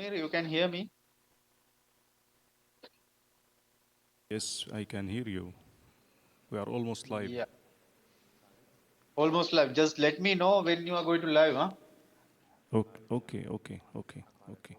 Munir, you can hear me? Yes, I can hear you. We are almost live. Yeah, almost live. Just let me know when you are going to live, huh? Okay, okay, okay, okay, okay.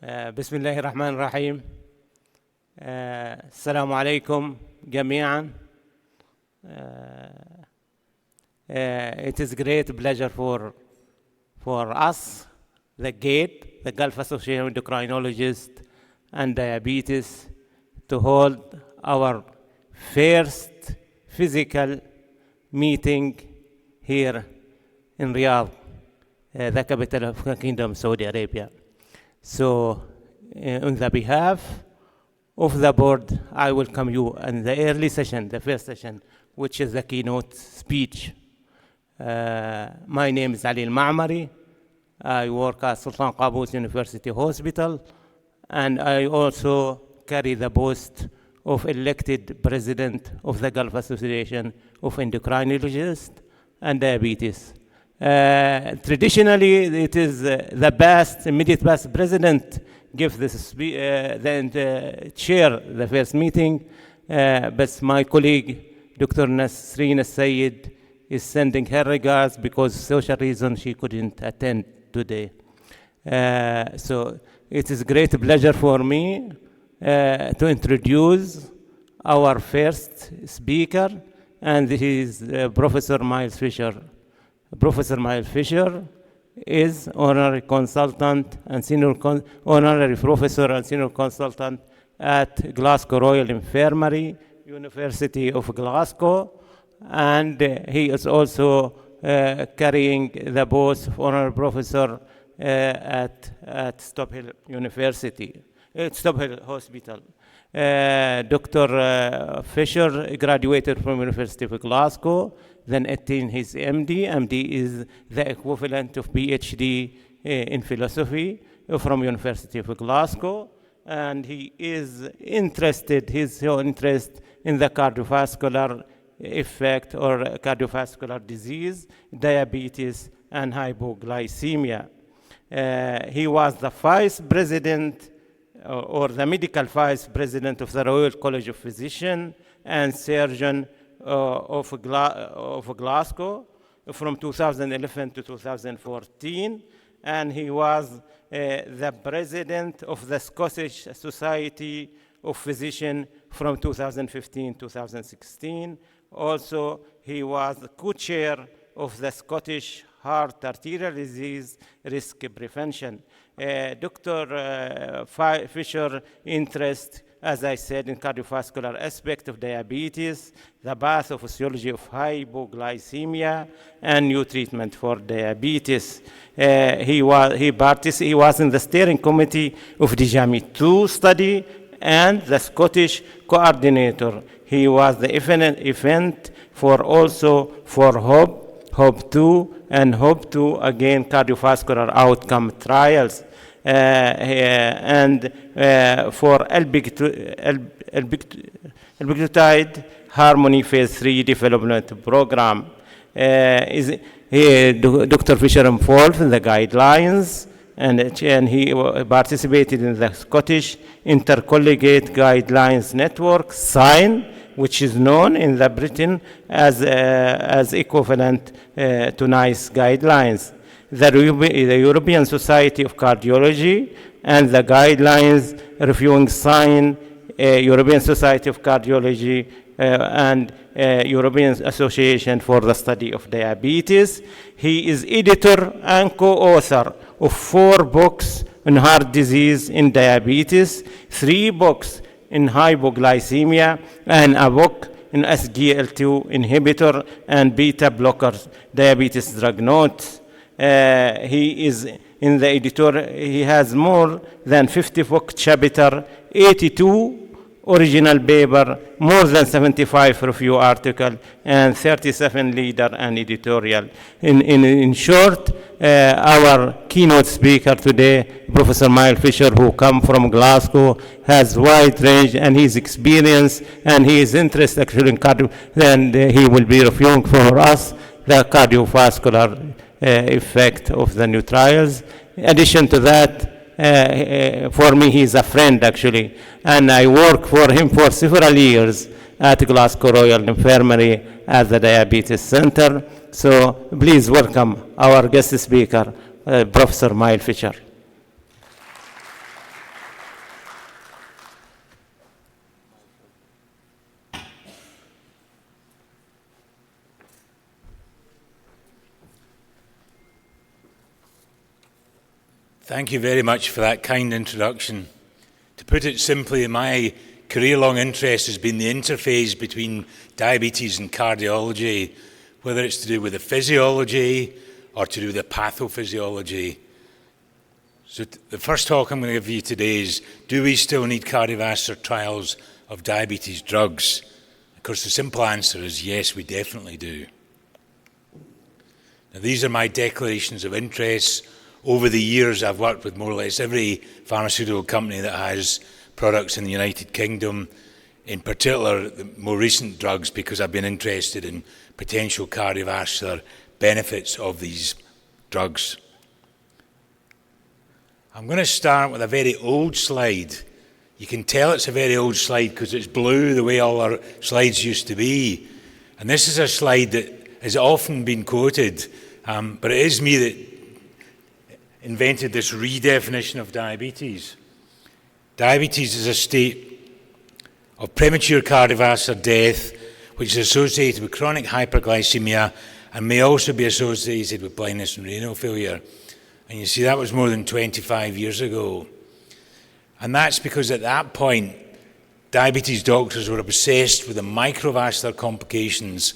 بسم الله الرحمن الرحيم. السلام عليكم جميعا. It is great pleasure for us, the GAED, the Gulf Association of Endocrinologists and Diabetes, to hold our first physical meeting here in Riyadh, the capital of the Kingdom of Saudi Arabia. So, on the behalf of the board, I welcome you in the early session, the first session, which is the keynote speech. My name is Ali Al-Ma'mari. I work at Sultan Qaboos University Hospital, and I also carry the post of elected president of the Gulf Association of Endocrinologists and Diabetes. Traditionally, it is the past, immediate past president give this chair the first meeting, but my colleague, Dr. Nasreen Sayed, is sending her regards because social reasons she couldn't attend today. So it is a great pleasure for me to introduce our first speaker, and he is Professor Miles Fisher. Professor Miles Fisher is honorary consultant and honorary professor and senior consultant at Glasgow Royal Infirmary, University of Glasgow, and he is also carrying the post of honorary professor at Stobhill University, Stobhill Hospital. Dr. Fisher graduated from University of Glasgow, then attained his MD. MD is the equivalent of PhD in philosophy from University of Glasgow, and he is interested, his interest in the cardiovascular effect or cardiovascular disease, diabetes, and hypoglycemia. He was the vice president or the medical vice president of the Royal College of Physicians and Surgeons of Glasgow from 2011 to 2014, and he was the president of the Scottish Society of Physicians from 2015 to 2016. Also, he was the co-chair of the Scottish Heart Arterial Disease Risk Prevention. Dr. Fisher interest, as I said, in cardiovascular aspect of diabetes, the pathophysiology of hypoglycemia, and new treatment for diabetes. He was in the steering committee of the JAMI-2 study and the Scottish coordinator. He was the event for also for HOPE 2 and HOPE 2 again cardiovascular outcome trials. And for elbigtide harmony phase 3 development program. Dr. Fisher involved in the guidelines, and he participated in the Scottish Intercollegiate Guidelines Network, SIGN, which is known in the Britain as equivalent to NICE guidelines. The European Society of Cardiology and the guidelines reviewing SIGN, European Society of Cardiology and European Association for the Study of Diabetes. He is editor and co-author of 4 books on heart disease in diabetes, 3 books in hypoglycemia, and a book in SGLT2 inhibitor and beta blockers, diabetes drug notes. He is in the editor, he has more than 50 book chapter, 82 original paper, more than 75 review article, and 37 leader and editorial. In short, our keynote speaker today, Professor Miles Fisher, who come from Glasgow, has wide range and his experience and his interest actually in cardio, and he will be reviewing for us the cardiovascular effect of the new trials. In addition to that, for me, he's a friend actually, and I work for him for several years at Glasgow Royal Infirmary at the Diabetes Center. So please welcome our guest speaker, Professor Miles Fisher. Thank you very much for that kind introduction. To put it simply, my career-long interest has been the interface between diabetes and cardiology, whether it's to do with the physiology or to do with the pathophysiology. So the first talk I'm going to give you today is, do we still need cardiovascular trials of diabetes drugs? Of course, the simple answer is yes, we definitely do. Now, these are my declarations of interest. Over the years, I've worked with more or less every pharmaceutical company that has products in the United Kingdom, in particular the more recent drugs, because I've been interested in potential cardiovascular benefits of these drugs. I'm going to start with a very old slide. You can tell it's a very old slide because it's blue, the way all our slides used to be. And this is a slide that has often been quoted, but it is me that invented this redefinition of diabetes. Diabetes is a state of premature cardiovascular death which is associated with chronic hyperglycemia and may also be associated with blindness and renal failure. And you see, that was more than 25 years ago. And that's because at that point, diabetes doctors were obsessed with the microvascular complications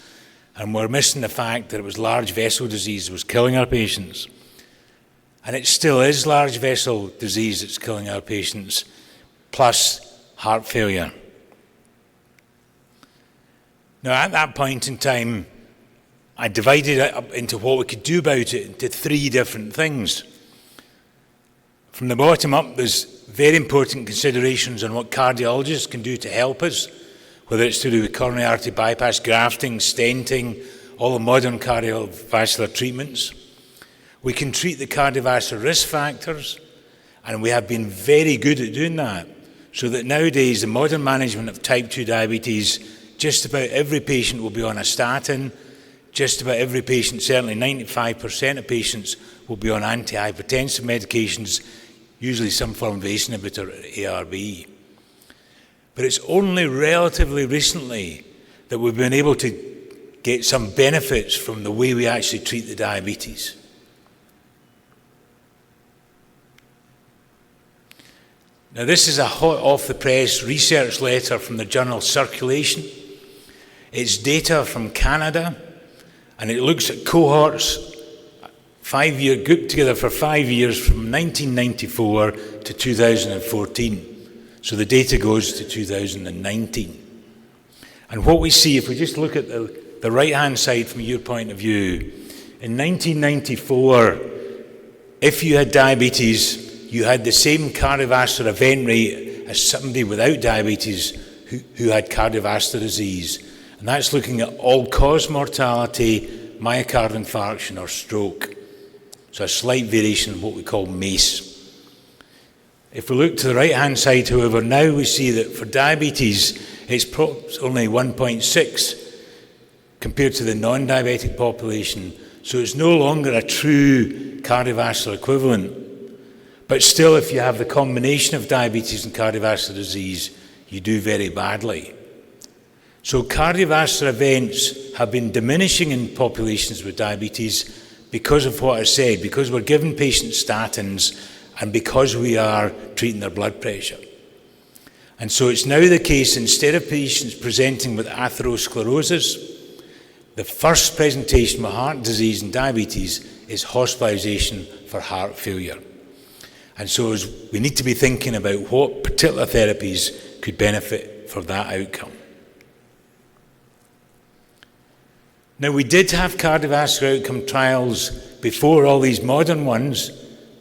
and were missing the fact that it was large vessel disease that was killing our patients. And it still is large vessel disease that's killing our patients, plus heart failure. Now, at that point in time, I divided it up into what we could do about it into three different things. From the bottom up, there's very important considerations on what cardiologists can do to help us, whether it's to do with coronary artery bypass, grafting, stenting, all the modern cardiovascular treatments. We can treat the cardiovascular risk factors, and we have been very good at doing that, so that nowadays the modern management of type 2 diabetes, just about every patient will be on a statin. Just about every patient, certainly 95% of patients, will be on antihypertensive medications, usually some form of ACE inhibitor, ARB. But it's only relatively recently that we've been able to get some benefits from the way we actually treat the diabetes. Now, this is a hot off-the-press research letter from the journal Circulation. It's data from Canada, and it looks at cohorts, 5-year grouped together for 5 years from 1994 to 2014. So the data goes to 2019. And what we see, if we just look at the right-hand side from your point of view, in 1994, if you had diabetes, you had the same cardiovascular event rate as somebody without diabetes who had cardiovascular disease. And that's looking at all-cause mortality, myocardial infarction or stroke. So a slight variation of what we call MACE. If we look to the right-hand side, however, now we see that for diabetes, it's only 1.6 compared to the non-diabetic population. So it's no longer a true cardiovascular equivalent. But still, if you have the combination of diabetes and cardiovascular disease, you do very badly. So cardiovascular events have been diminishing in populations with diabetes because of what I said, because we're giving patients statins and because we are treating their blood pressure. And so it's now the case, instead of patients presenting with atherosclerosis, the first presentation with heart disease and diabetes is hospitalization for heart failure. And so we need to be thinking about what particular therapies could benefit for that outcome. Now, we did have cardiovascular outcome trials before all these modern ones,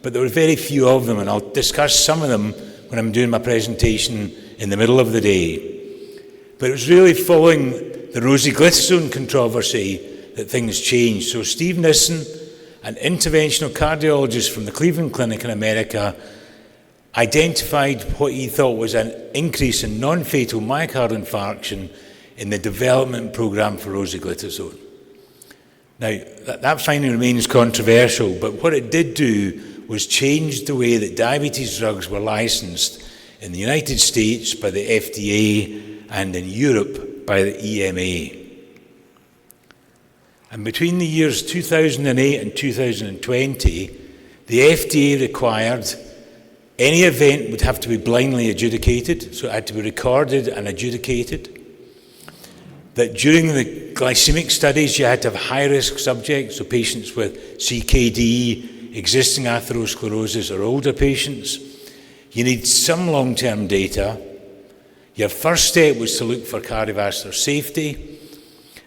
but there were very few of them, and I'll discuss some of them when I'm doing my presentation in the middle of the day. But it was really following the rosiglitazone controversy that things changed. So Steve Nissen, an interventional cardiologist from the Cleveland Clinic in America, identified what he thought was an increase in non-fatal myocardial infarction in the development program for rosiglitazone. Now, that finding remains controversial, but what it did do was change the way that diabetes drugs were licensed in the United States by the FDA and in Europe by the EMA. And between the years 2008 and 2020, The FDA required any event would have to be blindly adjudicated, so it had to be recorded and adjudicated. That during the glycemic studies you had to have high-risk subjects, so patients with CKD, existing atherosclerosis or older patients. You need some long-term data. Your first step was to look for cardiovascular safety,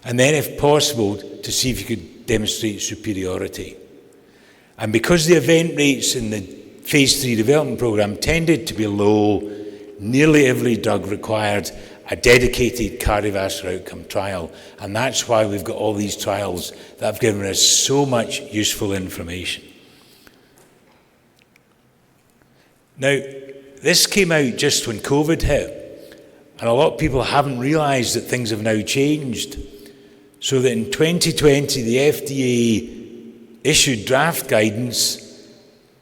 and then if possible to see if you could demonstrate superiority. And because the event rates in the phase 3 development program tended to be low, nearly every drug required a dedicated cardiovascular outcome trial. And that's why we've got all these trials that have given us so much useful information. Now, this came out just when COVID hit, and a lot of people haven't realised that things have now changed. So that in 2020, the FDA issued draft guidance.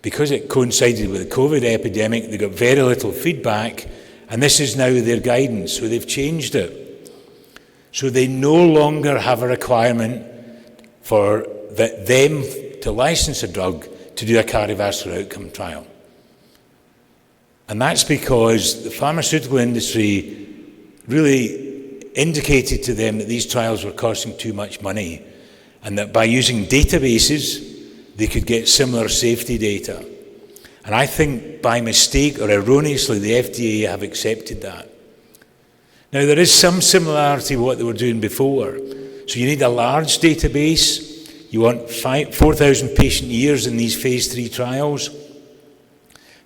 Because it coincided with the COVID epidemic, they got very little feedback, and this is now their guidance, so they've changed it. So they no longer have a requirement for them to license a drug to do a cardiovascular outcome trial. And that's because the pharmaceutical industry really indicated to them that these trials were costing too much money, and that by using databases, they could get similar safety data. And I think by mistake or erroneously, the FDA have accepted that. Now, there is some similarity with what they were doing before. So you need a large database. You want 4,000 patient years in these phase 3 trials.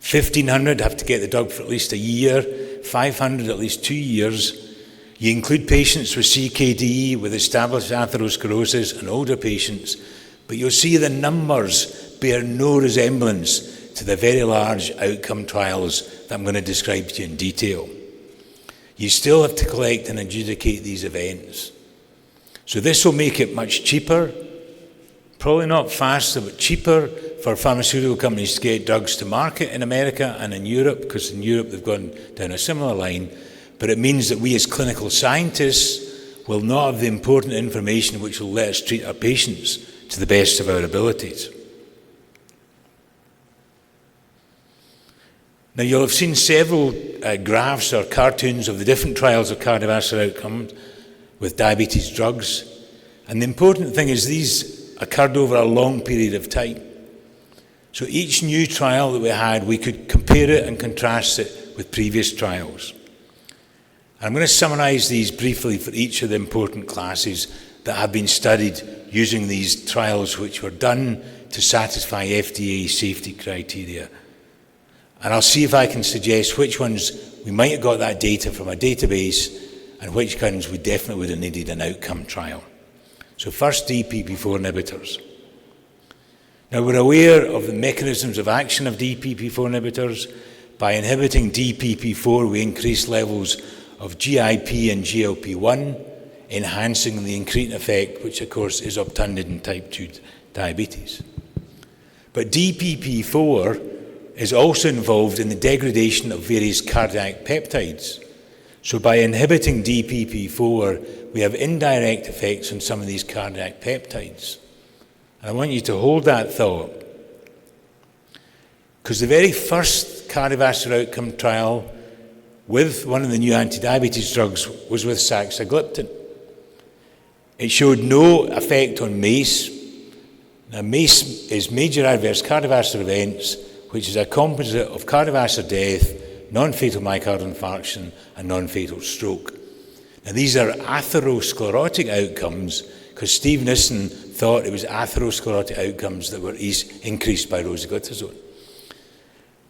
1,500 have to get the drug for at least a year. 500 at least 2 years. You include patients with CKD, with established atherosclerosis, and older patients. But you'll see the numbers bear no resemblance to the very large outcome trials that I'm going to describe to you in detail. You still have to collect and adjudicate these events. So this will make it much cheaper, probably not faster, but cheaper for pharmaceutical companies to get drugs to market in America and in Europe, because in Europe they've gone down a similar line. But it means that we as clinical scientists will not have the important information which will let us treat our patients to the best of our abilities. Now, you'll have seen several graphs or cartoons of the different trials of cardiovascular outcomes with diabetes drugs. And the important thing is these occurred over a long period of time. So each new trial that we had, we could compare it and contrast it with previous trials. And I'm going to summarise these briefly for each of the important classes that have been studied using these trials which were done to satisfy FDA safety criteria. And I'll see if I can suggest which ones we might have got that data from a database and which ones we definitely would have needed an outcome trial. So first, DPP-4 inhibitors. Now, we're aware of the mechanisms of action of DPP-4 inhibitors. By inhibiting DPP-4, we increase levels of GIP and GLP-1, enhancing the incretin effect, which of course is obtunded in type 2 diabetes. But DPP-4 is also involved in the degradation of various cardiac peptides. So by inhibiting DPP-4, we have indirect effects on some of these cardiac peptides. And I want you to hold that thought, because the very first cardiovascular outcome trial with one of the new anti-diabetes drugs was with saxagliptin. It showed no effect on MACE. Now, MACE is major adverse cardiovascular events, which is a composite of cardiovascular death, non-fatal myocardial infarction, and non-fatal stroke. Now, these are atherosclerotic outcomes, because Steve Nissen thought it was atherosclerotic outcomes that were increased by rosiglitazone.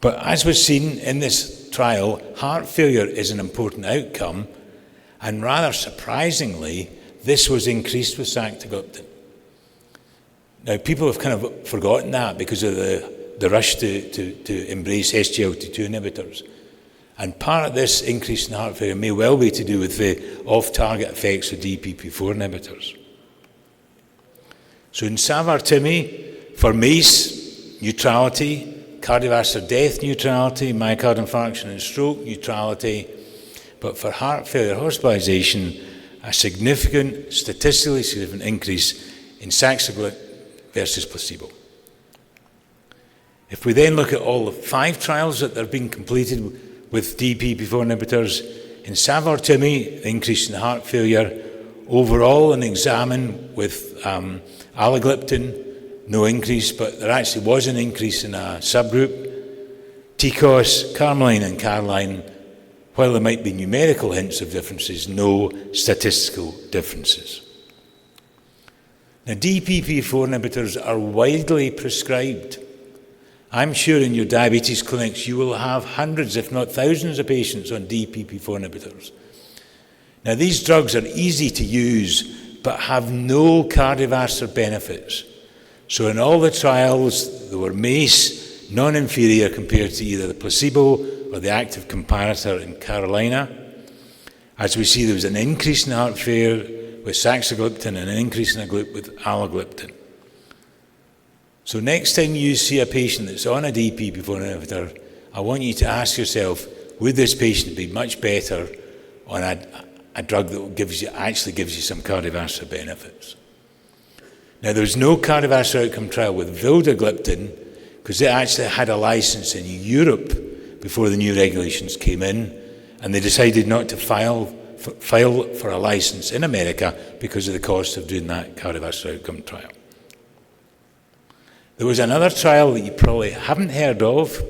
But as was seen in this trial, heart failure is an important outcome, and rather surprisingly, this was increased with saxagliptin. Now, people have kind of forgotten that because of the rush to embrace SGLT2 inhibitors. And part of this increase in heart failure may well be to do with the off-target effects of DPP-4 inhibitors. So in SAVAR-TIMI, for MACE, neutrality, cardiovascular death neutrality, myocardial infarction and stroke neutrality, but for heart failure hospitalization, a significant, statistically significant increase in saxagliptin versus placebo. If we then look at all the 5 trials that have been completed with DPP-4 inhibitors, in Savor-TIMI, increase in heart failure, overall and examine with allogliptin, no increase, but there actually was an increase in a subgroup. TCOS, Carmeline and Caroline, while there might be numerical hints of differences, no statistical differences. Now, DPP-4 inhibitors are widely prescribed. I'm sure in your diabetes clinics you will have hundreds, if not thousands, of patients on DPP-4 inhibitors. Now, these drugs are easy to use, but have no cardiovascular benefits. So in all the trials, there were MACE, non-inferior compared to either the placebo or the active comparator in Carolina. As we see, there was an increase in heart failure with saxagliptin and an increase in a group with allogliptin. So next time you see a patient that's on a DPP-4 inhibitor, I want you to ask yourself, would this patient be much better on a drug that actually gives you some cardiovascular benefits? Now, there was no cardiovascular outcome trial with vildagliptin because they actually had a license in Europe before the new regulations came in, and they decided not to file for a license in America because of the cost of doing that cardiovascular outcome trial. There was another trial that you probably haven't heard of.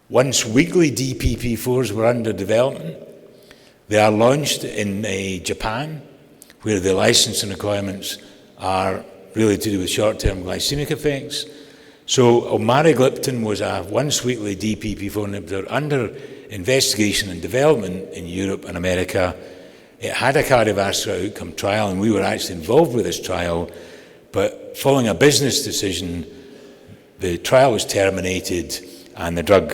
Once weekly DPP-4s were under development. They are launched in Japan, where the licensing requirements are really to do with short-term glycemic effects. So omaragliptin was a once-weekly DPP-4 inhibitor under investigation and development in Europe and America. It had a cardiovascular outcome trial, and we were actually involved with this trial, but following a business decision, the trial was terminated and the drug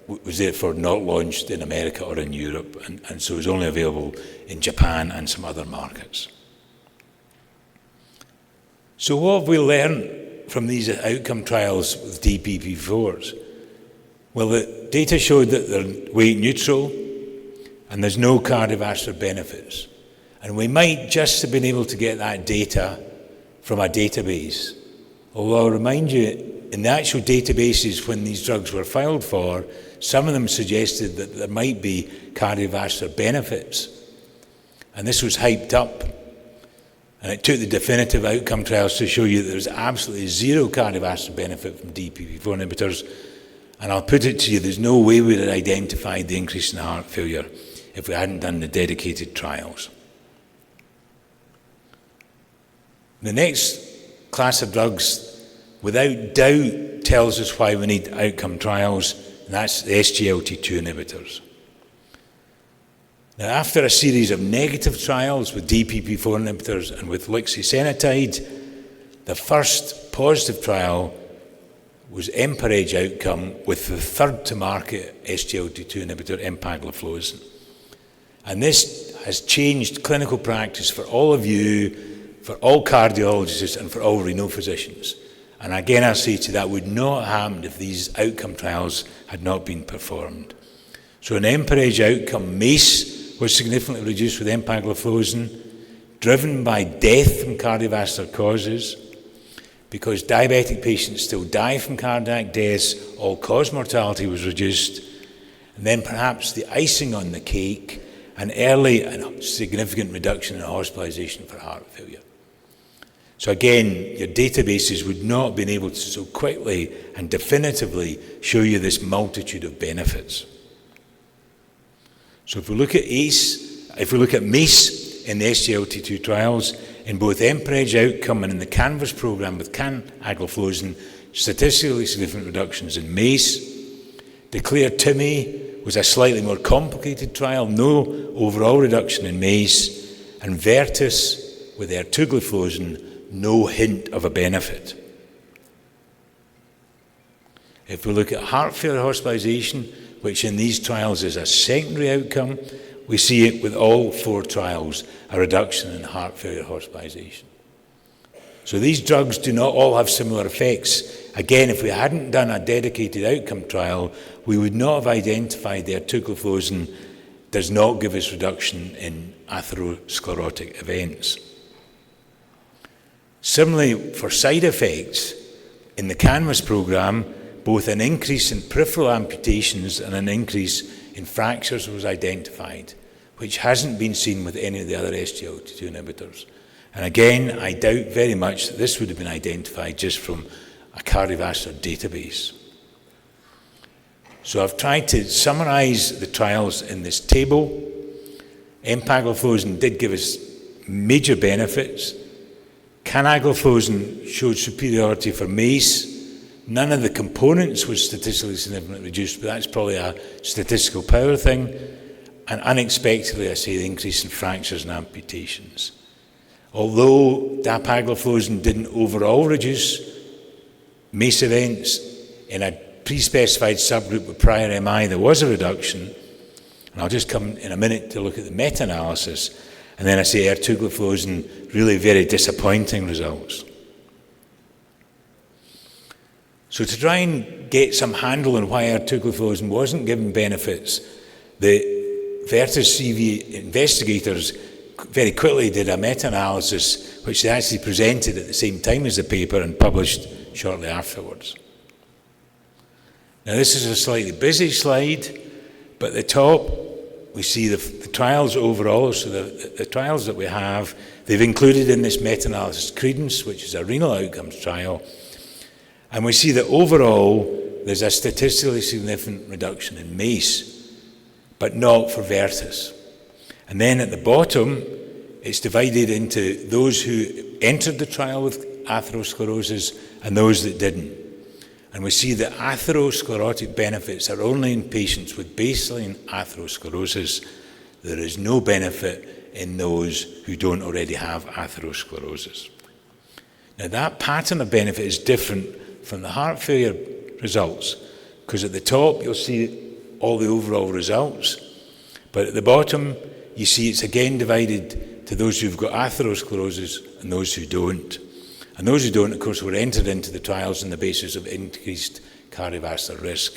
was therefore not launched in America or in Europe, and so it was only available in Japan and some other markets. So what have we learned from these outcome trials with DPP-4s? Well, the data showed that they're weight neutral and there's no cardiovascular benefits. And we might just have been able to get that data from a database. Although I'll remind you, in the actual databases when these drugs were filed for, some of them suggested that there might be cardiovascular benefits. And this was hyped up. And it took the definitive outcome trials to show you that there's absolutely zero cardiovascular benefit from DPP-4 inhibitors. And I'll put it to you, there's no way we'd have identified the increase in heart failure if we hadn't done the dedicated trials. The next class of drugs, without doubt, tells us why we need outcome trials, and that's the SGLT2 inhibitors. Now, after a series of negative trials with DPP-4 inhibitors and with lixisenatide, the first positive trial was EMPA-REG outcome with the third-to-market SGLT2 inhibitor, empagliflozin. And this has changed clinical practice for all of you, for all cardiologists and for all renal physicians. And again, I say to you, that would not have happened if these outcome trials had not been performed. So in EMPA-REG outcome, MACE was significantly reduced with empagliflozin, driven by death from cardiovascular causes. Because diabetic patients still die from cardiac deaths, all-cause mortality was reduced. And then perhaps the icing on the cake, an early and significant reduction in hospitalization for heart failure. So again, your databases would not have been able to so quickly and definitively show you this multitude of benefits. So if we look at MACE in the SGLT2 trials, in both EMPA-REG outcome and in the CANVAS program with canagliflozin, statistically significant reductions in MACE. DECLARE-TIMI was a slightly more complicated trial, no overall reduction in MACE, and VERTUS with ertugliflozin, no hint of a benefit. If we look at heart failure hospitalization, which in these trials is a secondary outcome, we see it with all 4 trials, a reduction in heart failure hospitalization. So these drugs do not all have similar effects. Again, if we hadn't done a dedicated outcome trial, we would not have identified that ertugliflozin does not give us reduction in atherosclerotic events. Similarly, for side effects, in the Canvas programme, both an increase in peripheral amputations and an increase in fractures was identified, which hasn't been seen with any of the other SGLT2 inhibitors. And again, I doubt very much that this would have been identified just from a cardiovascular database. So I've tried to summarise the trials in this table. Empagliflozin did give us major benefits. Canagliflozin showed superiority for MACE. None of the components was statistically significantly reduced, but that's probably a statistical power thing. And unexpectedly, I say, the increase in fractures and amputations. Although dapagliflozin didn't overall reduce MACE events, in a pre-specified subgroup with prior MI, there was a reduction. And I'll just come in a minute to look at the meta-analysis. And then I say ertugliflozin, really very disappointing results. So to try and get some handle on why ertugliflozin wasn't given benefits, the Vertus CV investigators very quickly did a meta-analysis which they actually presented at the same time as the paper and published shortly afterwards. Now this is a slightly busy slide, but at the top we see the trials overall. So the trials that we have, they've included in this meta-analysis Credence, which is a renal outcomes trial. And we see that overall there's a statistically significant reduction in MACE, but not for Vertus. And then at the bottom, it's divided into those who entered the trial with atherosclerosis and those that didn't. And we see that atherosclerotic benefits are only in patients with baseline atherosclerosis. There is no benefit in those who don't already have atherosclerosis. Now that pattern of benefit is different from the heart failure results, because at the top you'll see all the overall results, but at the bottom you see it's again divided to those who've got atherosclerosis and those who don't. And those who don't, of course, were entered into the trials on the basis of increased cardiovascular risk.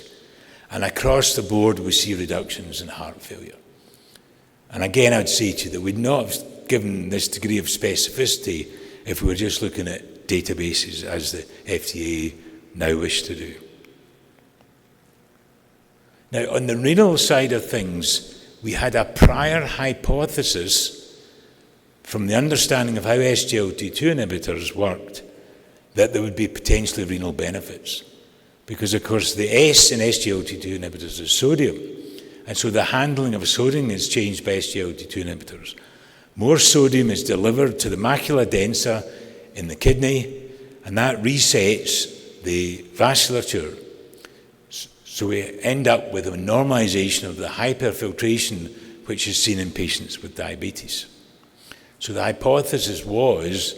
And across the board, we see reductions in heart failure. And again, I'd say to you that we'd not have given this degree of specificity if we were just looking at databases, as the FDA now wish to do. Now, on the renal side of things, we had a prior hypothesis from the understanding of how SGLT2 inhibitors worked, that there would be potentially renal benefits. Because, of course, the S in SGLT2 inhibitors is sodium. And so the handling of sodium is changed by SGLT2 inhibitors. More sodium is delivered to the macula densa in the kidney, and that resets the vasculature. So we end up with a normalization of the hyperfiltration which is seen in patients with diabetes. So the hypothesis was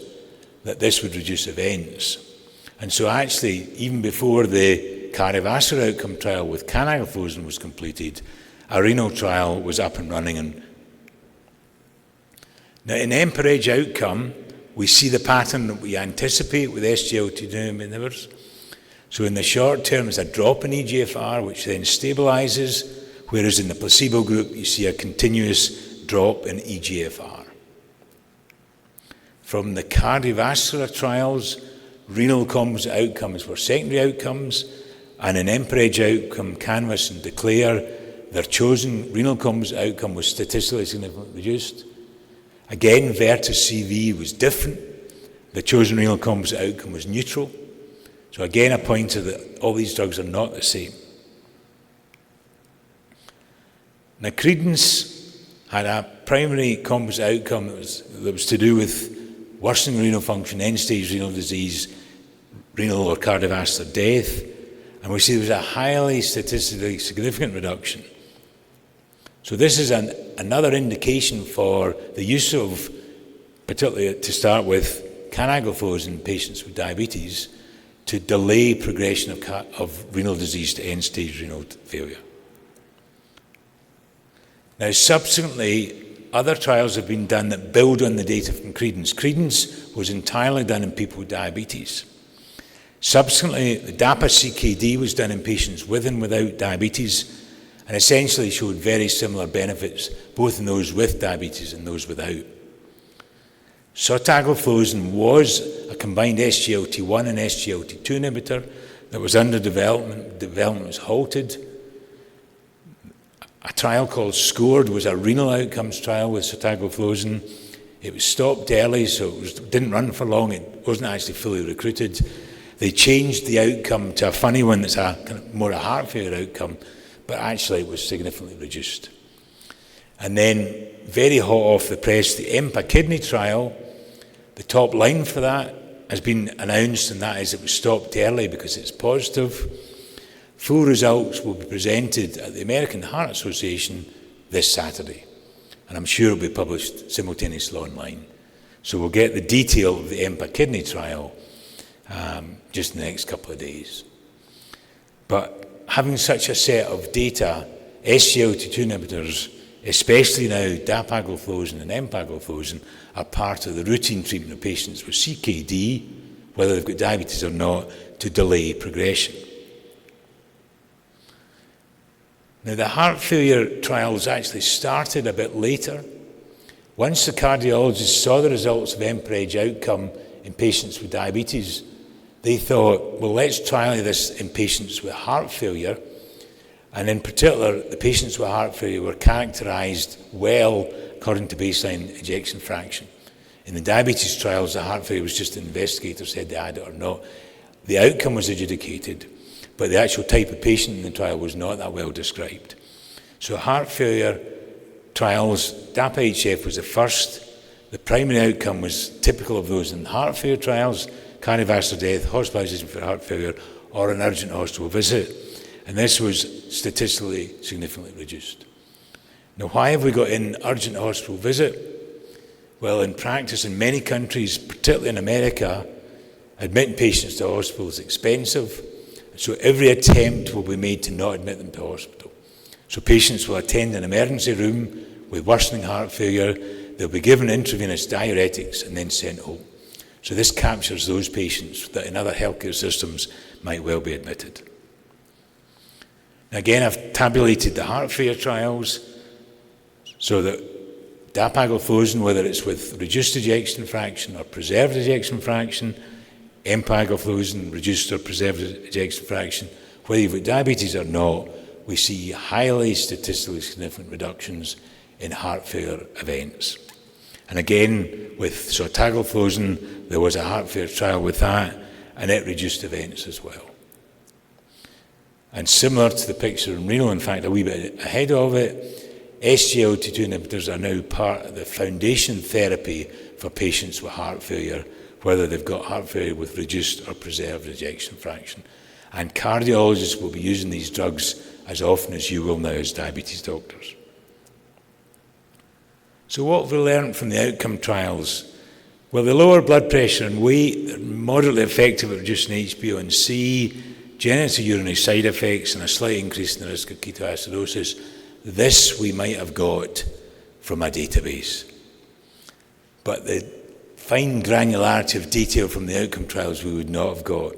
that this would reduce events. And so actually, even before the cardiovascular outcome trial with canagliflozin was completed, a renal trial was up and running. Now in EMPEREDGE outcome, we see the pattern that we anticipate with SGLT2 inhibitors. So in the short term, there's a drop in EGFR, which then stabilizes, whereas in the placebo group, you see a continuous drop in EGFR. From the cardiovascular trials, renal composite outcomes were secondary outcomes, and in EMPEREDGE outcome, Canvas and DECLARE, their chosen renal composite outcome was statistically significantly reduced. Again, Vertus CV was different. The chosen renal composite outcome was neutral. So again, a pointer that all these drugs are not the same. Now, Credence had a primary composite outcome that was to do with worsening renal function, end-stage renal disease, renal or cardiovascular death, and we see there was a highly statistically significant reduction. So this is another indication for the use of, particularly to start with, canagliflozin in patients with diabetes to delay progression of renal disease to end-stage renal failure. Now, subsequently, other trials have been done that build on the data from Credence. Credence was entirely done in people with diabetes. Subsequently, the DAPA-CKD was done in patients with and without diabetes, and essentially showed very similar benefits, both in those with diabetes and those without. Sotagliflozin was a combined SGLT1 and SGLT2 inhibitor that was under development. Development was halted. A trial called SCORED was a renal outcomes trial with sotagliflozin. It was stopped early, so it didn't run for long. It wasn't actually fully recruited. They changed the outcome to a funny one that's a kind of more a heart failure outcome, but actually it was significantly reduced. And then, very hot off the press, the EMPA kidney trial, the top line for that has been announced, and that is it was stopped early because it's positive. Full results will be presented at the American Heart Association this Saturday, and I'm sure it'll be published simultaneously online. So we'll get the detail of the EMPA kidney trial just in the next couple of days. But having such a set of data, SGLT2 inhibitors, especially now dapagliflozin and empagliflozin, are part of the routine treatment of patients with CKD, whether they've got diabetes or not, to delay progression. Now, the heart failure trials actually started a bit later. Once the cardiologists saw the results of EMPA-EDGE outcome in patients with diabetes, they thought, well, let's try this in patients with heart failure. And in particular, the patients with heart failure were characterised well according to baseline ejection fraction. In the diabetes trials, the heart failure was just the investigator said they had it or not. The outcome was adjudicated, but the actual type of patient in the trial was not that well described. So heart failure trials, DAPA-HF was the first. The primary outcome was typical of those in heart failure trials, cardiovascular death, hospitalisation for heart failure, or an urgent hospital visit. And this was statistically significantly reduced. Now, why have we got in urgent hospital visit? Well, in practice in many countries, particularly in America, admitting patients to hospital is expensive. So every attempt will be made to not admit them to hospital. So patients will attend an emergency room with worsening heart failure. They'll be given intravenous diuretics and then sent home. So this captures those patients that in other healthcare systems might well be admitted. Again, I've tabulated the heart failure trials so that dapagliflozin, whether it's with reduced ejection fraction or preserved ejection fraction, empagliflozin, reduced or preserved ejection fraction, whether you've got diabetes or not, we see highly statistically significant reductions in heart failure events. And again, with sotagliflozin, there was a heart failure trial with that, and it reduced events as well. And similar to the picture in renal, in fact, a wee bit ahead of it, SGLT2 inhibitors are now part of the foundation therapy for patients with heart failure, whether they've got heart failure with reduced or preserved ejection fraction. And cardiologists will be using these drugs as often as you will now as diabetes doctors. So what have we learned from the outcome trials? Well, they lower blood pressure and weight, they're moderately effective at reducing HbA1c, genitourinary side effects, and a slight increase in the risk of ketoacidosis. This we might have got from a database. But the fine granularity of detail from the outcome trials we would not have got.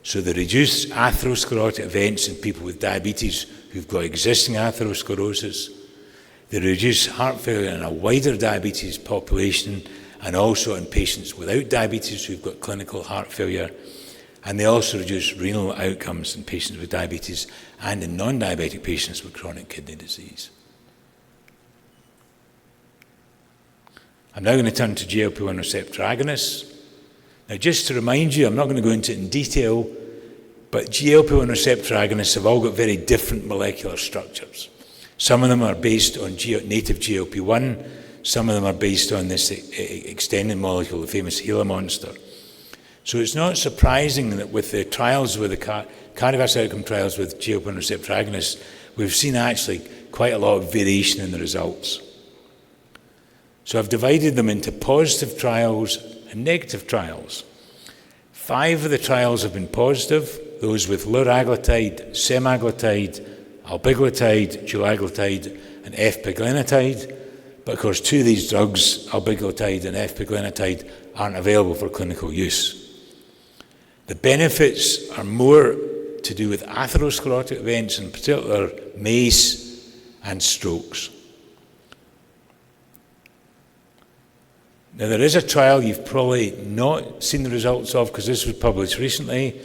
So they reduce atherosclerotic events in people with diabetes who've got existing atherosclerosis. They reduce heart failure in a wider diabetes population and also in patients without diabetes who've got clinical heart failure. And they also reduce renal outcomes in patients with diabetes and in non-diabetic patients with chronic kidney disease. I'm now going to turn to GLP-1 receptor agonists. Now, just to remind you, I'm not going to go into it in detail, but GLP-1 receptor agonists have all got very different molecular structures. Some of them are based on native GLP-1, some of them are based on this extended molecule, the famous Gila monster. So it's not surprising that with the trials, with the cardiovascular outcome trials with GLP-1 receptor agonists, we've seen actually quite a lot of variation in the results. So I've divided them into positive trials and negative trials. 5 of the trials have been positive, those with liraglutide, semaglutide, albiglutide, dulaglutide, and F-peglinitide. But of course, 2 of these drugs, albiglutide and F-peglinitide, aren't available for clinical use. The benefits are more to do with atherosclerotic events, in particular MACE and strokes. Now, there is a trial you've probably not seen the results of because this was published recently.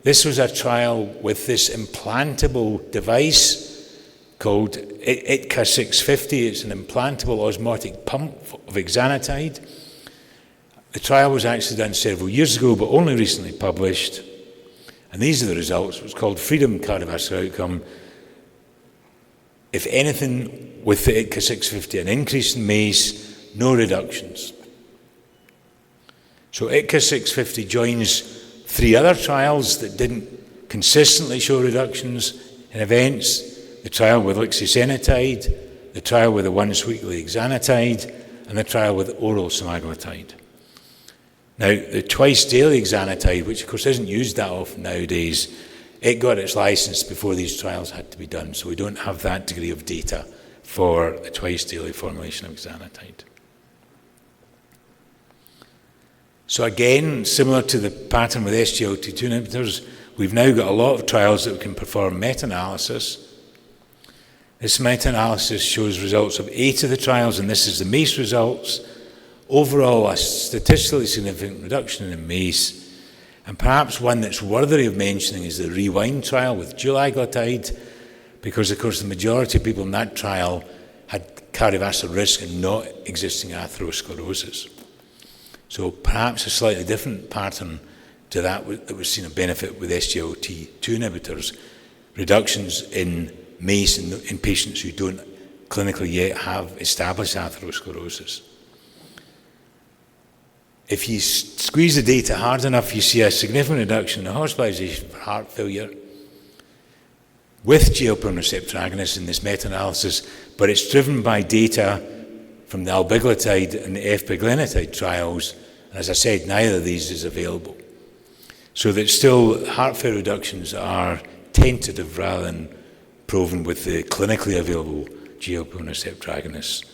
This was a trial with this implantable device called ITCA 650. It's an implantable osmotic pump of exenatide. The trial was actually done several years ago, but only recently published. And these are the results. It was called Freedom Cardiovascular Outcome. If anything, with the ITCA 650, an increase in MACE, no reductions. So ITCA 650 joins 3 other trials that didn't consistently show reductions in events. The trial with lixisenatide, the trial with the once-weekly exenatide, and the trial with oral semaglutide. Now, the twice-daily exenatide, which of course isn't used that often nowadays, it got its license before these trials had to be done, so we don't have that degree of data for the twice-daily formulation of exenatide. So again, similar to the pattern with SGLT2 inhibitors, we've now got a lot of trials that we can perform meta-analysis. This meta-analysis shows results of 8 of the trials, and this is the MACE results. Overall, a statistically significant reduction in MACE, and perhaps one that's worthy of mentioning is the REWIND trial with dual aglutide, because of course the majority of people in that trial had cardiovascular risk and not existing atherosclerosis. So perhaps a slightly different pattern to that was seen a benefit with SGLT2 inhibitors, reductions in MACE in patients who don't clinically yet have established atherosclerosis. If you squeeze the data hard enough, you see a significant reduction in hospitalization for heart failure with GLP-1 receptor agonists in this meta-analysis, but it's driven by data from the albiglutide and the F-peglenetide trials, and as I said, neither of these is available. So that still heart failure reductions are tentative rather than proven with the clinically available GLP-1 receptor agonists.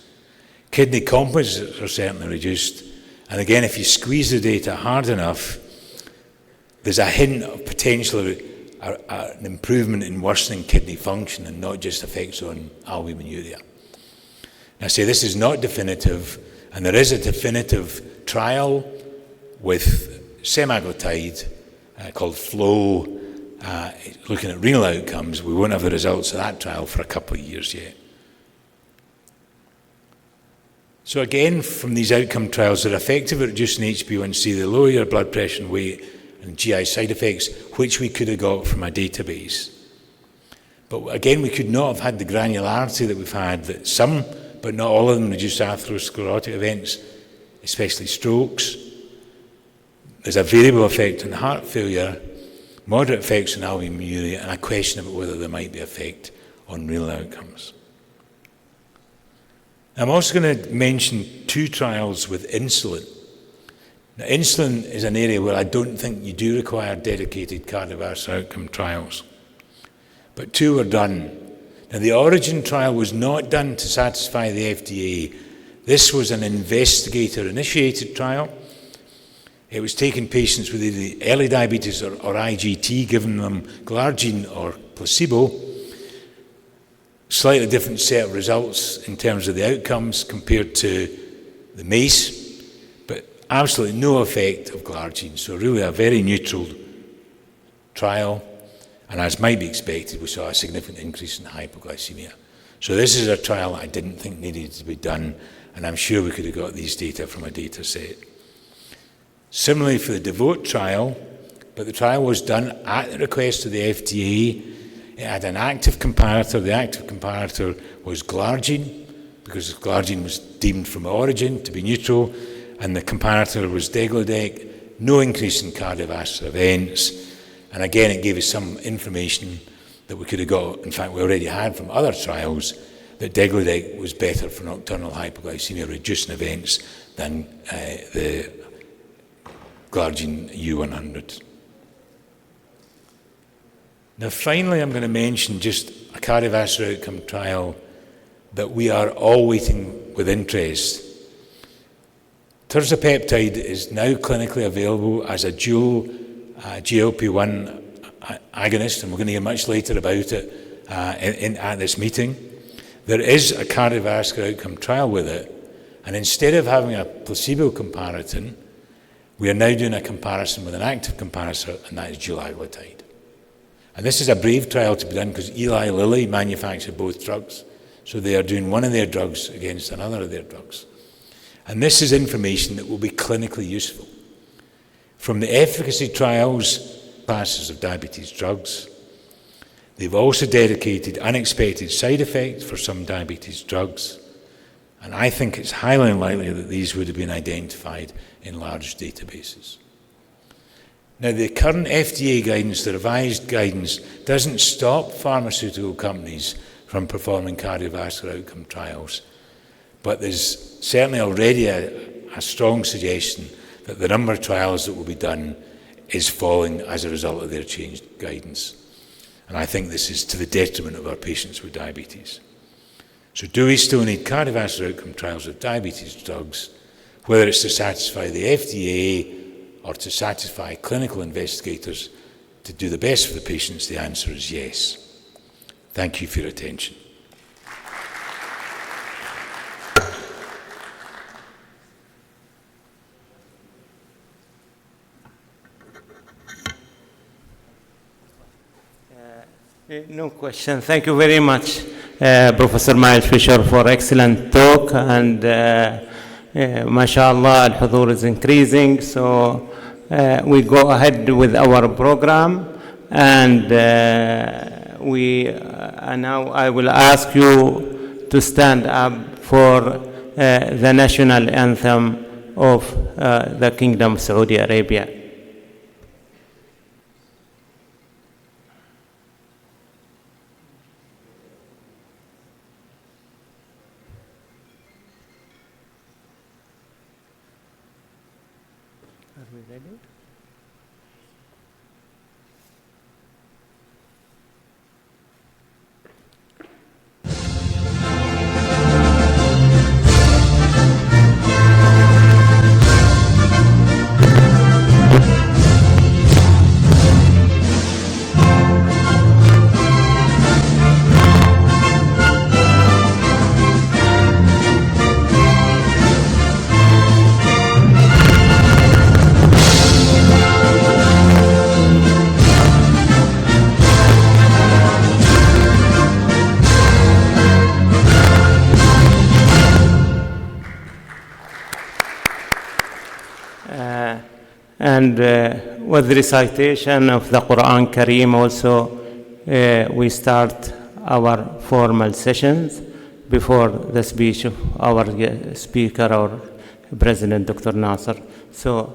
Kidney composites are certainly reduced, and again, if you squeeze the data hard enough, there's a hint of potentially an improvement in worsening kidney function and not just effects on albuminuria. Now, I say this is not definitive, and there is a definitive trial with semaglutide called FLOW, looking at renal outcomes. We won't have the results of that trial for a couple of years yet. So again, from these outcome trials, they're effective at reducing HbA1c, they lower your blood pressure and weight and GI side effects, which we could have got from a database. But again, we could not have had the granularity that we've had, that some, but not all of them, reduce atherosclerotic events, especially strokes. There's a variable effect on heart failure, moderate effects on albuminuria, and a question about whether there might be effect on renal outcomes. I'm also going to mention 2 trials with insulin. Now, insulin is an area where I don't think you do require dedicated cardiovascular outcome trials. But 2 were done. Now, the Origin trial was not done to satisfy the FDA. This was an investigator-initiated trial. It was taking patients with either early diabetes or IGT, giving them glargine or placebo. Slightly different set of results in terms of the outcomes compared to the MACE, but absolutely no effect of glargine. So really a very neutral trial, and as might be expected, we saw a significant increase in hypoglycemia. So this is a trial I didn't think needed to be done, and I'm sure we could have got these data from a data set. Similarly for the DEVOTE trial, but the trial was done at the request of the FDA. It had an active comparator. The active comparator was glargine, because glargine was deemed from Origin to be neutral, and the comparator was degludec, no increase in cardiovascular events. And again, it gave us some information that we could have got, in fact, we already had from other trials, that degludec was better for nocturnal hypoglycemia, reducing events, than the glargine U100. Now, finally, I'm going to mention just a cardiovascular outcome trial that we are all waiting with interest. Tirzepatide is now clinically available as a dual GLP-1 agonist, and we're going to hear much later about it at this meeting. There is a cardiovascular outcome trial with it, And instead of having a placebo comparison, we are now doing a comparison with an active comparator, and that is dulaglutide. And this is a brave trial to be done because Eli Lilly manufacture both drugs. So they are doing one of their drugs against another of their drugs. And this is information that will be clinically useful. From the efficacy trials, classes of diabetes drugs, they've also dedicated unexpected side effects for some diabetes drugs. And I think it's highly unlikely that these would have been identified in large databases. Now, the current FDA guidance, the revised guidance, doesn't stop pharmaceutical companies from performing cardiovascular outcome trials. But there's certainly already a strong suggestion that the number of trials that will be done is falling as a result of their changed guidance. And I think this is to the detriment of our patients with diabetes. So do we still need cardiovascular outcome trials with diabetes drugs, whether it's to satisfy the FDA or to satisfy clinical investigators to do the best for the patients? The answer is yes. Thank you for your attention. No question. Thank you very much, Professor Miles Fisher, for excellent talk. And mashallah, al-hudur is increasing. So we go ahead with our program. And now I will ask you to stand up for the national anthem of the Kingdom of Saudi Arabia. Are we ready? And with the recitation of the Quran Kareem also, we start our formal sessions before the speech of our speaker, our President, Dr. Nasser. So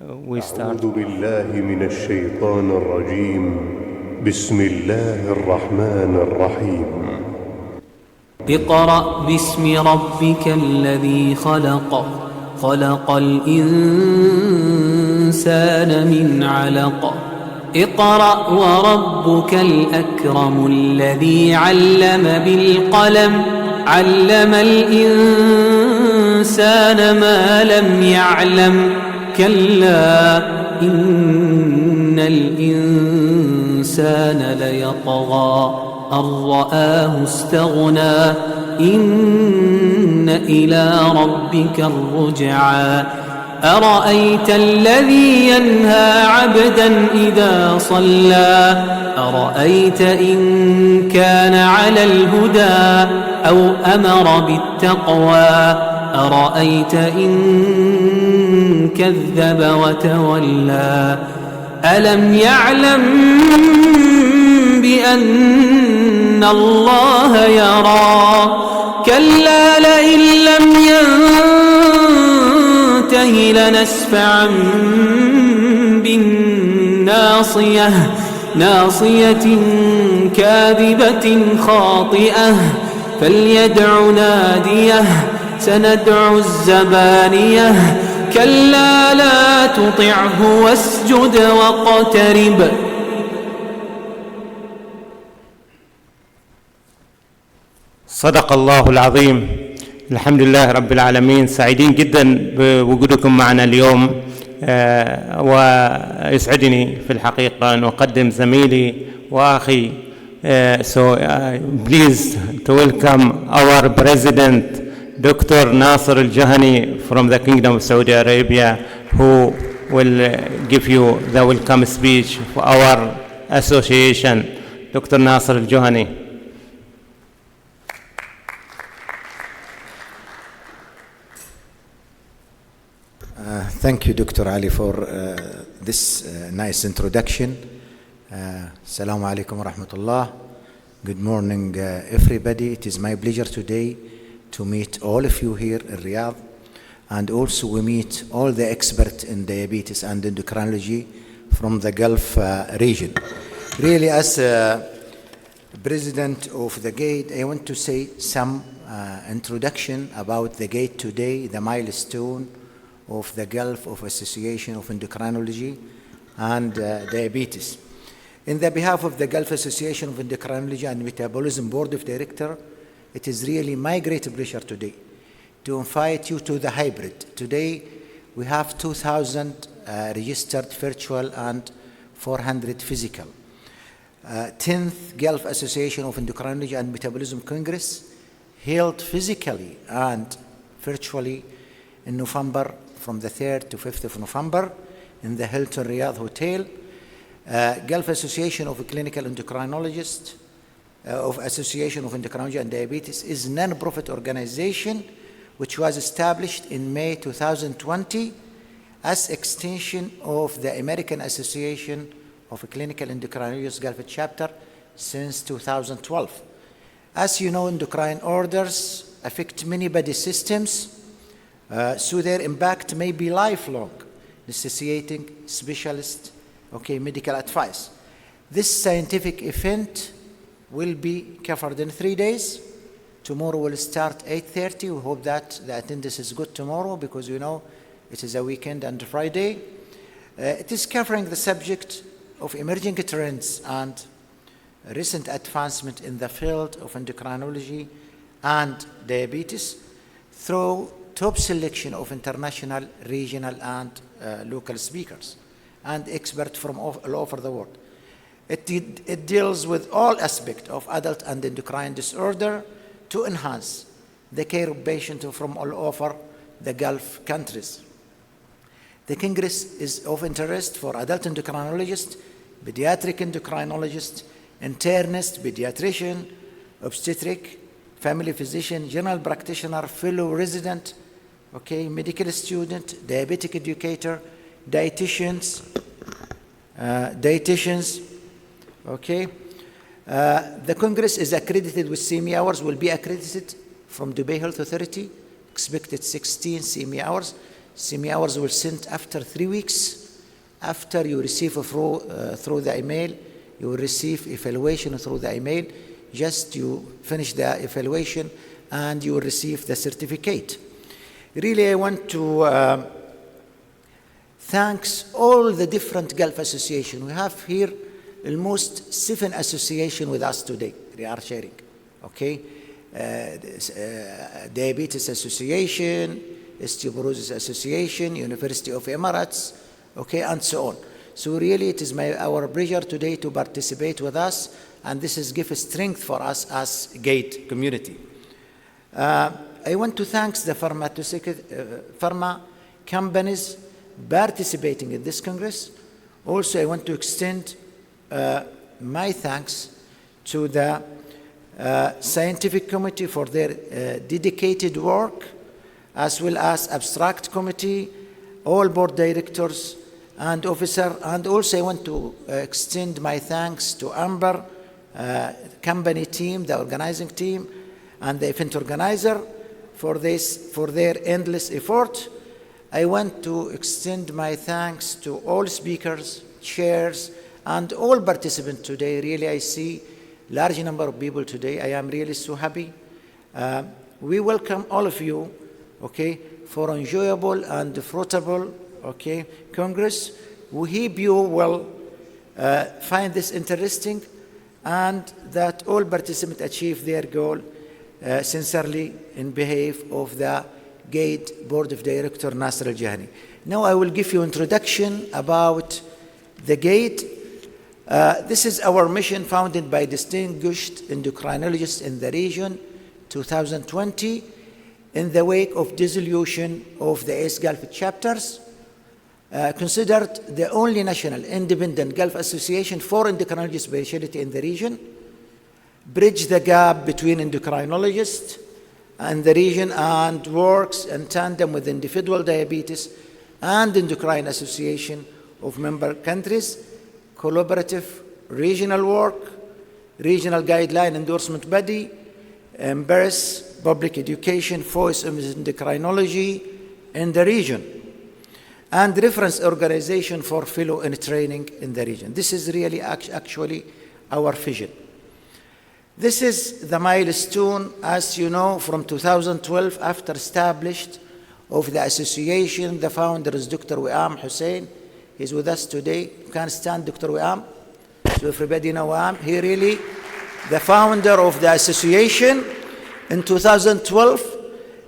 we start. أعوذ بالله من الشيطان الرجيم بسم الله الرحمن الرحيم اقرأ باسم ربك الذي خلق خلق الإنسان من علق اقرأ وربك الأكرم الذي علم بالقلم علم الإنسان ما لم يعلم كلا إن الإنسان ليطغى أن رآه استغنى إن إلى ربك الرجعى أرأيت الذي ينهى عبدا إذا صلى أرأيت إن كان على الهدى أو أمر بالتقوى أرأيت إن كذب وتولى ألم يعلم بأن الله يرى كلا لئن لم ينته لنسفعا بالناصية ناصية كاذبة خاطئة فليدع ناديه سندع الزبانية كلا لا تطعه واسجد واقترب صدق الله العظيم. الحمد لله رب العالمين. سعيدين جدا بوجودكم معنا اليوم، ويسعدني في الحقيقة أن أقدم زميلي وأخي. So please to welcome our President, Dr. Nasser Al-Jahani from the Kingdom of Saudi Arabia, who will give you the welcome speech for our association. Dr. Nasser Al-Jahani. Thank you, Dr. Ali, for this nice introduction. Assalamu alaikum wa rahmatullah. Good morning, everybody. It is my pleasure today to meet all of you here in Riyadh, and also we meet all the experts in diabetes and endocrinology from the Gulf region. Really, as President of the gaed, I want to say some introduction about the gaed today, the milestone of the Gulf of Association of Endocrinology and Diabetes. In the behalf of the Gulf Association of Endocrinology and Metabolism Board of Directors, it is really my great pleasure today to invite you to the hybrid. Today, we have 2,000 registered virtual and 400 physical. 10th Gulf Association of Endocrinology and Metabolism Congress, held physically and virtually in November, from the 3rd to 5th of November in the Hilton Riyadh Hotel. Gulf Association of Clinical Endocrinologists of Association of Endocrinology and Diabetes is a non-profit organization which was established in May 2020 as extension of the American Association of Clinical Endocrinologists Gulf chapter since 2012. As you know, endocrine orders affect many body systems, so their impact may be lifelong, necessitating specialist medical advice. This scientific event will be covered in 3 days. Tomorrow will start 8:30. We hope that the attendance is good tomorrow, because you know it is a weekend and Friday. It is covering the subject of emerging trends and recent advancement in the field of endocrinology and diabetes through top selection of international, regional, and local speakers and experts from all over the world. It deals with all aspects of adult and endocrine disorder to enhance the care of patients from all over the Gulf countries. The Congress is of interest for adult endocrinologists, pediatric endocrinologists, internist, pediatrician, obstetric, family physician, general practitioner, fellow resident, medical student, diabetic educator, dietitians, the Congress is accredited with CME hours, will be accredited from Dubai Health Authority, expected 16 CME hours. CME hours will send after 3 weeks. After you receive through the email, you will receive evaluation through the email. Just you finish the evaluation and you will receive the certificate. Really, I want to thank all the different Gulf associations. We have here almost 7 associations with us today. They are sharing, Diabetes Association, Osteoporosis Association, University of Emirates, and so on. So really, it is our pleasure today to participate with us, and this is give strength for us as gaed community. I want to thank the pharma companies participating in this Congress. Also, I want to extend my thanks to the scientific committee for their dedicated work, as well as abstract committee, all board directors and officers. And also I want to extend my thanks to Amber, company team, the organizing team, and the event organizer for their endless effort. I want to extend my thanks to all speakers, chairs, and all participants today. Really, I see large number of people today. I am really so happy. We welcome all of you, for enjoyable and fruitful, Congress. We hope you will find this interesting, and that all participants achieve their goal sincerely in behalf of the gaed Board of Directors, Nasser Al-Jahani. Now I will give you introduction about the gaed. This is our mission, founded by distinguished endocrinologists in the region, 2020. in the wake of dissolution of the ACE Gulf chapters, considered the only national independent Gulf Association for endocrinology specialty in the region, bridge the gap between endocrinologists and the region, and works in tandem with individual diabetes and endocrine association of member countries, collaborative regional work, regional guideline endorsement body, embrace public education, voice of endocrinology in the region, and reference organization for fellow in training in the region. This is really actually our vision. This is the milestone, as you know, from 2012, after established of the association. The founder is Dr. Wiam Hussein. He's with us today. You can stand, Dr. Wiam. So everybody know Wiam. He really, the founder of the association in 2012.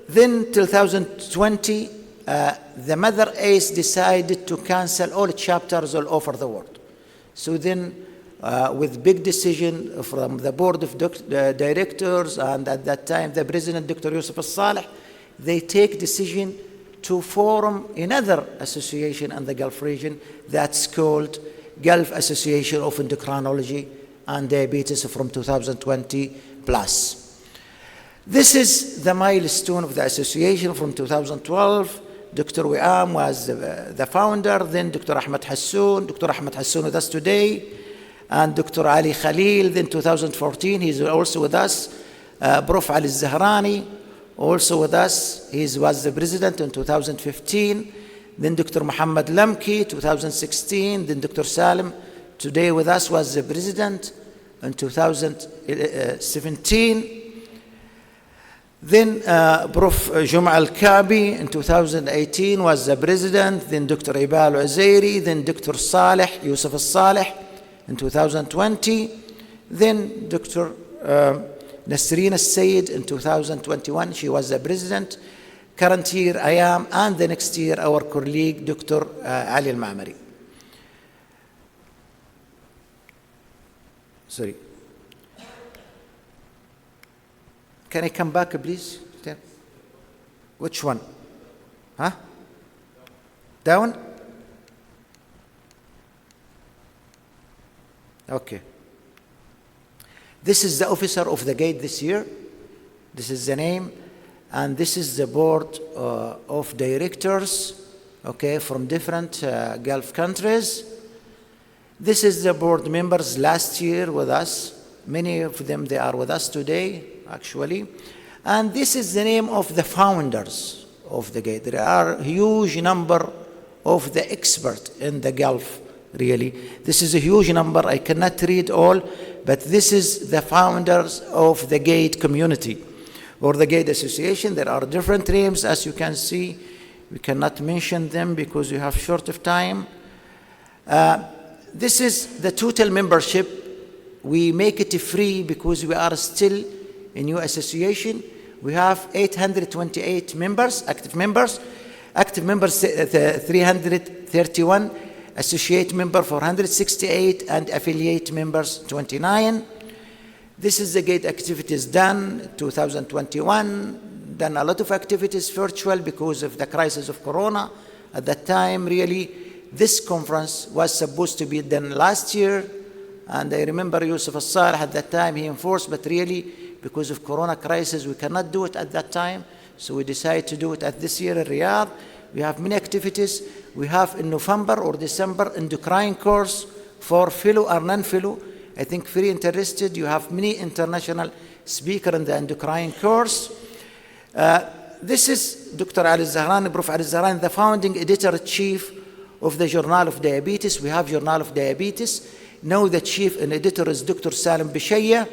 Then 2020, the Mother ACE decided to cancel all chapters all over the world. So then, with big decision from the board of directors, and at that time the president, Dr. Yusuf Al-Saleh, they take decision to form another association in the Gulf region that's called Gulf Association of Endocrinology and Diabetes from 2020 plus. This is the milestone of the association from 2012. Dr. Wiam was the founder, then Dr. Ahmed Hassoun. Dr. Ahmed Hassoun with us today, and Dr. Ali Khalil. Then 2014, he's also with us. Prof. Ali Zahrani, also with us. He was the president in 2015. Then Dr. Muhammad Lamki, 2016. Then Dr. Salim, today with us, was the president in 2017. Then Prof. Juma Al-Kabi in 2018 was the president. Then Dr. Ibal Uzairi. Then Dr. Saleh, Yusuf Al-Saleh in 2020. Then Dr. Nasreen Al-Sayed in 2021. She was the president. Current year I am, and the next year our colleague Dr. Ali Al-Ma'mari. Sorry. Can I come back, please? Which one? Huh? Down? Okay. This is the officer of the gaed this year. This is the name. And this is the board of directors, okay, from different Gulf countries. This is the board members last year with us. Many of them, they are with us today, actually. And this is the name of the founders of the gaed. There are a huge number of the experts in the Gulf, really. This is a huge number. I cannot read all, but this is the founders of the gaed community or the gaed association. There are different names, as you can see. We cannot mention them because we have short of time. This is the total membership. We make it free because we are still a new association. We have 828 members, active members. Active members 331, associate member 468, and affiliate members 29. This is the gaed activities done 2021. Done a lot of activities virtual because of the crisis of Corona. At that time, really, this conference was supposed to be done last year. And I remember Yusuf Al-Saleh at that time, he enforced, but really, because of Corona crisis, we cannot do it at that time. So we decided to do it at this year in Riyadh. We have many activities. We have in November or December endocrine course for fellow or non-fellow. I think very interested. You have many international speakers in the endocrine course. This is Dr. Ali Zahrani, Prof. Ali Zahrani, the founding editor-chief of the Journal of Diabetes. We have Journal of Diabetes. Now the chief and editor is Dr. Salim Bishaya.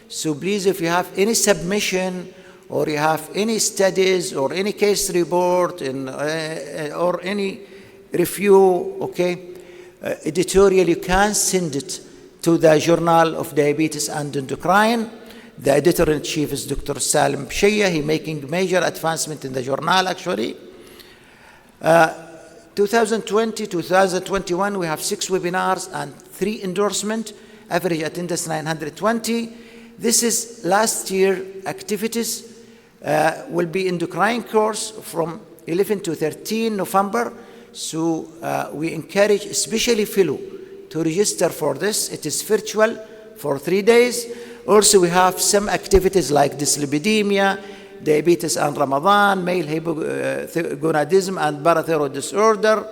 So please, if you have any submission or you have any studies or any case report or any review, okay, editorial, you can send it to the Journal of Diabetes and Endocrine. The editor-in-chief is Dr. Salim Bishaya. He's making major advancement in the journal, actually. 2020, 2021, we have 6 webinars and 3 endorsements. Average attendance 920. This is last year activities. will be endocrine course from 11 to 13 November. So we encourage especially fellow to register for this. It is virtual for 3 days. Also, we have some activities like dyslipidemia, diabetes and Ramadan, male hypogonadism and parathyroid disorder.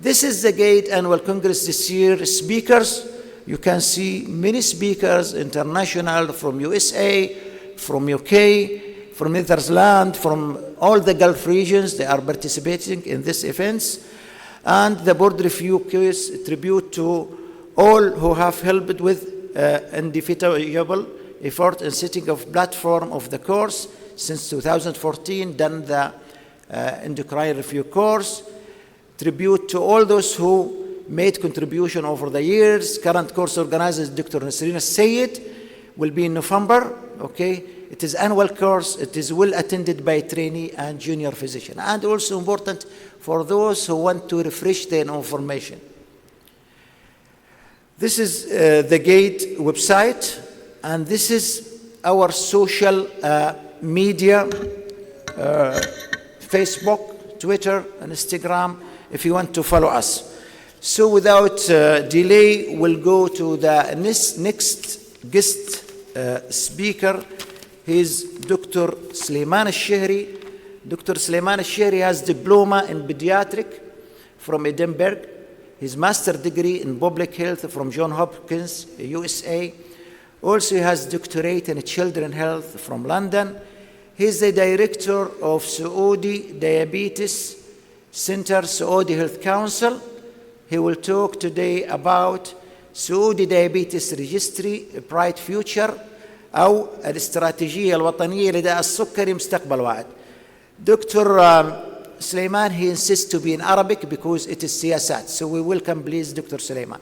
This is the GAED Annual Congress this year. Speakers, you can see many speakers, international, from USA, from UK, from Netherlands, from all the Gulf regions. They are participating in these events. And the board review pays tribute to all who have helped with indefatigable effort in setting of platform of the course since 2014, done the endocrine review course. Tribute to all those who made contribution over the years. Current course organizer Dr. Nasrina Sayed will be in November. Okay, it is annual course. It is well attended by trainee and junior physician, and also important for those who want to refresh their information. This is the GAED website, and this is our social media, Facebook, Twitter, and Instagram, if you want to follow us. So without delay, we'll go to the next guest speaker. He's Dr. Sulaiman Al-Shehri. Dr. Sulaiman Al-Shehri has diploma in pediatric from Edinburgh, his master's degree in public health from Johns Hopkins, USA. Also, he has doctorate in children's health from London. He's the director of Saudi Diabetes Center, Saudi Health Council. He will talk today about Saudi Diabetes Registry, a bright future, أو الاستراتيجية الوطنية لداء السكري مستقبل واعد. Dr. Sulaiman, he insists to be in Arabic because it is siyasat. So we welcome, please, Dr. Sulaiman.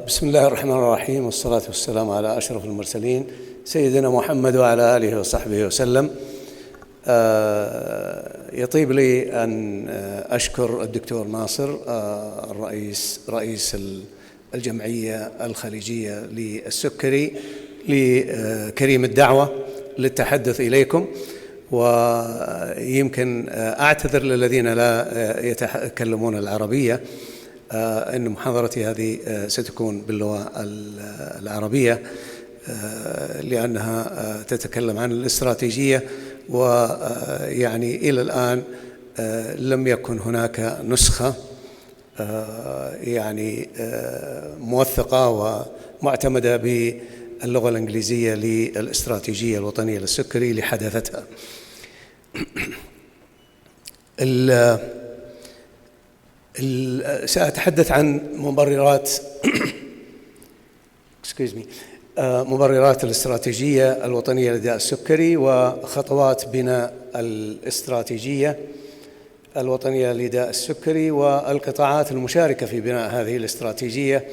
بسم الله الرحمن الرحيم، والصلاة والسلام على أشرف المرسلين سيدنا محمد وعلى آله وصحبه وسلم. يطيب لي أن أشكر الدكتور ناصر رئيس الجمعية الخليجية للسكري لكريم الدعوة للتحدث إليكم، ويمكن أعتذر للذين لا يتكلمون العربية أن محاضرتي هذه ستكون باللغة العربية لأنها تتكلم عن الاستراتيجية، ويعني إلى الآن لم يكن هناك نسخة يعني موثقة ومعتمدة باللغة الإنجليزية للاستراتيجية الوطنية للسكري لحداثتها. سأتحدث عن مبررات الاستراتيجية الوطنية لداء السكري وخطوات بناء الاستراتيجية الوطنية لداء السكري والقطاعات المشاركة في بناء هذه الاستراتيجية،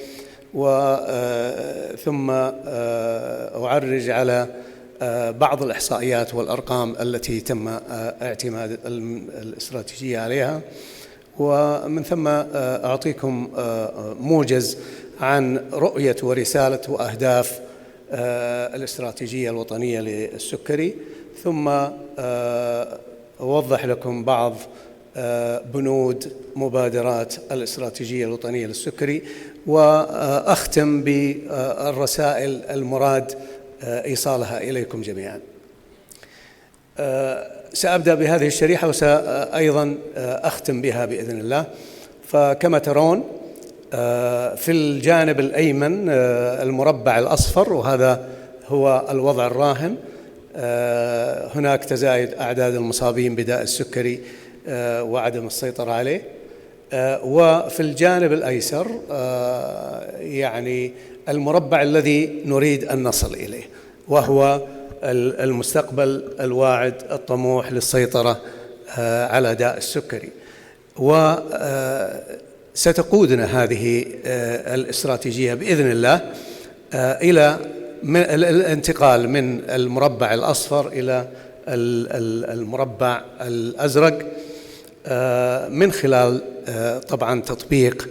ثم أعرج على بعض الإحصائيات والأرقام التي تم اعتماد الاستراتيجية عليها، ومن ثم أعطيكم موجز عن رؤية ورسالة وأهداف الاستراتيجية الوطنية للسكري، ثم أوضح لكم بعض بنود مبادرات الاستراتيجية الوطنية للسكري، وأختم بالرسائل المراد إيصالها إليكم جميعا. سأبدأ بهذه الشريحة وسأيضا أختم بها بإذن الله. فكما ترون في الجانب الأيمن المربع الأصفر، وهذا هو الوضع الراهن، هناك تزايد أعداد المصابين بداء السكري وعدم السيطرة عليه. وفي الجانب الأيسر يعني المربع الذي نريد أن نصل إليه، وهو المستقبل الواعد الطموح للسيطرة على داء السكري. وستقودنا هذه الاستراتيجية بإذن الله إلى الانتقال من المربع الأصفر إلى المربع الأزرق من خلال طبعا تطبيق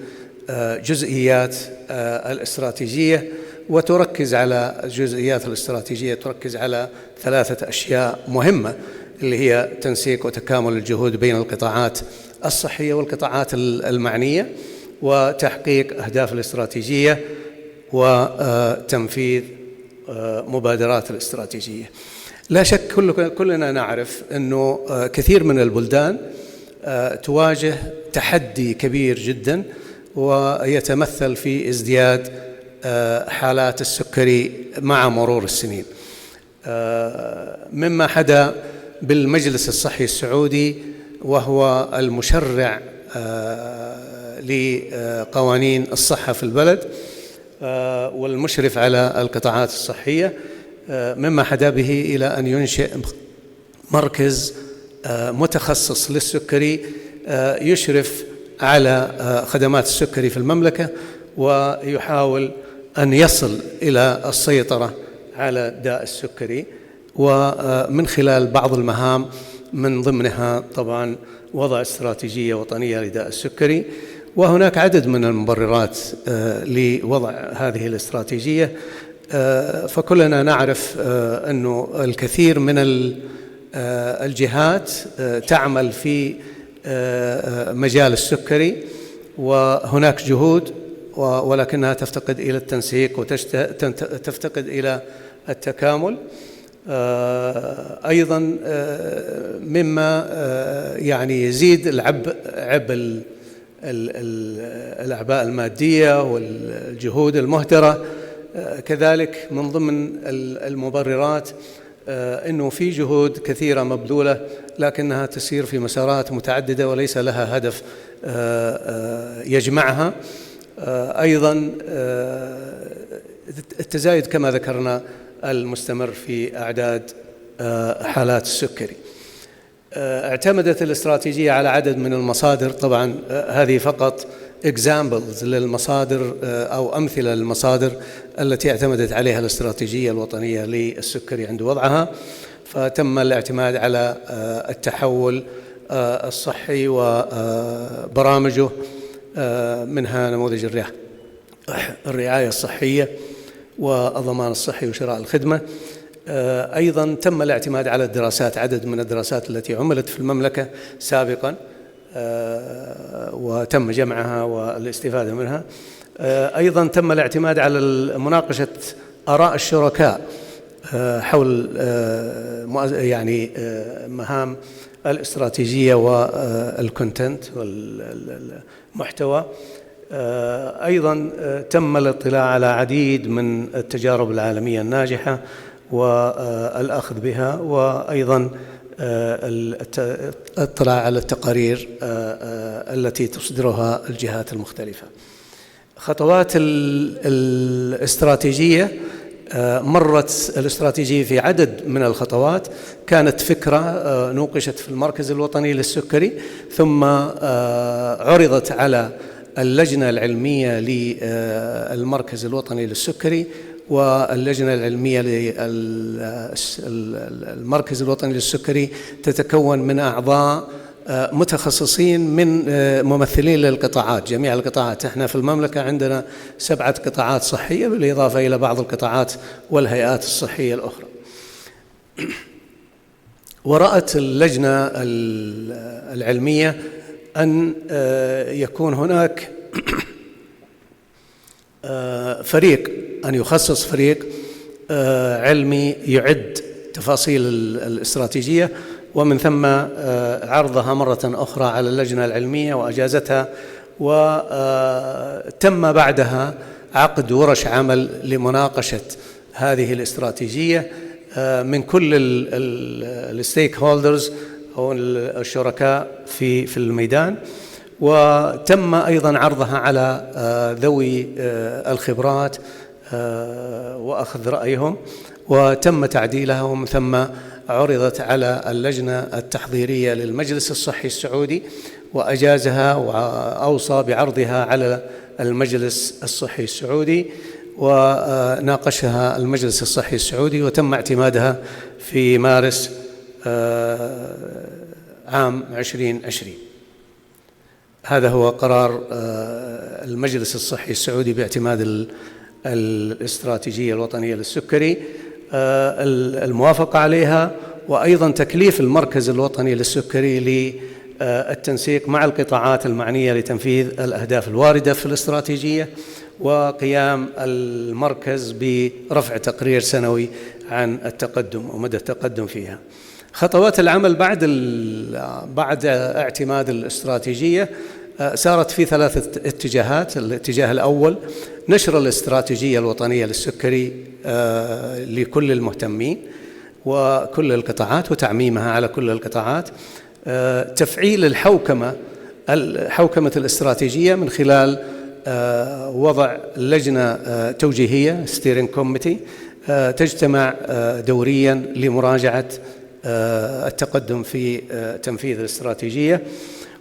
جزئيات الاستراتيجية، وتركز على جزئيات الاستراتيجية تركز على 3 أشياء مهمة، اللي هي تنسيق وتكامل الجهود بين القطاعات الصحية والقطاعات المعنية، وتحقيق أهداف الاستراتيجية، وتنفيذ مبادرات الاستراتيجية. لا شك كلنا نعرف أنه كثير من البلدان تواجه تحدي كبير جدا، ويتمثل في ازدياد حالات السكري مع مرور السنين، مما حدا بالمجلس الصحي السعودي، وهو المشرع لقوانين الصحة في البلد والمشرف على القطاعات الصحية، مما حدا به إلى أن ينشئ مركز متخصص للسكري يشرف على خدمات السكري في المملكة، ويحاول أن يصل إلى السيطرة على داء السكري، ومن خلال بعض المهام من ضمنها طبعا وضع استراتيجية وطنية لداء السكري. وهناك عدد من المبررات لوضع هذه الاستراتيجية، فكلنا نعرف أنه الكثير من الجهات تعمل في مجال السكري، وهناك جهود، ولكنها تفتقد إلى التنسيق وتفتقد إلى التكامل. أيضا مما يعني يزيد عبء الأعباء المادية والجهود المهدرة. كذلك من ضمن المبررات أنه في جهود كثيرة مبذولة لكنها تسير في مسارات متعددة وليس لها هدف يجمعها. أيضا التزايد كما ذكرنا المستمر في أعداد حالات السكري. اعتمدت الاستراتيجية على عدد من المصادر، طبعا هذه فقط examples للمصادر أو أمثلة للمصادر التي اعتمدت عليها الاستراتيجية الوطنية للسكري عند وضعها. فتم الاعتماد على التحول الصحي وبرامجه، منها نموذج الرعاية الصحية والضمان الصحي وشراء الخدمة. أيضا تم الاعتماد على الدراسات، عدد من الدراسات التي عملت في المملكة سابقا وتم جمعها والاستفادة منها. أيضا تم الاعتماد على مناقشة آراء الشركاء حول يعني مهام الاستراتيجية والكونتنت والمحتوى. أيضا تم الاطلاع على عديد من التجارب العالمية الناجحة والأخذ بها، وأيضا الاطلاع على التقارير التي تصدرها الجهات المختلفة. خطوات الاستراتيجية، مرت الاستراتيجية في عدد من الخطوات. كانت فكرة نوقشت في المركز الوطني للسكري، ثم عرضت على اللجنة العلمية للمركز الوطني للسكري، واللجنة العلمية للمركز الوطني للسكري تتكون من أعضاء متخصصين من ممثلين للقطاعات، جميع القطاعات. احنا في المملكة عندنا 7 قطاعات صحية بالإضافة إلى بعض القطاعات والهيئات الصحية الأخرى. ورأت اللجنة العلمية أن يكون هناك فريق، أن يخصص فريق علمي يعد تفاصيل الاستراتيجية، ومن ثم عرضها مرة أخرى على اللجنة العلمية وأجازتها. وتم بعدها عقد ورش عمل لمناقشة هذه الاستراتيجية من كل الستيك هولدرز أو الشركاء في الميدان، وتم أيضا عرضها على ذوي الخبرات وأخذ رأيهم، وتم تعديلها، ومن ثم عرضت على اللجنة التحضيرية للمجلس الصحي السعودي، وأجازها وأوصى بعرضها على المجلس الصحي السعودي، وناقشها المجلس الصحي السعودي وتم اعتمادها في مارس عام 2020. هذا هو قرار المجلس الصحي السعودي باعتماد الاستراتيجية الوطنية للسكري، الموافقة عليها، وأيضا تكليف المركز الوطني للسكري للتنسيق مع القطاعات المعنية لتنفيذ الأهداف الواردة في الاستراتيجية، وقيام المركز برفع تقرير سنوي عن التقدم ومدى التقدم فيها. خطوات العمل بعد اعتماد الاستراتيجية سارت في 3 اتجاهات. الاتجاه الأول نشر الاستراتيجية الوطنية للسكري لكل المهتمين وكل القطاعات وتعميمها على كل القطاعات. تفعيل حوكمة الاستراتيجية من خلال وضع لجنة توجيهية ستيرنج كوميتي تجتمع دوريا لمراجعة التقدم في تنفيذ الاستراتيجية.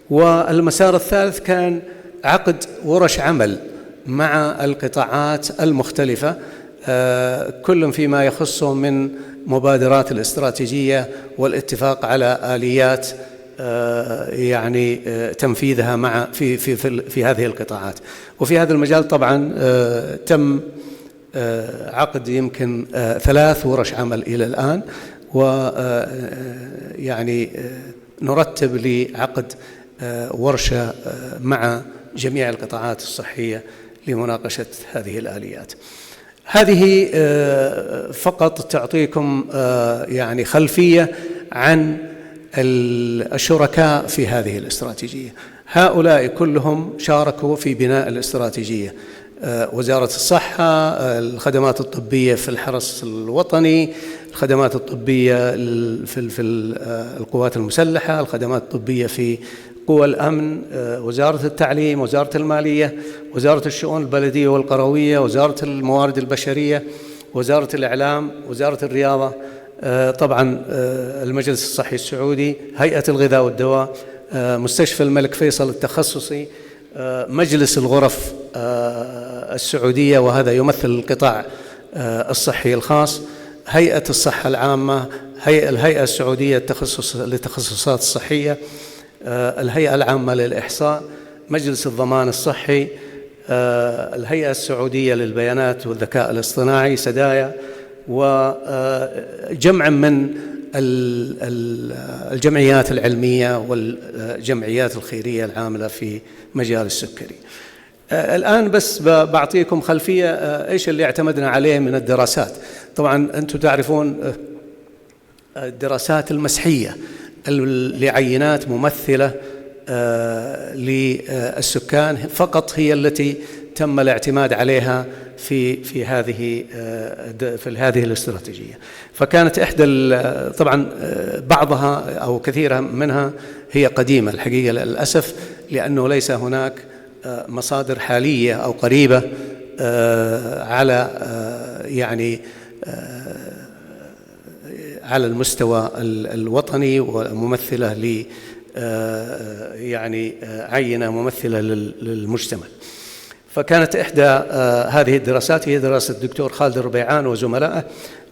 والمسار الثالث كان عقد ورش عمل مع القطاعات المختلفة، كل فيما يخصه من مبادرات الاستراتيجية والاتفاق على آليات يعني تنفيذها في هذه القطاعات. وفي هذا المجال طبعا تم عقد يمكن 3 ورش عمل إلى الآن، ويعني نرتب لعقد ورشة مع جميع القطاعات الصحية لمناقشة هذه الآليات. هذه فقط تعطيكم يعني خلفية عن الشركاء في هذه الاستراتيجية. هؤلاء كلهم شاركوا في بناء الاستراتيجية: وزارة الصحة، الخدمات الطبية في الحرس الوطني، الخدمات الطبية في القوات المسلحة، الخدمات الطبية في قوى الأمن، وزارة التعليم، وزارة المالية، وزارة الشؤون البلدية والقروية، وزارة الموارد البشرية، وزارة الإعلام، وزارة الرياضة، طبعا المجلس الصحي السعودي، هيئة الغذاء والدواء، مستشفى الملك فيصل التخصصي، مجلس الغرف السعودية وهذا يمثل القطاع الصحي الخاص، هيئة الصحة العامة، الهيئة السعودية للتخصصات الصحية، الهيئة العامة للإحصاء، مجلس الضمان الصحي، الهيئة السعودية للبيانات والذكاء الاصطناعي سدايا، وجمع من الجمعيات العلمية والجمعيات الخيرية العاملة في مجال السكري. الآن بس بعطيكم خلفية إيش اللي اعتمدنا عليه من الدراسات. طبعا أنتم تعرفون الدراسات المسحية لعينات ممثلة للسكان فقط هي التي تم الاعتماد عليها في هذه الاستراتيجية. فكانت طبعا بعضها أو كثيرة منها هي قديمة الحقيقة للأسف، لأنه ليس هناك مصادر حالية أو قريبة على يعني على المستوى الوطني وممثلة يعني عينة ممثلة للمجتمع. فكانت إحدى هذه الدراسات هي دراسة الدكتور خالد الربيعان وزملائه،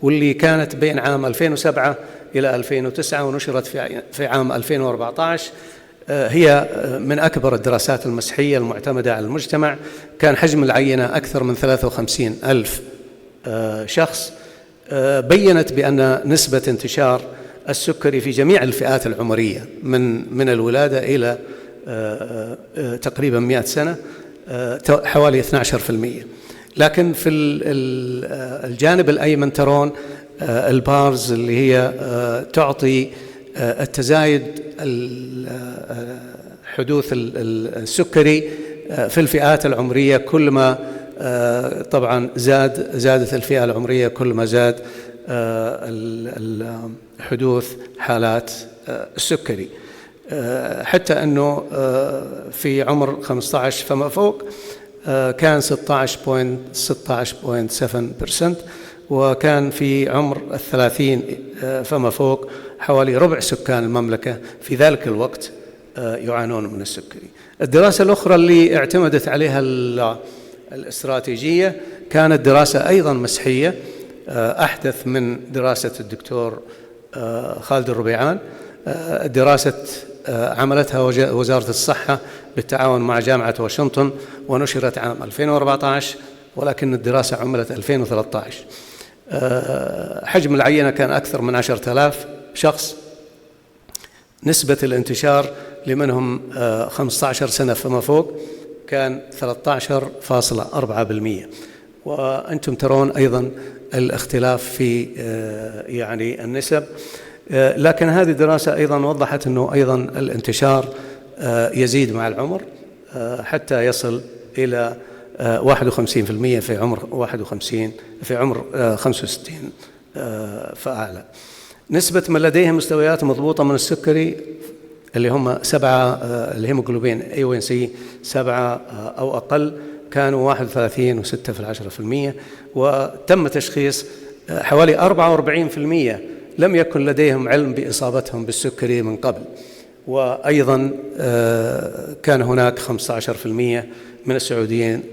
واللي كانت بين عام 2007 إلى 2009 ونشرت في عام 2014. هي من أكبر الدراسات المسحية المعتمدة على المجتمع. كان حجم العينة أكثر من 53,000 شخص. بيّنت بأن نسبة انتشار السكري في جميع الفئات العمرية من الولادة إلى تقريبا 100 سنة حوالي 12%. لكن في الجانب الأيمن ترون البارز اللي هي تعطي التزايد حدوث السكري في الفئات العمرية. كل ما طبعا زادت الفئة العمرية كل ما زاد حدوث حالات السكري، حتى أنه في عمر 15 فما فوق كان 16.7%، وكان في عمر 30 فما فوق حوالي ربع سكان المملكة في ذلك الوقت يعانون من السكري. الدراسة الأخرى اللي اعتمدت عليها الاستراتيجية كانت دراسة أيضا مسحية أحدث من دراسة الدكتور خالد الربيعان. دراسة عملتها وزارة الصحة بالتعاون مع جامعة واشنطن ونشرت عام 2014، ولكن الدراسة عملت 2013. حجم العينة كان أكثر من 10,000 شخص. نسبة الانتشار لمنهم 15 سنة فما فوق كان 13.4%. وأنتم ترون أيضا الاختلاف في يعني النسب، لكن هذه الدراسة أيضا وضحت أنه أيضا الانتشار يزيد مع العمر حتى يصل إلى 51% في عمر 65 فأعلى. نسبة من لديهم مستويات مضبوطة من السكري اللي هم 7 الهيموغلوبين A1C 7 أو أقل كانوا 31.6%، وتم تشخيص حوالي 44% لم يكن لديهم علم بإصابتهم بالسكري من قبل، وأيضا كان هناك 15% من السعوديين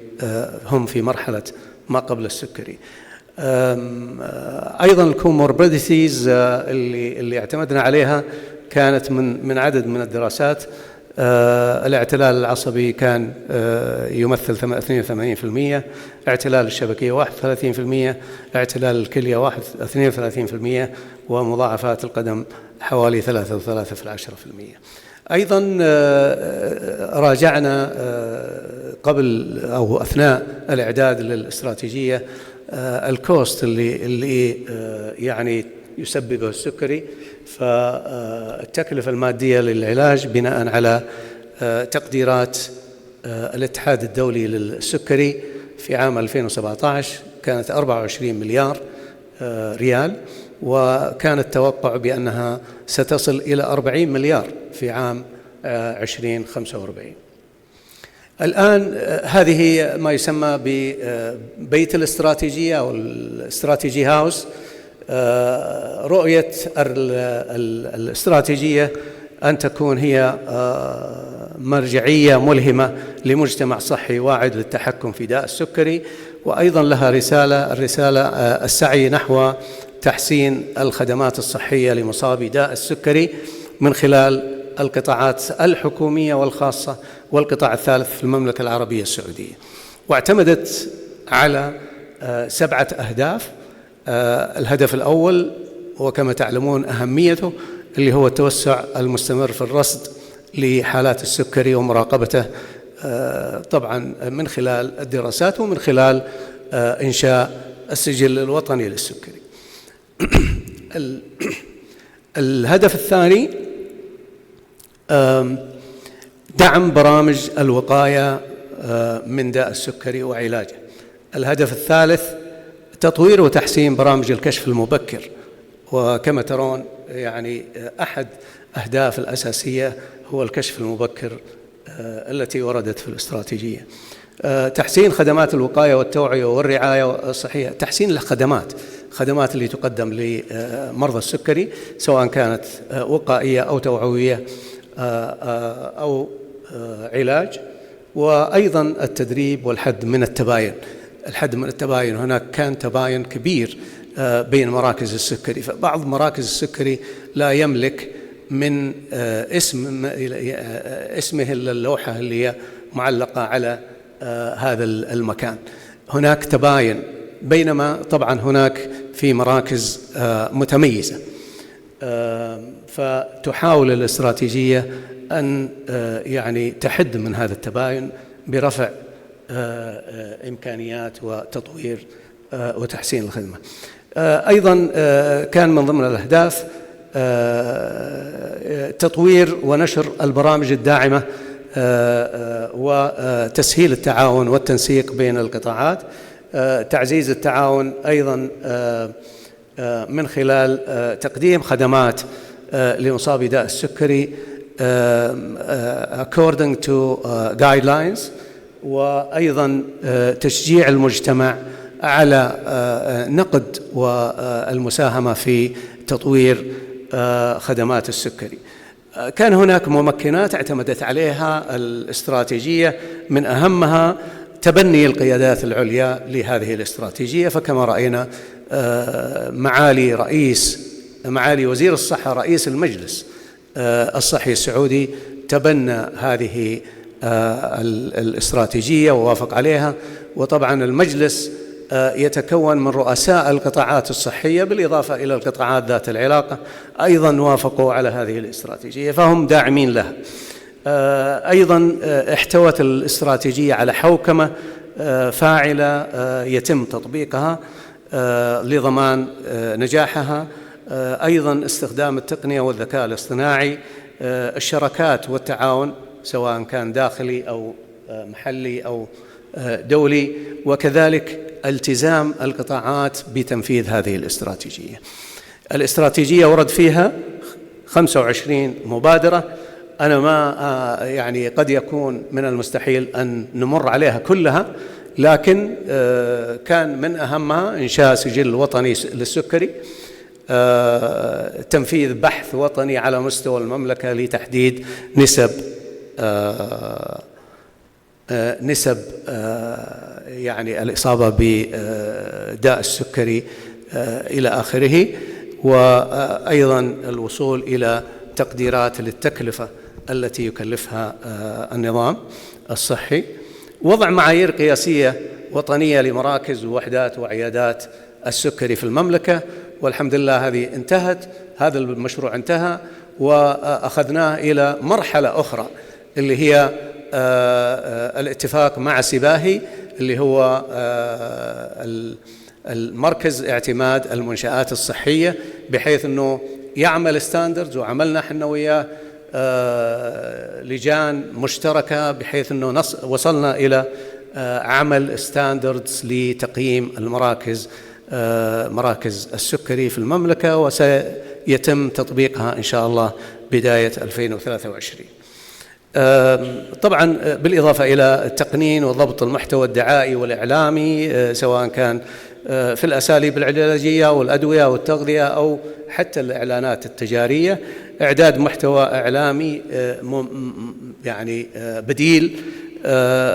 هم في مرحلة ما قبل السكري. أيضا الكوموربيديتيز اللي اعتمدنا عليها كانت من عدد من الدراسات. الاعتلال العصبي كان يمثل 82%، اعتلال الشبكية 31%، اعتلال الكلية 32%، ومضاعفات القدم حوالي 3.3%. أيضا راجعنا قبل أو أثناء الإعداد للاستراتيجية الكوست اللي يعني يسببه السكري، فالتكلفة المادية للعلاج بناء على تقديرات الاتحاد الدولي للسكري في عام 2017 كانت 24 مليار ريال، وكان التوقع بأنها ستصل إلى 40 مليار في عام 2045. الآن هذه ما يسمى ببيت الاستراتيجية أو الاستراتيجي هاوس. رؤية الاستراتيجية أن تكون هي مرجعية ملهمة لمجتمع صحي واعد للتحكم في داء السكري، وأيضا لها الرسالة السعي نحو تحسين الخدمات الصحية لمصابي داء السكري من خلال القطاعات الحكومية والخاصة والقطاع الثالث في المملكة العربية السعودية. واعتمدت على 7 أهداف. الهدف الأول وكما تعلمون أهميته اللي هو التوسع المستمر في الرصد لحالات السكري ومراقبته طبعا من خلال الدراسات ومن خلال إنشاء السجل الوطني للسكري. الهدف الثاني دعم برامج الوقاية من داء السكري وعلاجه. الهدف الثالث تطوير وتحسين برامج الكشف المبكر، وكما ترون يعني أحد أهداف الأساسية هو الكشف المبكر التي وردت في الاستراتيجية. تحسين خدمات الوقاية والتوعية والرعاية الصحية، تحسين الخدمات اللي تقدم لمرضى السكري سواء كانت وقائية أو توعوية أو علاج، وأيضا التدريب والحد من التباين. هناك كان تباين كبير بين مراكز السكري، فبعض مراكز السكري لا يملك من اسمه اللوحة اللي هي معلقة على هذا المكان. هناك تباين، بينما طبعا هناك في مراكز متميزة. فتحاول الاستراتيجية أن يعني تحد من هذا التباين برفع إمكانيات وتطوير وتحسين الخدمة. أيضا كان من ضمن الأهداف تطوير ونشر البرامج الداعمة وتسهيل التعاون والتنسيق بين القطاعات، تعزيز التعاون أيضا من خلال تقديم خدمات لمصابي داء السكري according to guidelines، وأيضا تشجيع المجتمع على نقد والمساهمة في تطوير خدمات السكري. كان هناك ممكنات اعتمدت عليها الاستراتيجية، من أهمها تبني القيادات العليا لهذه الاستراتيجية. فكما رأينا معالي وزير الصحة رئيس المجلس الصحي السعودي تبنى هذه الاستراتيجية ووافق عليها. وطبعا المجلس يتكون من رؤساء القطاعات الصحية بالإضافة إلى القطاعات ذات العلاقة، أيضا وافقوا على هذه الاستراتيجية، فهم داعمين لها. أيضا احتوت الاستراتيجية على حوكمة فاعلة يتم تطبيقها لضمان نجاحها. أيضا استخدام التقنية والذكاء الاصطناعي، الشراكات والتعاون سواء كان داخلي أو محلي أو دولي، وكذلك التزام القطاعات بتنفيذ هذه الاستراتيجية. الاستراتيجية ورد فيها 25 مبادرة. أنا ما يعني قد يكون من المستحيل أن نمر عليها كلها، لكن كان من أهمها إنشاء سجل وطني للسكري، تنفيذ بحث وطني على مستوى المملكة لتحديد نسب يعني الإصابة بداء السكري إلى آخره، وأيضا الوصول إلى تقديرات للتكلفة التي يكلفها النظام الصحي، وضع معايير قياسية وطنية لمراكز ووحدات وعيادات السكري في المملكة. والحمد لله هذه انتهت، هذا المشروع انتهى، وأخذناه إلى مرحلة أخرى اللي هي الاتفاق مع سباهي اللي هو المركز اعتماد المنشآت الصحية، بحيث أنه يعمل ستاندردز، وعملنا احنا وياه لجان مشتركة بحيث أنه وصلنا إلى عمل ستاندردز لتقييم مراكز السكري في المملكة، وسيتم تطبيقها إن شاء الله بداية 2023. طبعا بالإضافة إلى التقنين وضبط المحتوى الدعائي والإعلامي، سواء كان في الأساليب العلاجية والأدوية والتغذية أو حتى الإعلانات التجارية، إعداد محتوى إعلامي يعني بديل،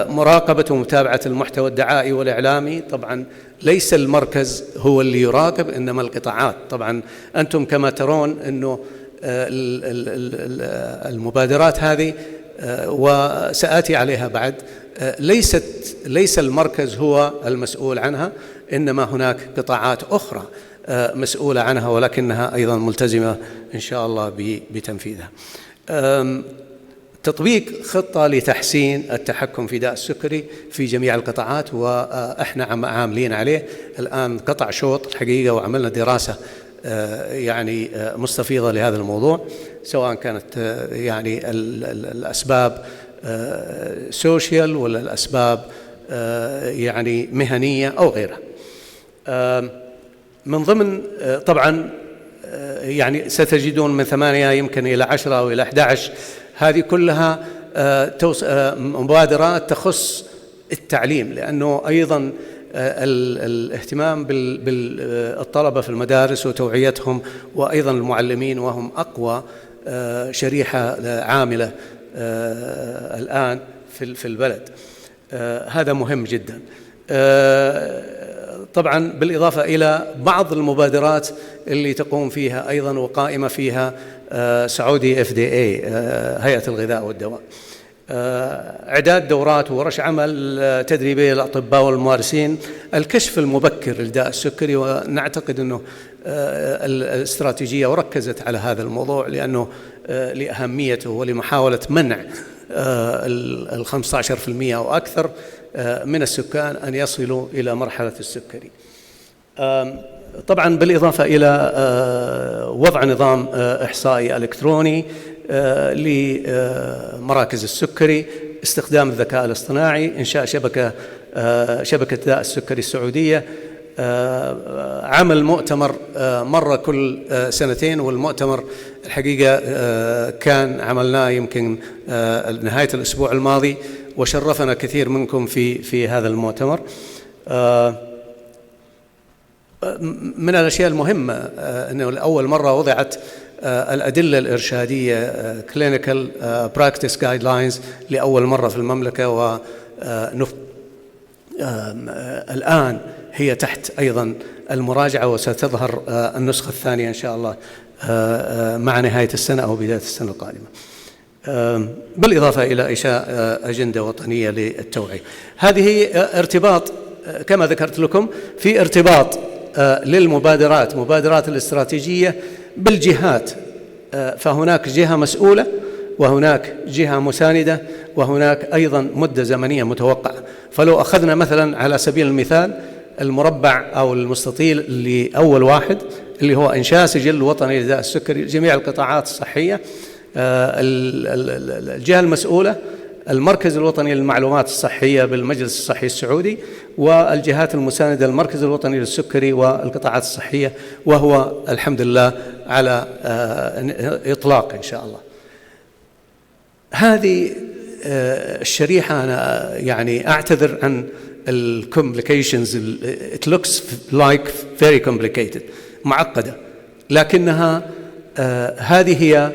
مراقبة ومتابعة المحتوى الدعائي والإعلامي. طبعا ليس المركز هو اللي يراقب، إنما القطاعات. طبعا أنتم كما ترون أنه المبادرات هذه وسآتي عليها بعد ليس المركز هو المسؤول عنها، إنما هناك قطاعات أخرى مسؤولة عنها، ولكنها أيضا ملتزمة إن شاء الله بتنفيذها. تطبيق خطة لتحسين التحكم في داء السكري في جميع القطاعات، وإحنا عاملين عليه الآن قطع شوط الحقيقة، وعملنا دراسة يعني مستفيضة لهذا الموضوع، سواء كانت يعني الأسباب سوشيال ولا الأسباب يعني مهنية أو غيرها. من ضمن طبعا يعني ستجدون من 8 يمكن إلى 10 أو إلى 11 هذه كلها مبادرات تخص التعليم، لأنه أيضا الاهتمام بالطلبة في المدارس وتوعيتهم، وأيضا المعلمين وهم أقوى شريحة عاملة الآن في البلد، هذا مهم جدا. طبعا بالإضافة إلى بعض المبادرات اللي تقوم فيها أيضا وقائمة فيها سعودي FDA هيئة الغذاء والدواء، إعداد دورات وورش عمل تدريبية للأطباء والممارسين، الكشف المبكر لداء السكري. ونعتقد أنه الاستراتيجية وركزت على هذا الموضوع لأنه لأهميته ولمحاولة منع 15% أو أكثر من السكان أن يصلوا إلى مرحلة السكري. طبعا بالإضافة إلى وضع نظام إحصائي إلكتروني لمراكز السكري، استخدام الذكاء الاصطناعي، إنشاء شبكة داء السكري السعودية، عمل مؤتمر مرة كل 2 والمؤتمر الحقيقة كان عملناه يمكن نهاية الأسبوع الماضي، وشرفنا كثير منكم في هذا المؤتمر. من الأشياء المهمة أنه لأول مرة وضعت الأدلة الإرشادية clinical practice guidelines لأول مرة في المملكة، و الآن هي تحت أيضا المراجعة، وستظهر النسخة الثانية إن شاء الله مع نهاية السنة أو بداية السنة القادمة، بالإضافة إلى إنشاء أجندة وطنية للتوعية. هذه ارتباط كما ذكرت لكم، في ارتباط مبادرات الاستراتيجية بالجهات، فهناك جهة مسؤولة وهناك جهة مساندة وهناك أيضا مدة زمنية متوقعة. فلو أخذنا مثلا على سبيل المثال المربع أو المستطيل اللي أول واحد اللي هو إنشاء سجل وطني لداء السكري، جميع القطاعات الصحية، الجهة المسؤولة المركز الوطني للمعلومات الصحية بالمجلس الصحي السعودي، والجهات المساندة المركز الوطني للسكري والقطاعات الصحية، وهو الحمد لله على إطلاق إن شاء الله. هذه الشريحة أنا يعني أعتذر عن الكومبليكيشنز، it looks like very complicated، معقدة، لكنها هذه هي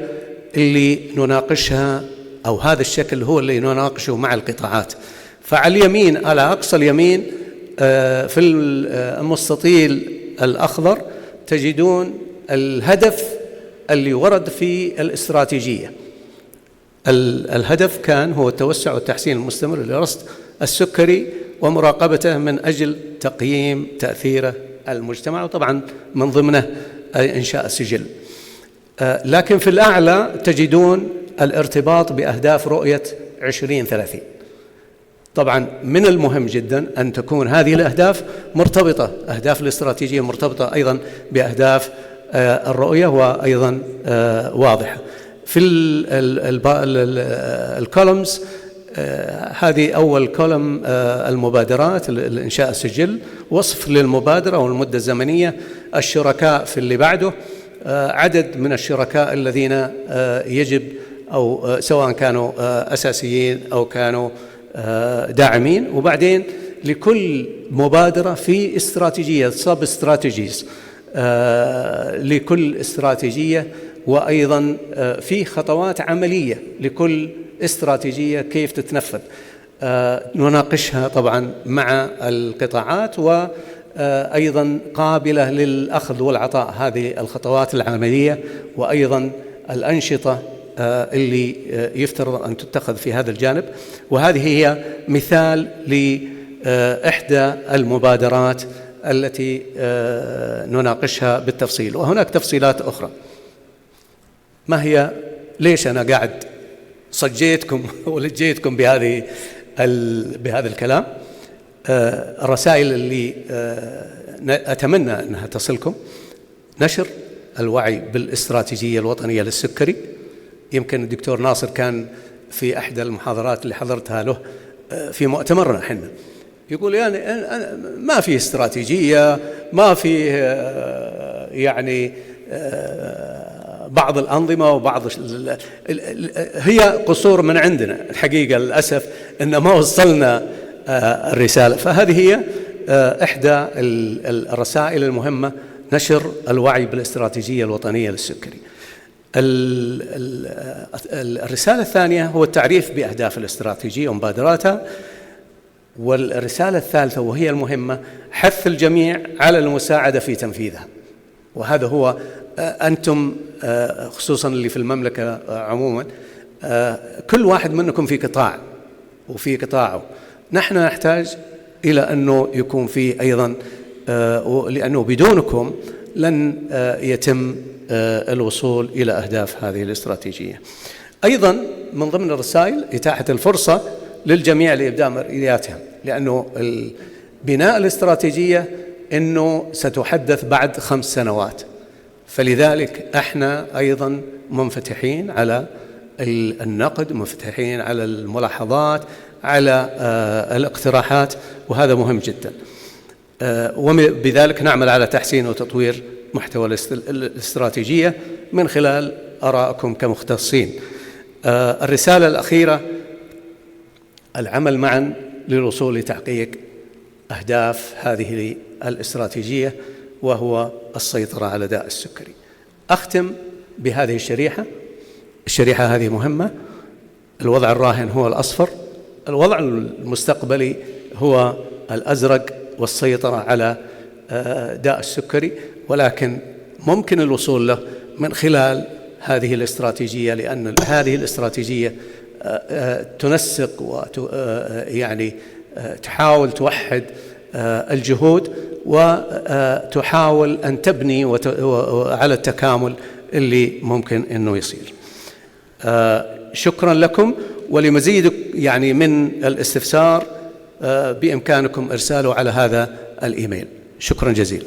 اللي نناقشها، أو هذا الشكل هو اللي نناقشه مع القطاعات. فعلى اليمين، على أقصى اليمين في المستطيل الأخضر تجدون الهدف اللي ورد في الاستراتيجية. الهدف كان هو التوسع والتحسين المستمر لرصد السكري ومراقبته من أجل تقييم تأثيره المجتمع، وطبعا من ضمنه إنشاء سجل. لكن في الأعلى تجدون الارتباط بأهداف رؤية 2030. طبعا من المهم جدا أن تكون هذه الأهداف مرتبطة، أهداف الاستراتيجية مرتبطة أيضا بأهداف الرؤية، وأيضا واضحة. في الكولمز، هذه أول كولم المبادرات لإنشاء السجل، وصف للمبادرة والمدة الزمنية، الشركاء في اللي بعده، عدد من الشركاء الذين يجب أو سواء كانوا أساسيين أو كانوا داعمين، وبعدين لكل مبادرة في استراتيجية سب استراتيجيز لكل استراتيجية، وأيضا في خطوات عملية لكل استراتيجية كيف تتنفذ، نناقشها طبعا مع القطاعات، وأيضا قابلة للأخذ والعطاء هذه الخطوات العملية، وأيضا الأنشطة اللي يفترض أن تتخذ في هذا الجانب. وهذه هي مثال لإحدى المبادرات التي نناقشها بالتفصيل، وهناك تفصيلات أخرى. ما هي؟ ليش أنا قاعد صجيتكم ولجيتكم بهذا الكلام؟ الرسائل اللي أتمنى أنها تصلكم: نشر الوعي بالاستراتيجية الوطنية للسكري. يمكن الدكتور ناصر كان في أحدى المحاضرات اللي حضرتها له في مؤتمرنا حنا يقول يعني ما في استراتيجية، ما في يعني بعض الأنظمة وبعض هي قصور من عندنا الحقيقة، للأسف أن ما وصلنا الرسالة. فهذه هي إحدى الرسائل المهمة، نشر الوعي بالاستراتيجية الوطنية للسكري. الرسالة الثانية هو التعريف بأهداف الاستراتيجية ومبادراتها. والرسالة الثالثة وهي المهمة، حث الجميع على المساعدة في تنفيذها. وهذا هو أنتم خصوصا اللي في المملكة عموما، كل واحد منكم في قطاع وفي قطاعه. نحن نحتاج إلى أنه يكون في أيضا، لأنه بدونكم لن يتم الوصول إلى أهداف هذه الاستراتيجية. أيضا من ضمن الرسائل إتاحة الفرصة للجميع لإبداء مرئياتهم، لأنه بناء الاستراتيجية أنه ستحدث بعد 5 سنوات، فلذلك احنا أيضا منفتحين على النقد، منفتحين على الملاحظات، على الاقتراحات، وهذا مهم جدا. وبذلك نعمل على تحسين وتطوير محتوى الاستراتيجية من خلال آرائكم كمختصين. الرسالة الأخيرة، العمل معا للوصول لتحقيق أهداف هذه الاستراتيجية، وهو السيطرة على داء السكري. أختم بهذه الشريحة هذه مهمة. الوضع الراهن هو الأصفر، الوضع المستقبلي هو الأزرق والسيطرة على داء السكري، ولكن ممكن الوصول له من خلال هذه الاستراتيجية، لأن هذه الاستراتيجية تنسق يعني تحاول توحد الجهود وتحاول أن تبني على التكامل اللي ممكن أنه يصير. شكرا لكم، ولمزيد يعني من الاستفسار بإمكانكم إرساله على هذا الإيميل. شكرا جزيلا.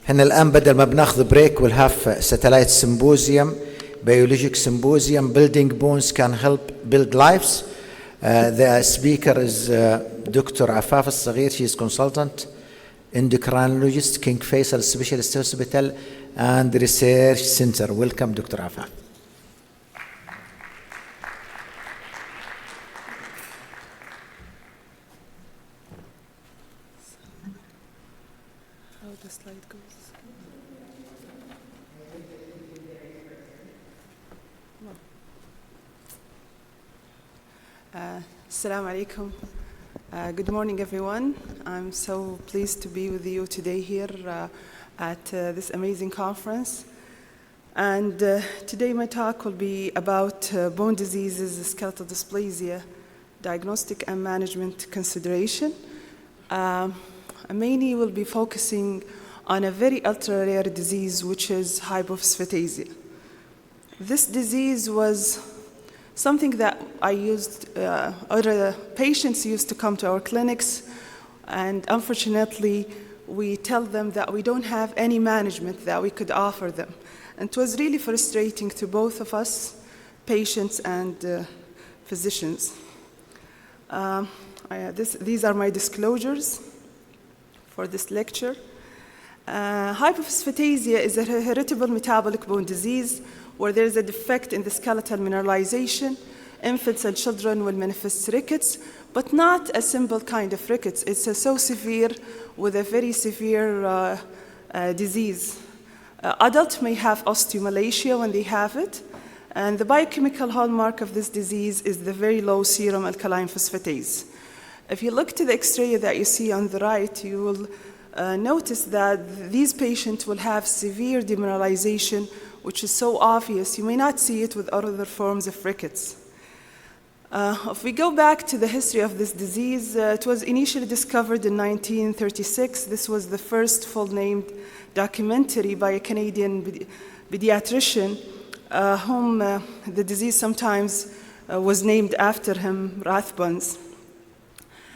احنا الآن بدل ما بناخذ بريك we'll have satellite symposium, biologic symposium, building bones can help build lives. The speaker is Dr. Afaf Al-Saghir. She is consultant endocrinologist, King Faisal Specialist Hospital and Research Center. Welcome, Dr. Afaf. The slide goes. Assalamu alaikum. Good morning, everyone. I'm so pleased to be with you today here at this amazing conference. And today my talk will be about bone diseases, skeletal dysplasia, diagnostic and management consideration. Mainly will be focusing on a very ultra-rare disease, which is hypophosphatasia. This disease was something that other patients used to come to our clinics, and unfortunately, we tell them that we don't have any management that we could offer them. And it was really frustrating to both of us, patients and physicians. These are my disclosures for this lecture. Hypophosphatasia is a heritable metabolic bone disease where there is a defect in the skeletal mineralization. Infants and children will manifest rickets, but not a simple kind of rickets. It's so severe with a very severe disease. Adults may have osteomalacia when they have it, and the biochemical hallmark of this disease is the very low serum alkaline phosphatase. If you look to the X-ray that you see on the right, you will notice that these patients will have severe demineralization, which is so obvious. You may not see it with other forms of rickets. If we go back to the history of this disease, it was initially discovered in 1936. This was the first full-named documentary by a Canadian pediatrician, whom the disease sometimes was named after him, Rathbuns.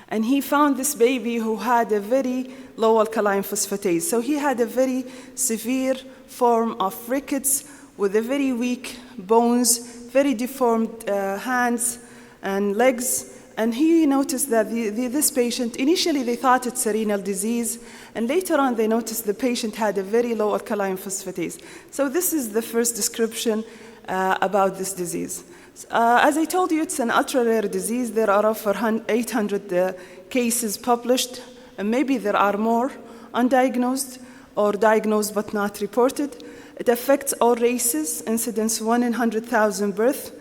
And he found this baby who had a very low alkaline phosphatase. So he had a very severe form of rickets with a very weak bones, very deformed hands and legs. And he noticed that this patient, initially they thought it's a renal disease, and later on they noticed the patient had a very low alkaline phosphatase. So this is the first description about this disease. As I told you, it's an ultra-rare disease. There are over 800 cases published, and maybe there are more undiagnosed or diagnosed but not reported. It affects all races, incidence 1 in 100,000 birth.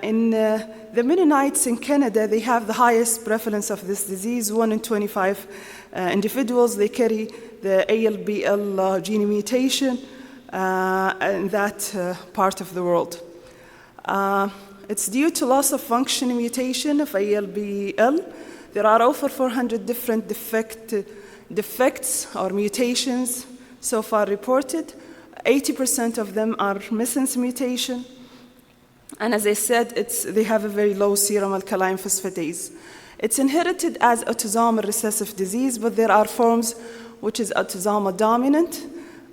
In the Mennonites in Canada, they have the highest prevalence of this disease, 1 in 25 individuals. They carry the ALBL gene mutation in that part of the world. It's due to loss of function mutation of ALBL. There are over 400 different defects or mutations so far reported. 80% of them are missense mutation. And as I said, they have a very low serum alkaline phosphatase. It's inherited as autosomal recessive disease, but there are forms which is autosomal dominant.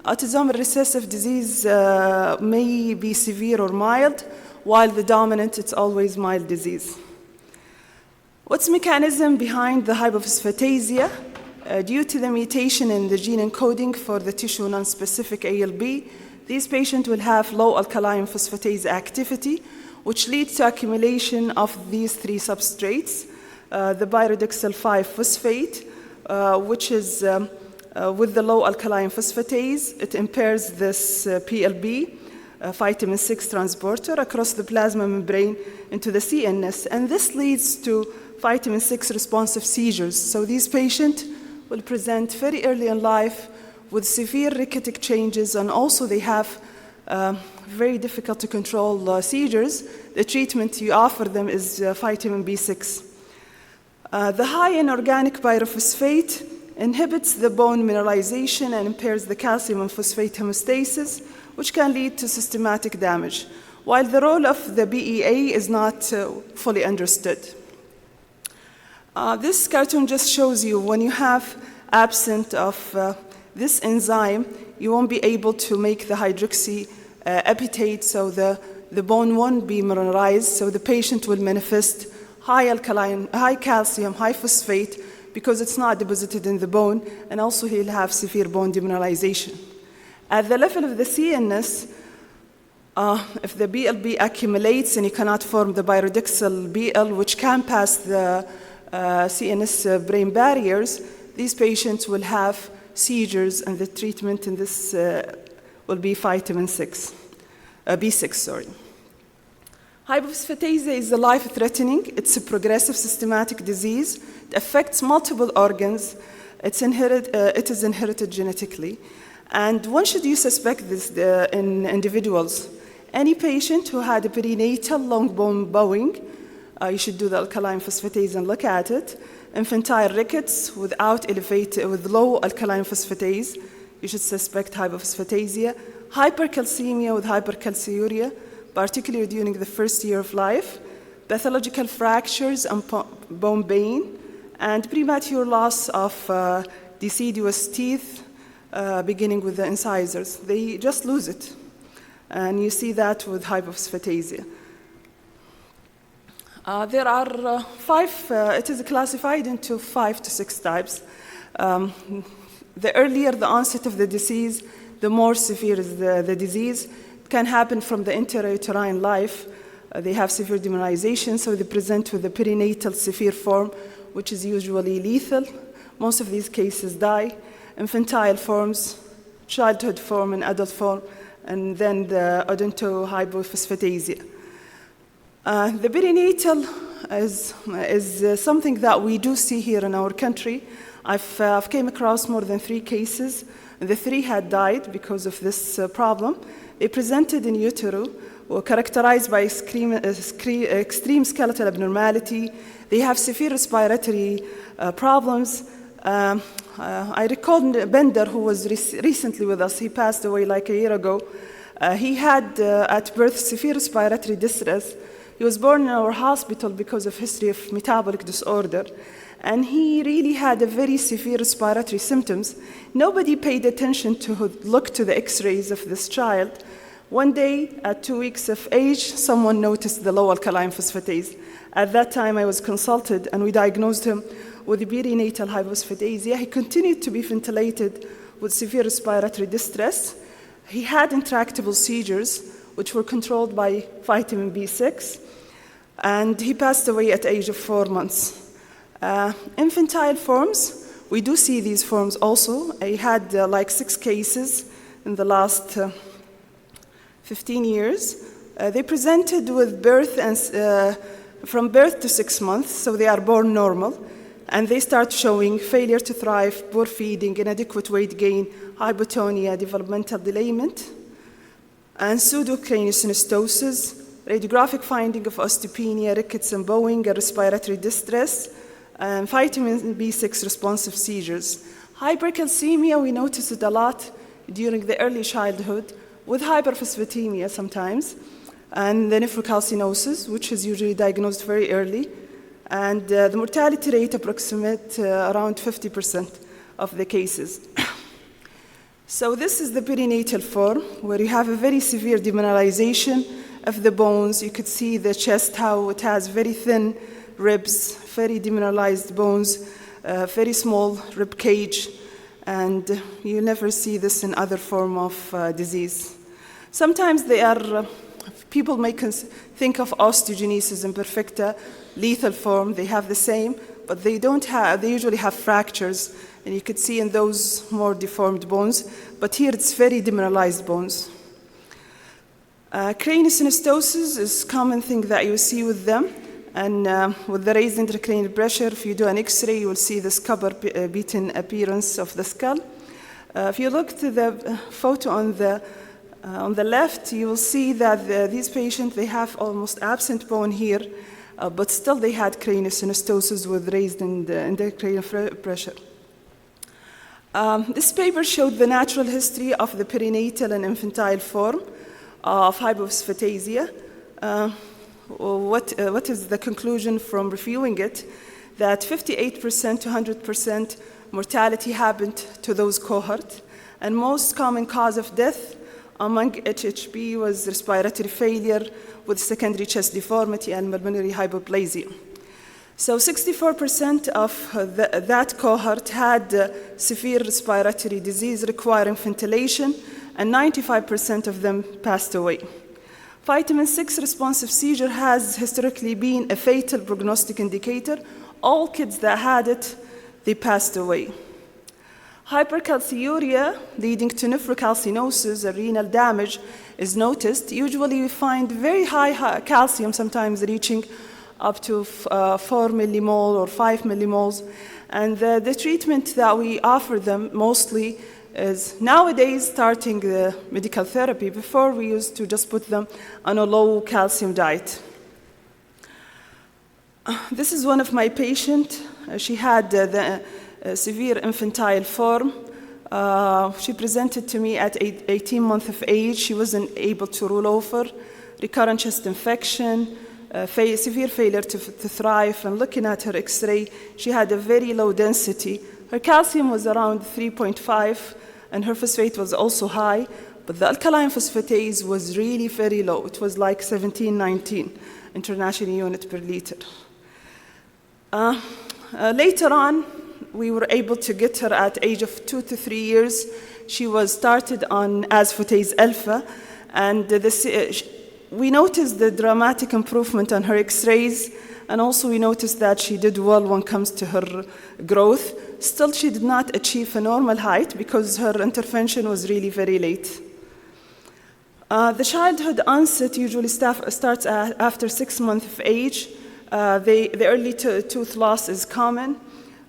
Autosomal recessive disease may be severe or mild, while the dominant, it's always mild disease. What's the mechanism behind the hypophosphatasia? Due to the mutation in the gene encoding for the tissue non-specific ALB, these patients will have low alkaline phosphatase activity, which leads to accumulation of these three substrates. The pyridoxal 5-phosphate, which is with the low alkaline phosphatase, it impairs this PLB, vitamin 6 transporter, across the plasma membrane into the CNS. And this leads to vitamin 6 responsive seizures. So these patients will present very early in life with severe rickettic changes, and also they have very difficult to control seizures. The treatment you offer them is vitamin B6. The high inorganic pyrophosphate inhibits the bone mineralization and impairs the calcium and phosphate homeostasis, which can lead to systematic damage, while the role of the BEA is not fully understood. This cartoon just shows you when you have absent of this enzyme, you won't be able to make the hydroxy epitaph, so the bone won't be mineralized, so the patient will manifest high alkaline, high calcium, high phosphate, because it's not deposited in the bone, and also he'll have severe bone demineralization. At the level of the CNS, if the BLB accumulates and you cannot form the pyridoxal BL, which can pass the CNS brain barriers, these patients will have seizures, and the treatment in this will be vitamin 6, B6, sorry. Hypophosphatasia is life-threatening. It's a progressive systematic disease. It affects multiple organs. It is inherited genetically. And when should you suspect this in individuals? Any patient who had a perinatal long bone bowing, you should do the alkaline phosphatase and look at it. Infantile rickets with low alkaline phosphatase, you should suspect hypophosphatasia. Hypercalcemia with hypercalciuria, particularly during the first year of life. Pathological fractures and bone pain, and premature loss of deciduous teeth, beginning with the incisors. They just lose it. And you see that with hypophosphatasia. There are it is classified into 5 to 6 types. The earlier the onset of the disease, the more severe is the disease. It can happen from the intrauterine life. They have severe demineralization, so they present with the perinatal severe form, which is usually lethal. Most of these cases die. Infantile forms, childhood form, and adult form, and then the odontohypophosphatasia. The perinatal is something that we do see here in our country. I've came across more than 3 cases. The 3 had died because of this problem. They presented in utero, were characterized by extreme skeletal abnormality. They have severe respiratory problems. I recall Bender, who was recently with us. He passed away like a year ago. He had at birth severe respiratory distress. He was born in our hospital because of history of metabolic disorder. And he really had a very severe respiratory symptoms. Nobody paid attention to look to the x-rays of this child. One day, at 2 weeks of age, someone noticed the low alkaline phosphatase. At that time, I was consulted, and we diagnosed him with perinatal hypophosphatasia. He continued to be ventilated with severe respiratory distress. He had intractable seizures, which were controlled by vitamin B6, and he passed away at the age of 4 months. Infantile forms, we do see these forms also. I had like 6 cases in the last 15 years. They presented with birth and from birth to 6 months, so they are born normal, and they start showing failure to thrive, poor feeding, inadequate weight gain, hypotonia, developmental delayment, and pseudocraniosynostosis, radiographic finding of osteopenia, rickets and bowing, and respiratory distress, and vitamin B6 responsive seizures. Hypercalcemia, we notice it a lot during the early childhood, with hyperphosphatemia sometimes, and the nephrocalcinosis, which is usually diagnosed very early, and the mortality rate approximates around 50% of the cases. So this is the perinatal form, where you have a very severe demineralization of the bones. You could see the chest, how it has very thin ribs, very demineralized bones, very small rib cage, and you never see this in other form of disease. Sometimes they are People may think of osteogenesis imperfecta, lethal form, they have the same, but they usually have fractures, and you could see in those more deformed bones, but here it's very demineralized bones. Craniosynostosis is a common thing that you see with them, and with the raised intracranial pressure, if you do an X-ray, you will see this copper-beaten appearance of the skull. If you look to the photo on the left, you will see that these patients, they have almost absent bone here, but still they had craniosynostosis with raised intracranial pressure. This paper showed the natural history of the perinatal and infantile form of hypophosphatasia. What is the conclusion from reviewing it? That 58% to 100% mortality happened to those cohorts, and most common cause of death among HHP was respiratory failure with secondary chest deformity and pulmonary hypoplasia. So 64% of that cohort had severe respiratory disease requiring ventilation, and 95% of them passed away. Vitamin 6 responsive seizure has historically been a fatal prognostic indicator. All kids that had it, they passed away. Hypercalciuria leading to nephrocalcinosis or renal damage is noticed. Usually we find very high calcium, sometimes reaching up to 4 millimole or 5 millimoles. And the treatment that we offer them mostly is nowadays starting the medical therapy. Before we used to just put them on a low calcium diet. This is one of my patients. She had the severe infantile form. She presented to me at 18 months of age. She wasn't able to roll over, recurrent chest infection, severe failure to thrive. And looking at her X-ray, she had a very low density. Her calcium was around 3.5, and her phosphate was also high, but the alkaline phosphatase was really very low. It was like 17, 19 international unit per liter. Later on, we were able to get her at age of 2 to 3 years. She was started on aspartate alpha, and we noticed the dramatic improvement on her X-rays, and also we noticed that she did well when it comes to her growth. Still, she did not achieve a normal height because her intervention was really very late. The childhood onset usually starts after 6 months of age. The early tooth loss is common.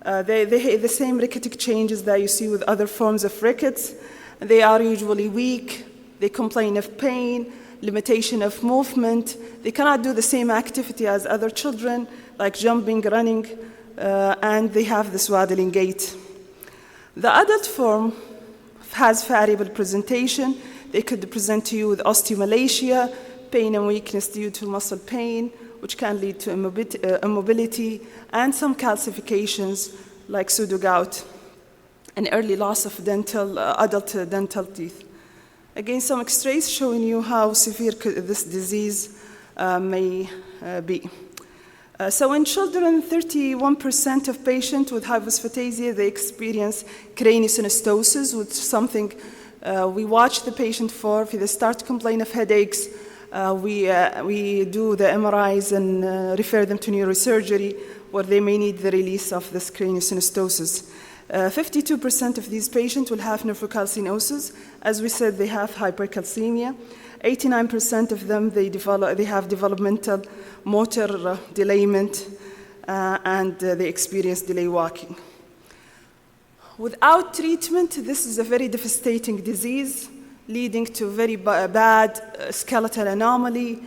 They have the same rickety changes that you see with other forms of rickets. They are usually weak. They complain of pain, limitation of movement. They cannot do the same activity as other children, like jumping, running, and they have the swaddling gait. The adult form has variable presentation. They could present to you with osteomalacia, pain and weakness due to muscle pain, which can lead to immobility, and some calcifications like pseudogout, and early loss of adult dental teeth. Again, some X-rays showing you how severe this disease may be. So in children, 31% of patients with hypophosphatasia, they experience craniosynostosis, which is something we watch the patient for. If they start to complain of headaches, we do the MRIs and refer them to neurosurgery, where they may need the release of this craniosynostosis. 52% of these patients will have nephrocalcinosis. As we said, they have hypercalcemia. 89% of them, they have developmental motor delayment, and they experience delay walking. Without treatment, this is a very devastating disease, leading to very bad skeletal anomaly.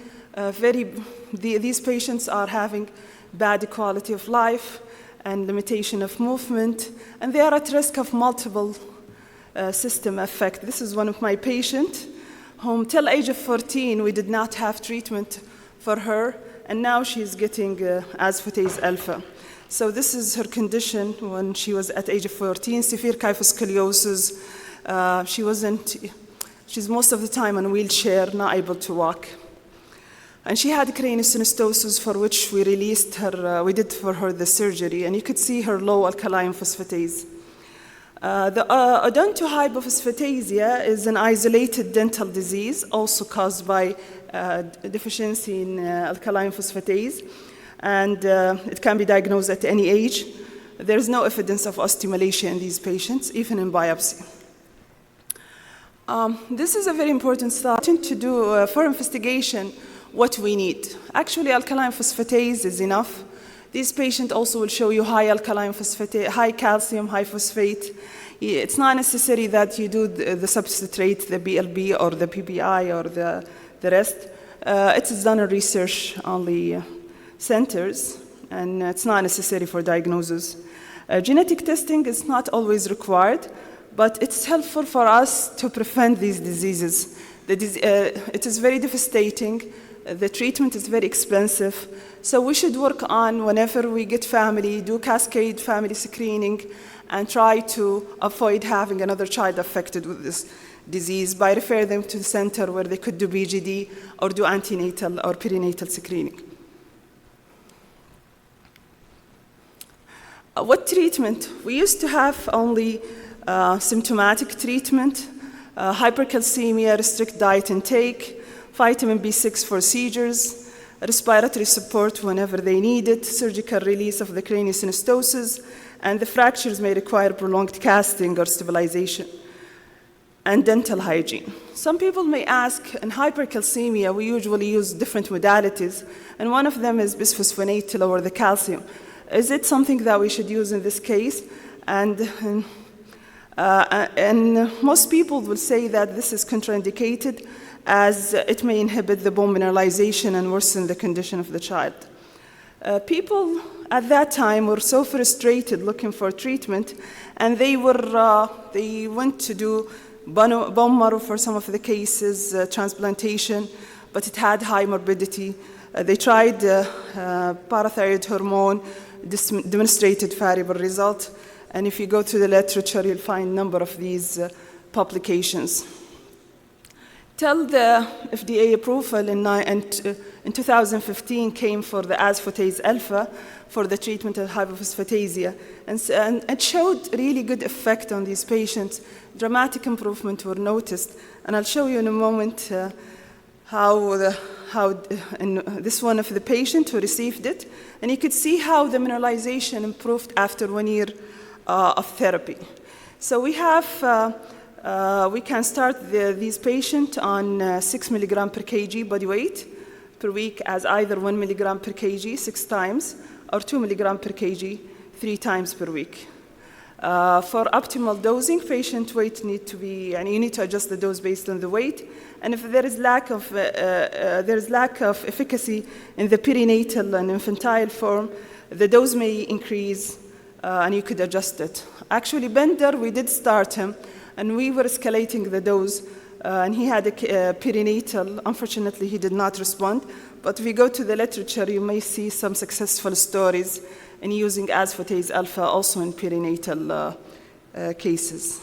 These patients are having bad quality of life and limitation of movement, and they are at risk of multiple system effect. This is one of my patients, whom till age of 14, we did not have treatment for her, and now she's getting aspartate alpha. So this is her condition when she was at age of 14, severe kyphoscoliosis. She's most of the time on a wheelchair, not able to walk. And she had craniosynostosis, for which we released her, we did for her the surgery, and you could see her low alkaline phosphatase. The odontohypophosphatasia is an isolated dental disease, also caused by deficiency in alkaline phosphatase, and it can be diagnosed at any age. There is no evidence of osteomalacia in these patients, even in biopsy. This is a very important study to do for investigation what we need. Actually, alkaline phosphatase is enough. This patient also will show you high alkaline phosphatase, high calcium, high phosphate. It's not necessary that you do the substrate, the BLB or the PPI or the rest. It is done in research-only centers, and it's not necessary for diagnosis. Genetic testing is not always required, but it's helpful for us to prevent these diseases. It is very devastating. The treatment is very expensive. So we should work on, whenever we get family, do cascade family screening and try to avoid having another child affected with this disease by referring them to the center where they could do BGD or do antenatal or perinatal screening. What treatment? We used to have only symptomatic treatment, hypercalcemia, restrict diet intake, vitamin B6 for seizures, respiratory support whenever they need it, surgical release of the craniosynostosis, and the fractures may require prolonged casting or stabilization, and dental hygiene. Some people may ask, in hypercalcemia, we usually use different modalities, and one of them is bisphosphonate to lower the calcium. Is it something that we should use in this case? And most people will say that this is contraindicated, as it may inhibit the bone mineralization and worsen the condition of the child. People at that time were so frustrated looking for treatment, and they went to do bone marrow for some of the cases, transplantation, but it had high morbidity. They tried parathyroid hormone, demonstrated variable result, and if you go to the literature, you'll find a number of these publications. Till the FDA approval in 2015 came for the asfotase alpha for the treatment of hypophosphatasia, and it showed really good effect on these patients. Dramatic improvement were noticed, and I'll show you in a moment this one of the patient who received it, and you could see how the mineralization improved after 1 year of therapy. So we have. We can start these patients on 6 milligram per kg body weight per week as either 1 milligram per kg 6 times or 2 milligram per kg 3 times per week. For optimal dosing, patient weight need to be, and you need to adjust the dose based on the weight. And if there is lack of efficacy in the perinatal and infantile form, the dose may increase, and you could adjust it. Actually, Bender, we did start him, and we were escalating the dose, and he had a perinatal. Unfortunately, he did not respond. But if you go to the literature, you may see some successful stories in using asfotase alpha also in perinatal cases.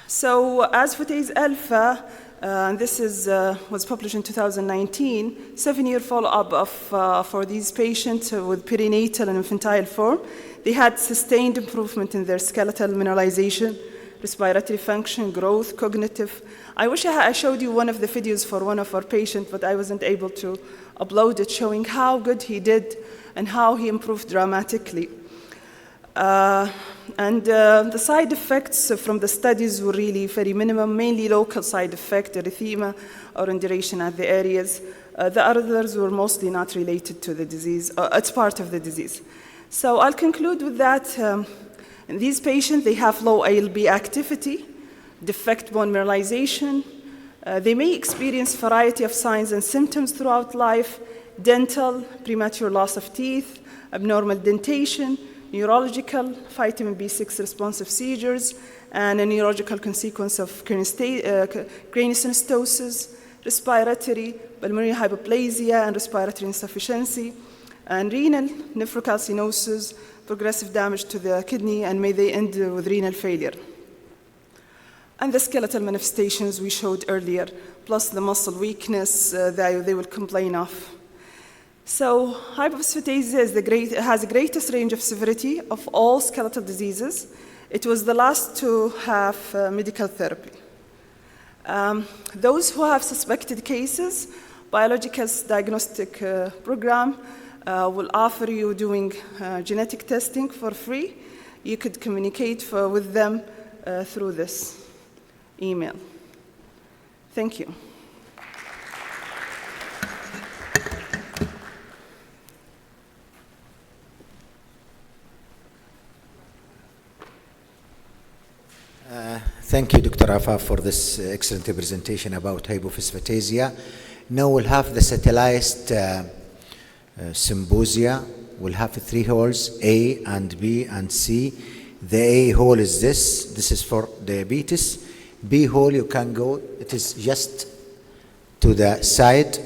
So asfotase alpha, this was published in 2019, 7-year follow-up for these patients with perinatal and infantile form. They had sustained improvement in their skeletal mineralization, respiratory function, growth, cognitive. I wish I showed you one of the videos for one of our patients, but I wasn't able to upload it, showing how good he did and how he improved dramatically. The side effects from the studies were really very minimum, mainly local side effect, erythema or induration at the areas. The others were mostly not related to the disease. It's part of the disease. So I'll conclude with that. In these patients, they have low ALB activity, defect bone mineralization. They may experience a variety of signs and symptoms throughout life: dental, premature loss of teeth, abnormal dentation, neurological, vitamin B6 responsive seizures, and a neurological consequence of craniosynostosis, respiratory, pulmonary hypoplasia, and respiratory insufficiency, and renal nephrocalcinosis, progressive damage to the kidney, and may they end with renal failure. And the skeletal manifestations we showed earlier, plus the muscle weakness that they will complain of. So hypophosphatasia has the greatest range of severity of all skeletal diseases. It was the last to have medical therapy. Those who have suspected cases, Biological's diagnostic program will offer you doing genetic testing for free. You could communicate with them through this email. Thank you. Thank you, Dr. Afaf, for this excellent presentation about hypophosphatasia. Now we'll have the satellized symposia. We'll have 3 halls, A and B and C. The A hall is this. This is for diabetes. B hall, you can go. It is just to the side.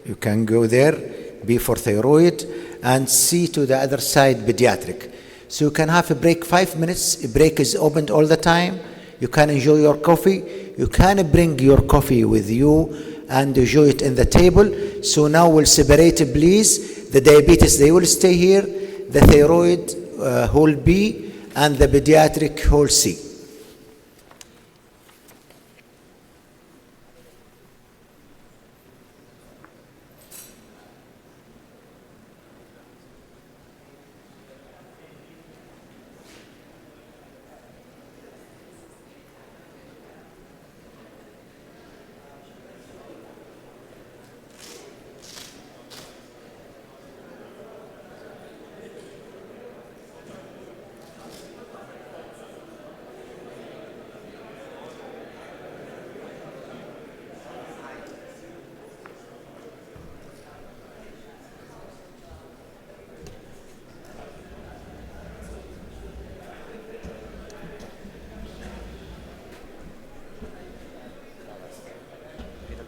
You can go there. B for thyroid. And C to the other side, pediatric. So you can have a break, 5 minutes. A break is opened all the time. You can enjoy your coffee. You can bring your coffee with you and enjoy it in the table. So now we'll separate, please. The diabetes, they will stay here. The thyroid, hall B, and the pediatric, hall C.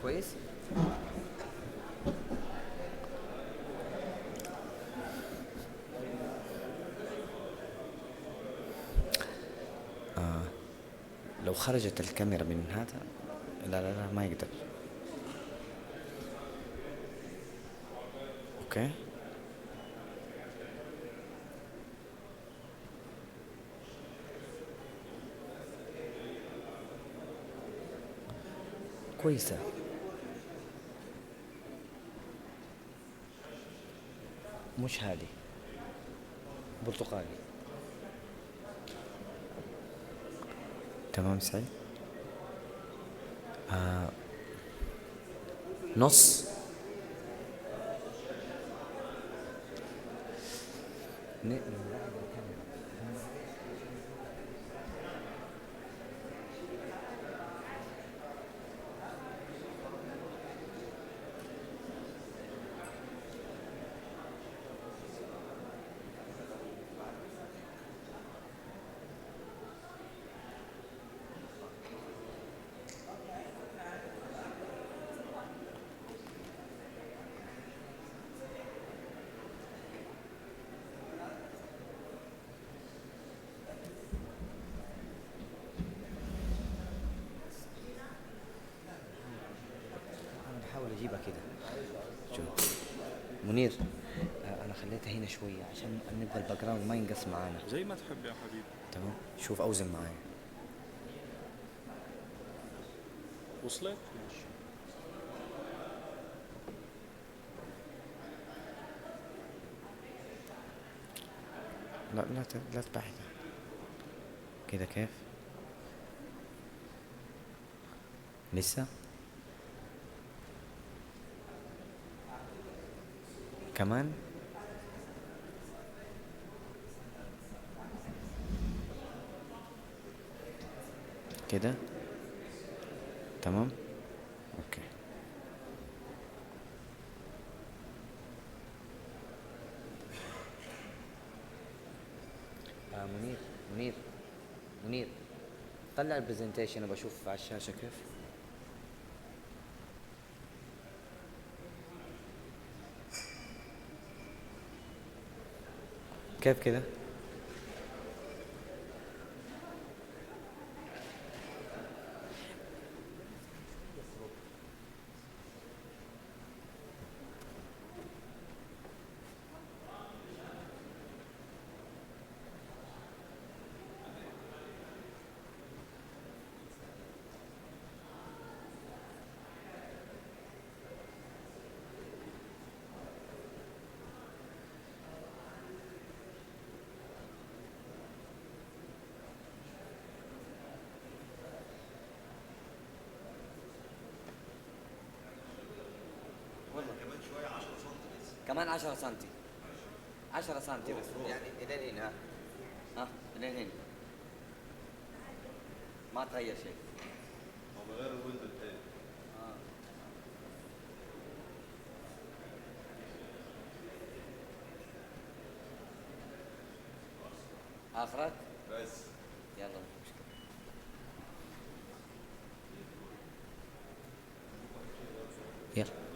كويس؟ لو خرجت الكاميرا من هذا لا ما يقدر. اوكي كويسة. مش هذه برتقالي. تمام سعيد. نص اجيبها كده. شوف منير، انا خليتها هنا شويه عشان نبغى الباك جراوند ما ينقص معانا. زي ما تحب يا حبيبي. تمام. شوف اوزن معايا. وصلت؟ ماشي. لا تبعد كده. كيف لسه كمان كده. تمام اوكي. منير طلع البرزنتيشن وبشوف على الشاشة كيف كده. كمان 10 سنتي. 10 سنتي بس، يعني الين هنا. ها الين هنا ما تغير شيء. هو غير الويندو الثاني. اخرك بس يلا مش مشكلة. يلا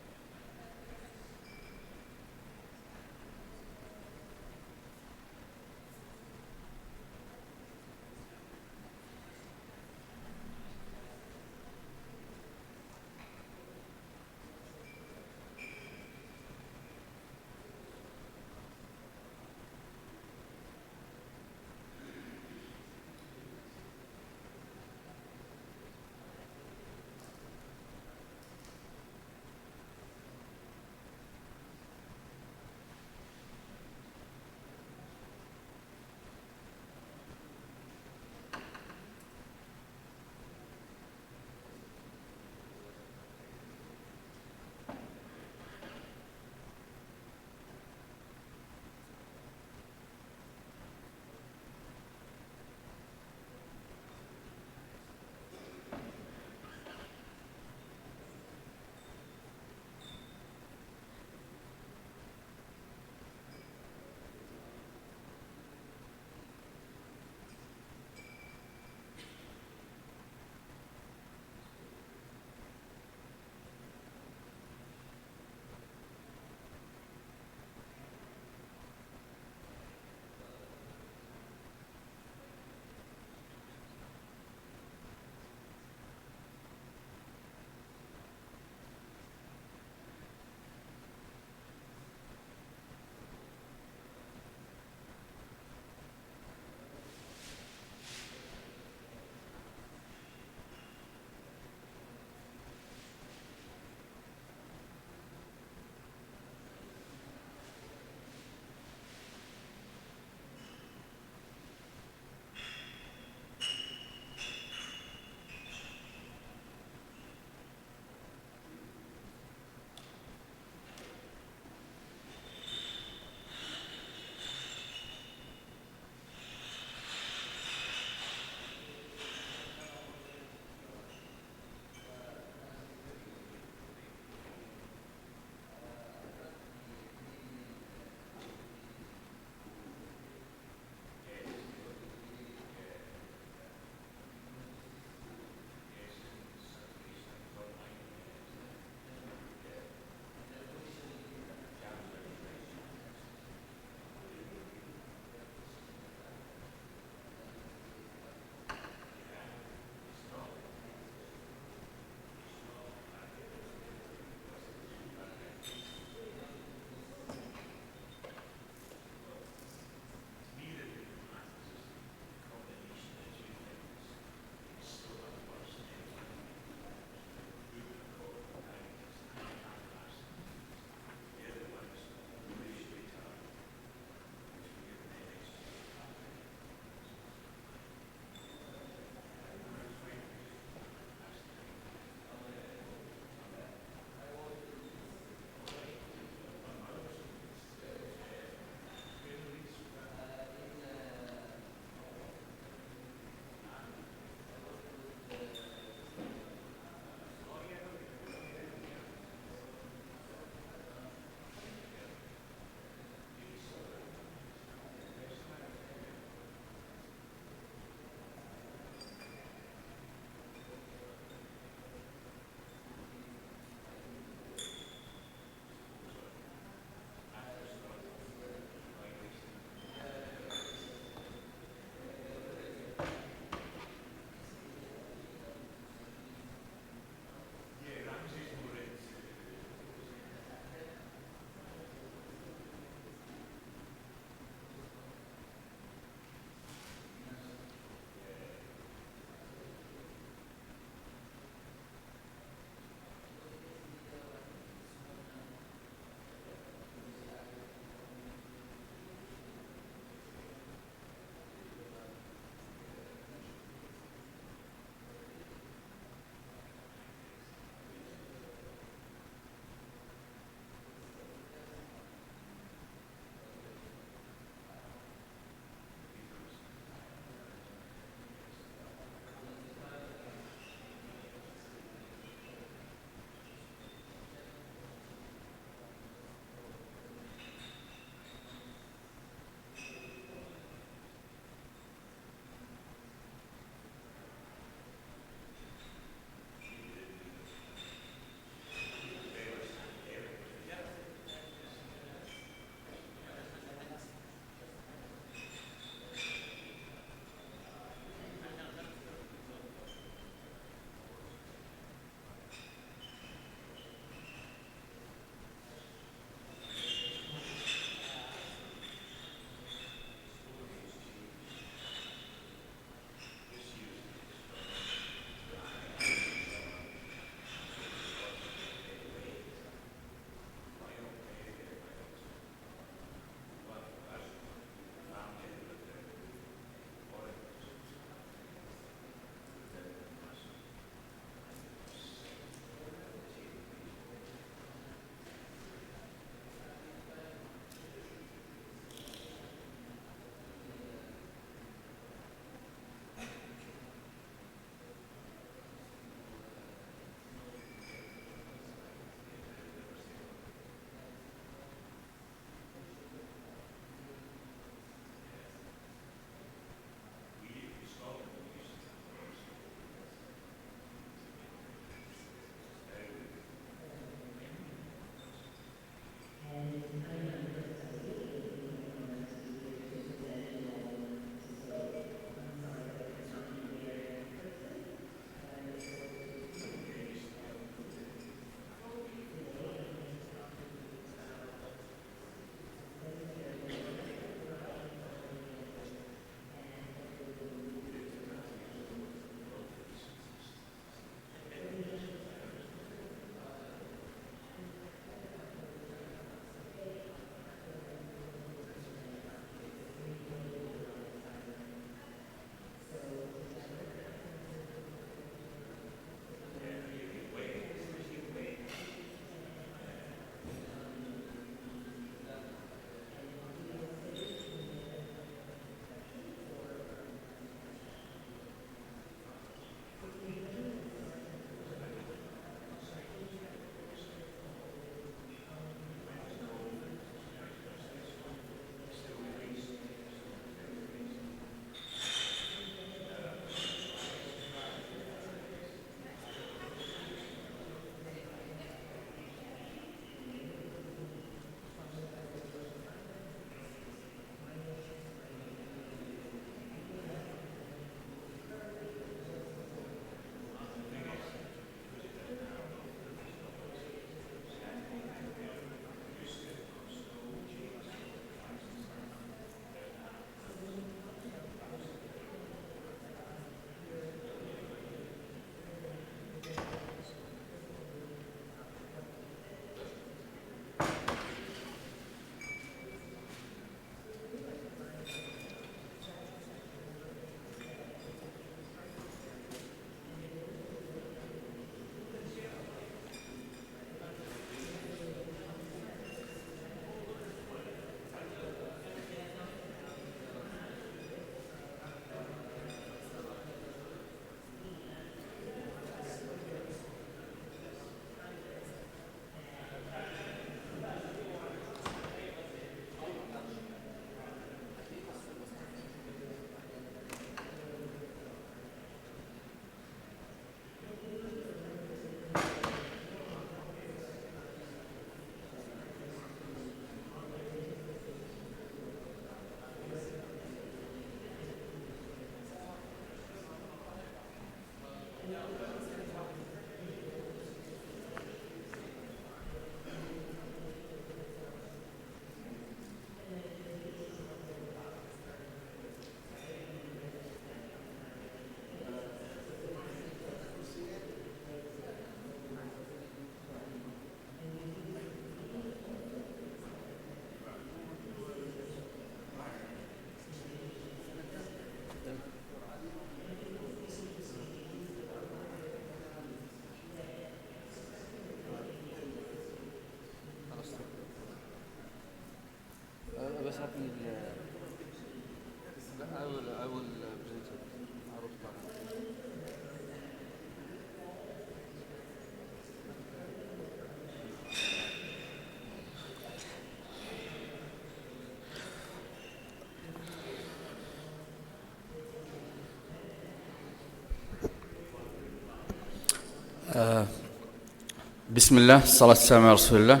Bismillah, salat salam ala Rasulullah.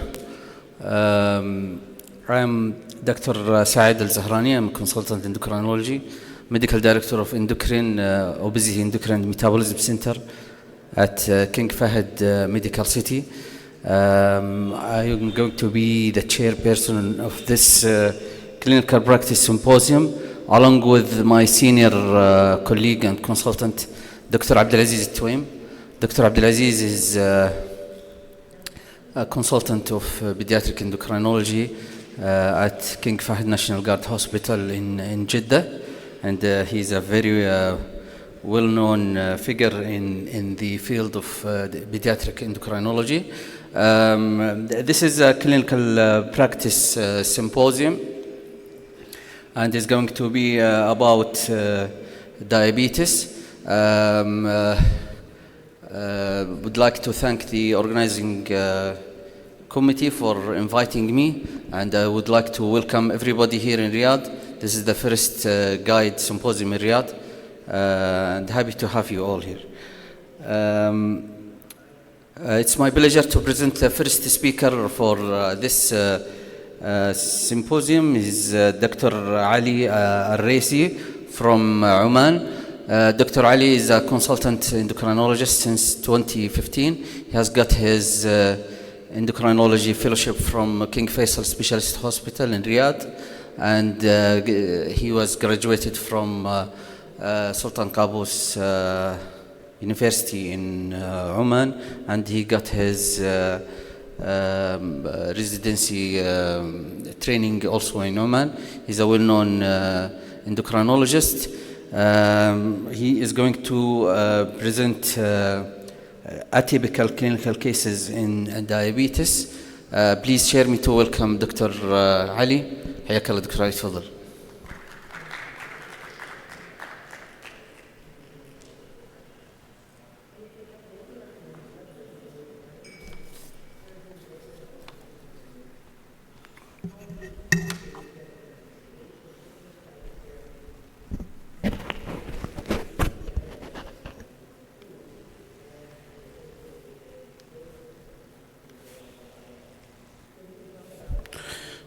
I am Dr. Saeed Al-Zahrani. I'm a consultant in endocrinology, medical director of endocrine, obesity, endocrine and metabolism center at King Fahd Medical City. I am going to be the chairperson of this clinical practice symposium, along with my senior colleague and consultant, Dr. Abdulaziz Twaim. Dr. Abdulaziz is a consultant of pediatric endocrinology at King Fahd National Guard Hospital in Jeddah, and he's a very well-known figure in the field of pediatric endocrinology. This is a clinical practice symposium, and is going to be about diabetes. Would like to thank the organizing committee for inviting me, and I would like to welcome everybody here in Riyadh. This is the first GAED symposium in Riyadh, and happy to have you all here. It's my pleasure to present the first speaker for this symposium. Is Dr. Ali Al-Raisi from Oman. Dr. Ali is a consultant endocrinologist since 2015. He has got his endocrinology fellowship from King Faisal Specialist Hospital in Riyadh, and he was graduated from Sultan Qaboos University in Oman, and he got his residency training also in Oman. He's a well-known endocrinologist. He is going to present atypical clinical cases in diabetes. Please share me to welcome Dr. Ali. حياك الله دكتور علي, تفضل.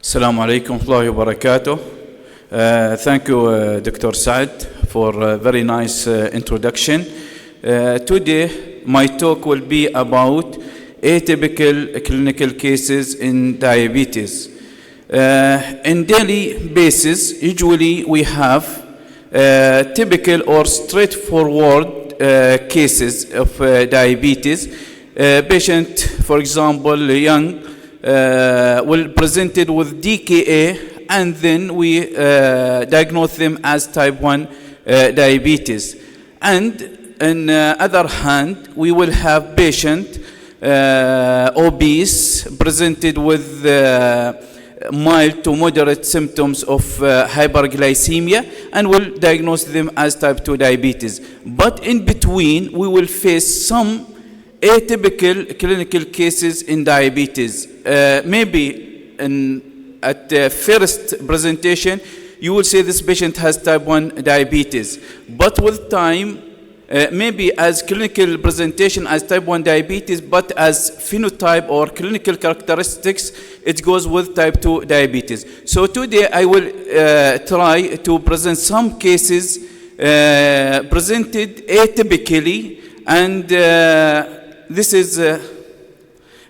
Assalamu alaikum wa rahmatullahi wa barakatuh. Thank you, Dr. Saad, for a very nice introduction. Today, my talk will be about atypical clinical cases in diabetes. In daily basis, usually we have typical or straightforward cases of diabetes. Patient, for example, young, will presented with DKA, and then we diagnose them as type 1 diabetes. And on the other hand, we will have patient obese presented with mild to moderate symptoms of hyperglycemia, and will diagnose them as type 2 diabetes. But in between, we will face some atypical clinical cases in diabetes. Maybe at the first presentation, you will say this patient has type 1 diabetes. But with time, maybe as clinical presentation as type 1 diabetes, but as phenotype or clinical characteristics, it goes with type 2 diabetes. So today I will try to present some cases presented atypically, and this is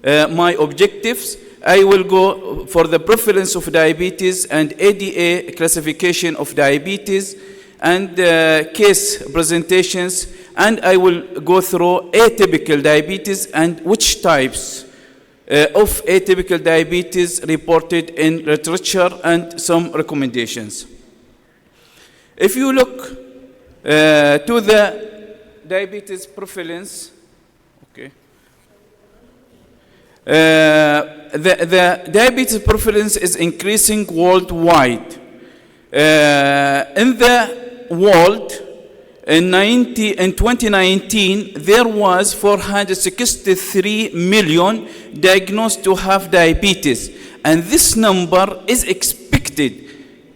my objectives. I will go for the prevalence of diabetes and ADA classification of diabetes and case presentations, and I will go through atypical diabetes and which types of atypical diabetes reported in literature and some recommendations. If you look to the diabetes prevalence, okay. The diabetes prevalence is increasing worldwide. In the world, in 2019, there was 463 million diagnosed to have diabetes, and this number is expected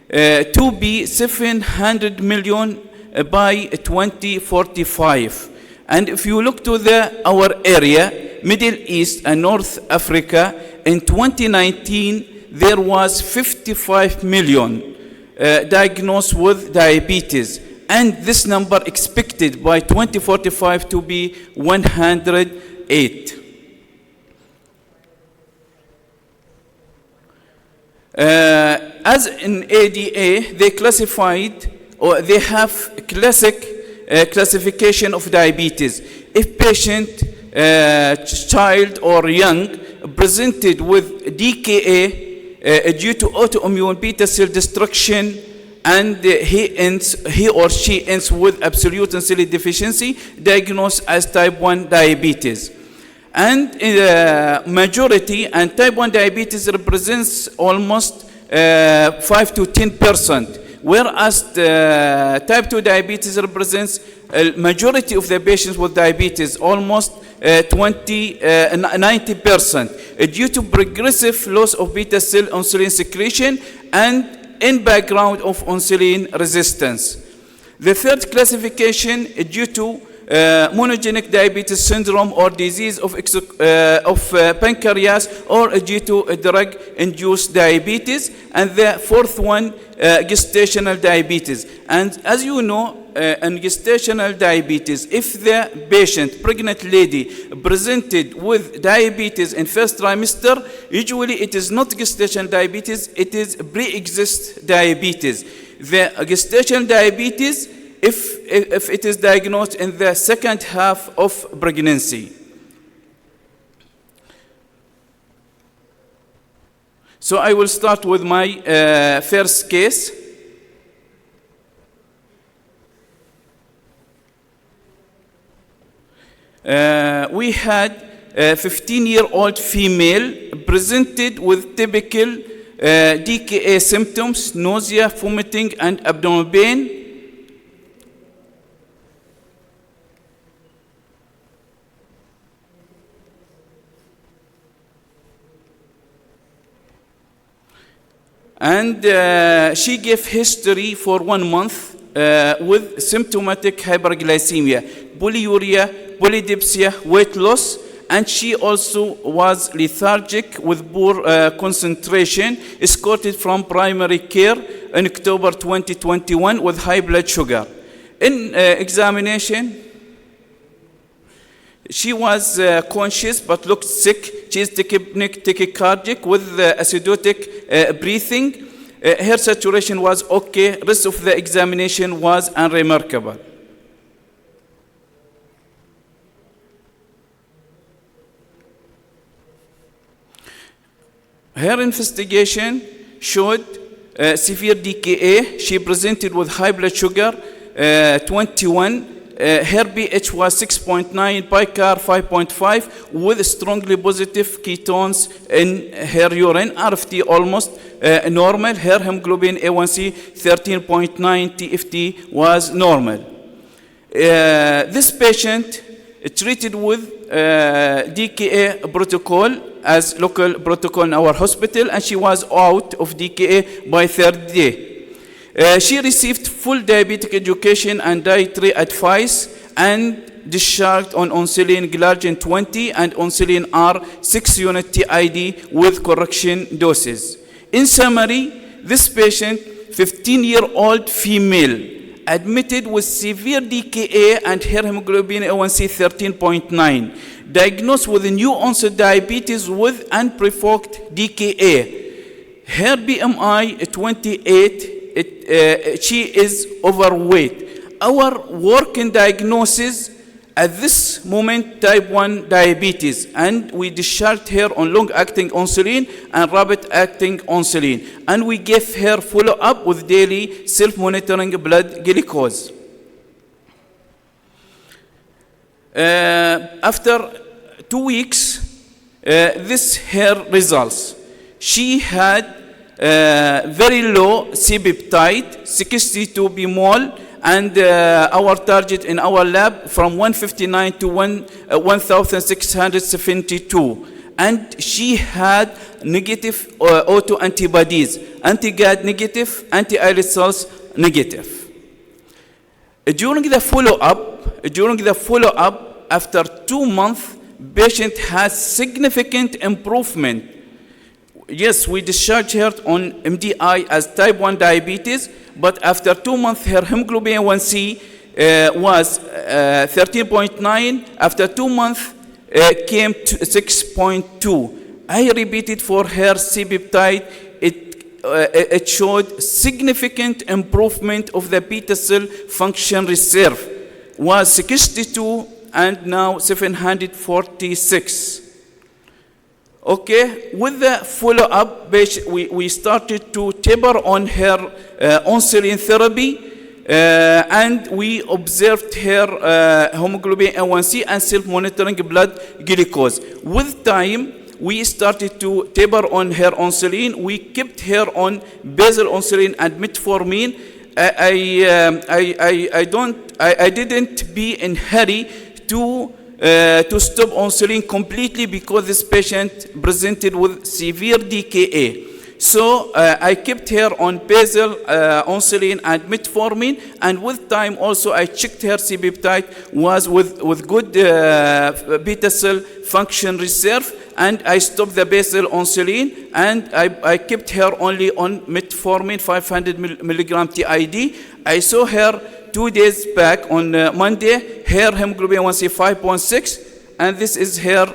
to be 700 million by 2045. And if you look to our area, Middle East and North Africa, in 2019, there was 55 million diagnosed with diabetes. And this number expected by 2045 to be 108. As in ADA, they classified, or they have classification of diabetes. If patient, child or young, presented with DKA due to autoimmune beta cell destruction, and he or she ends with absolute insulin deficiency, diagnosed as type 1 diabetes. And in the majority, and type 1 diabetes represents almost 5 to 10%, whereas type 2 diabetes represents a majority of the patients with diabetes, almost 90%, due to progressive loss of beta cell insulin secretion and in background of insulin resistance. The third classification is due to monogenic diabetes syndrome or disease of pancreas, or due to drug-induced diabetes. And the fourth one, gestational diabetes. And as you know, in gestational diabetes, if the patient, pregnant lady, presented with diabetes in first trimester, usually it is not gestational diabetes, it is pre-exist diabetes. The gestational diabetes, if it is diagnosed in the second half of pregnancy. So I will start with my first case. We had a 15-year-old female presented with typical DKA symptoms, nausea, vomiting, and abdominal pain. And she gave history for 1 month with symptomatic hyperglycemia, polyuria, polydipsia, weight loss, and she also was lethargic with poor concentration, escorted from primary care in October 2021 with high blood sugar. In examination, she was conscious but looked sick. She is tachycardic with acidotic breathing. Her saturation was okay. Rest of the examination was unremarkable. Her investigation showed severe DKA. She presented with high blood sugar, 21. Her pH was 6.9, picar 5.5, with strongly positive ketones in her urine. RFT almost normal. Her hemoglobin A1C 13.9, TFT was normal. This patient treated with DKA protocol as local protocol in our hospital, and she was out of DKA by third day. She received full diabetic education and dietary advice and discharged on insulin glargine 20 and insulin R 6 unit TID with correction doses. In summary, this patient, 15-year-old female, admitted with severe DKA and her hemoglobin A1C 13.9, diagnosed with a new onset diabetes with unprovoked DKA. Her BMI 28, she is overweight. Our working diagnosis at this moment, type 1 diabetes, and we discharged her on long-acting insulin and rapid-acting insulin, and we gave her follow-up with daily self-monitoring blood glucose. After 2 weeks, this her results. She had very low C-peptide, 62 bmol, and our target in our lab from 159 to 1672. And she had negative autoantibodies, anti-GAD negative, anti-islet cells negative. During the follow-up, after 2 months, patient has significant improvement. Yes, we discharged her on MDI as type 1 diabetes, but after 2 months, her hemoglobin A1C was 13.9. After 2 months, came to 6.2. I repeated for her C-peptide. It showed significant improvement of the beta cell function reserve. Was 62 and now 746. Okay, with the follow-up, we started to taper on her insulin therapy, and we observed her hemoglobin A1C and self-monitoring blood glucose. With time, we started to taper on her insulin. We kept her on basal insulin and metformin. I didn't be in hurry to stop insulin completely because this patient presented with severe DKA. So I kept her on basal insulin and metformin, and with time also I checked her C-peptide was with good beta cell function reserve, and I stopped the basal insulin, and I kept her only on metformin 500 milligram TID. I saw her 2 days back on Monday, her hemoglobin A1C 5.6, and this is her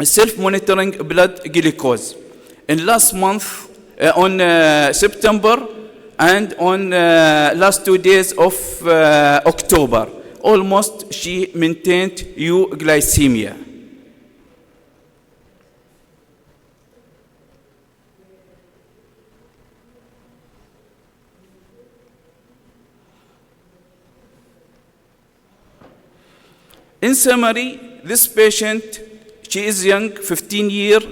self-monitoring blood glucose. In last month, on September, and on last 2 days of October, almost she maintained euglycemia. In summary, this patient, she is young, 15 years,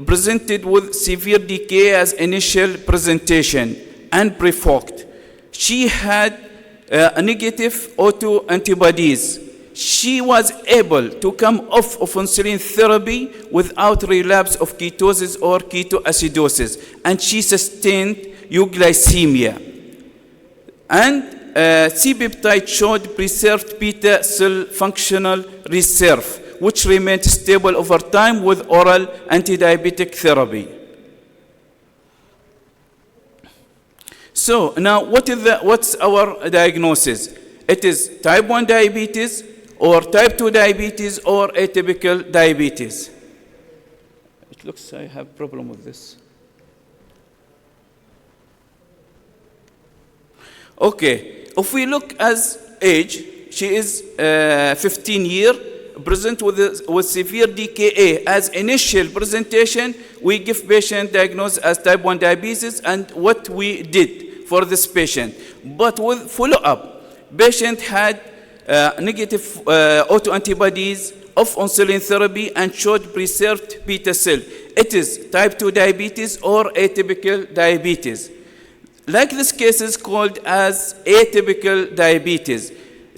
presented with severe decay as initial presentation and provoked. She had a negative autoantibodies. She was able to come off of insulin therapy without relapse of ketosis or ketoacidosis, and she sustained euglycemia. And C-peptide showed preserved beta cell functional reserve, which remained stable over time with oral antidiabetic therapy. So now what's our diagnosis? It is type 1 diabetes or type 2 diabetes or atypical diabetes. It looks I have problem with this. Okay, if we look as age, she is 15 years, present with severe DKA. As initial presentation, we give patient diagnosed as type 1 diabetes, and what we did for this patient. But with follow-up, patient had negative autoantibodies of insulin therapy and showed preserved beta cell. It is type 2 diabetes or atypical diabetes. Like this case is called as atypical diabetes.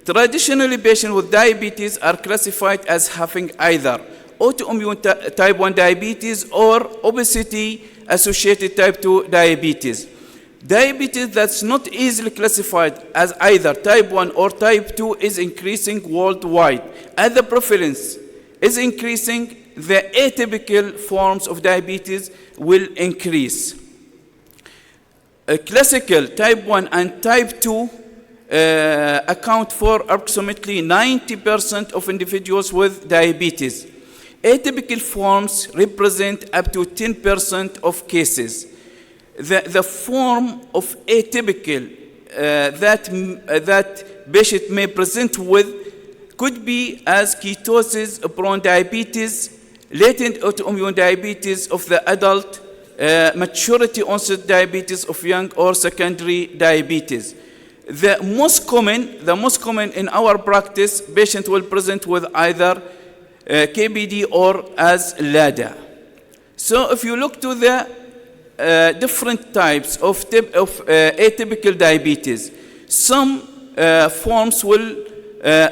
Traditionally, patients with diabetes are classified as having either autoimmune type 1 diabetes or obesity-associated type 2 diabetes. Diabetes that's not easily classified as either type 1 or type 2 is increasing worldwide. As the prevalence is increasing, the atypical forms of diabetes will increase. Classical type 1 and type 2 account for approximately 90% of individuals with diabetes. Atypical forms represent up to 10% of cases. The form of atypical that patient may present with could be as ketosis-prone diabetes, latent autoimmune diabetes of the adult, maturity onset diabetes of young, or secondary diabetes. The most common in our practice, patient will present with either KBD or as LADA. So if you look to the different types of atypical diabetes. Some forms will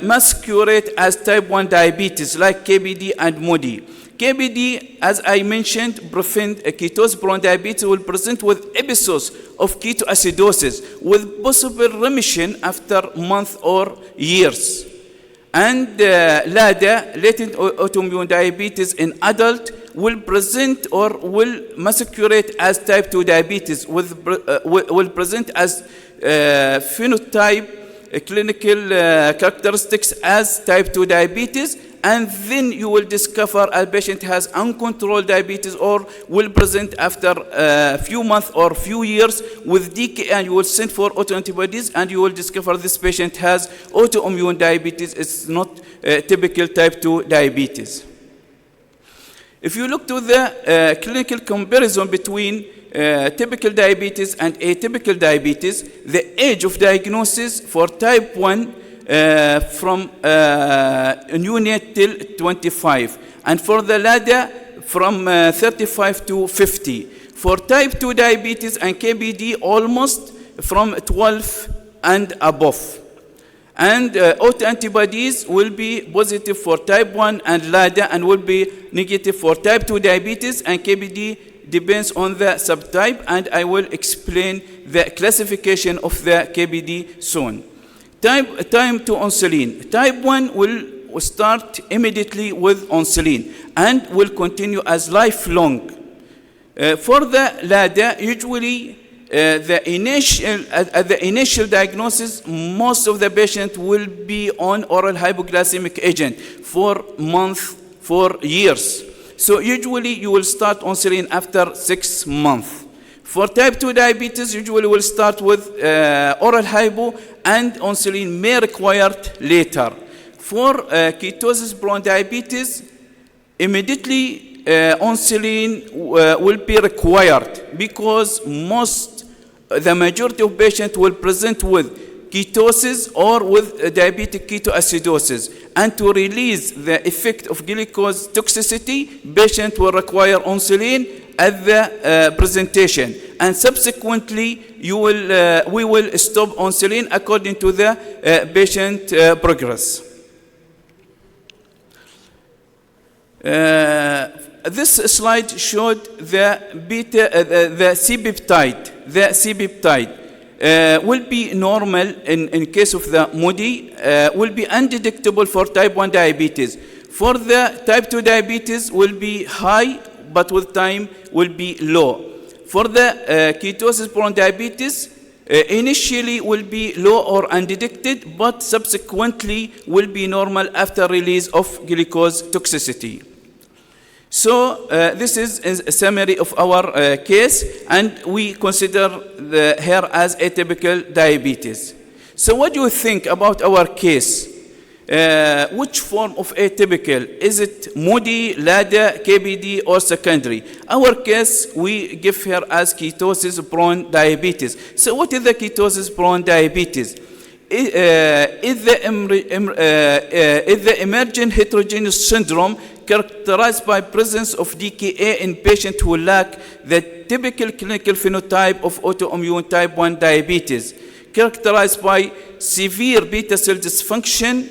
masquerade as type 1 diabetes, like KBD and MODY. KBD, as I mentioned, prevent ketose-prone diabetes will present with episodes of ketoacidosis with possible remission after months or years. And LADA, latent autoimmune diabetes in adult, will present or will masquerade as type 2 diabetes, will present as phenotype, clinical characteristics as type 2 diabetes, and then you will discover a patient has uncontrolled diabetes or will present after a few months or few years with DKA, and you will send for autoantibodies and you will discover this patient has autoimmune diabetes. It's not typical type 2 diabetes. If you look to the clinical comparison between typical diabetes and atypical diabetes, the age of diagnosis for type 1 from neonate till 25, and for the LADA from 35 to 50. For type 2 diabetes and KBD, almost from 12 and above. And autoantibodies will be positive for type 1 and LADA and will be negative for type 2 diabetes, and KBD depends on the subtype, and I will explain the classification of the KBD soon. Time to insulin. Type 1 will start immediately with insulin and will continue as lifelong. For the LADA, usually at the initial diagnosis, most of the patient will be on oral hypoglycemic agent for months, for years. So usually you will start insulin after 6 months. For type 2 diabetes, usually will start with oral hypo, and insulin may required later. For ketosis-prone diabetes, immediately insulin will be required because the majority of patients will present with ketosis or with diabetic ketoacidosis. And to release the effect of glucose toxicity, patient will require insulin at the presentation. And subsequently, we will stop insulin according to the patient progress. This slide showed the C-peptide. The C-peptide will be normal in case of the MODY, will be undetectable for type 1 diabetes. For the type 2 diabetes will be high, but with time will be low. For the ketosis-prone diabetes, initially will be low or undetected, but subsequently will be normal after release of glucose toxicity. So this is a summary of our case, and we consider her as atypical diabetes. So what do you think about our case? Which form of atypical? Is it MODY, LADA, KBD, or secondary? Our case, we give her as ketosis-prone diabetes. So what is the ketosis-prone diabetes? Is the emergent heterogeneous syndrome characterized by presence of DKA in patients who lack the typical clinical phenotype of autoimmune type 1 diabetes, characterized by severe beta cell dysfunction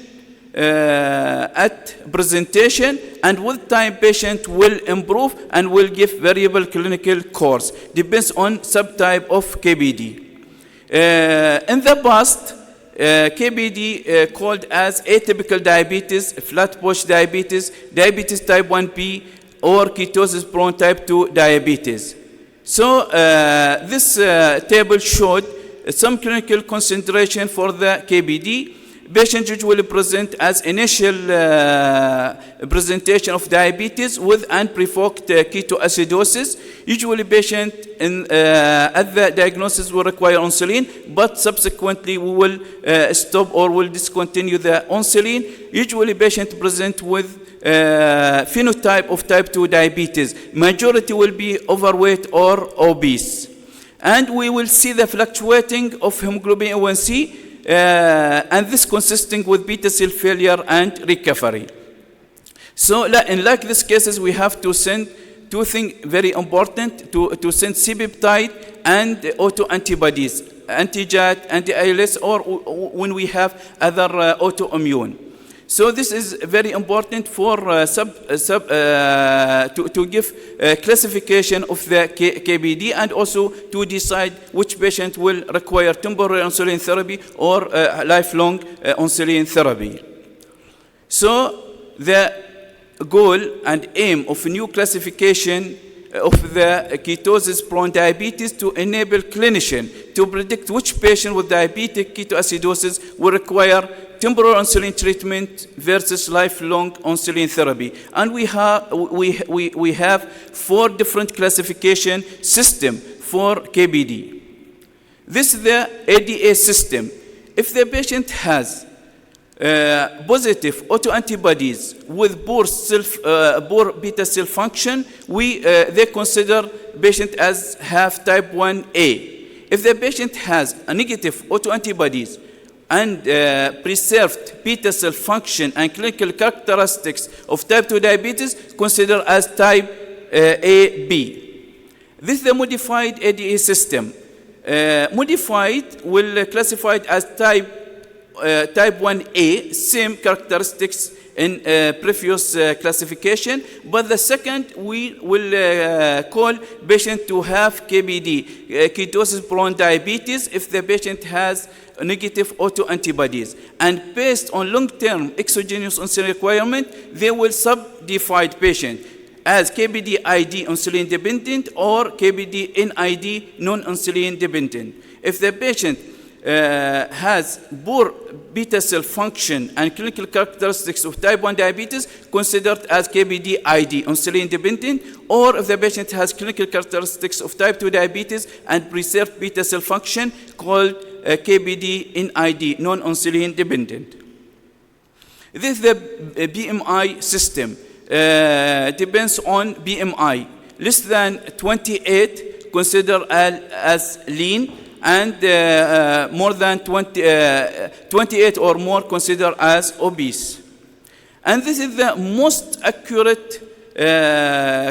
at presentation, and with time patient will improve and will give variable clinical course, depends on subtype of KBD. In the past, KBD called as atypical diabetes, flatbush diabetes, diabetes type 1B, or ketosis-prone type 2 diabetes. So this table showed some clinical concentration for the KBD. Patients usually present as initial presentation of diabetes with unprovoked ketoacidosis. Usually patient at the diagnosis will require insulin, but subsequently we will stop or will discontinue the insulin. Usually patient present with phenotype of type 2 diabetes. Majority will be overweight or obese. And we will see the fluctuating of hemoglobin A1C, and this consisting with beta cell failure and recovery. So in like these cases, we have to send two things very important to send C-peptide and autoantibodies, anti-JAT, anti-ALS, or when we have other autoimmune. So this is very important for to give classification of the KBD, and also to decide which patient will require temporary insulin therapy or lifelong insulin therapy. So the goal and aim of new classification of the ketosis-prone diabetes to enable clinicians to predict which patient with diabetic ketoacidosis will require temporary insulin treatment versus lifelong insulin therapy. And we have 4 different classification system for KBD. This is the ADA system. If the patient has positive autoantibodies with poor beta cell function, they consider patient as have type 1A. If the patient has a negative autoantibodies and preserved beta cell function and clinical characteristics of type 2 diabetes, consider as type AB. This is the modified ADA system. Modified will classify it as type 1A, same characteristics in previous classification, but the second we will call patient to have KBD, ketosis-prone diabetes, if the patient has negative autoantibodies. And based on long-term exogenous insulin requirement, they will subdivide patient as KBD ID insulin dependent or KBD NID non-insulin dependent. If the patient has poor beta cell function and clinical characteristics of type 1 diabetes, considered as KBD ID, insulin dependent, or if the patient has clinical characteristics of type 2 diabetes and preserved beta cell function, called KBD NID, non-insulin dependent. This is the BMI system. Depends on BMI. Less than 28, considered as lean, and more than 28 or more considered as obese. And this is the most accurate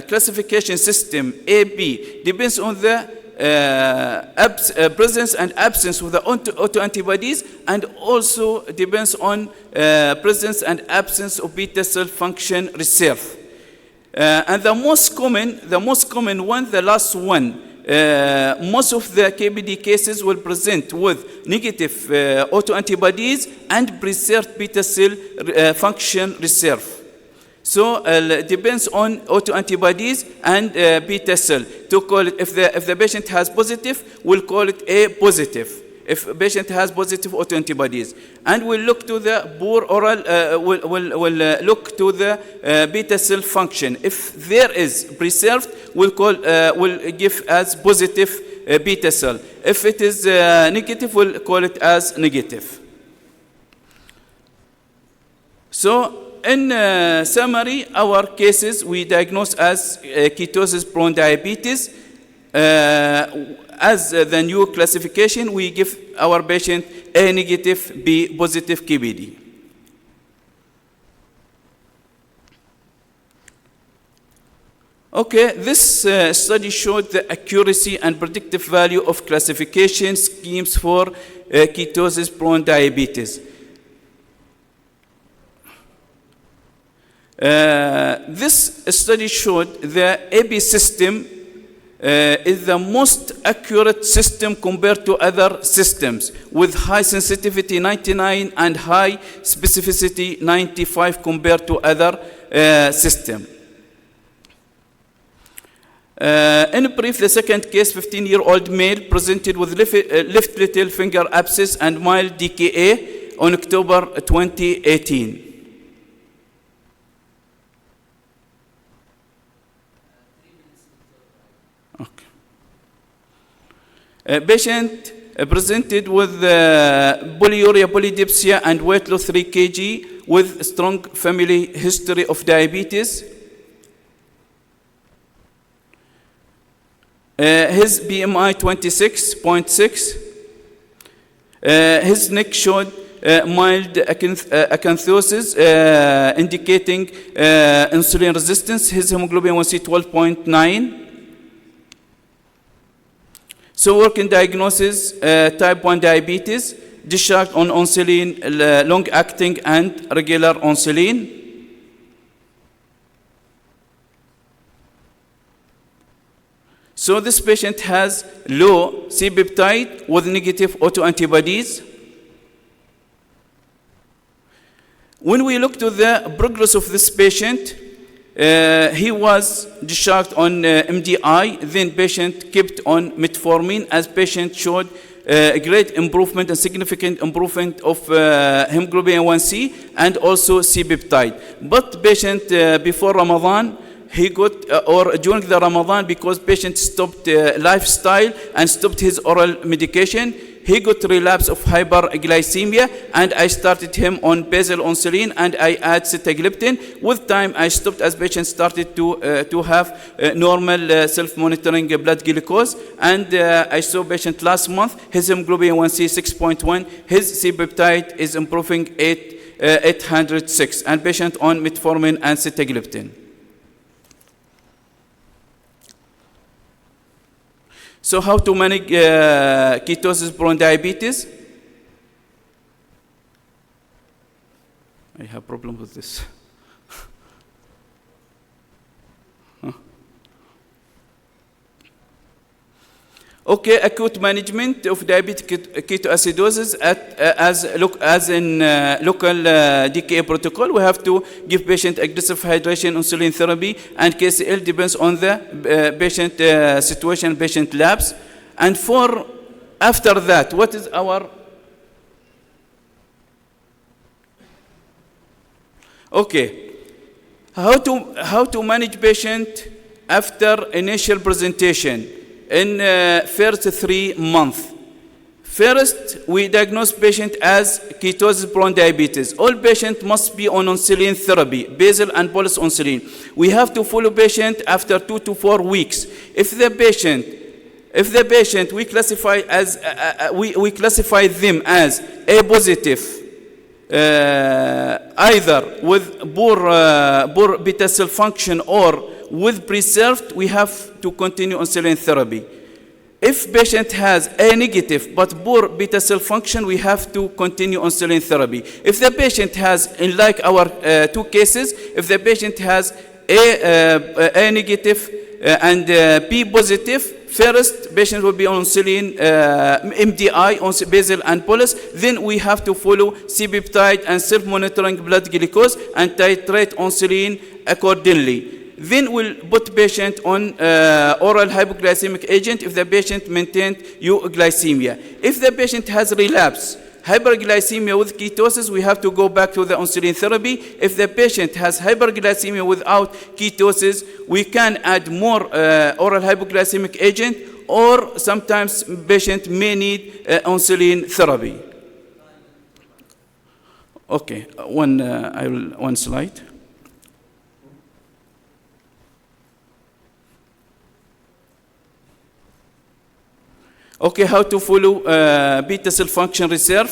classification system, AB. Depends on the presence and absence of the autoantibodies, and also depends on presence and absence of beta cell function reserve. And the most common one, the last one, most of the KBD cases will present with negative autoantibodies and preserved beta cell function reserve. So it depends on autoantibodies and beta cell. To call it, if the patient has positive, we'll call it A positive. If a patient has positive autoantibodies, and we'll look to the poor oral, we'll look to the beta cell function. If there is preserved, we'll give as positive beta cell. If it is negative, we'll call it as negative. So, in summary, our cases we diagnose as ketosis-prone diabetes. As the new classification, we give our patient A negative, B positive KBD. Okay, this study showed the accuracy and predictive value of classification schemes for ketosis-prone diabetes. This study showed the AB system is the most accurate system compared to other systems, with high sensitivity 99 and high specificity 95 compared to other systems. In brief, the second case, 15-year-old male presented with left little finger abscess and mild DKA on October 2018. A patient presented with polyuria, polydipsia, and weight loss 3 kg with strong family history of diabetes. His BMI 26.6. His neck showed mild acanthosis, indicating insulin resistance. His hemoglobin A1C 12.9. So working diagnosis, type 1 diabetes, discharged on insulin, long-acting and regular insulin. So this patient has low C-peptide with negative autoantibodies. When we look to the progress of this patient, he was discharged on MDI, then patient kept on metformin, as patient showed a great improvement and significant improvement of hemoglobin A1C and also C-peptide. But patient before Ramadan, he got, or during the Ramadan, because patient stopped lifestyle and stopped his oral medication, he got relapse of hyperglycemia, and I started him on basal insulin and I add sitagliptin. With time, I stopped as patient started to have normal self-monitoring blood glucose, and I saw patient last month, his hemoglobin A1C 6.1, his C-peptide is improving 806, and patient on metformin and sitagliptin. So how to manage ketosis-prone diabetes? I have problem with this. Okay, acute management of diabetic ketoacidosis as in local DKA protocol. We have to give patient aggressive hydration, insulin therapy, and KCL depends on the patient situation, patient labs. And for after that, what is our okay? How to manage patient after initial presentation? In first 3 months. First, we diagnose patient as ketosis-prone diabetes. All patients must be on insulin therapy, basal and bolus insulin. We have to follow patient after 2 to 4 weeks. If the patient we classify as we classify them as A positive, either with poor beta cell function or with preserved, we have to continue insulin therapy. If patient has A negative but poor beta cell function, we have to continue insulin therapy. If the patient has, in like our 2 cases, if the patient has A negative and B positive, first patient will be on insulin, MDI, on basal and bolus. Then we have to follow C-peptide and self-monitoring blood glucose and titrate insulin accordingly. Then we'll put patient on oral hypoglycemic agent if the patient maintained euglycemia. If the patient has relapse, hyperglycemia with ketosis, we have to go back to the insulin therapy. If the patient has hyperglycemia without ketosis, we can add more oral hypoglycemic agent, or sometimes patient may need insulin therapy. Okay, one slide. Okay, how to follow beta cell function reserve?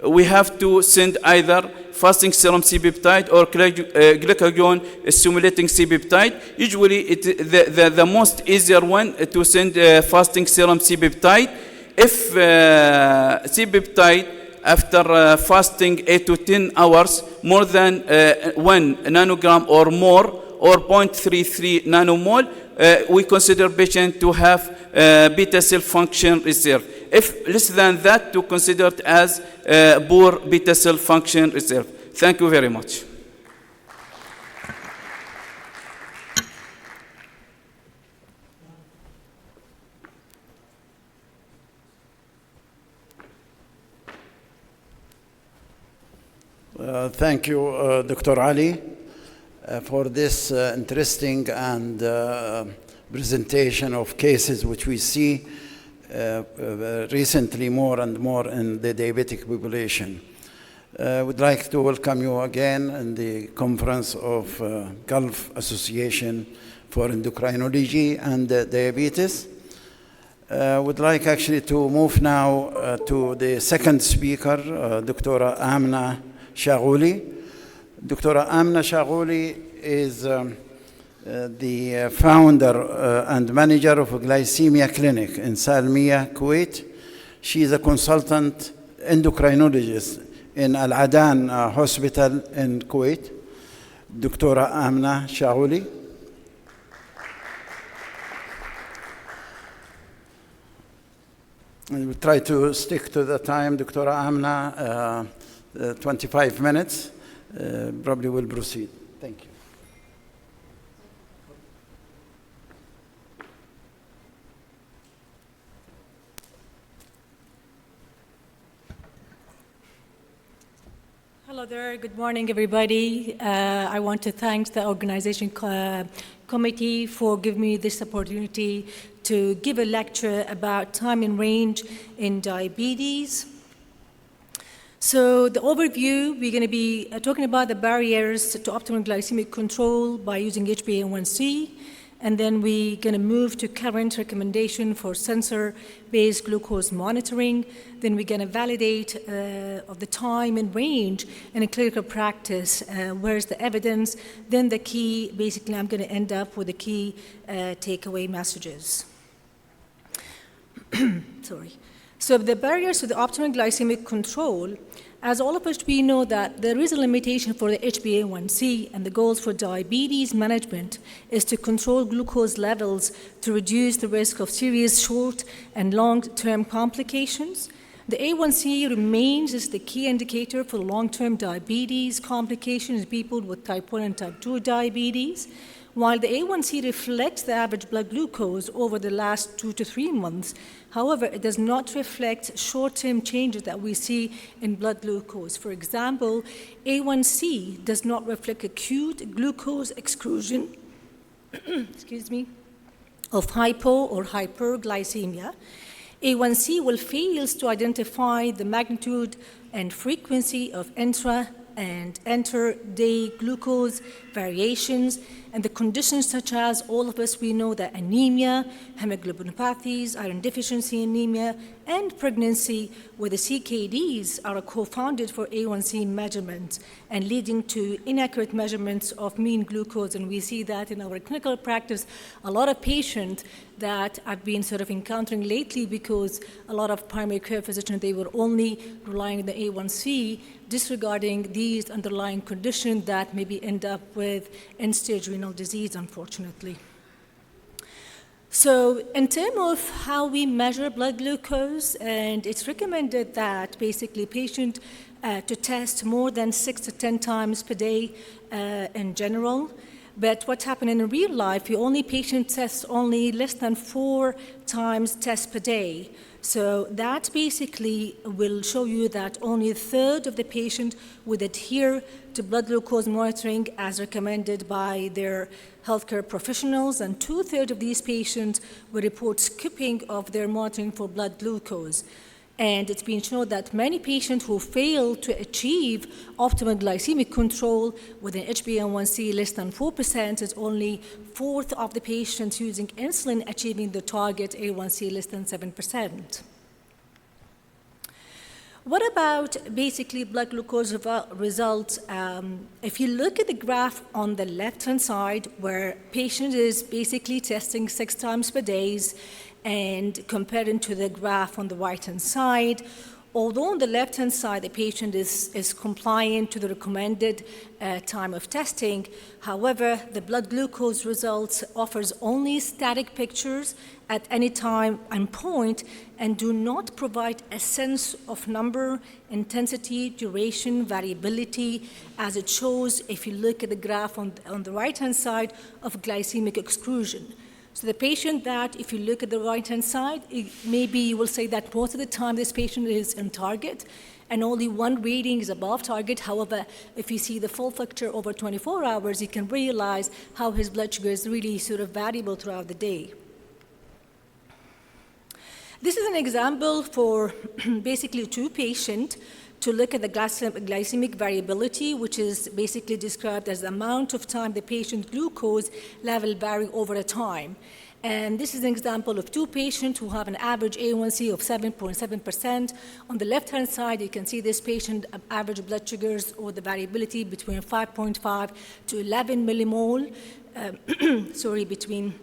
We have to send either fasting serum C-peptide or glucagon stimulating C-peptide. Usually, the most easier one to send fasting serum C-peptide. If C-peptide after fasting 8 to 10 hours, more than 1 nanogram or more, or 0.33 nanomole, we consider patient to have beta cell function reserve. If less than that, to consider it as poor beta cell function reserve. Thank you very much. Thank you, Dr. Ali, for this interesting and presentation of cases which we see recently more and more in the diabetic population. We'd like to welcome you again in the conference of Gulf Association for Endocrinology and Diabetes. Would like actually to move now to the second speaker, Dr. Amna Shaghuli. Dr. Amna Shaghuli is the founder and manager of a glycemia clinic in Salmiya, Kuwait. She is a consultant endocrinologist in Al Adan Hospital in Kuwait. Dr. Amna Shaghuli. And we try to stick to the time, Dr. Amna, 25 minutes. Probably will proceed. Thank you. Hello there. Good morning, everybody. I want to thank the organization committee for giving me this opportunity to give a lecture about time and range in diabetes. So the overview, we're going to be talking about the barriers to optimal glycemic control by using HbA1c, and then we're going to move to current recommendation for sensor-based glucose monitoring. Then we're going to validate of the time and range in a clinical practice. Where's the evidence? Then the key, basically, I'm going to end up with the key takeaway messages. Sorry. So the barriers to the optimal glycemic control, as all of us, we know that there is a limitation for the HbA1c, and the goals for diabetes management is to control glucose levels to reduce the risk of serious short and long-term complications. The A1C remains as the key indicator for long-term diabetes complications in people with type 1 and type 2 diabetes. While the A1C reflects the average blood glucose over the last 2 to 3 months, however, it does not reflect short-term changes that we see in blood glucose. For example, A1C does not reflect acute glucose exclusion excuse me, of hypo or hyperglycemia. A1C will fail to identify the magnitude and frequency of intra and inter-day glucose variations, and the conditions such as, all of us, we know that anemia, hemoglobinopathies, iron deficiency anemia, and pregnancy, where the CKDs are co-founded for A1C measurements and leading to inaccurate measurements of mean glucose. And we see that in our clinical practice, a lot of patients that I've been sort of encountering lately, because a lot of primary care physicians, they were only relying on the A1C, disregarding these underlying conditions that maybe end up with end-stage renal disease, unfortunately. So in terms of how we measure blood glucose, and it's recommended that basically patient to test more than 6 to 10 times per day in general. But what's happening in real life, patient tests only less than 4 times tests per day. So that basically will show you that only a third of the patient would adhere to blood glucose monitoring as recommended by their healthcare professionals, and 2/3 of these patients will report skipping of their monitoring for blood glucose. And it's been shown that many patients who fail to achieve optimal glycemic control with an HbA1c less than 4% is only 1/4 of the patients using insulin achieving the target A1c less than 7%. What about basically blood glucose results? If you look at the graph on the left-hand side, where patient is basically testing 6 times per day, and comparing to the graph on the right-hand side, although on the left-hand side the patient is compliant to the recommended time of testing, however, the blood glucose results offers only static pictures at any time and point, and do not provide a sense of number, intensity, duration, variability, as it shows if you look at the graph on the right-hand side of glycemic exclusion. So the patient that, if you look at the right-hand side, maybe you will say that most of the time this patient is in target, and only one reading is above target. However, if you see the full picture over 24 hours, you can realize how his blood sugar is really sort of variable throughout the day. This is an example for basically 2 patients to look at the glycemic variability, which is basically described as the amount of time the patient's glucose level vary over a time. And this is an example of two patients who have an average A1C of 7.7%. On the left-hand side, you can see this patient average blood sugars or the variability between 5.5 to 11 millimole, between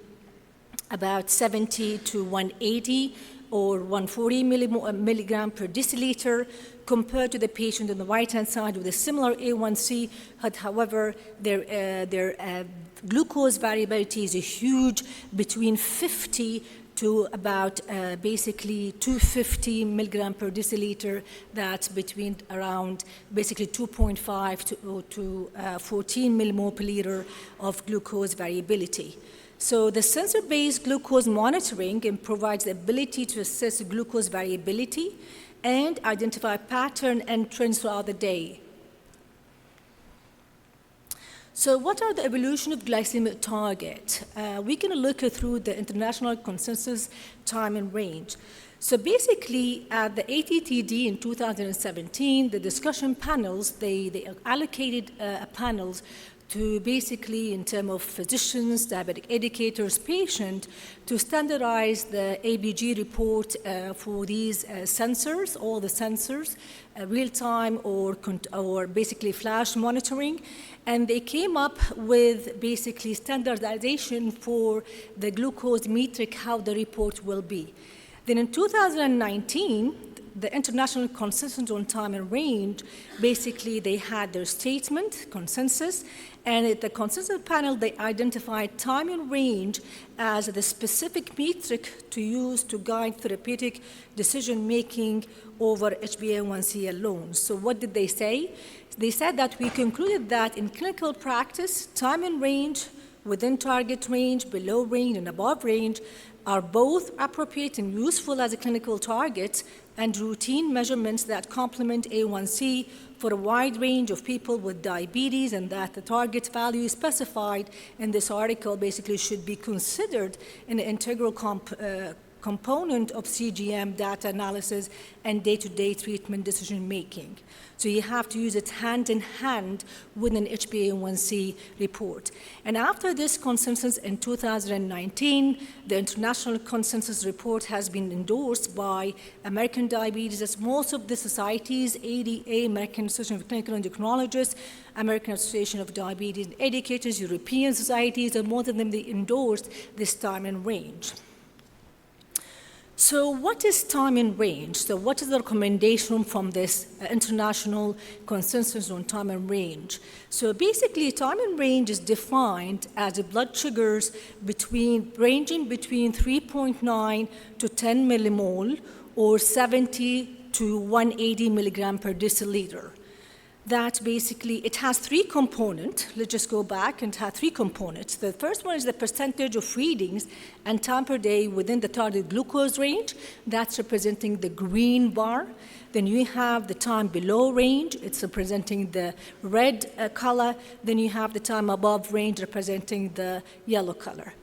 about 70 to 180 or 140 milligram per deciliter, compared to the patient on the right-hand side with a similar A1C, however, their glucose variability is huge, between 50 to about basically 250 milligram per deciliter. That's between around basically 2.5 to 14 millimole per liter of glucose variability. So the sensor-based glucose monitoring provides the ability to assess glucose variability and identify pattern and trends throughout the day. So what are the evolution of glycemic target? We're going to look through the international consensus time and range. So basically, at the ATTD in 2017, the discussion panels, they allocated panels to basically, in terms of physicians, diabetic educators, patients, to standardize the ABG report for these sensors, all the sensors, real-time or basically flash monitoring. And they came up with basically standardization for the glucose metric, how the report will be. Then in 2019, the International Consensus on Time and Range, basically they had their statement, consensus, and at the consensus panel, they identified time and range as the specific metric to use to guide therapeutic decision-making over HbA1c alone. So what did they say? They said that we concluded that in clinical practice, time and range, within target range, below range, and above range are both appropriate and useful as a clinical target and routine measurements that complement A1C for a wide range of people with diabetes, and that the target value specified in this article basically should be considered an integral component of CGM data analysis and day-to-day treatment decision-making. So you have to use it hand in hand with an HbA1c report. And after this consensus in 2019, the international consensus report has been endorsed by American Diabetes, as most of the societies, ADA, American Association of Clinical Endocrinologists, American Association of Diabetes Educators, European societies, and most of them, they endorsed this time and range. So what is time and range? So what is the recommendation from this international consensus on time and range? So basically, time and range is defined as the blood sugars ranging between 3.9 to 10 millimole or 70 to 180 milligram per deciliter. That basically, it has three components. Let's just go back and have three components. The first one is the percentage of readings and time per day within the target glucose range. That's representing the green bar. Then you have the time below range. It's representing the red color. Then you have the time above range representing the yellow color.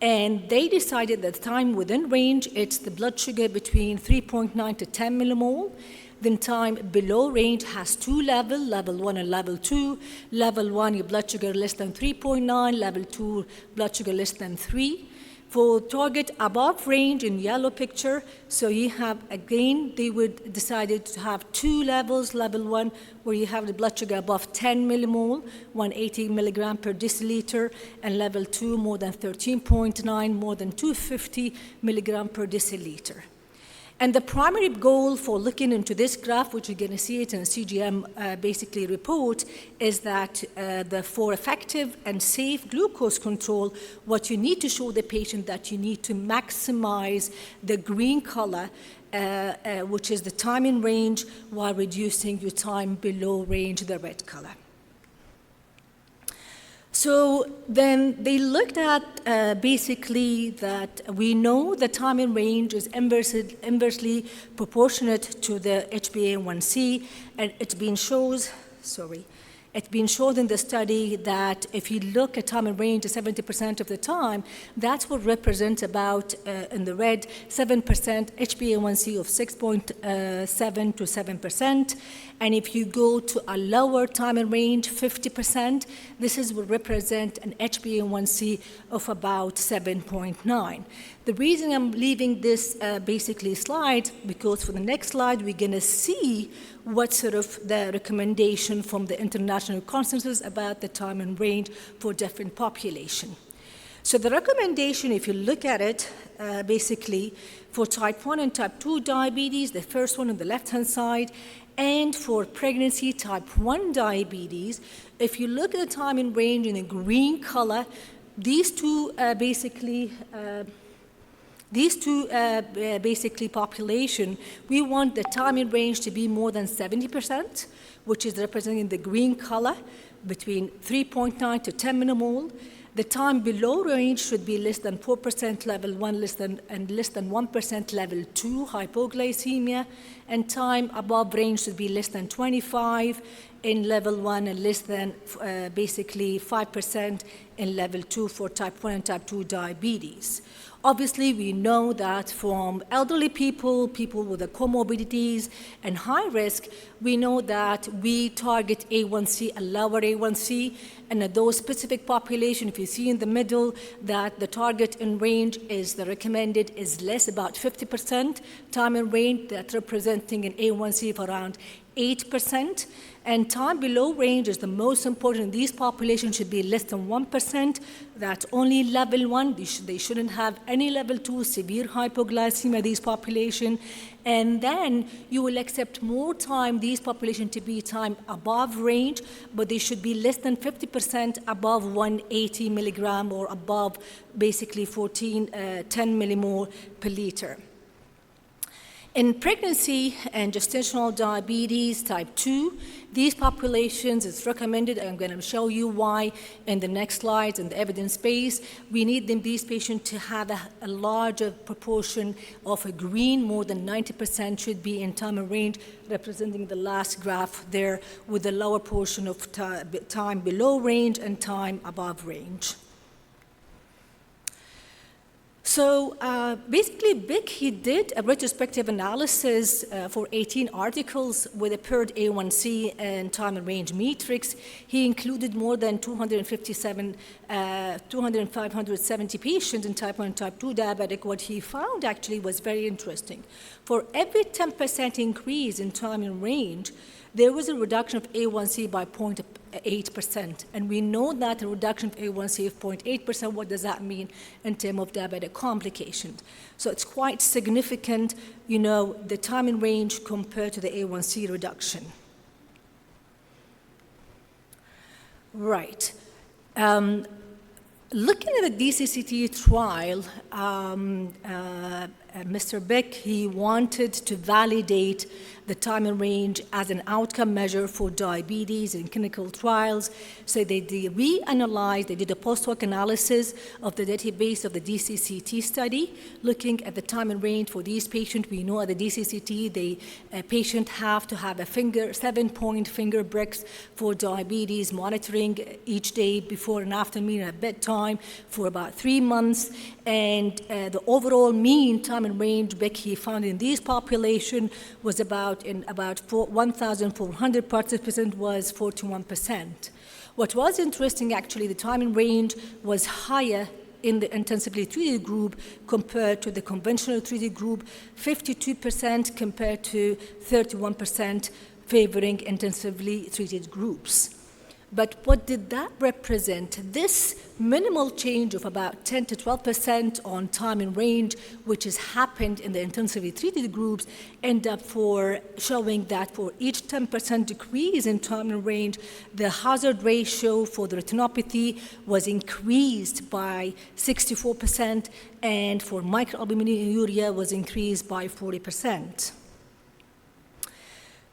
And they decided that the time within range, it's the blood sugar between 3.9 to 10 millimole. Then time below range has two levels, level 1 and level 2. Level 1, your blood sugar less than 3.9. Level 2, blood sugar less than 3. For target above range in yellow picture, so you have, again, they would decided to have two levels. Level 1, where you have the blood sugar above 10 millimole, 180 milligram per deciliter, and level 2, more than 13.9, more than 250 milligram per deciliter. And the primary goal for looking into this graph, which you're going to see it in a CGM basically report, is that for effective and safe glucose control, what you need to show the patient that you need to maximize the green color, which is the time in range, while reducing your time below range, the red color. So then they looked at basically that we know the time in range is inversely proportionate to the HbA1c, and it's been It's been shown in the study that if you look at time in range 70% of the time, that's what represents about, in the red, 7% HbA1c of 6.7 to 7%. And if you go to a lower time in range, 50%, this is what represent an HbA1c of about 7.9. The reason I'm leaving this basically slide, because for the next slide, we're gonna see what sort of the recommendation from the international consensus about the time and range for different population. So the recommendation, if you look at it, basically for type 1 and type 2 diabetes, the first one on the left-hand side, and for pregnancy type 1 diabetes, if you look at the time in range in the green color, these two basically population, we want the time in range to be more than 70%, which is representing the green color, between 3.9 to 10 millimole. The time below range should be less than 4% level 1, and less than 1% level 2 hypoglycemia, and time above range should be less than 25 in level 1 and less than basically 5% in level 2 for type 1 and type 2 diabetes. Obviously, we know that from elderly people, people with the comorbidities and high risk, we know that we target A1C, a lower A1C, and at those specific population, if you see in the middle that the target in range is, the recommended is less, about 50%, time in range, that's representing an A1C of around 8%, and time below range is the most important. These populations should be less than 1%. That's only level 1. They shouldn't have any level 2 severe hypoglycemia, these population. And then you will accept more time, these population to be time above range, but they should be less than 50% above 180 milligram or above basically 10 millimole per liter. In pregnancy and gestational diabetes type 2, these populations, it's recommended, and I'm going to show you why in the next slides in the evidence base. We need these patients to have a larger proportion of a green, more than 90% should be in time and range, representing the last graph there, with a lower portion of time below range and time above range. So basically, Bick, he did a retrospective analysis for 18 articles with a paired A1C and time and range matrix. He included more than 2,570 patients in type 1 and type 2 diabetic. What he found actually was very interesting. For every 10% increase in time and range, there was a reduction of A1C by 0.8%. And we know that a reduction of A1C of 0.8%, what does that mean in terms of diabetic complications? So it's quite significant, you know, the time in range compared to the A1C reduction. Right. Looking at the DCCT trial, Mr. Bick, he wanted to validate the time in range as an outcome measure for diabetes in clinical trials. So they reanalyzed, they did a post-hoc analysis of the database of the DCCT study, looking at the time in range for these patients. We know at the DCCT, the patient have to have a 7-point finger bricks for diabetes monitoring each day before and after meal at bedtime for about 3 months. And the overall mean time in range Bick he found in these population was about 1,400 participants was 41%. What was interesting actually, the time in range was higher in the intensively treated group compared to the conventional treated group, 52% compared to 31% favoring intensively treated groups. But what did that represent? This minimal change of about 10 to 12% on time in range, which has happened in the intensively treated groups, end up for showing that for each 10% decrease in time in range, the hazard ratio for the retinopathy was increased by 64%, and for microalbuminuria was increased by 40%.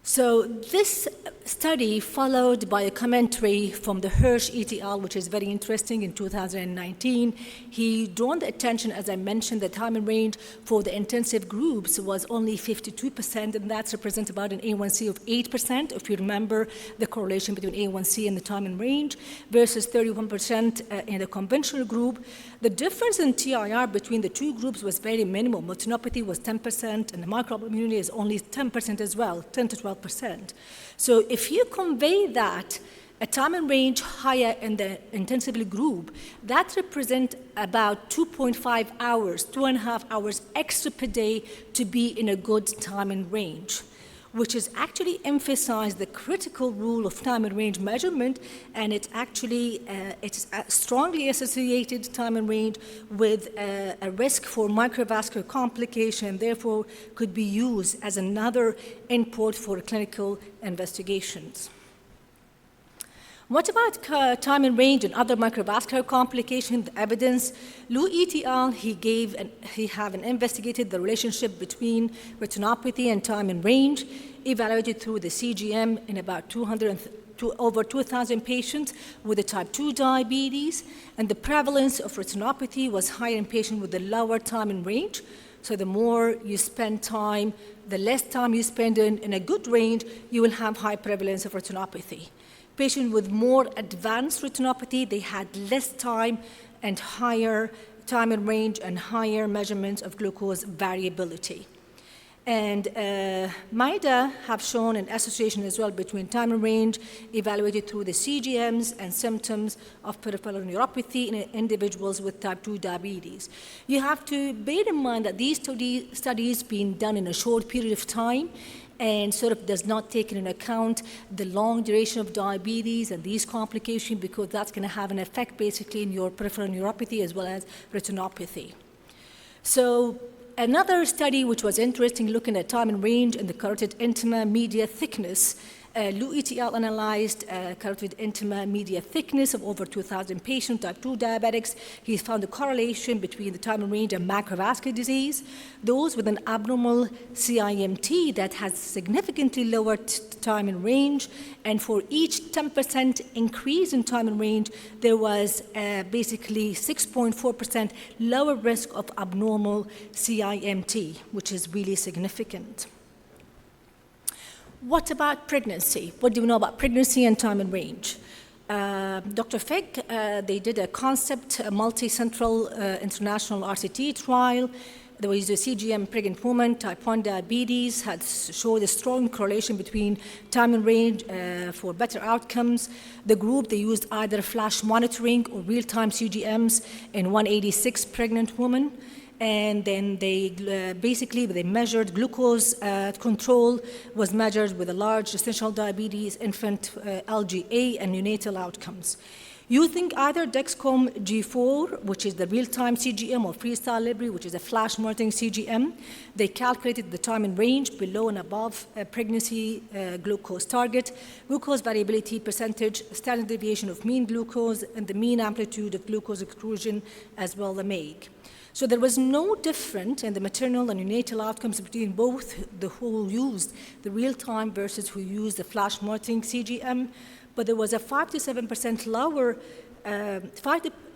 So this study followed by a commentary from the Hirsch et al., which is very interesting in 2019. He drawn the attention, as I mentioned, the time in range for the intensive groups was only 52%, and that's represents about an A1C of 8%, if you remember the correlation between A1C and the time in range, versus 31% in the conventional group. The difference in TIR between the two groups was very minimal. Retinopathy was 10%, and the microalbuminuria is only 10% as well, 10 to 12%. So if you convey that a time in range higher in the intensively group, that represents about 2.5 hours, 2.5 hours extra per day to be in a good time in range, which is actually emphasized the critical role of time in range measurement, and it's actually it's strongly associated time in range with a risk for microvascular complication, and therefore could be used as another input for clinical investigations. What about time in range and other microvascular complications? The evidence, Lou et al., he have investigated the relationship between retinopathy and time in range, evaluated through the CGM in about over 2,000 patients with the type 2 diabetes, and the prevalence of retinopathy was higher in patients with the lower time in range. So the more you spend time, the less time you spend in a good range, you will have high prevalence of retinopathy. Patients with more advanced retinopathy, they had less time and higher time in range and higher measurements of glucose variability. And MIDA have shown an association as well between time in range evaluated through the CGMs and symptoms of peripheral neuropathy in individuals with type 2 diabetes. You have to bear in mind that these studies being done in a short period of time and sort of does not take into account the long duration of diabetes and these complications, because that's going to have an effect basically in your peripheral neuropathy as well as retinopathy. So another study which was interesting, looking at time in range and the carotid intima media thickness, Lou et al. Analyzed carotid intima media thickness of over 2,000 patients, type 2 diabetics. He found a correlation between the time in range and macrovascular disease. Those with an abnormal CIMT that has significantly lower time in range, and for each 10% increase in time in range, there was basically 6.4% lower risk of abnormal CIMT, which is really significant. What about pregnancy? What do we know about pregnancy and time in range? Dr. Fick, they did a concept, a multi-central international RCT trial. There was a CGM pregnant woman, type 1 diabetes, had showed a strong correlation between time in range for better outcomes. The group, they used either flash monitoring or real-time CGMs in 186 pregnant women. And then they measured glucose control, was measured with a large essential diabetes, infant LGA, and neonatal outcomes. Using either Dexcom G4, which is the real-time CGM, or Freestyle Library, which is a flash monitoring CGM, they calculated the time in range below and above pregnancy glucose target, glucose variability percentage, standard deviation of mean glucose, and the mean amplitude of glucose exclusion, as well the MAGE. So there was no difference in the maternal and neonatal outcomes between both the who used the real-time versus who used the flash monitoring CGM, but there was a 5 to 7% lower.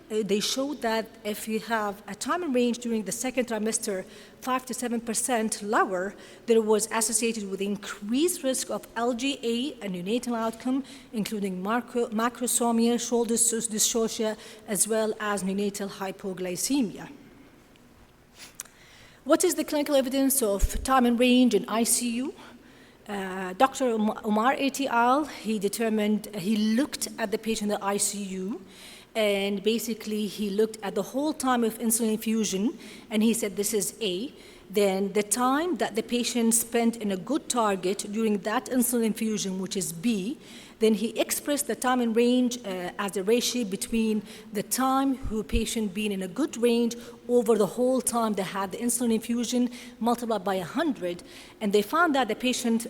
They showed that if you have a time in range during the second trimester, 5 to 7% lower, there was associated with increased risk of LGA and neonatal outcome, including macrosomia, shoulder dystocia, as well as neonatal hypoglycemia. What is the clinical evidence of time in range in ICU? Dr. Omar et al., he looked at the patient in the ICU, and basically he looked at the whole time of insulin infusion, and he said this is A. Then the time that the patient spent in a good target during that insulin infusion, which is B, then he expressed the time in range as a ratio between the time who patient being in a good range over the whole time they had the insulin infusion multiplied by 100. And they found that the patient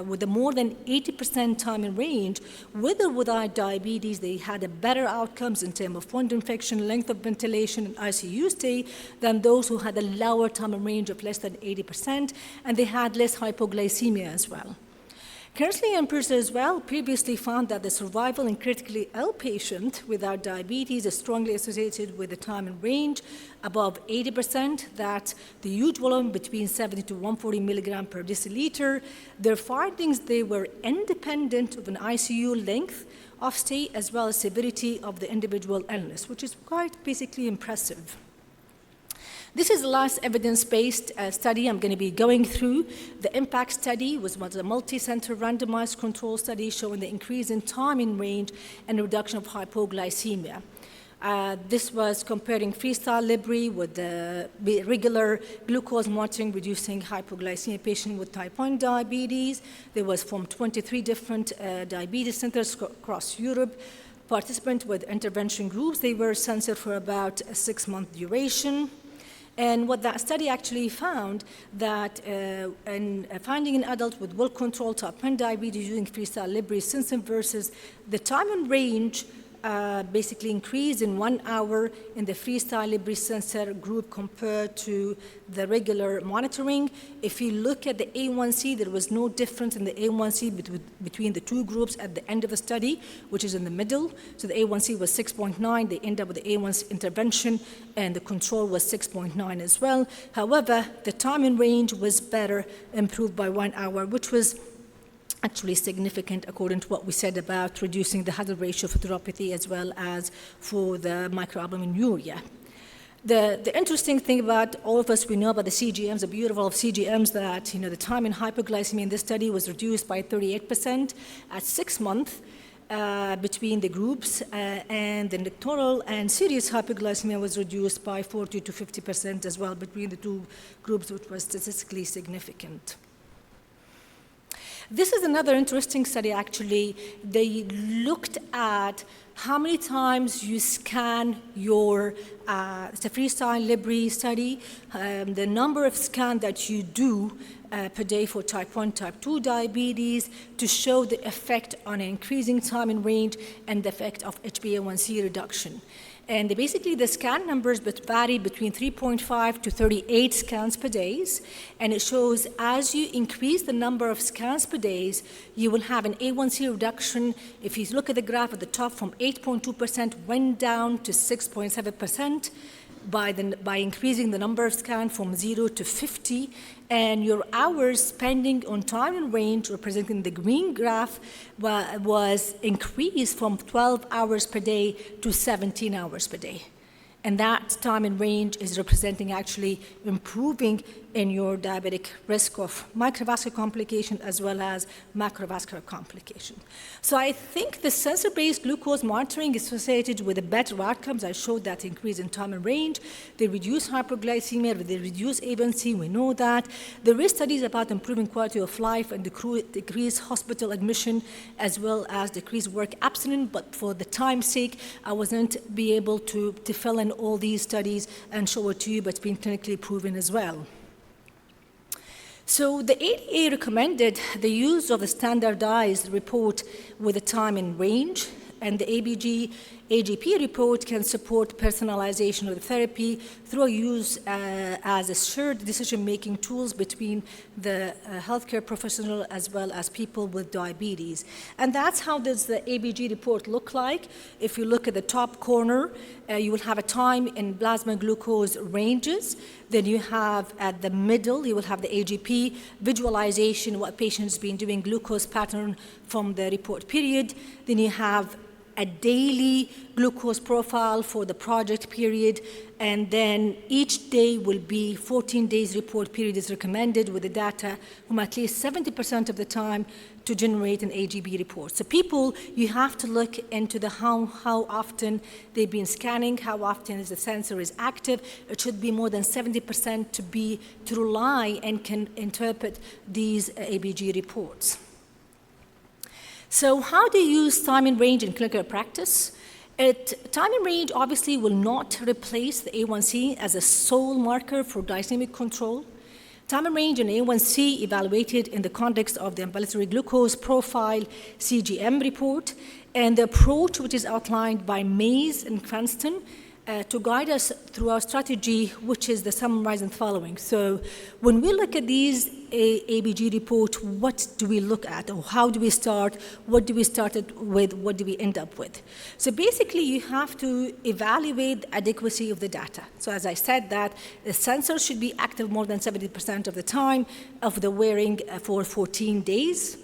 with a more than 80% time in range, with or without diabetes, they had a better outcomes in terms of wound infection, length of ventilation, and ICU stay than those who had a lower time in range of less than 80%, and they had less hypoglycemia as well. Kersley and Pierce as well previously found that the survival in critically ill patient without diabetes is strongly associated with the time and range above 80%, that the usual one between 70 to 140 milligram per deciliter. Their findings, they were independent of an ICU length of stay as well as severity of the individual illness, which is quite basically impressive. This is the last evidence-based study I'm going to be going through. The IMPACT study was a multi-center randomized control study showing the increase in time in range and reduction of hypoglycemia. This was comparing Freestyle Libre with the regular glucose monitoring, reducing hypoglycemia patient with type 1 diabetes. There was from 23 different diabetes centers across Europe. Participants with intervention groups, they were censored for about a 6-month duration. And what that study actually found, that in finding an adult with well-controlled type 1 diabetes using Freestyle Libre system versus the time and range basically increased in 1 hour in the Freestyle Libre sensor group compared to the regular monitoring. If you look at the A1C, there was no difference in the A1C between the two groups at the end of the study, which is in the middle. So the A1C was 6.9. They end up with the A1C intervention, and the control was 6.9 as well. However, the time in range was better, improved by 1 hour, which was actually significant according to what we said about reducing the hazard ratio for neuropathy as well as for the microalbuminuria. The interesting thing about all of us, we know about the CGMs, the beautiful of CGMs, that the time in hypoglycemia in this study was reduced by 38% at 6 months between the groups, and the total and serious hypoglycemia was reduced by 40 to 50% as well between the two groups, which was statistically significant. This is another interesting study, actually. They looked at how many times you scan your, it's a Freestyle Libre study, the number of scans that you do per day for type 1, type 2 diabetes to show the effect on increasing time in range and the effect of HbA1c reduction. And basically, the scan numbers vary between 3.5 to 38 scans per day. And it shows as you increase the number of scans per day, you will have an A1C reduction. If you look at the graph at the top, from 8.2% went down to 6.7%. By increasing the number of scans from 0 to 50, and your hours spending on time and range, representing the green graph, was increased from 12 hours per day to 17 hours per day. And that time and range is representing actually improving in your diabetic risk of microvascular complication as well as macrovascular complication. So I think the sensor-based glucose monitoring is associated with the better outcomes. I showed that increase in time and range. They reduce hypoglycemia, they reduce A1C, we know that. There is studies about improving quality of life and decrease hospital admission as well as decrease work abstinence, but for the time's sake, I wasn't be able to fill in all these studies and show it to you, but it's been clinically proven as well. So the ADA recommended the use of a standardized report with a time and range, and the AGP report can support personalization of the therapy through use as a shared decision-making tools between the healthcare professional as well as people with diabetes. And that's how does the ABG report look like. If you look at the top corner, you will have a time in plasma glucose ranges. Then you have at the middle, you will have the AGP visualization, what patient's been doing, glucose pattern from the report period. Then you have a daily glucose profile for the project period, and then each day will be 14 days report period is recommended with the data from at least 70% of the time to generate an AGB report. So people, you have to look into the how often they've been scanning, how often is the sensor is active. It should be more than 70% to rely and can interpret these ABG reports. So how do you use time in range in clinical practice? Time in range obviously will not replace the A1C as a sole marker for glycemic control. Time in range and A1C evaluated in the context of the ambulatory glucose profile CGM report, and the approach which is outlined by Mays and Cranston to guide us through our strategy, which is the summarized and following. So when we look at these ABG report, what do we look at, or how do we start? What do we start with? What do we end up with? So basically, you have to evaluate the adequacy of the data. So as I said, that the sensor should be active more than 70% of the time of the wearing for 14 days.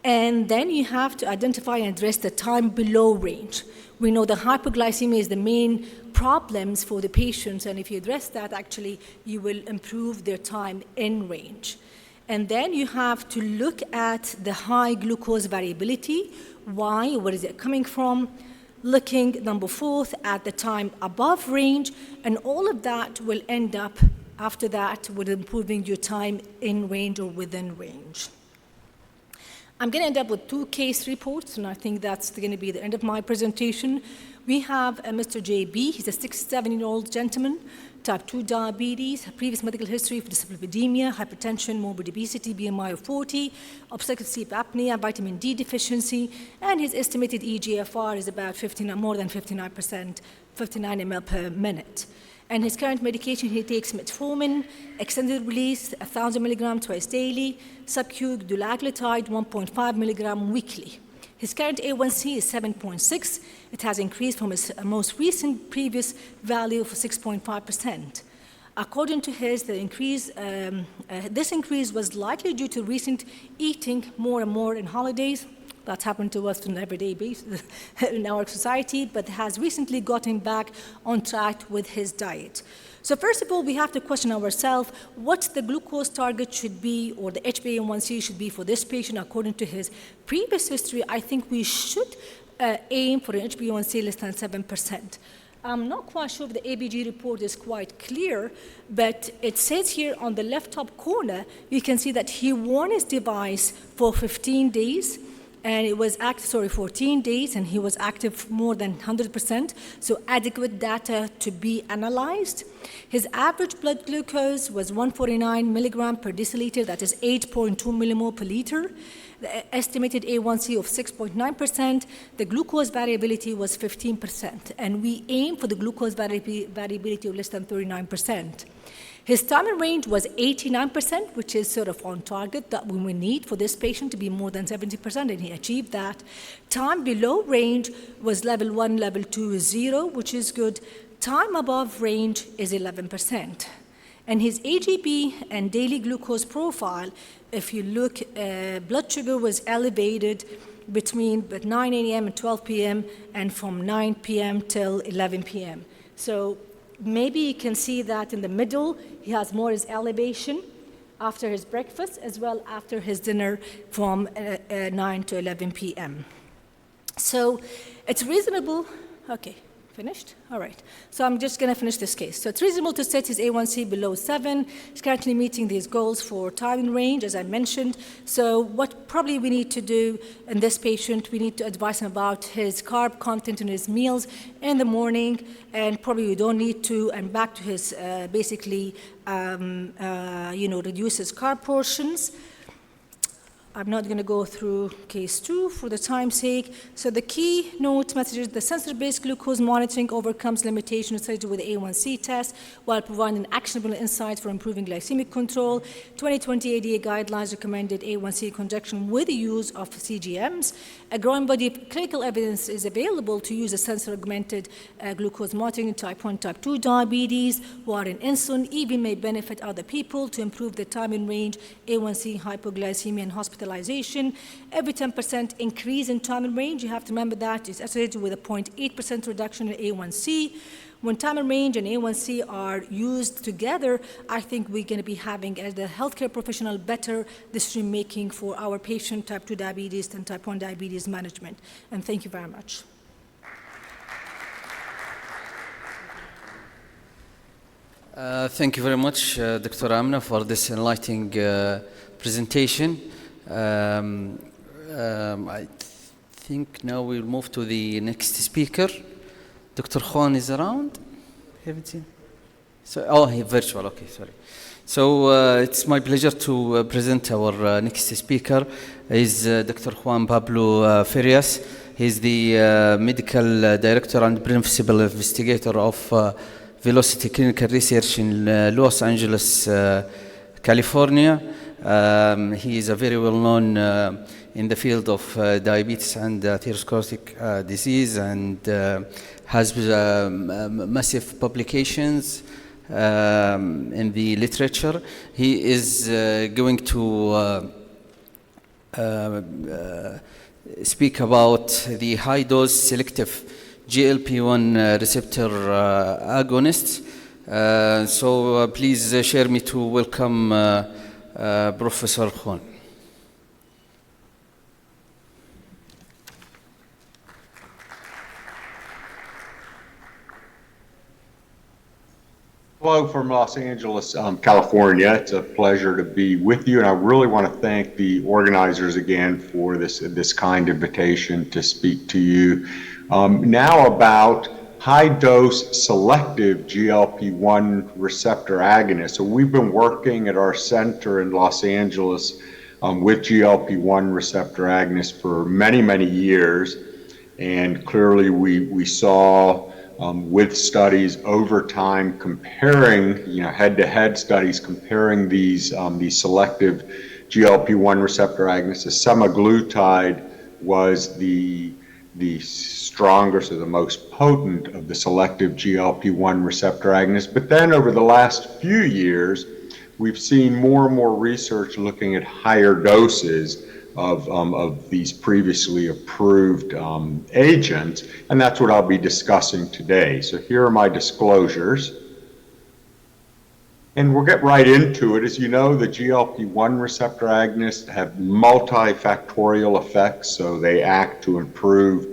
And then you have to identify and address the time below range. We know the hypoglycemia is the main problems for the patients, and if you address that, actually, you will improve their time in range. And then you have to look at the high glucose variability. Why? Where is it coming from? Looking, number 4, at the time above range, and all of that will end up, after that, with improving your time in range or within range. I'm going to end up with 2 case reports, and I think that's going to be the end of my presentation. We have Mr. JB. He's a 67-year-old gentleman, type 2 diabetes, previous medical history of dyslipidemia, hypertension, morbid obesity, BMI of 40, obstructive sleep apnea, vitamin D deficiency, and his estimated eGFR is about more than 59%, 59 ml per minute. And his current medication, he takes metformin, extended release, 1,000 milligram twice daily, sub-Q dulaglutide, 1.5 milligram weekly. His current A1C is 7.6. It has increased from his most recent previous value of 6.5%. According to his, this increase was likely due to recent eating more and more in holidays. That's happened to us on an everyday basis in our society, but has recently gotten back on track with his diet. So first of all, we have to question ourselves what the glucose target should be, or the HbA1c should be for this patient according to his previous history. I think we should aim for an HbA1c less than 7%. I'm not quite sure if the ABG report is quite clear, but it says here on the left top corner, you can see that he wore his device for 15 days, and it was active, 14 days, and he was active more than 100%, so adequate data to be analyzed. His average blood glucose was 149 milligram per deciliter, that is 8.2 millimole per liter. The estimated A1C of 6.9%, the glucose variability was 15%, and we aim for the glucose variability of less than 39%. His time in range was 89%, which is sort of on target that we will need for this patient to be more than 70%, and he achieved that. Time below range was level 1, level 2 is 0, which is good. Time above range is 11%. And his AGB and daily glucose profile, if you look, blood sugar was elevated between 9 a.m. and 12 p.m. and from 9 p.m. till 11 p.m. So maybe you can see that in the middle, he has more his elevation after his breakfast as well after his dinner from 9 to 11 p.m. So it's reasonable, okay. Finished? All right. So I'm just going to finish this case. So it's reasonable to set his A1C below 7. He's currently meeting these goals for time in range, as I mentioned. So what probably we need to do in this patient, we need to advise him about his carb content in his meals in the morning, and probably we don't need to, and back to his reduce his carb portions. I'm not going to go through case 2 for the time's sake. So the key note message is the sensor-based glucose monitoring overcomes limitations associated with the A1C test while providing actionable insights for improving glycemic control. 2020 ADA guidelines recommended A1C in conjunction with the use of CGMs. A growing body of clinical evidence is available to use a sensor-augmented glucose monitoring in type 1, type 2 diabetes, who are in insulin, even may benefit other people to improve the time in range, A1C, hypoglycemia, and hospitalization. Every 10% increase in time in range, you have to remember that, is associated with a 0.8% reduction in A1C. When time in range and A1C are used together, I think we're going to be having, as the healthcare professional, better decision making for our patient type 2 diabetes and type 1 diabetes management. And thank you very much. Thank you very much, Dr. Amna, for this enlightening presentation. I think now we'll move to the next speaker. Dr. Juan is around? Haven't seen? So, he's virtual. Okay, sorry. So it's my pleasure to present our next speaker. Is Dr. Juan Pablo Farias. He's the medical director and principal investigator of Velocity Clinical Research in Los Angeles, California. He is a very well-known in the field of diabetes and atherosclerotic disease, and has massive publications in the literature. He is going to speak about the high-dose selective GLP-1 receptor agonists. So please share me to welcome Professor Khan. Hello from Los Angeles, California. It's a pleasure to be with you, and I really want to thank the organizers again for this kind invitation to speak to you now about high-dose selective GLP-1 receptor agonists. So we've been working at our center in Los Angeles with GLP-1 receptor agonists for many, many years, and clearly we saw with studies over time comparing, head-to-head studies comparing these selective GLP-1 receptor agonists. The semaglutide was the strongest or the most potent of the selective GLP-1 receptor agonists. But then over the last few years, we've seen more and more research looking at higher doses of these previously approved agents, and that's what I'll be discussing today. So here are my disclosures. And we'll get right into it. As you know, the GLP-1 receptor agonists have multifactorial effects, so they act to improve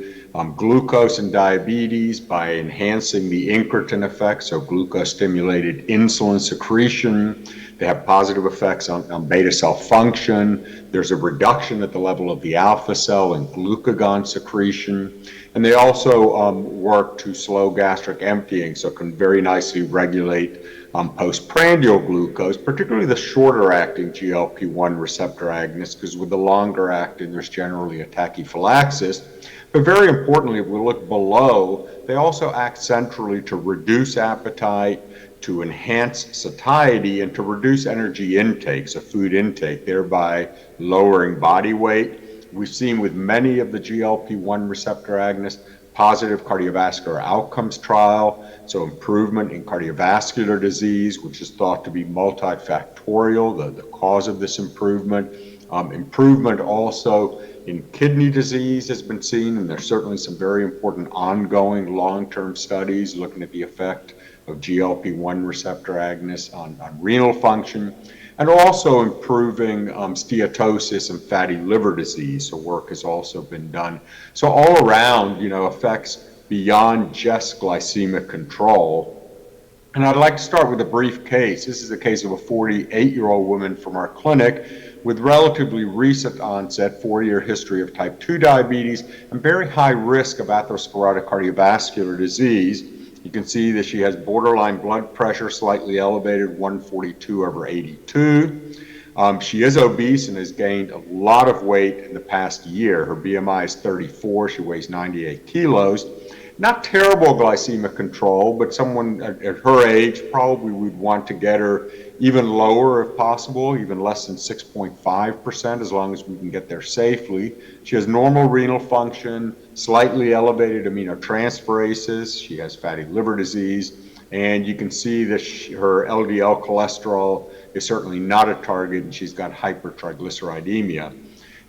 glucose and diabetes by enhancing the incretin effect, so glucose-stimulated insulin secretion. They have positive effects on beta cell function. There's a reduction at the level of the alpha cell and glucagon secretion. And they also work to slow gastric emptying, so can very nicely regulate postprandial glucose, particularly the shorter acting GLP-1 receptor agonists, because with the longer acting, there's generally a tachyphylaxis. But very importantly, if we look below, they also act centrally to reduce appetite, to enhance satiety, and to reduce energy intake, so food intake, thereby lowering body weight. We've seen with many of the GLP-1 receptor agonists positive cardiovascular outcomes trial, so improvement in cardiovascular disease, which is thought to be multifactorial, the cause of this improvement. Improvement also in kidney disease has been seen, and there's certainly some very important ongoing long-term studies looking at the effect of GLP-1 receptor agonists on renal function, and also improving steatosis and fatty liver disease. So work has also been done. So all around, effects beyond just glycemic control. And I'd like to start with a brief case. This is a case of a 48-year-old woman from our clinic with relatively recent onset, 4-year history of type 2 diabetes, and very high risk of atherosclerotic cardiovascular disease. You can see that she has borderline blood pressure, slightly elevated, 142/82. She is obese and has gained a lot of weight in the past year. Her BMI is 34. She weighs 98 kilos. Not terrible glycemic control, but someone at her age probably would want to get her even lower if possible, even less than 6.5%, as long as we can get there safely. She has normal renal function, slightly elevated aminotransferases. She has fatty liver disease, and you can see that her LDL cholesterol is certainly not a target, and she's got hypertriglyceridemia.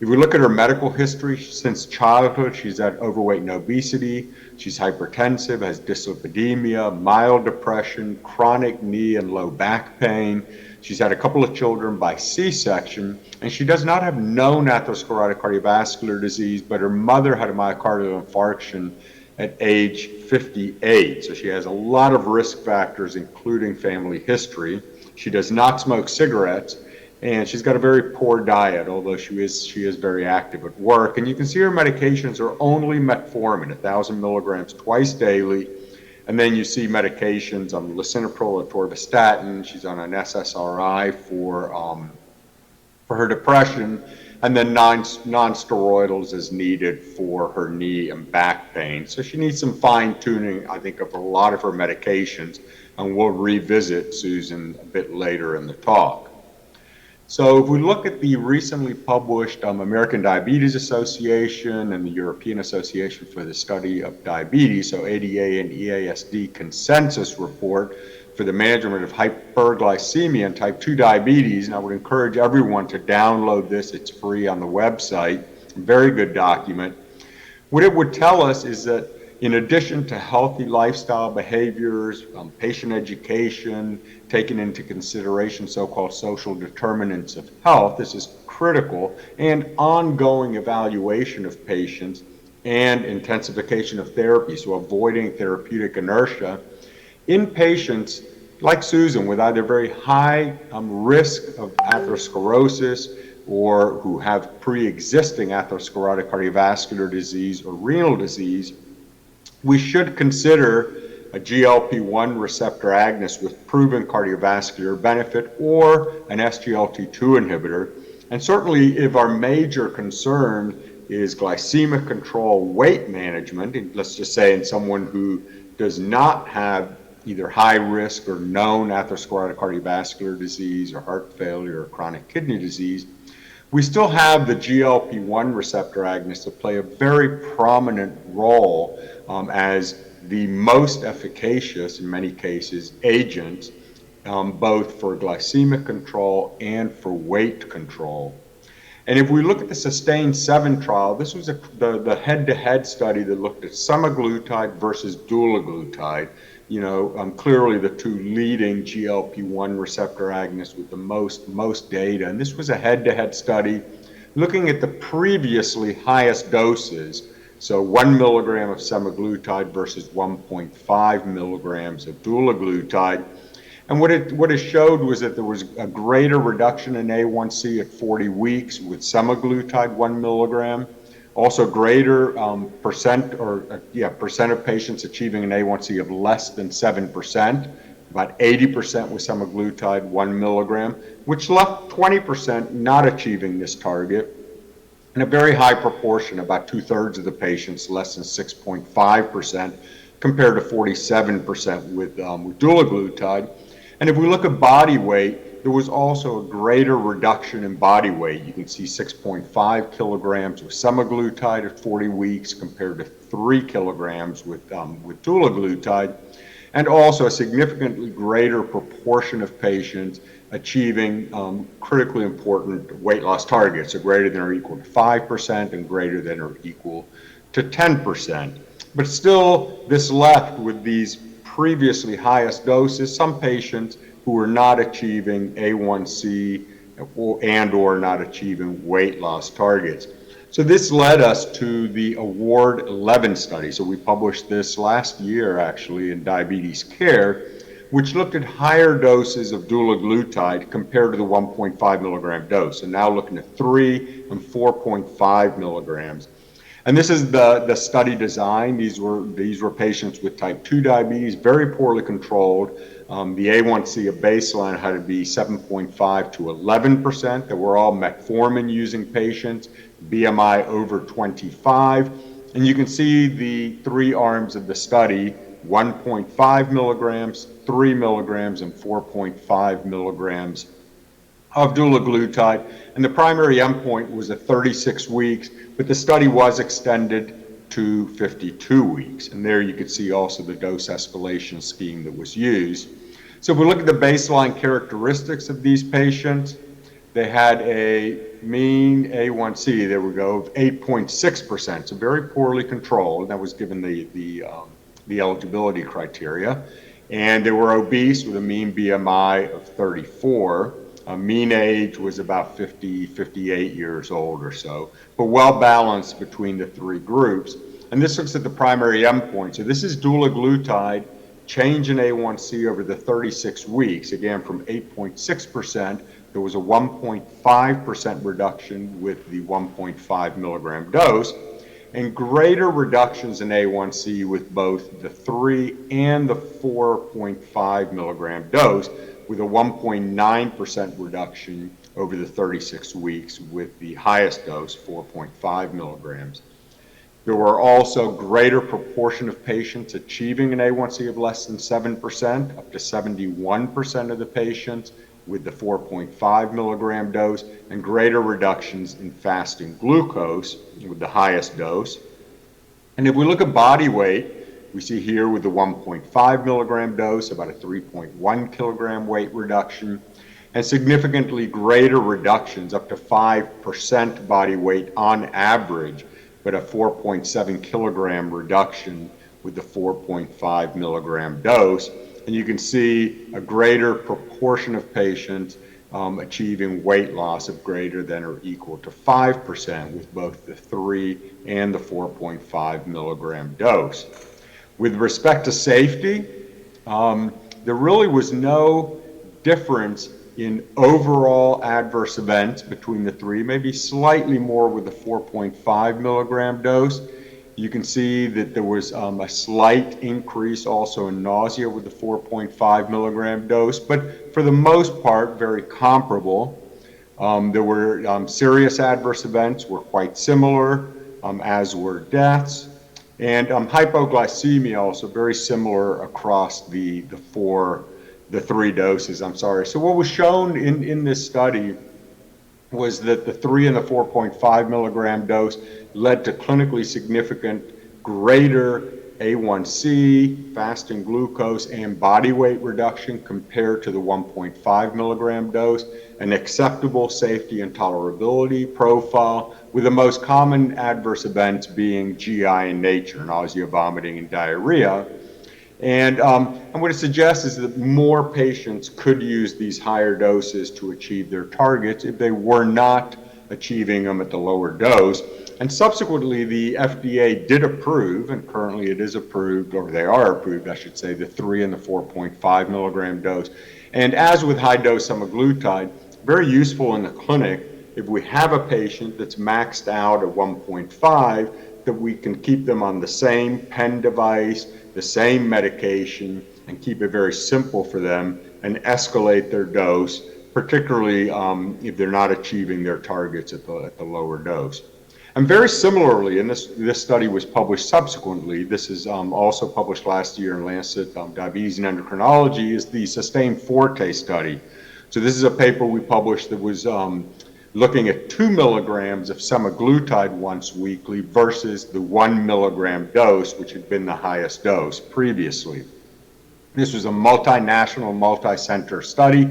If we look at her medical history since childhood, she's had overweight and obesity, she's hypertensive, has dyslipidemia, mild depression, chronic knee and low back pain. She's had a couple of children by C-section, and she does not have known atherosclerotic cardiovascular disease, but her mother had a myocardial infarction at age 58. So she has a lot of risk factors, including family history. She does not smoke cigarettes, and she's got a very poor diet, although she is very active at work. And you can see her medications are only metformin, 1,000 milligrams twice daily. And then you see medications on lisinopril, atorvastatin. She's on an SSRI for for her depression, and then non-steroidals as needed for her knee and back pain. So she needs some fine tuning, I think, of a lot of her medications, and we'll revisit Susan a bit later in the talk. So if we look at the recently published American Diabetes Association and the European Association for the Study of Diabetes, so ADA and EASD consensus report for the management of hyperglycemia and type 2 diabetes, and I would encourage everyone to download this. It's free on the website. Very good document. What it would tell us is that in addition to healthy lifestyle behaviors, patient education, taking into consideration so-called social determinants of health, this is critical, and ongoing evaluation of patients and intensification of therapy, so avoiding therapeutic inertia, in patients like Susan with either very high risk of atherosclerosis or who have pre-existing atherosclerotic cardiovascular disease or renal disease, we should consider a GLP-1 receptor agonist with proven cardiovascular benefit or an SGLT2 inhibitor. And certainly if our major concern is glycemic control, weight management, and let's just say in someone who does not have either high risk or known atherosclerotic cardiovascular disease or heart failure or chronic kidney disease, we still have the GLP-1 receptor agonists that play a very prominent role as the most efficacious, in many cases, agent, both for glycemic control and for weight control. And if we look at the SUSTAIN 7 trial, this was the head-to-head study that looked at semaglutide versus dulaglutide. You know, clearly the two leading GLP-1 receptor agonists with the most data. And this was a head-to-head study looking at the previously highest doses. So 1 milligram of semaglutide versus 1.5 milligrams of dulaglutide. And what it showed was that there was a greater reduction in A1C at 40 weeks with semaglutide 1 milligram. Also greater percent of patients achieving an A1C of less than 7%, about 80% with semaglutide 1 milligram, which left 20% not achieving this target, and a very high proportion, about 2/3 of the patients, less than 6.5%, compared to 47% with dulaglutide. And if we look at body weight, there was also a greater reduction in body weight. You can see 6.5 kilograms with semaglutide at 40 weeks compared to 3 kilograms with dulaglutide, and also a significantly greater proportion of patients achieving critically important weight loss targets, so greater than or equal to 5% and greater than or equal to 10%. But still, this left with these previously highest doses some patients who were not achieving A1C and or not achieving weight loss targets. So this led us to the Award 11 study. So we published this last year actually in Diabetes Care, which looked at higher doses of dulaglutide compared to the 1.5 milligram dose. And now looking at 3 and 4.5 milligrams. And this is the study design. These were patients with type 2 diabetes, very poorly controlled. The A1C at baseline had to be 7.5 to 11%. They were all metformin using patients, BMI over 25. And you can see the 3 arms of the study, 1.5 milligrams, 3 milligrams, and 4.5 milligrams of dulaglutide. And the primary endpoint was at 36 weeks, but the study was extended to 52 weeks. And there you could see also the dose escalation scheme that was used. So if we look at the baseline characteristics of these patients, they had a mean A1C, there we go, of 8.6%, so very poorly controlled. That was given the eligibility criteria. And they were obese with a mean BMI of 34. Mean age was about 58 years old or so, but well balanced between the 3 groups. And this looks at the primary endpoint. So this is dulaglutide, change in A1C over the 36 weeks. Again, from 8.6%, there was a 1.5% reduction with the 1.5 milligram dose, and greater reductions in A1C with both the 3 and the 4.5 milligram dose, with a 1.9% reduction over the 36 weeks with the highest dose, 4.5 milligrams. There were also greater proportion of patients achieving an A1C of less than 7%, up to 71% of the patients with the 4.5 milligram dose, and greater reductions in fasting glucose with the highest dose. And if we look at body weight, we see here with the 1.5 milligram dose about a 3.1 kilogram weight reduction, and significantly greater reductions, up to 5% body weight on average, but a 4.7 kilogram reduction with the 4.5 milligram dose. And you can see a greater proportion of patients achieving weight loss of greater than or equal to 5% with both the 3 and the 4.5 milligram dose. With respect to safety, there really was no difference in overall adverse events between the three, maybe slightly more with the 4.5 milligram dose. You can see that there was a slight increase also in nausea with the 4.5 milligram dose, but for the most part, very comparable. There were serious adverse events were quite similar, as were deaths. And hypoglycemia also very similar across the three doses, So what was shown in this study was that the 3 and the 4.5 milligram dose led to clinically significant greater A1C, fasting glucose, and body weight reduction compared to the 1.5 milligram dose, an acceptable safety and tolerability profile, with the most common adverse events being GI in nature, nausea, vomiting, and diarrhea. And what it suggests is that more patients could use these higher doses to achieve their targets if they were not achieving them at the lower dose. And subsequently, the FDA did approve, and currently it is approved, or they are approved, I should say, the 3 and the 4.5 milligram dose. And as with high-dose semaglutide, very useful in the clinic if we have a patient that's maxed out at 1.5, that we can keep them on the same pen device, the same medication, and keep it very simple for them and escalate their dose, particularly if they're not achieving their targets at the lower dose. And very similarly, and this study was published subsequently, this is also published last year in Lancet Diabetes and Endocrinology, is the Sustained Forte study. So this is a paper we published that was looking at 2 milligrams of semaglutide once weekly versus the 1 milligram dose, which had been the highest dose previously. This was a multinational, multi-center study.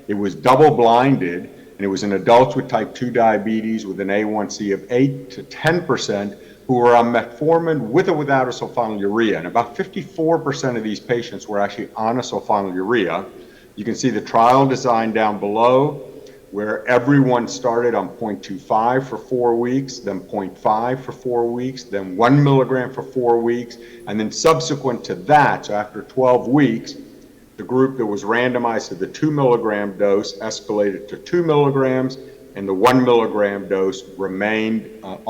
It was double-blinded, and it was in adults with type 2 diabetes with an A1C of 8 to 10% who were on metformin with or without a sulfonylurea. And about 54% of these patients were actually on a sulfonylurea. You can see the trial design down below, where everyone started on 0.25 for 4 weeks, then 0.5 for 4 weeks, then 1 milligram for 4 weeks, and then subsequent to that, so after 12 weeks, the group that was randomized to the 2 milligram dose escalated to 2 milligrams, and the 1 milligram dose remained on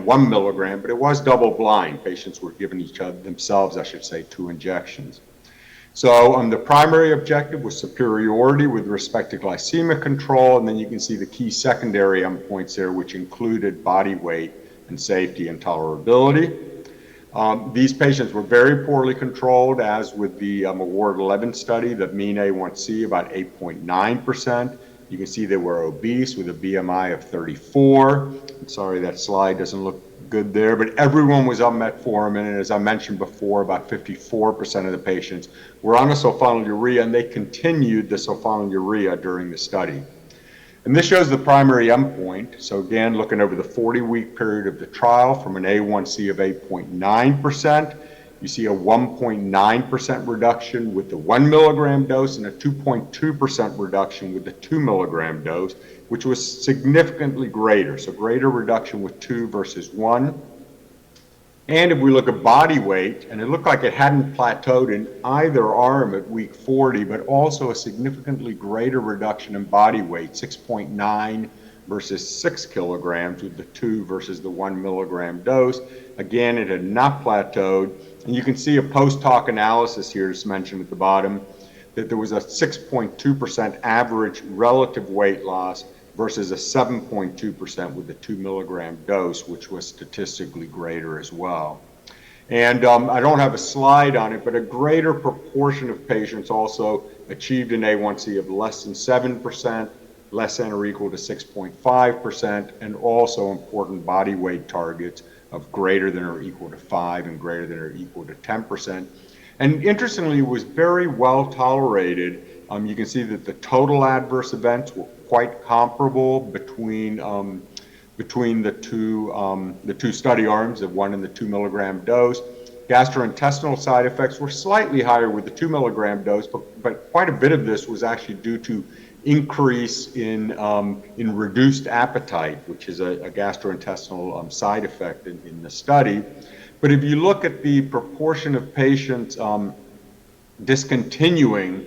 1 milligram, but it was double blind. Patients were given themselves, I should say, 2 injections. So the primary objective was superiority with respect to glycemic control, and then you can see the key secondary endpoints there, which included body weight and safety and tolerability. These patients were very poorly controlled, as with the Award 11 study, the mean A1C about 8.9%. You can see they were obese with a BMI of 34. I'm sorry, that slide doesn't look good there, but everyone was on metformin, and as I mentioned before, about 54% of the patients were on a sulfonylurea, and they continued the sulfonylurea during the study. And this shows the primary endpoint. So again, looking over the 40-week period of the trial from an A1C of 8.9%, you see a 1.9% reduction with the 1 milligram dose and a 2.2% reduction with the 2 milligram dose, which was significantly greater. So greater reduction with 2 versus 1. And if we look at body weight, and it looked like it hadn't plateaued in either arm at week 40, but also a significantly greater reduction in body weight, 6.9 versus 6 kilograms with the 2 versus the 1 milligram dose. Again, it had not plateaued. And you can see a post hoc analysis here, just mentioned at the bottom, that there was a 6.2% average relative weight loss versus a 7.2% with the 2 milligram dose, which was statistically greater as well. And I don't have a slide on it, but a greater proportion of patients also achieved an A1C of less than 7%, less than or equal to 6.5%, and also important body weight targets of greater than or equal to 5 and greater than or equal to 10%. And interestingly, it was very well tolerated. You can see that the total adverse events were quite comparable between the two study arms, the 1 and the 2 milligram dose. Gastrointestinal side effects were slightly higher with the 2 milligram dose, but quite a bit of this was actually due to increase in reduced appetite, which is a gastrointestinal side effect in the study. But if you look at the proportion of patients discontinuing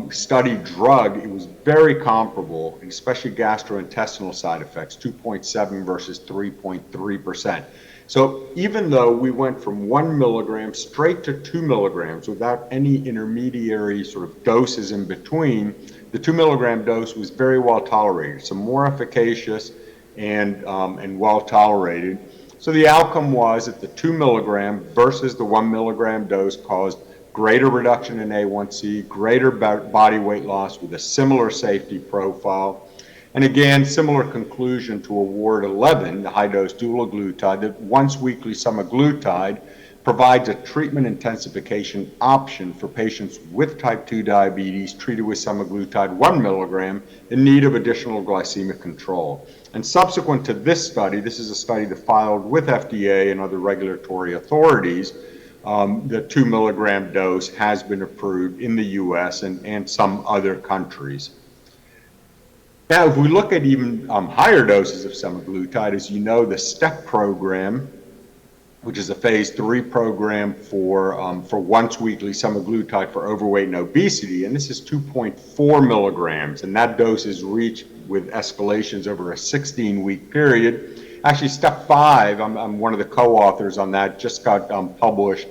study drug, it was very comparable, especially gastrointestinal side effects, 2.7 versus 3.3%. So even though we went from 1 milligram straight to 2 milligrams without any intermediary sort of doses in between, the 2 milligram dose was very well tolerated, so more efficacious and well tolerated. So the outcome was that the 2 milligram versus the 1 milligram dose caused greater reduction in A1C, greater body weight loss with a similar safety profile. And again, similar conclusion to award 11, the high-dose dulaglutide, that once weekly semaglutide provides a treatment intensification option for patients with type 2 diabetes treated with semaglutide 1 milligram in need of additional glycemic control. And subsequent to this study, this is a study that filed with FDA and other regulatory authorities, the 2 milligram dose has been approved in the US and some other countries. Now, if we look at even higher doses of semaglutide, as you know, the STEP program, which is a phase 3 program for once weekly semaglutide for overweight and obesity, and this is 2.4 milligrams, and that dose is reached with escalations over a 16-week period. Actually, STEP 5, I'm one of the co-authors on that, just got published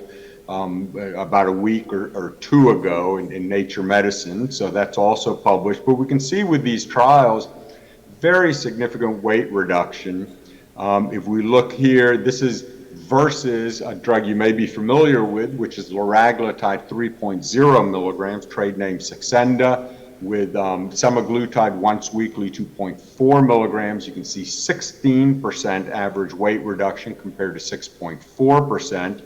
about a week or two ago in Nature Medicine, so that's also published. But we can see with these trials, very significant weight reduction. If we look here, this is versus a drug you may be familiar with, which is liraglutide 3.0 milligrams, trade name Saxenda, with semaglutide once weekly 2.4 milligrams. You can see 16% average weight reduction compared to 6.4%.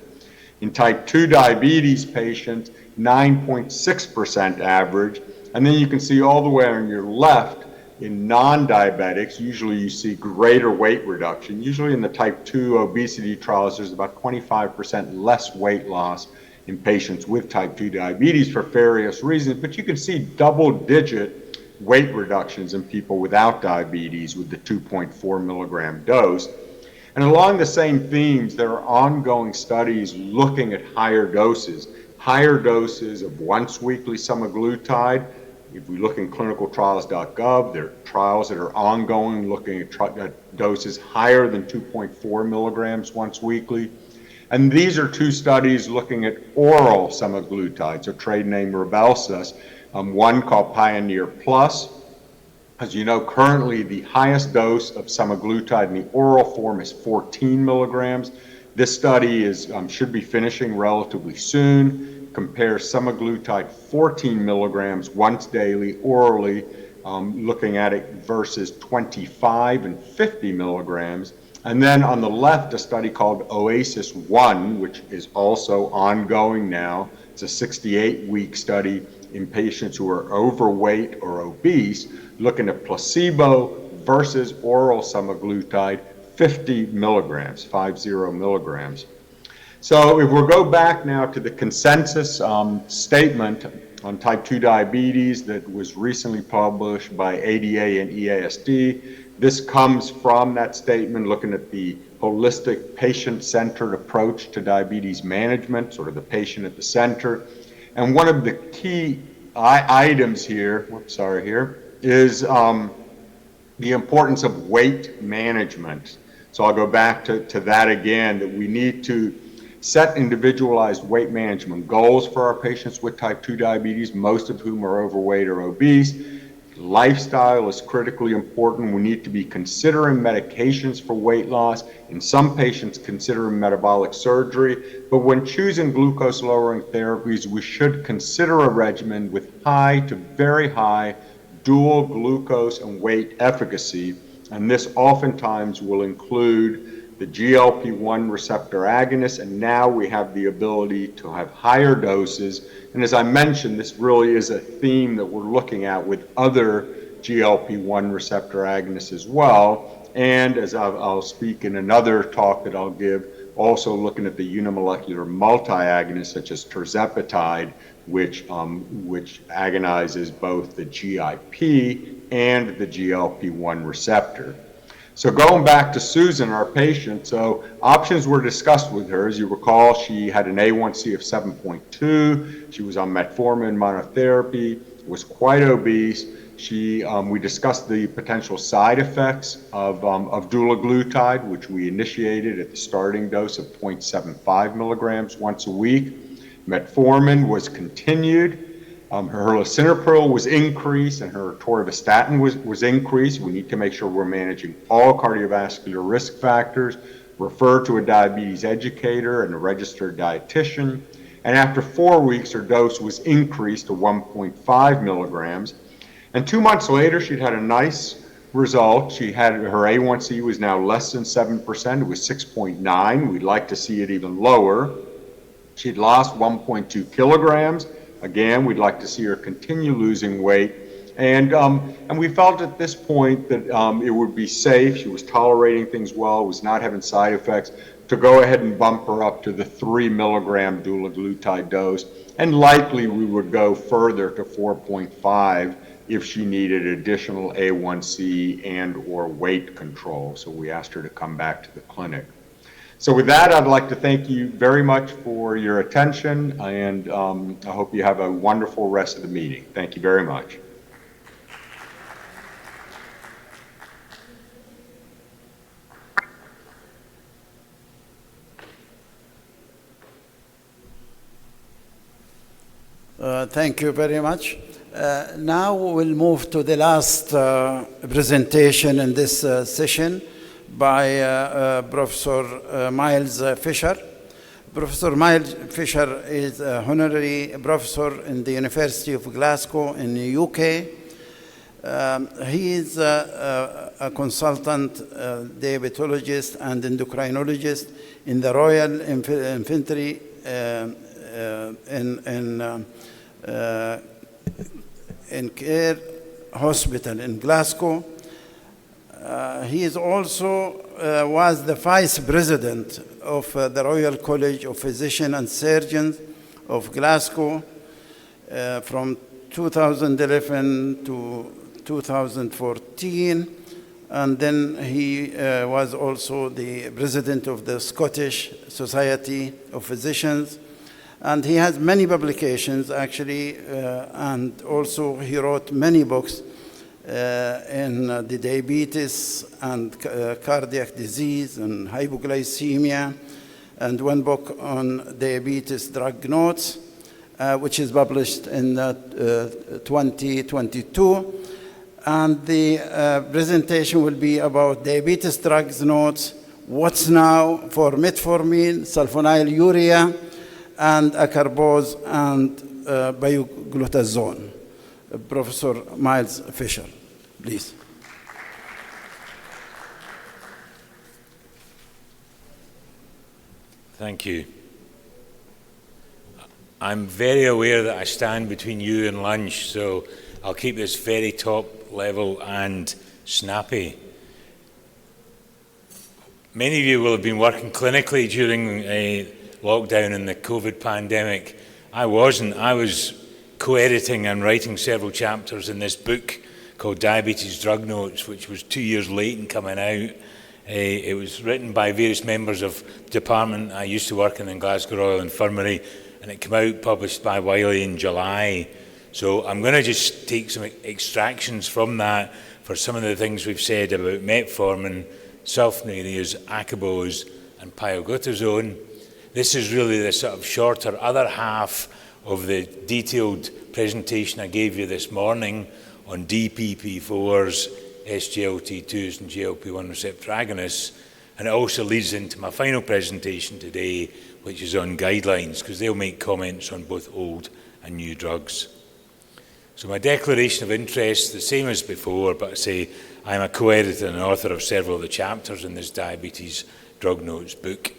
In type 2 diabetes patients, 9.6% average. And then you can see all the way on your left, in non-diabetics, usually you see greater weight reduction. Usually in the type 2 obesity trials, there's about 25% less weight loss in patients with type 2 diabetes for various reasons, but you can see double-digit weight reductions in people without diabetes with the 2.4 milligram dose. And along the same themes, there are ongoing studies looking at higher doses of once weekly semaglutide. If we look in clinicaltrials.gov, there are trials that are ongoing looking at doses higher than 2.4 milligrams once weekly. And these are two studies looking at oral semaglutide, so trade name Rybelsus, one called Pioneer Plus. As you know, currently the highest dose of semaglutide in the oral form is 14 milligrams. This study should be finishing relatively soon. Compares semaglutide 14 milligrams once daily orally, looking at it versus 25 and 50 milligrams. And then on the left, a study called Oasis 1, which is also ongoing now. It's a 68-week study in patients who are overweight or obese, looking at placebo versus oral semaglutide, 50 milligrams, 50 milligrams. So if we go back now to the consensus statement on type 2 diabetes that was recently published by ADA and EASD, this comes from that statement looking at the holistic patient-centered approach to diabetes management, sort of the patient at the center. And one of the key items here, is the importance of weight management. So I'll go back to that again, that we need to set individualized weight management goals for our patients with type 2 diabetes, most of whom are overweight or obese. Lifestyle is critically important. We need to be considering medications for weight loss. In some patients, considering metabolic surgery. But when choosing glucose-lowering therapies, we should consider a regimen with high to very high dual glucose and weight efficacy. And this oftentimes will include the GLP-1 receptor agonist, and now we have the ability to have higher doses. And as I mentioned, this really is a theme that we're looking at with other GLP-1 receptor agonists as well. And as I'll speak in another talk that I'll give, also looking at the unimolecular multi-agonists such as tirzepatide, which agonizes both the GIP and the GLP-1 receptor. So going back to Susan, our patient, so options were discussed with her. As you recall, she had an A1C of 7.2. She was on metformin monotherapy, was quite obese. We discussed the potential side effects of dulaglutide, which we initiated at the starting dose of 0.75 milligrams once a week. Metformin was continued. Her lisinopril was increased and her atorvastatin was increased. We need to make sure we're managing all cardiovascular risk factors, refer to a diabetes educator and a registered dietitian. And after 4 weeks, her dose was increased to 1.5 milligrams. And 2 months later, she'd had a nice result. Her A1C was now less than 7%. It was 6.9. We'd like to see it even lower. She'd lost 1.2 kilograms. Again, we'd like to see her continue losing weight. And we felt at this point that it would be safe. She was tolerating things well, was not having side effects, to go ahead and bump her up to the 3 milligram dulaglutide dose. And likely we would go further to 4.5 if she needed additional A1C and or weight control. So we asked her to come back to the clinic. So with that, I'd like to thank you very much for your attention, and I hope you have a wonderful rest of the meeting. Thank you very much. Thank you very much. Now we'll move to the last presentation in this session by Professor Miles Fisher. Professor Miles Fisher is a honorary professor in the University of Glasgow in the UK. He is a consultant diabetologist and endocrinologist in the Royal Infantry in Care Hospital in Glasgow. He is also was the vice president of the Royal College of Physicians and Surgeons of Glasgow from 2011 to 2014, and then he was also the president of the Scottish Society of Physicians. And he has many publications, actually, and also he wrote many books in the diabetes and cardiac disease and hypoglycemia, and one book on diabetes drug notes, which is published in 2022. And the presentation will be about diabetes drugs notes, what's now for metformin, sulfonylurea, and acarbose and bioglutazone. Professor Miles Fisher, please. Thank you. I'm very aware that I stand between you and lunch, so I'll keep this very top level and snappy. Many of you will have been working clinically during a lockdown in the COVID pandemic. I wasn't. I was co-editing and writing several chapters in this book called Diabetes Drug Notes, which was 2 years late in coming out. It was written by various members of the department. I used to work in Glasgow Royal Infirmary, and it came out published by Wiley in July. So I'm going to just take some extractions from that for some of the things we've said about metformin, sulfonylureas, acarbose, and pioglitazone. This is really the sort of shorter other half of the detailed presentation I gave you this morning on DPP4s, SGLT2s and GLP-1 receptor agonists. And it also leads into my final presentation today, which is on guidelines, because they'll make comments on both old and new drugs. So my declaration of interest, the same as before, but I say I'm a co-editor and author of several of the chapters in this Diabetes Drug Notes book.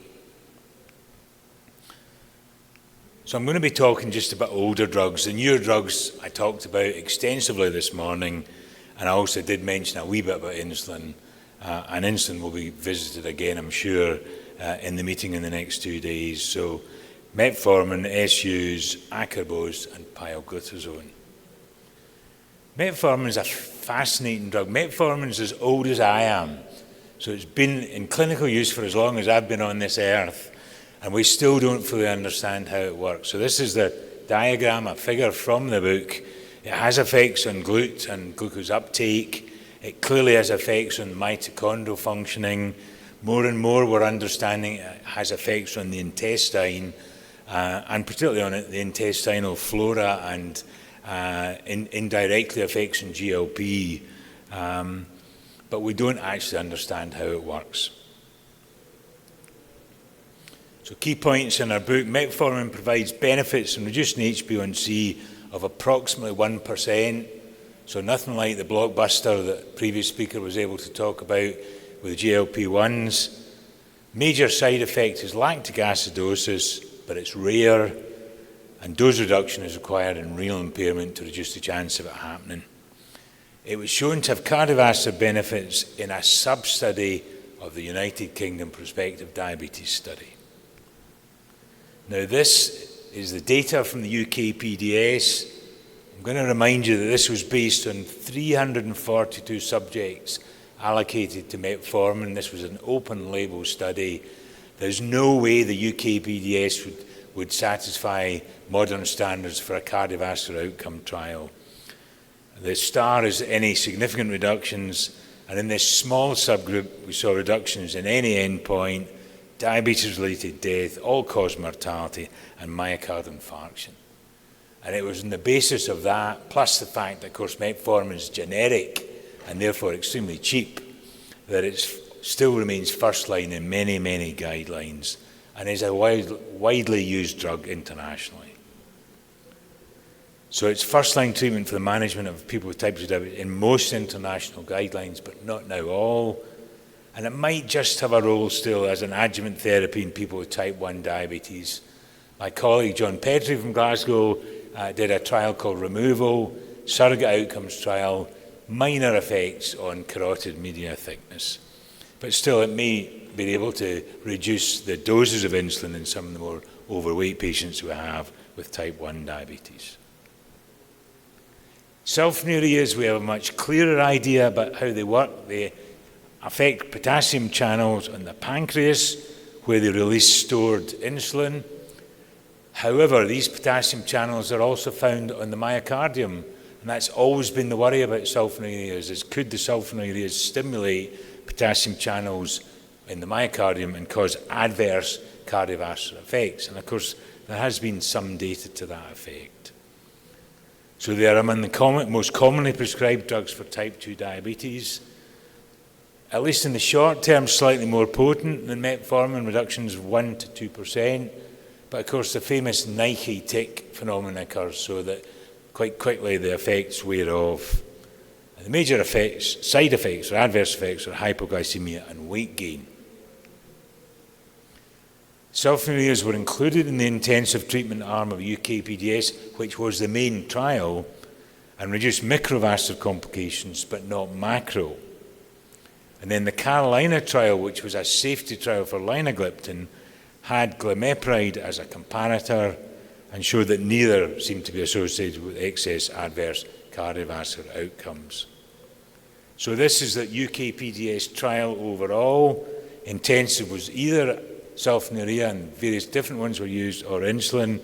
So I'm going to be talking just about older drugs. The newer drugs I talked about extensively this morning, and I also did mention a wee bit about insulin, and insulin will be visited again, I'm sure, in the meeting in the next 2 days. So metformin, SUs, acarbose, and pioglitazone. Metformin is a fascinating drug. Metformin is as old as I am. So it's been in clinical use for as long as I've been on this earth, and we still don't fully understand how it works. So this is the diagram, a figure from the book. It has effects on GLUT and glucose uptake. It clearly has effects on mitochondrial functioning. More and more we're understanding it has effects on the intestine, and particularly on the intestinal flora, and indirectly effects on GLP. But we don't actually understand how it works. So key points in our book: metformin provides benefits in reducing HbA1c of approximately 1%. So nothing like the blockbuster that the previous speaker was able to talk about with GLP-1s. Major side effect is lactic acidosis, but it's rare, and dose reduction is required in renal impairment to reduce the chance of it happening. It was shown to have cardiovascular benefits in a sub-study of the United Kingdom prospective diabetes study. Now this is the data from the UK PDS. I'm going to remind you that this was based on 342 subjects allocated to metformin. This was an open label study. There's no way the UK PDS would satisfy modern standards for a cardiovascular outcome trial. The star is any significant reductions, and in this small subgroup we saw reductions in any endpoint: diabetes-related death, all-cause mortality, and myocardial infarction. And it was on the basis of that, plus the fact that, of course, metformin is generic and therefore extremely cheap, that it still remains first line in many, many guidelines, and is a widely used drug internationally. So it's first-line treatment for the management of people with type 2 diabetes in most international guidelines, but not now all. And it might just have a role still as an adjuvant therapy in people with type 1 diabetes. My colleague John Petrie from Glasgow did a trial called Removal, surrogate outcomes trial, minor effects on carotid media thickness. But still, it may be able to reduce the doses of insulin in some of the more overweight patients we have with type 1 diabetes. Sulfonylureas, we have a much clearer idea about how they work. They affect potassium channels on the pancreas, where they release stored insulin. However, these potassium channels are also found on the myocardium, and that's always been the worry about sulfonylureas, is could the sulfonylureas stimulate potassium channels in the myocardium and cause adverse cardiovascular effects? And of course, there has been some data to that effect. So they are among the most commonly prescribed drugs for type 2 diabetes. At least in the short term, slightly more potent than metformin, reductions of 1 to 2%. But of course, the famous Nike tick phenomenon occurs, so that quite quickly the effects wear off. And the major effects, side effects or adverse effects, are hypoglycemia and weight gain. Sulfonylureas were included in the intensive treatment arm of UK PDS, which was the main trial, and reduced microvascular complications, but not macro. And then the Carolina trial, which was a safety trial for linagliptin, had glimepiride as a comparator and showed that neither seemed to be associated with excess adverse cardiovascular outcomes. So this is the UK PDS trial overall. Intensive was either sulfonylurea, and various different ones were used, or insulin.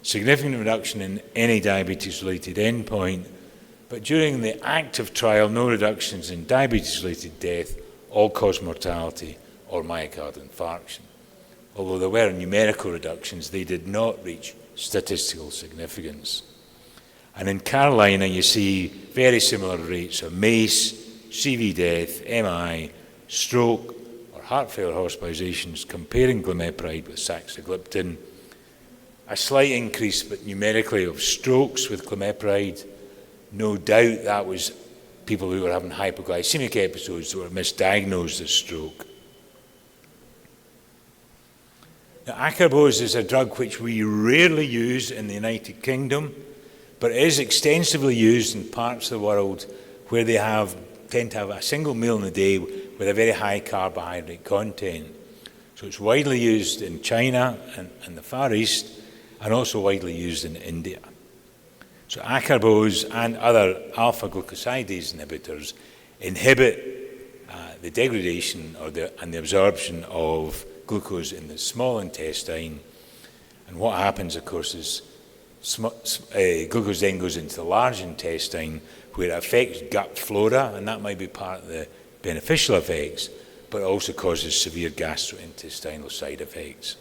Significant reduction in any diabetes-related endpoint. But during the active trial, no reductions in diabetes-related death, all-cause mortality, or myocardial infarction. although there were numerical reductions, they did not reach statistical significance. And in Carolina, you see very similar rates of MACE, CV death, MI, stroke, or heart failure hospitalizations comparing glimepiride with saxagliptin. A slight increase, but numerically, of strokes with glimepiride. No doubt that was people who were having hypoglycemic episodes that were misdiagnosed as stroke. Now, acarbose is a drug which we rarely use in the United Kingdom, but it is extensively used in parts of the world where they tend to have a single meal in a day with a very high carbohydrate content. So it's widely used in China and the Far East, and also widely used in India. So acarbose and other alpha-glucosidase inhibitors inhibit the degradation and the absorption of glucose in the small intestine. And what happens, of course, is glucose then goes into the large intestine, where it affects gut flora, and that might be part of the beneficial effects, but it also causes severe gastrointestinal side effects.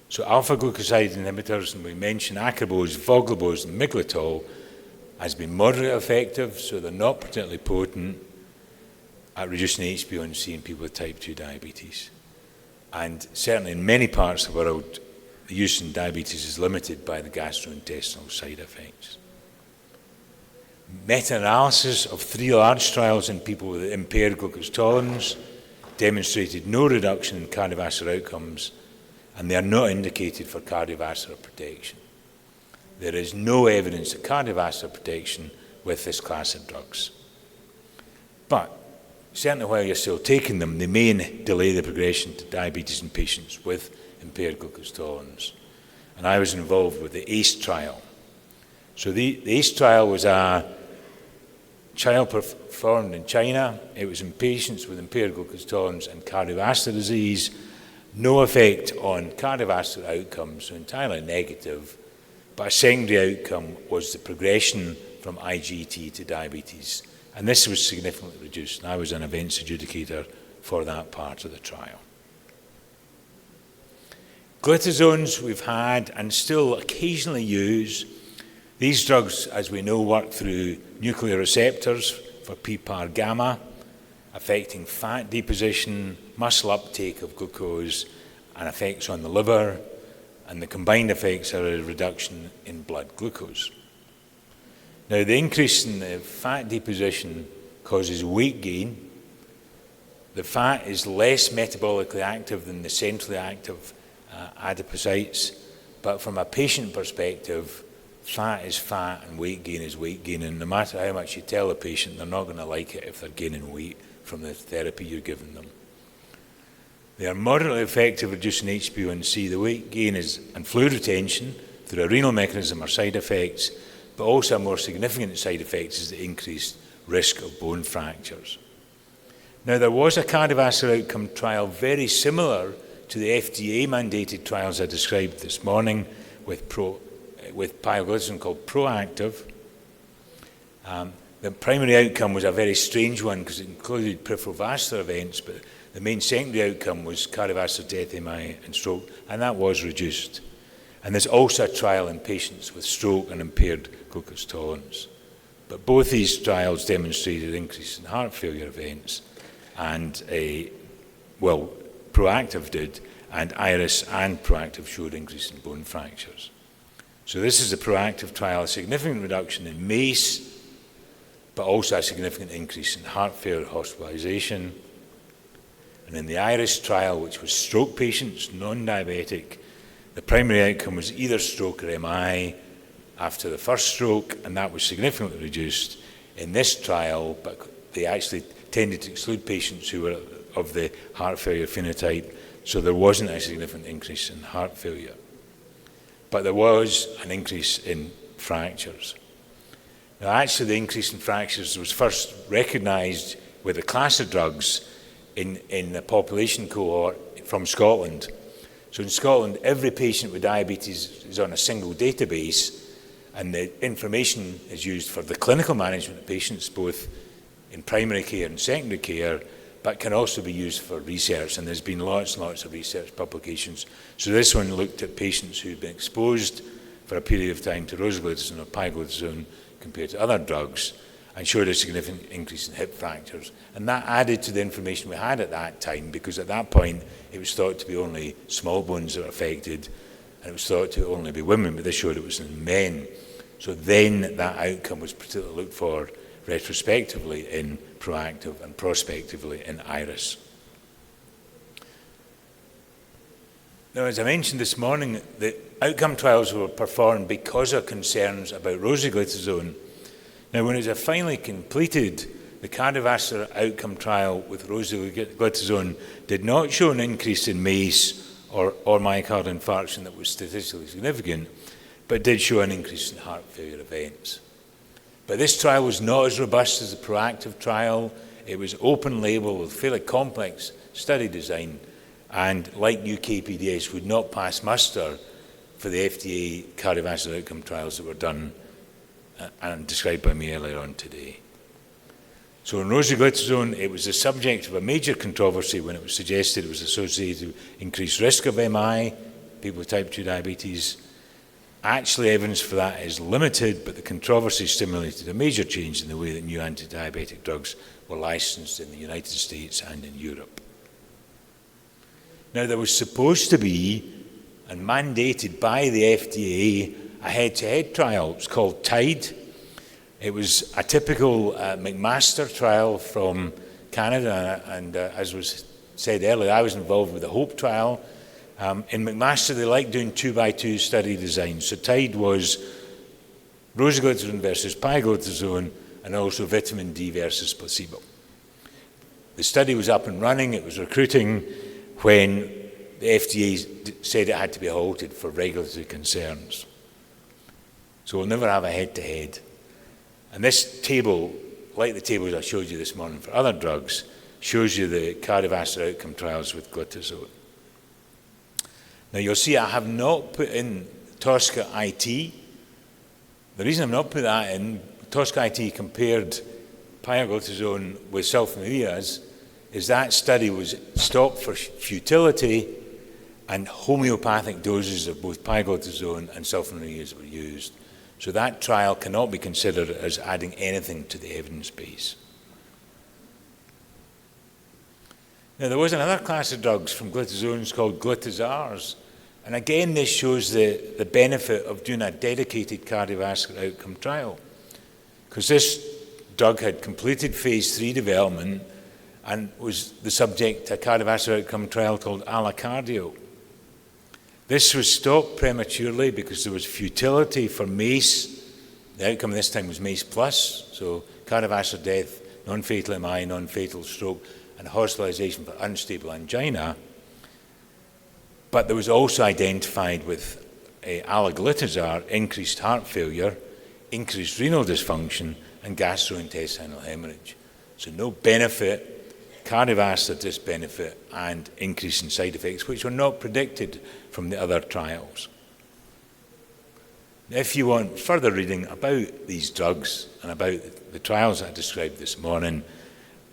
So alpha-glucoside inhibitors, and we mentioned acarbose, voglibose, and miglitol, has been moderately effective, so they're not particularly potent at reducing HbA1c in people with type 2 diabetes. And certainly in many parts of the world, the use in diabetes is limited by the gastrointestinal side effects. Meta-analysis of 3 large trials in people with impaired glucose tolerance demonstrated no reduction in cardiovascular outcomes, and they are not indicated for cardiovascular protection. There is no evidence of cardiovascular protection with this class of drugs. But certainly while you're still taking them, they may delay the progression to diabetes in patients with impaired glucose tolerance. And I was involved with the ACE trial. So the ACE trial was a trial performed in China. It was in patients with impaired glucose tolerance and cardiovascular disease. No effect on cardiovascular outcomes, so entirely negative. But a secondary outcome was the progression from IGT to diabetes. And this was significantly reduced. And I was an events adjudicator for that part of the trial. Glitazones we've had and still occasionally use. These drugs, as we know, work through nuclear receptors for PPAR gamma, affecting fat deposition, muscle uptake of glucose, and effects on the liver, and the combined effects are a reduction in blood glucose. Now, the increase in the fat deposition causes weight gain. The fat is less metabolically active than the centrally active adipocytes, but from a patient perspective, fat is fat and weight gain is weight gain, and no matter how much you tell the patient, they're not going to like it if they're gaining weight from the therapy you're giving them. They are moderately effective at reducing HbA1c. The weight gain is and fluid retention through a renal mechanism or side effects, but also a more significant side effect is the increased risk of bone fractures. Now, there was a cardiovascular outcome trial very similar to the FDA-mandated trials I described this morning with pioglitazone called PROACTIVE. The primary outcome was a very strange one because it included peripheral vascular events, but the main secondary outcome was cardiovascular death, MI, and stroke, and that was reduced. And there's also a trial in patients with stroke and impaired glucose tolerance. But both these trials demonstrated an increase in heart failure events, and PROACTIVE did, and IRIS and PROACTIVE showed increase in bone fractures. So this is a PROACTIVE trial, a significant reduction in MACE, but also a significant increase in heart failure hospitalization. And in the IRIS trial, which was stroke patients, non-diabetic, the primary outcome was either stroke or MI after the first stroke, and that was significantly reduced in this trial, but they actually tended to exclude patients who were of the heart failure phenotype, so there wasn't a significant increase in heart failure. But there was an increase in fractures. Now, actually, the increase in fractures was first recognised with a class of drugs in the population cohort from Scotland. So in Scotland, every patient with diabetes is on a single database, and the information is used for the clinical management of patients, both in primary care and secondary care, but can also be used for research, and there's been lots and lots of research publications. So this one looked at patients who'd been exposed for a period of time to rosiglitazone or pioglitazone compared to other drugs, and showed a significant increase in hip fractures. And that added to the information we had at that time, because at that point it was thought to be only small bones that were affected, and it was thought to only be women, but this showed it was in men. So then that outcome was particularly looked for retrospectively in PROACTIVE and prospectively in IRIS. Now, as I mentioned this morning, the outcome trials were performed because of concerns about rosiglitazone. Now, when it was finally completed, the cardiovascular outcome trial with rosiglitazone did not show an increase in MACE or myocardial infarction that was statistically significant, but did show an increase in heart failure events. But this trial was not as robust as the PROACTIVE trial. It was open label with fairly complex study design, and like UKPDS would not pass muster for the FDA cardiovascular outcome trials that were done and described by me earlier on today. So in rosiglitazone, it was the subject of a major controversy when it was suggested it was associated with increased risk of MI, people with type 2 diabetes. Actually, evidence for that is limited, but the controversy stimulated a major change in the way that new anti-diabetic drugs were licensed in the United States and in Europe. Now, there was supposed to be, and mandated by the FDA, a head-to-head trial. It was called TIDE. It was a typical McMaster trial from Canada, and as was said earlier, I was involved with the HOPE trial. In McMaster, they like doing 2x2 study designs. So TIDE was rosiglitazone versus pioglitazone, and also vitamin D versus placebo. The study was up and running, it was recruiting, when the FDA said it had to be halted for regulatory concerns. So we'll never have a head-to-head. And this table, like the tables I showed you this morning for other drugs, shows you the cardiovascular outcome trials with glitazone. Now you'll see I have not put in Tosca IT. The reason I've not put that in, Tosca IT compared pioglitazone with sulfonylureas, is that study was stopped for futility, and homeopathic doses of both pioglitazone and sulfonylureas were used. So that trial cannot be considered as adding anything to the evidence base. Now, there was another class of drugs from glitazones called glitazars, and again this shows the benefit of doing a dedicated cardiovascular outcome trial, because this drug had completed phase 3 development and was the subject to a cardiovascular outcome trial called ALACARDIO. This was stopped prematurely because there was futility for MACE. The outcome this time was MACE plus, so cardiovascular death, non-fatal MI, non-fatal stroke, and hospitalization for unstable angina. But there was also identified with alaglitazar increased heart failure, increased renal dysfunction, and gastrointestinal hemorrhage. So no benefit, cardiovascular disbenefit, and increase in side effects, which were not predicted from the other trials. Now, if you want further reading about these drugs and about the trials I described this morning,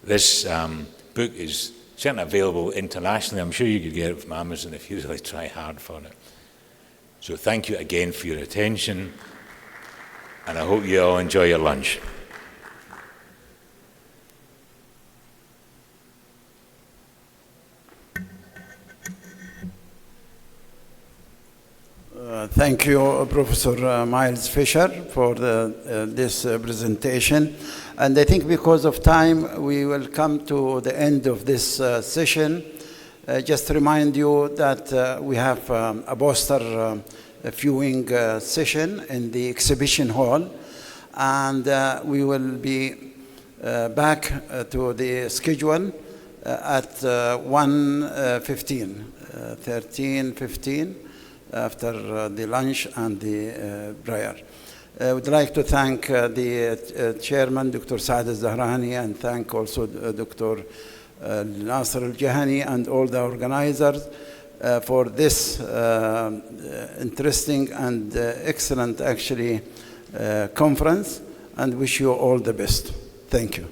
this book is certainly available internationally. I'm sure you could get it from Amazon if you really try hard for it. So thank you again for your attention, and I hope you all enjoy your lunch. Thank you, Professor Miles Fisher, for this presentation. And I think because of time, we will come to the end of this session. Just to remind you that we have a poster viewing session in the exhibition hall, and we will be back to the schedule at 1:15, 13:15. After the lunch and the prayer. I would like to thank the chairman, Dr. Saad al-Zahrani, and thank also Dr. Nasser al-Jahani and all the organizers for this interesting and excellent, actually, conference, and wish you all the best. Thank you.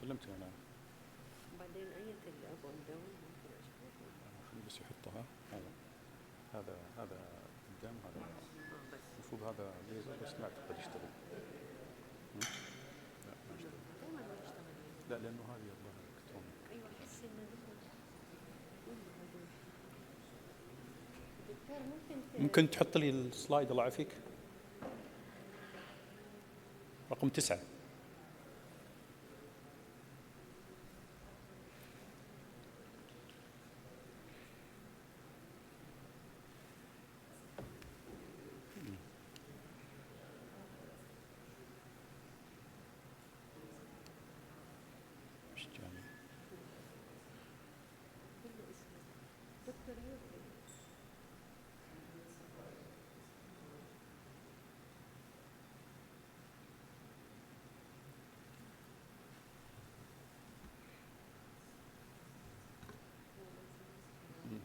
كلمته انا. بعدين اية الاب والدون ممكن بس يحطها هذا قدام هذا المفروض هذا ليزر بس ما اعتقد يشتغل. لا ما يشتغل. لا لانه هذه الظاهر الكتروني. ايوه احس انه ممكن تحط لي السلايد الله يعافيك رقم 9.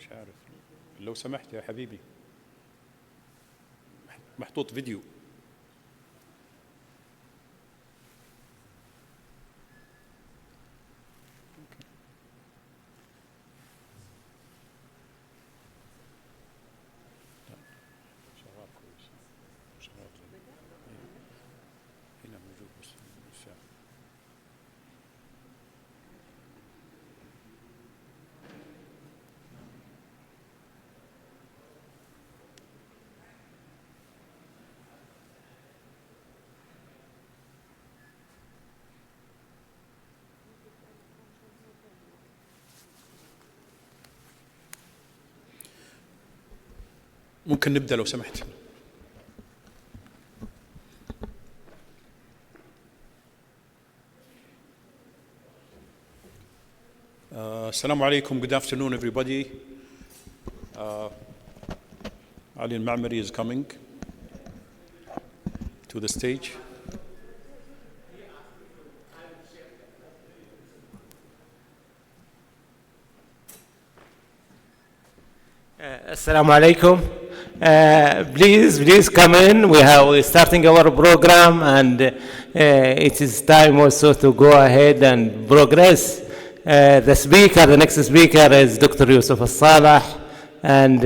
مش عارف لو سمحت يا حبيبي محطوط فيديو. شغال كويس شغال هنا موجود بس ممكن نبدأ لو سمحت. السلام عليكم. Good afternoon everybody. Ali al-Ma'mari is coming to the stage. Assalamu alaikum. Please come in. We're starting our program, and it is time also to go ahead and progress. The next speaker is Dr. Yusuf Al-Salah, and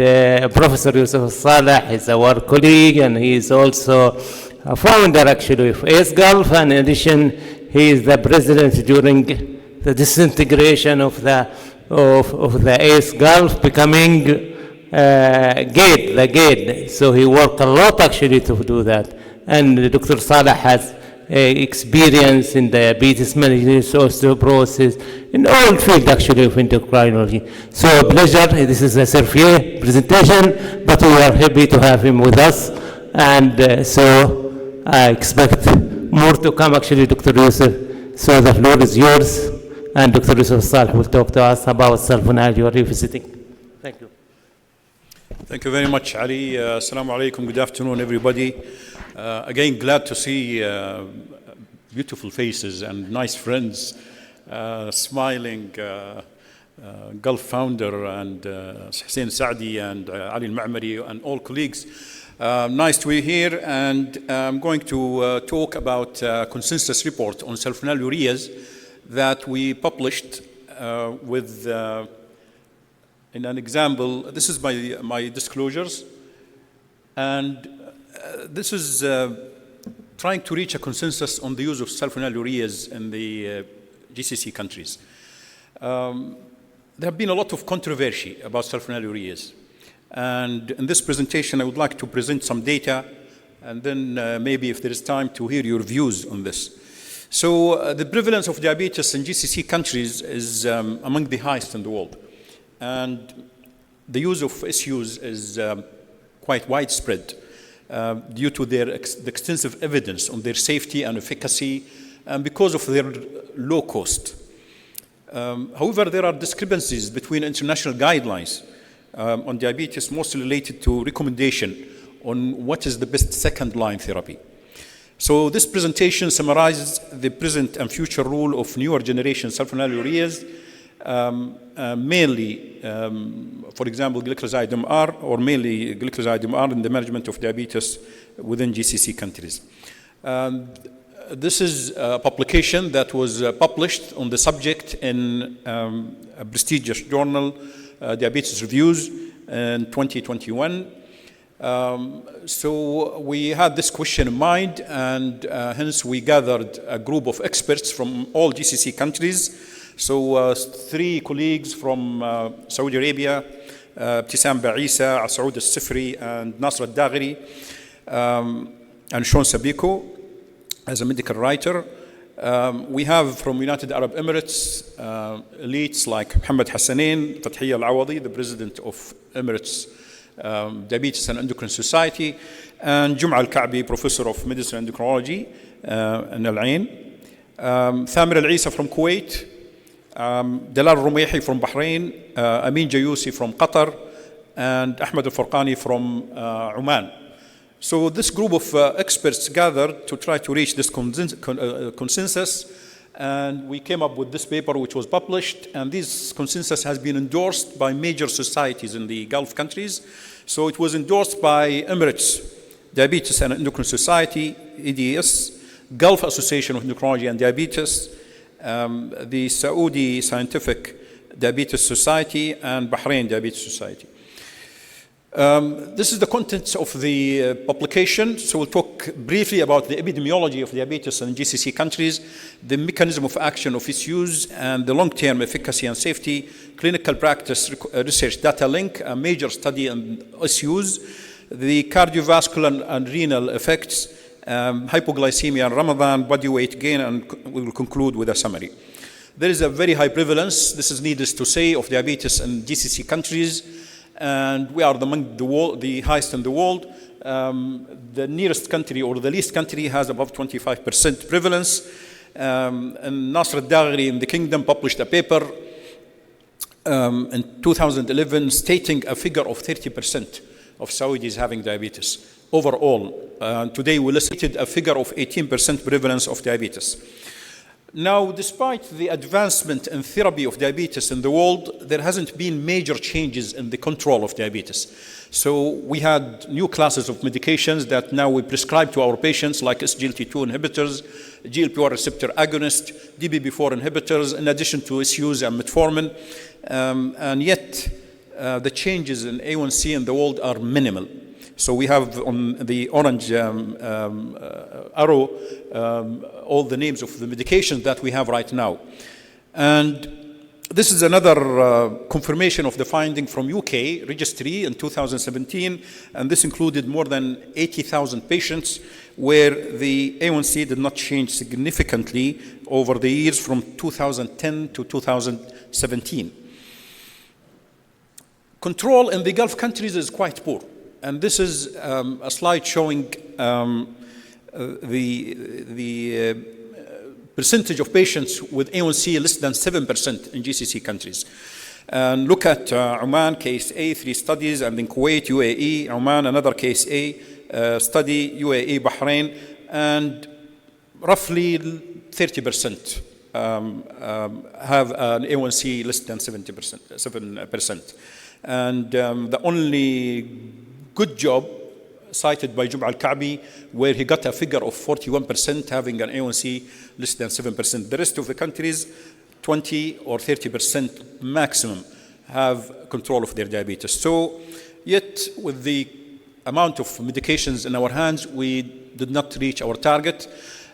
Professor Yusuf Al-Salah is our colleague, and he is also a founder actually of ACE Gulf, and in addition, he is the president during the disintegration of the ACE Gulf, becoming gaed. So he worked a lot actually to do that. And Dr. Salah has experience in diabetes management, osteoporosis, in all field actually of endocrinology. So a pleasure. This is a Serfier presentation, but we are happy to have him with us. And so I expect more to come actually, Dr. Yusuf. So the floor is yours. And Dr. Yusuf Salah will talk to us about self-knowledge you are revisiting. Thank you. Thank you very much, Ali. Assalamu alaikum. Good afternoon, everybody. Again, glad to see beautiful faces and nice friends, smiling Gulf founder and Hussein Saadi and Ali al-Ma'mari and all colleagues. Nice to be here, and I'm going to talk about a consensus report on sulfonylureas that we published with in an example. This is my disclosures, and this is trying to reach a consensus on the use of sulfonylureas in the GCC countries. There have been a lot of controversy about sulfonylureas, and in this presentation I would like to present some data, and then maybe if there is time to hear your views on this. So the prevalence of diabetes in GCC countries is among the highest in the world, and the use of SUs is quite widespread due to their extensive evidence on their safety and efficacy, and because of their low cost. However, there are discrepancies between international guidelines on diabetes, mostly related to recommendation on what is the best second-line therapy. So this presentation summarizes the present and future role of newer generation sulfonylureas, mainly, for example, glycoside MR, or mainly glycoside MR in the management of diabetes within GCC countries. This is a publication that was published on the subject in a prestigious journal, Diabetes Reviews, in 2021. So we had this question in mind, and hence we gathered a group of experts from all GCC countries. So 3 colleagues from Saudi Arabia, Ibtisam Ba'isa, Saud al-Sifri, and Nasr al-Daghri, and Sean Sabiko as a medical writer. We have from United Arab Emirates elites like Mohammed Hassanain, Fathiya Al-Awadi, the president of Emirates Diabetes and Endocrine Society, and Jum'a Al-Ka'bi, professor of medicine and endocrinology in Al-Ain, Thamir Al-Isa from Kuwait, Dalal Rumaihi from Bahrain, Amin Jayusi from Qatar, and Ahmed Al-Farqani from Oman. So this group of experts gathered to try to reach this consensus, and we came up with this paper which was published, and this consensus has been endorsed by major societies in the Gulf countries. So it was endorsed by Emirates Diabetes and Endocrine Society, EDS, Gulf Association of Endocrinology and Diabetes, the Saudi Scientific Diabetes Society, and Bahrain Diabetes Society. This is the contents of the publication. So we'll talk briefly about the epidemiology of diabetes in GCC countries, the mechanism of action of its use, and the long-term efficacy and safety, clinical practice research data link, a major study on its use, the cardiovascular and renal effects, hypoglycemia in Ramadan, body weight gain, and we will conclude with a summary. There is a very high prevalence, this is needless to say, of diabetes in GCC countries, and we are among the highest in the world. The nearest country or the least country has above 25% prevalence. And Nasr al-Daghri in the kingdom published a paper in 2011 stating a figure of 30% of Saudis having diabetes overall. Today we listed a figure of 18% prevalence of diabetes. Now, despite the advancement in therapy of diabetes in the world, there hasn't been major changes in the control of diabetes. So we had new classes of medications that now we prescribe to our patients, like SGLT2 inhibitors, GLP-1 receptor agonist, DPP-4 inhibitors, in addition to SUs and metformin. And yet, the changes in A1C in the world are minimal. So we have on the orange arrow all the names of the medications that we have right now. And this is another confirmation of the finding from UK registry in 2017, and this included more than 80,000 patients where the A1C did not change significantly over the years from 2010 to 2017. Control in the Gulf countries is quite poor. And this is a slide showing the percentage of patients with A1C less than 7% in GCC countries. And look at Oman, case A, 3 studies, and in Kuwait, UAE, Oman, another case A study, UAE, Bahrain, and roughly 30% have an A1C less than 7%. And the only good job cited by Jum'a Al-Ka'bi, where he got a figure of 41% having an A1C less than 7%. The rest of the countries, 20 or 30% maximum have control of their diabetes. So, yet with the amount of medications in our hands, we did not reach our target.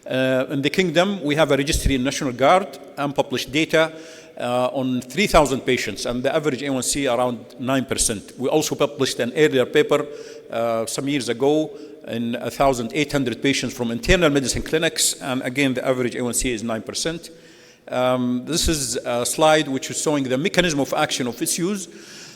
In the kingdom, we have a registry in National Guard, unpublished data on 3,000 patients, and the average A1C around 9%. We also published an earlier paper some years ago in 1,800 patients from internal medicine clinics, and again, the average A1C is 9%. This is a slide which is showing the mechanism of action of SUs.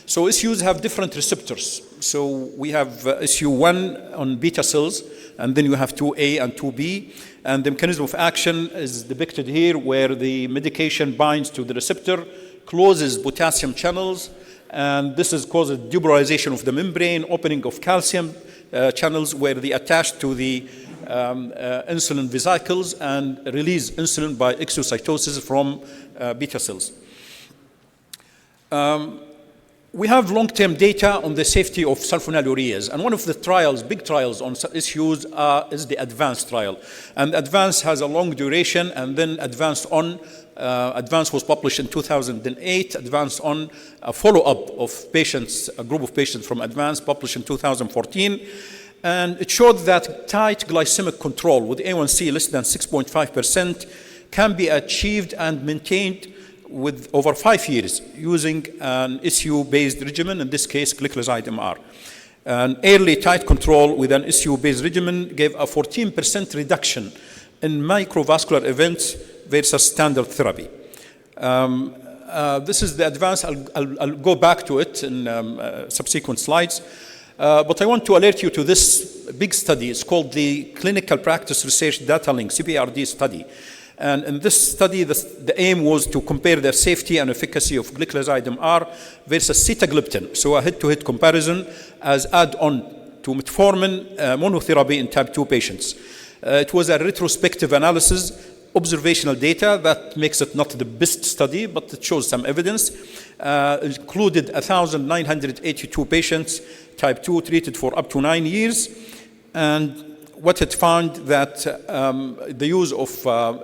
So SUs have different receptors. So we have SU1 on beta cells, and then you have 2A and 2B. And the mechanism of action is depicted here, where the medication binds to the receptor, closes potassium channels, and this is causes depolarization of the membrane, opening of calcium channels where they attach to the insulin vesicles and release insulin by exocytosis from beta cells. we have long-term data on the safety of sulfonylureas, and one of the trials, big trials on issues is the ADVANCE trial. And ADVANCE has a long duration, and then ADVANCE was published in 2008, ADVANCE on a follow-up of patients, a group of patients from ADVANCE, published in 2014. And it showed that tight glycemic control with A1C less than 6.5% can be achieved and maintained with over 5 years using an SU-based regimen, in this case, gliclazide MR. An early tight control with an SU-based regimen gave a 14% reduction in microvascular events versus standard therapy. This is the ADVANCE. I'll go back to it in subsequent slides. But I want to alert you to this big study. It's called the Clinical Practice Research Data Link, CPRD study. And in this study, the aim was to compare the safety and efficacy of gliclazide MR versus sitagliptin. So a head-to-head comparison as add-on to metformin monotherapy in type 2 patients. It was a retrospective analysis, observational data that makes it not the best study, but it shows some evidence. It included 1,982 patients, type 2, treated for up to 9 years. And what it found that the use of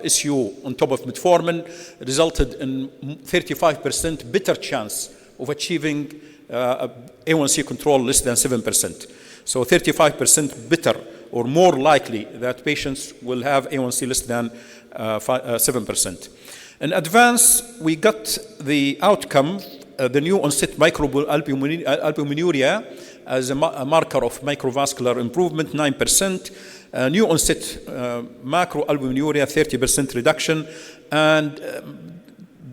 SU on top of metformin resulted in 35% better chance of achieving A1C control less than 7%. So 35% better or more likely that patients will have A1C less than 7%. In ADVANCE, we got the outcome, the new onset microalbuminuria as a marker of microvascular improvement, 9%. New onset macroalbuminuria, 30% reduction. And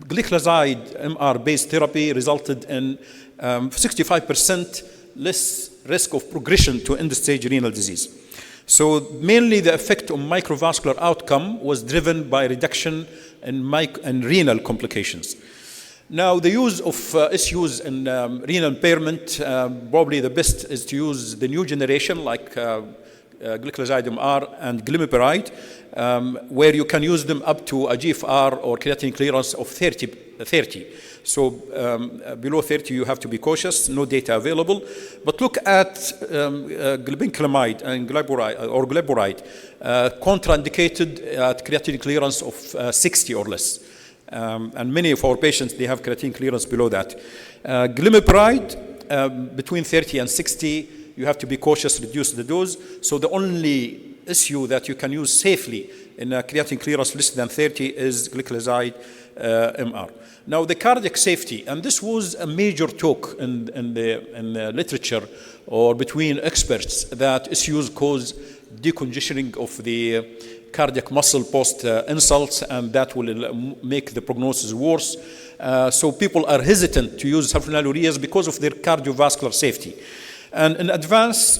gliclazide MR-based therapy resulted in 65% less risk of progression to end-stage renal disease. So mainly the effect on microvascular outcome was driven by reduction in renal complications. Now, the use of SUs in renal impairment, probably the best is to use the new generation like gliclazide MR and glimepiride, where you can use them up to a GFR or creatinine clearance of 30. So below 30, you have to be cautious, no data available. But look at glibenclamide and glyburide, contraindicated at creatinine clearance of 60 or less. And many of our patients, they have creatinine clearance below that. Glimepiride, between 30 and 60, you have to be cautious, reduce the dose. So the only issue that you can use safely in a creatinine clearance less than 30 is gliclazide MR. Now, the cardiac safety, and this was a major talk in the literature or between experts, that issues cause decongestioning of the cardiac muscle post insults, and that will make the prognosis worse. So people are hesitant to use sulfonylureas because of their cardiovascular safety. And in ADVANCE,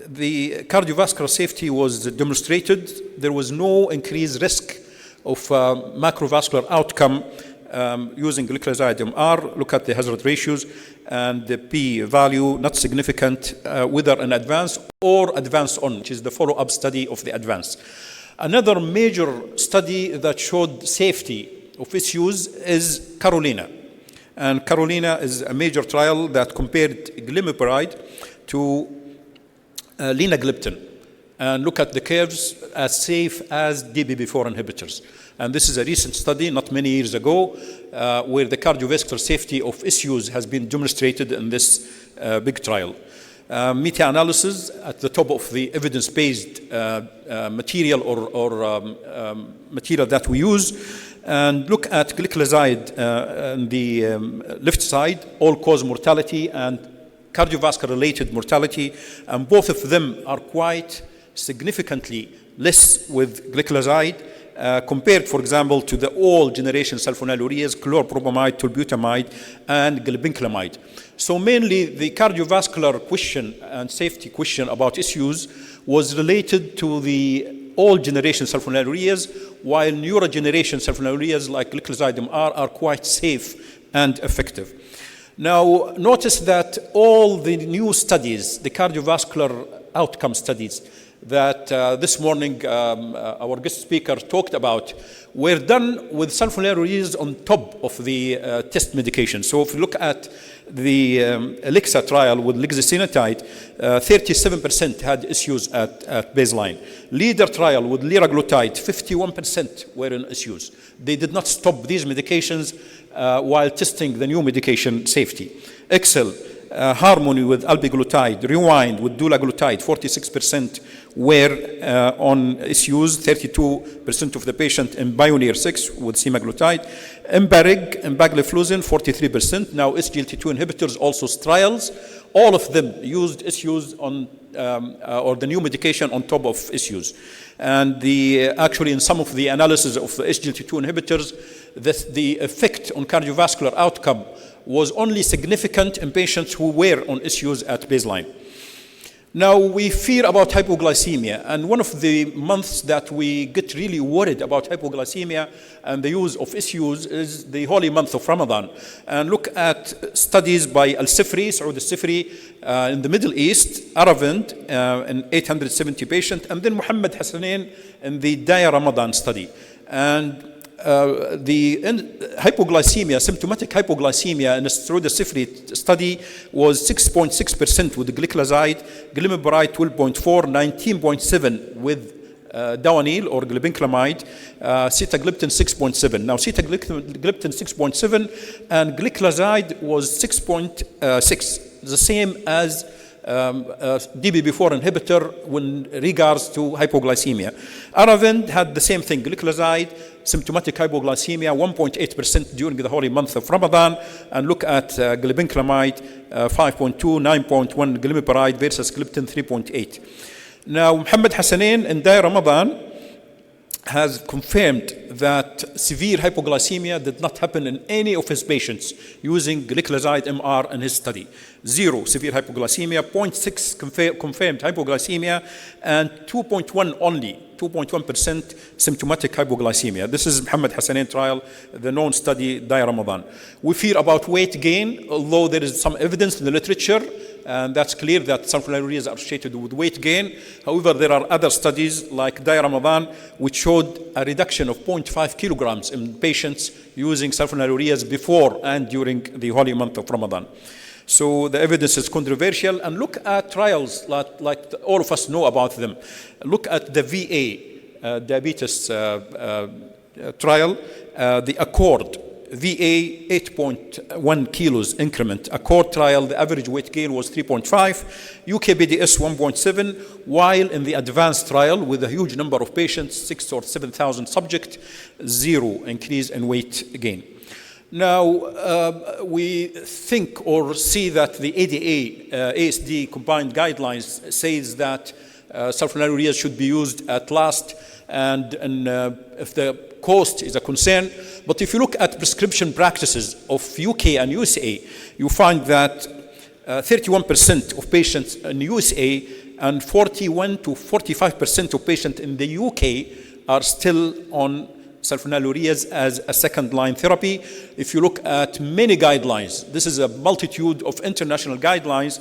the cardiovascular safety was demonstrated. There was no increased risk of macrovascular outcome using gliclazide MR. Look at the hazard ratios and the p-value, not significant, whether in ADVANCE or ADVANCE ON, which is the follow-up study of the ADVANCE. Another major study that showed safety of issues is Carolina. And Carolina is a major trial that compared glimepiride to linagliptin. And look at the curves, as safe as DPP-4 inhibitors. And this is a recent study, not many years ago, where the cardiovascular safety of issues has been demonstrated in this big trial. Meta-analysis at the top of the evidence-based material or material that we use. And look at gliclazide on the left side, all-cause mortality and cardiovascular-related mortality. And both of them are quite significantly less with gliclazide compared, for example, to the old generation sulfonylureas, chloropropamide, tolbutamide, and glibenclamide. So mainly the cardiovascular question and safety question about issues was related to the old generation sulfonylureas, while newer generation sulfonylureas like gliclazide MR are quite safe and effective. Now, notice that all the new studies, the cardiovascular outcome studies, that this morning our guest speaker talked about were done with sulfonylureas on top of the test medication. So if you look at the ELIXA trial with lixisenatide, 37% had issues at baseline. LEADER trial with liraglutide, 51% were in issues. They did not stop these medications while testing the new medication safety. EXCEL, Harmony with albiglutide, Rewind with dulaglutide, 46% were on issues, 32% of the patient in Pioneer 6 with semaglutide. Empagliflozin, 43%. Now SGLT2 inhibitors, also trials, all of them used issues on, or the new medication on top of issues. And actually in some of the analysis of the SGLT2 inhibitors, the effect on cardiovascular outcome was only significant in patients who were on issues at baseline. Now, we fear about hypoglycemia, and one of the months that we get really worried about hypoglycemia and the use of issues is the holy month of Ramadan. And look at studies by Al-Sifri, Saud Al-Sifri in the Middle East, Aravind in 870 patients, and then Muhammad Hassanin in the Daya Ramadan study. And the hypoglycemia, symptomatic hypoglycemia in the Saud Al-Sifri study was 6.6% with gliclazide, glimepiride 12.4, 19.7 with dawanil or glibenclamide, sitagliptin 6.7. Now sitagliptin 6.7 and gliclazide was 6.6, the same as DPP-4 inhibitor when regards to hypoglycemia. Aravind had the same thing, gliclazide, symptomatic hypoglycemia, 1.8% during the holy month of Ramadan. And look at glibenclamide, 5.2, 9.1 glimepiride versus gliptin 3.8. Now, Muhammad Hassanin in Daya Ramadan has confirmed that severe hypoglycemia did not happen in any of his patients using gliclazide MR in his study. 0 severe hypoglycemia, 0.6 confirmed hypoglycemia, and 2.1 only, 2.1% symptomatic hypoglycemia. This is Muhammad Hassanin trial, the known study, Daya Ramadan. We fear about weight gain, although there is some evidence in the literature, and that's clear that sulfonylureas are associated with weight gain. However, there are other studies like Daya Ramadan, which showed a reduction of 0.5 kilograms in patients using sulfonylureas before and during the holy month of Ramadan. So the evidence is controversial. And look at trials like all of us know about them. Look at the VA diabetes trial, the Accord. VA 8.1 kilos increment. Accord trial, the average weight gain was 3.5, UKBDS 1.7, while in the advanced trial with a huge number of patients, 6,000 or 7,000 subjects, 0 increase in weight gain. Now, we think or see that the ADA, ASD combined guidelines says that sulfonylureas should be used at last, and if the cost is a concern. But if you look at prescription practices of UK and USA, you find that 31% of patients in USA and 41 to 45% of patients in the UK are still on sulfonylureas as a second-line therapy. If you look at many guidelines, this is a multitude of international guidelines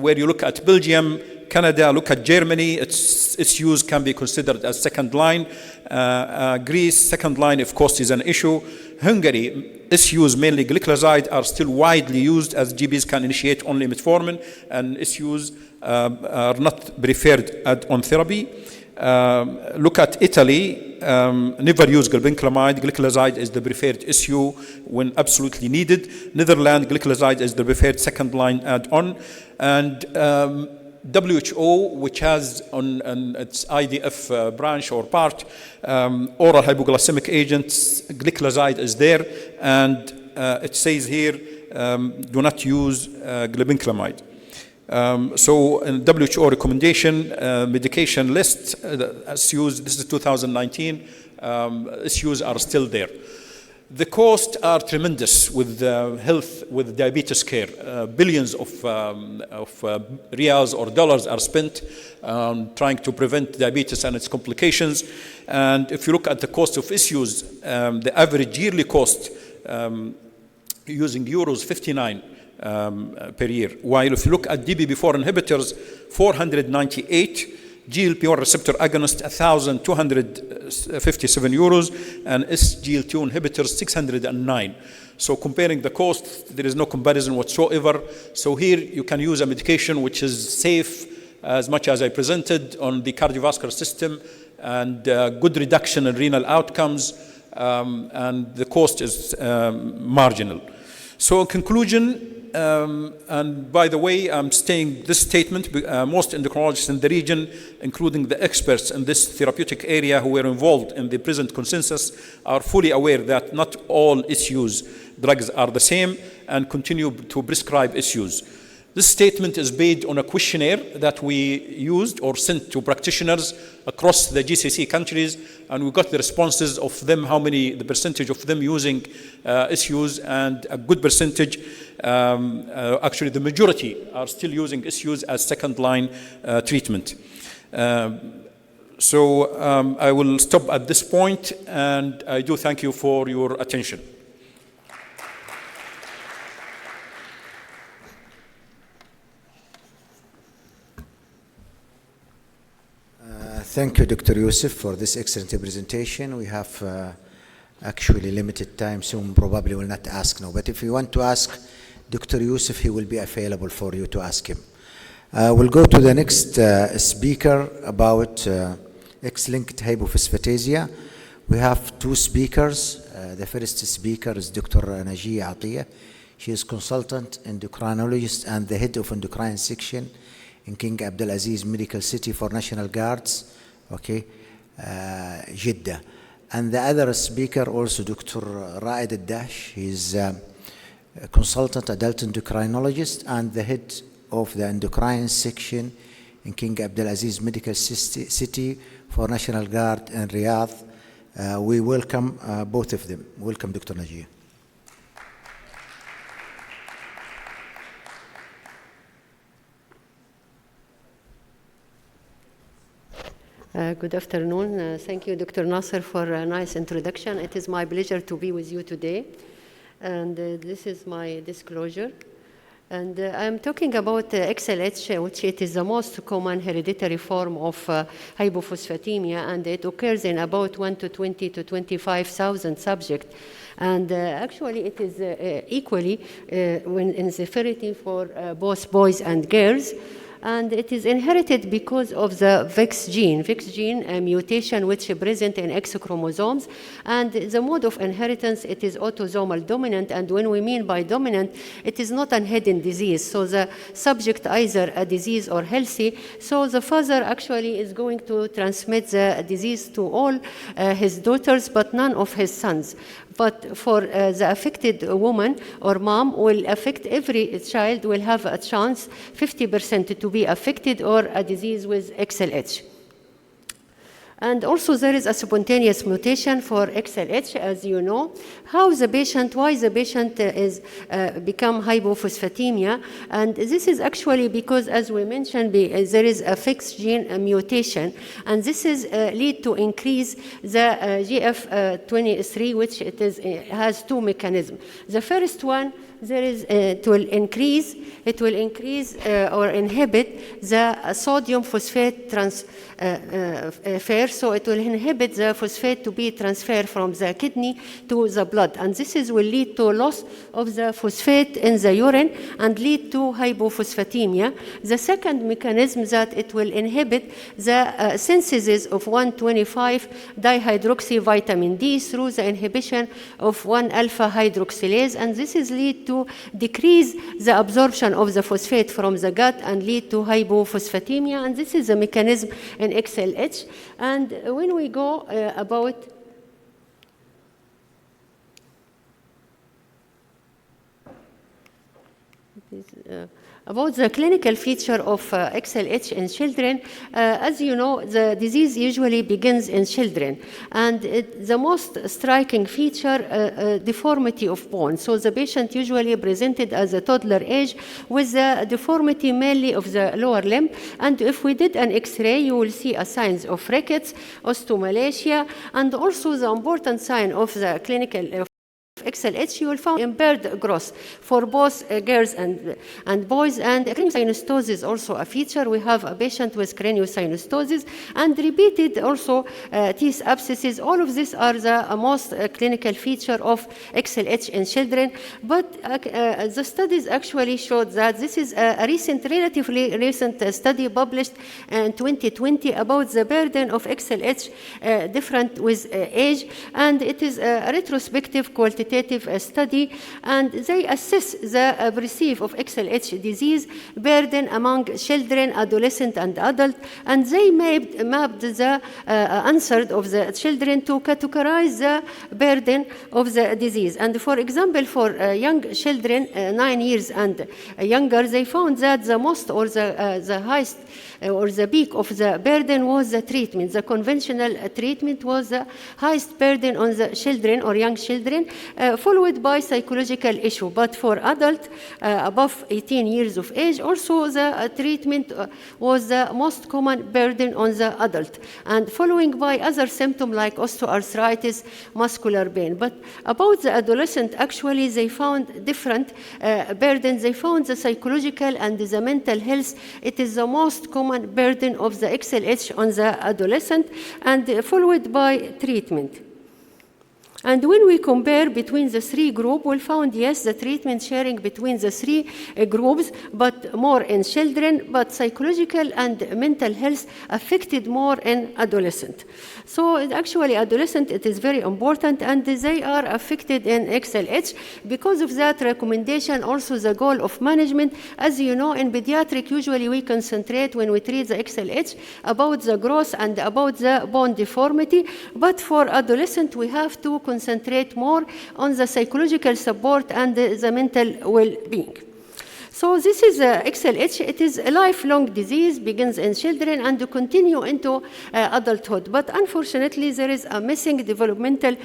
where you look at Belgium, Canada, look at Germany, its use can be considered as second line. Greece, second line if cost is an issue. Hungary, its use mainly gliclazide are still widely used as GPs can initiate only metformin, and its use are not preferred add-on therapy. Look at Italy, never use glibenclamide. Gliclazide is the preferred issue when absolutely needed. Netherlands, gliclazide is the preferred second line add-on. And WHO, which has on its IDF branch or part, oral hypoglycemic agents, gliclazide is there, and it says here, do not use glibenclamide. So in WHO recommendation, medication list, issues, this is 2019, issues are still there. The costs are tremendous with health, with diabetes care. Billions of reals or dollars are spent trying to prevent diabetes and its complications. And if you look at the cost of issues, the average yearly cost using euros 59 per year. While if you look at DPP-4 inhibitors, 498, GLP-1 receptor agonist 1,257 euros, and SGLT2 inhibitors 609. So comparing the cost, there is no comparison whatsoever. So here you can use a medication which is safe as much as I presented on the cardiovascular system, and good reduction in renal outcomes, and the cost is marginal. So in conclusion, and by the way, I'm saying this statement, most endocrinologists in the region, including the experts in this therapeutic area who were involved in the present consensus, are fully aware that not all issues drugs are the same and continue to prescribe issues. This statement is based on a questionnaire that we used or sent to practitioners across the GCC countries, and we got the responses of them, the percentage of them using issues, and a good percentage, actually the majority, are still using issues as second-line treatment. So I will stop at this point, and I do thank you for your attention. Thank you, Dr. Yusuf, for this excellent presentation. We have actually limited time, so probably will not ask now. But if you want to ask Dr. Yusuf, he will be available for you to ask him. We'll go to the next speaker about X-linked hypophosphatasia. We have two speakers. The first speaker is Dr. Najia Atiyah. She is consultant endocrinologist and the head of endocrine section in King Abdulaziz Medical City for National Guards, Jeddah. And the other speaker also Dr. Raed Al-Dash. He's a consultant adult endocrinologist and the head of the endocrine section in King Abdulaziz Medical City for National Guard in Riyadh. We welcome both of them. Welcome, Dr. Najia. Good afternoon. Thank you, Dr. Nasser, for a nice introduction. It is my pleasure to be with you today. And this is my disclosure. And I'm talking about XLH, which it is the most common hereditary form of hypophosphatemia, and it occurs in about 1 to 20 to 25,000 subjects. And actually, it is equally in severity for both boys and girls. And it is inherited because of the VIX gene. VIX gene, a mutation which is present in X chromosomes. And the mode of inheritance, it is autosomal dominant. And when we mean by dominant, it is not a hidden disease. So the subject either a disease or healthy. So the father actually is going to transmit the disease to all his daughters, but none of his sons. But for the affected woman or mom will affect every child will have a chance 50% to be affected or a disease with XLH. And also there is a spontaneous mutation for XLH, as you know. Why the patient is become hypophosphatemia. And this is actually because, as we mentioned, there is a fixed gene mutation. And this is lead to increase the GF23, which has two mechanisms. The first one, it will increase or inhibit the sodium phosphate transfer. So it will inhibit the phosphate to be transferred from the kidney to the blood. And this will lead to loss of the phosphate in the urine and lead to hypophosphatemia. The second mechanism that it will inhibit the synthesis of 1,25 dihydroxyvitamin D through the inhibition of 1-alpha hydroxylase. And this is lead to decrease the absorption of the phosphate from the gut and lead to hypophosphatemia. And this is a mechanism in XLH. And when we go about the clinical feature of XLH in children, as you know, the disease usually begins in children. And the most striking feature, deformity of bone. So the patient usually presented as a toddler age with the deformity mainly of the lower limb. And if we did an X-ray, you will see signs of rickets, osteomalacia, and also the important sign of the clinical XLH, you will find impaired growth for both girls and boys. And craniosynostosis also a feature. We have a patient with craniosynostosis and repeated also teeth abscesses. All of these are the most clinical feature of XLH in children. But the studies actually showed that this is a relatively recent study published in 2020 about the burden of XLH different with age, and it is a retrospective qualitative study, and they assess the perceive of XLH disease burden among children, adolescent, and adult, and they mapped the answer of the children to categorize the burden of the disease. And for example, for young children, 9 years and younger, they found that the most or the highest or the peak of the burden was the treatment. The conventional treatment was the highest burden on the children or young children, followed by psychological issue. But for adults above 18 years of age, also the treatment was the most common burden on the adult, and following by other symptoms like osteoarthritis, muscular pain. But about the adolescent, actually they found different burdens. They found the psychological and the mental health. It is the most common burden of the XLH on the adolescent, and followed by treatment. And when we compare between the three groups, we found, yes, the treatment sharing between the three groups, but more in children, but psychological and mental health affected more in adolescent. So actually adolescent, it is very important, and they are affected in XLH. Because of that recommendation, also the goal of management, as you know, in pediatric, usually we concentrate when we treat the XLH about the growth and about the bone deformity, but for adolescent, we have to concentrate more on the psychological support and the mental well-being. So this is XLH. It is a lifelong disease, begins in children and continue into adulthood. But unfortunately, there is a missing developmental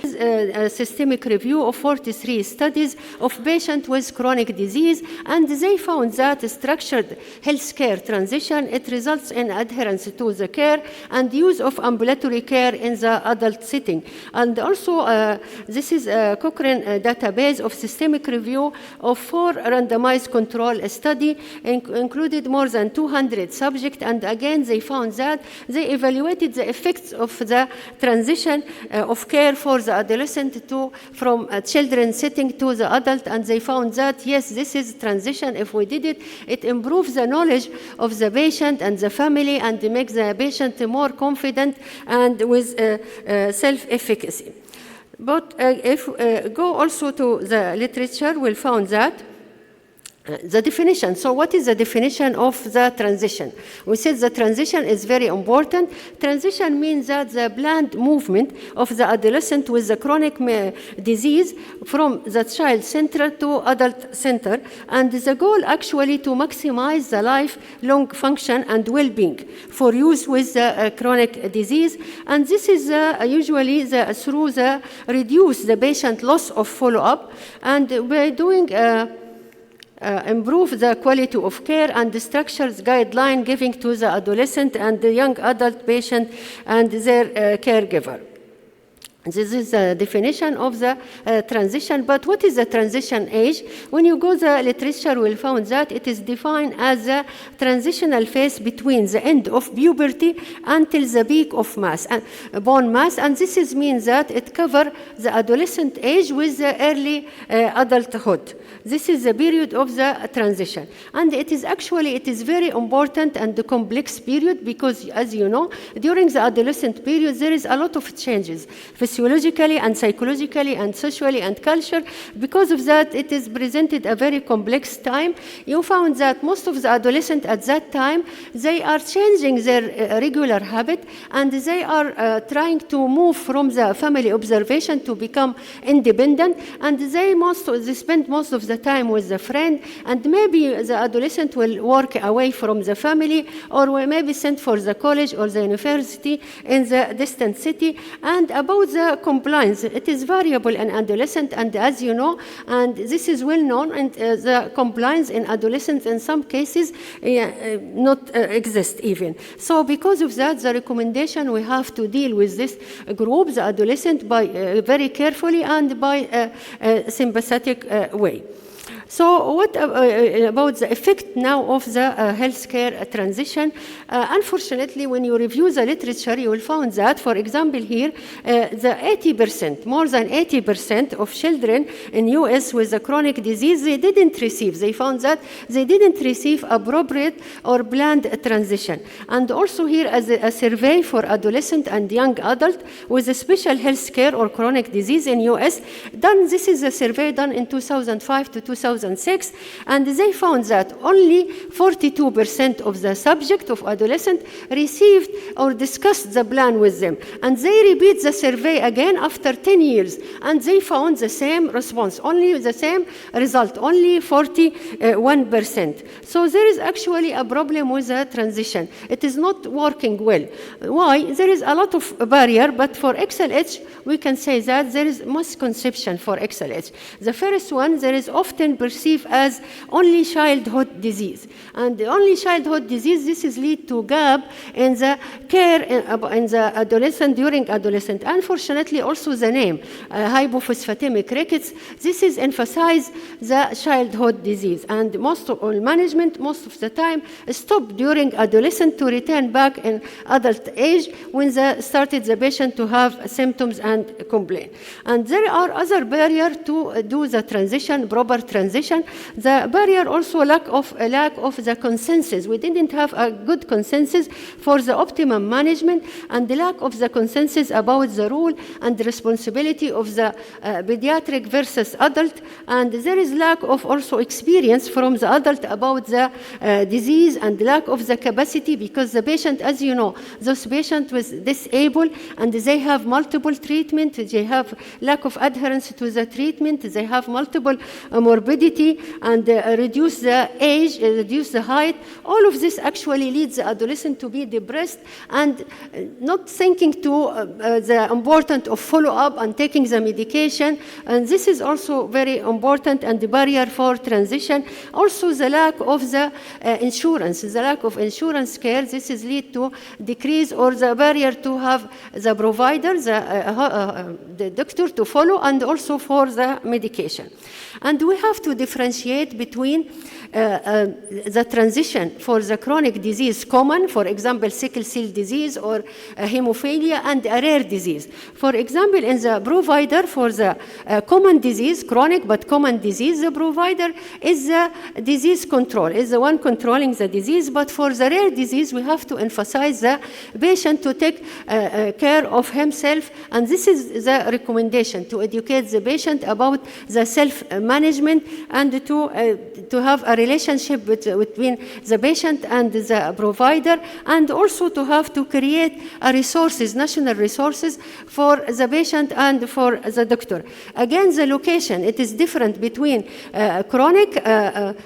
systemic review of 43 studies of patients with chronic disease, and they found that structured healthcare transition, it results in adherence to the care and use of ambulatory care in the adult setting. And also, this is a Cochrane database of systemic review of 4 randomized control study, included more than 200 subjects, and again they found that they evaluated the effects of the transition of care for the adolescent from a children's setting to the adult, and they found that yes, this is transition. If we did it, it improves the knowledge of the patient and the family and makes the patient more confident and with self-efficacy. But if go also to the literature, we'll find that the definition. So what is the definition of the transition? We said the transition is very important. Transition means that the planned movement of the adolescent with the chronic disease from the child center to adult center, and the goal actually to maximize the lifelong function and well-being for use with the chronic disease. And this is usually through the reduce the patient loss of follow-up, and by doing improve the quality of care and the structures guideline giving to the adolescent and the young adult patient and their caregiver. This is the definition of the transition. But what is the transition age? When you go the literature, we'll find that it is defined as a transitional phase between the end of puberty until the peak of mass, bone mass, and this means that it covers the adolescent age with the early adulthood. This is the period of the transition, and it is very important and a complex period because, as you know, during the adolescent period there is a lot of changes, physiologically and psychologically and socially and culture. Because of that, it is presented a very complex time. You found that most of the adolescents at that time, they are changing their regular habit, and they are trying to move from the family observation to become independent, and they spend most of the time with the friend, and maybe the adolescent will work away from the family or will maybe sent for the college or the university in the distant city. And about the the compliance? It is variable in adolescent, and as you know, and this is well known, and the compliance in adolescents in some cases not exist even. So because of that, the recommendation, we have to deal with this group, the adolescent, by very carefully and by a sympathetic way. So what about the effect now of the healthcare transition? Unfortunately, when you review the literature, you will find that, for example, here, the 80%, more than 80% of children in US with a chronic disease, they found that they didn't receive appropriate or planned transition. And also here, as a survey for adolescent and young adult with a special healthcare or chronic disease in US, this is a survey done in 2005 to 2006, and they found that only 42% of the subject of adolescent received or discussed the plan with them. And they repeat the survey again after 10 years, and they found the same response, only the same result, only 41%. So there is actually a problem with the transition. It is not working well. Why? There is a lot of barrier, but for XLH, we can say that there is misconception for XLH. The first one, there is often perceived as only childhood disease. And the only childhood disease, this is lead to gap in the care in the adolescent, during adolescent. Unfortunately, also the name, hypophosphatemic rickets, this is emphasize the childhood disease. And most of all management, most of the time, stop during adolescent to return back in adult age when they started the patient to have symptoms and complain. And there are other barriers to do the transition, proper transition. The barrier also lack of the consensus. We didn't have a good consensus for the optimum management, and the lack of the consensus about the role and the responsibility of the pediatric versus adult. And there is lack of also experience from the adult about the disease, and lack of the capacity, because the patient, as you know, those patients with disabled, and they have multiple treatment, they have lack of adherence to the treatment, they have multiple morbidity, and reduce the age, reduce the height. All of this actually leads the adolescent to be depressed and not thinking to the importance of follow-up and taking the medication. And this is also very important and the barrier for transition. Also the lack of the insurance, the lack of insurance care, this is lead to decrease or the barrier to have the provider, the doctor to follow, and also for the medication. And we have to differentiate between the transition for the chronic disease common, for example, sickle cell disease or hemophilia, and a rare disease. For example, in the provider for the common disease, chronic but common disease, the provider is the disease control, is the one controlling the disease. But for the rare disease, we have to emphasize the patient to take care of himself. And this is the recommendation, to educate the patient about the self-management and to have a relationship between the patient and the provider, and also to have to create resources, national resources for the patient and for the doctor. Again, the location, it is different between chronic,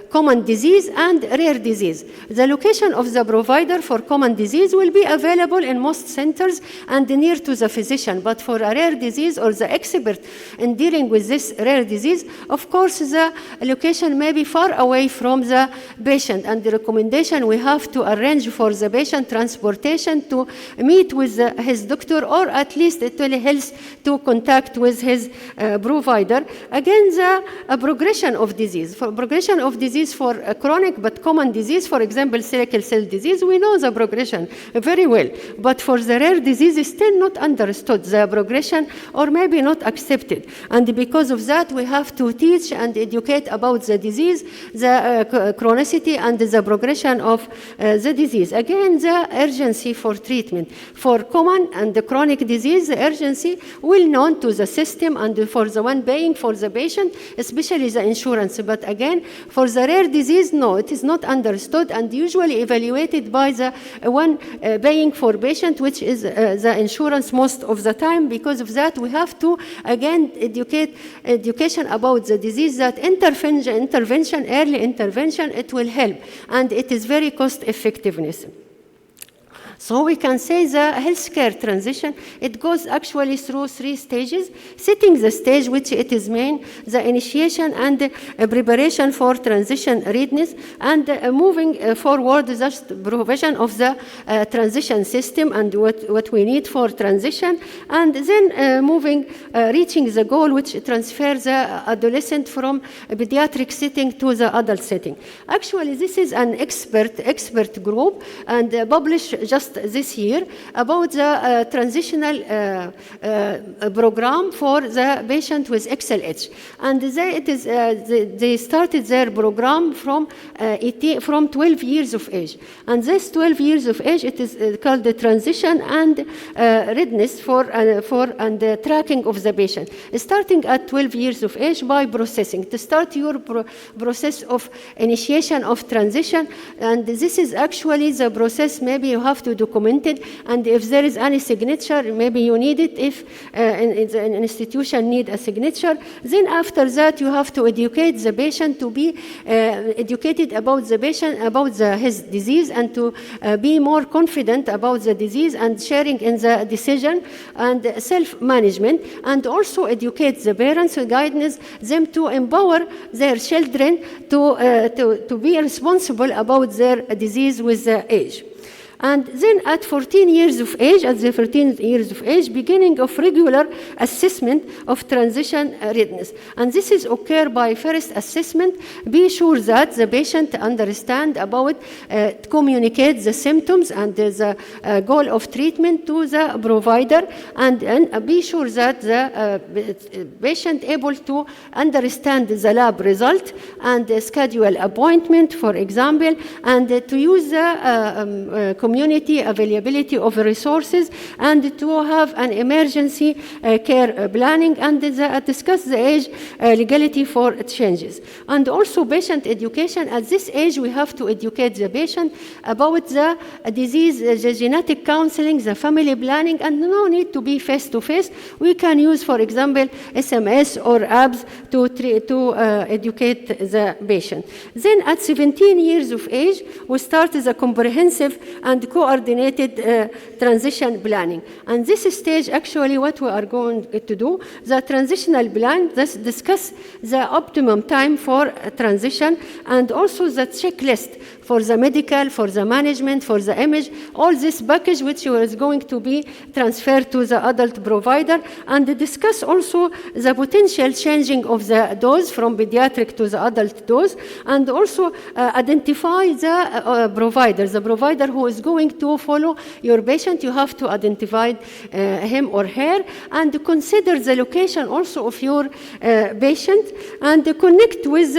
common disease and rare disease. The location of the provider for common disease will be available in most centers and near to the physician. But for a rare disease or the expert in dealing with this rare disease, of course, the location may be far away from the patient. And the recommendation, we have to arrange for the patient transportation to meet with his doctor, or at least telehealth to contact with his provider. Again, the progression of disease. For progression of disease for a chronic but common disease, for example, sickle cell disease, we know the progression very well. But for the rare disease, it's still not understood, the progression, or maybe not accepted. And because of that, we have to teach and educate about the disease, the chronicity, and the progression of the disease. Again, the urgency for treatment. For common and the chronic disease, the urgency well known to the system and for the one paying for the patient, especially the insurance. But again, for the rare disease, no, it is not understood and usually evaluated by the one paying for patient, which is the insurance most of the time. Because of that, we have to, again, education about the disease, that intervention, early intervention, it will help. And it is very cost effectiveness. So we can say the healthcare transition, it goes actually through 3 stages, setting the stage which it is main, the initiation and preparation for transition readiness, and moving forward the provision of the transition system and what we need for transition, and then reaching the goal which transfers the adolescent from a pediatric setting to the adult setting. Actually, this is an expert group and published just this year about the transitional program for the patient with XLH. And they started their program from 12 years of age. And this 12 years of age, it is called the transition and readiness for and tracking of the patient. Starting at 12 years of age by processing, to start your process of initiation of transition. And this is actually the process, maybe you have to document it, and if there is any signature, maybe you need it if an institution need a signature. Then after that, you have to educate the patient to be educated about the patient, about his disease, and to be more confident about the disease and sharing in the decision and self-management, and also educate the parents and guidance them to empower their children to be responsible about their disease with the age. And then at 14 years of age, beginning of regular assessment of transition readiness. And this is occur by first assessment. Be sure that the patient understand about, communicate the symptoms and the goal of treatment to the provider, and be sure that the patient able to understand the lab result and schedule appointment, for example, and to use the community availability of resources, and to have an emergency care planning, and discuss the age legality for changes. And also patient education. At this age, we have to educate the patient about the disease, the genetic counseling, the family planning, and no need to be face-to-face. We can use, for example, SMS or apps to educate the patient. Then at 17 years of age, we start the comprehensive and coordinated transition planning. And this stage, actually, what we are going to do, the transitional plan, discuss the optimum time for transition, and also the checklist for the medical, for the management, for the image, all this package which is going to be transferred to the adult provider, and discuss also the potential changing of the dose from pediatric to the adult dose, and also identify the provider who is going to follow your patient. You have to identify him or her, and consider the location also of your patient, and connect with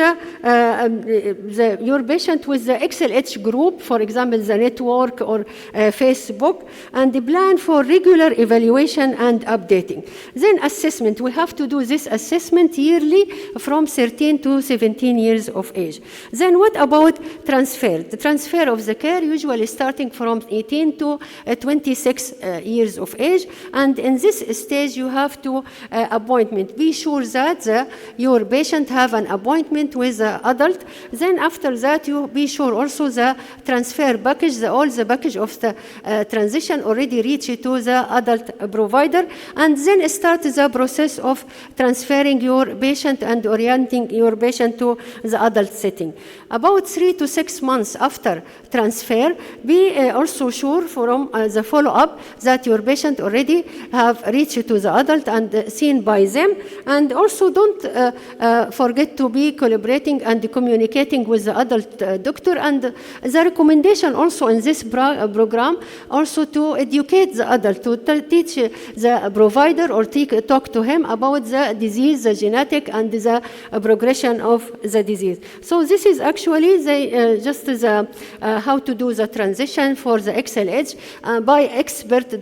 your patient with the XLH group, for example, the network or Facebook, and plan for regular evaluation and updating. Then assessment. We have to do this assessment yearly from 13 to 17 years of age. Then what about transfer? The transfer of the care usually starting from 18 to 26 years of age, and in this stage you have to appointment. Be sure that your patient have an appointment with the adult. Then after that, you be sure also the transfer package, all the package of the transition already reached to the adult provider, and then start the process of transferring your patient and orienting your patient to the adult setting. About 3 to 6 months after transfer, be also sure from the follow-up that your patient already have reached to the adult and seen by them, and also don't forget to be collaborating and communicating with the adult doctor. And the recommendation also in this program also to educate the adult, to teach the provider or talk to him about the disease, the genetic, and the progression of the disease. So this is actually how to do the transition for the XLH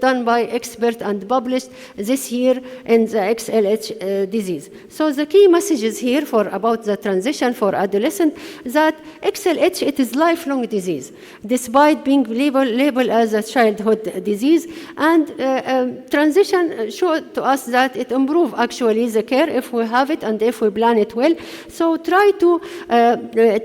done by expert and published this year in the XLH disease. So the key messages here about the transition for adolescent, that XLH, it is lifelong disease, despite being labeled as a childhood disease. And transition showed to us that it improves actually the care if we have it and if we plan it well. So try to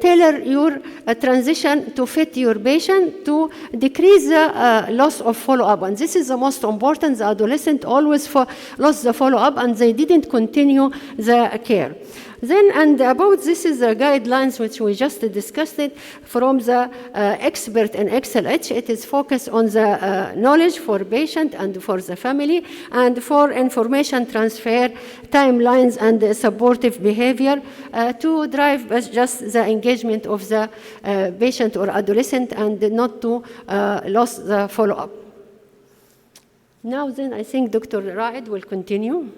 tailor your transition to fit your patient, to decrease the loss of follow-up. And this is the most important. The adolescent always lost the follow-up and they didn't continue the care. Then, and about this is the guidelines which we just discussed it from the expert in XLH. It is focused on the knowledge for patient and for the family and for information transfer, timelines and supportive behavior to drive just the engagement of the patient or adolescent and not to lose the follow-up. Now then, I think Dr. Raed will continue.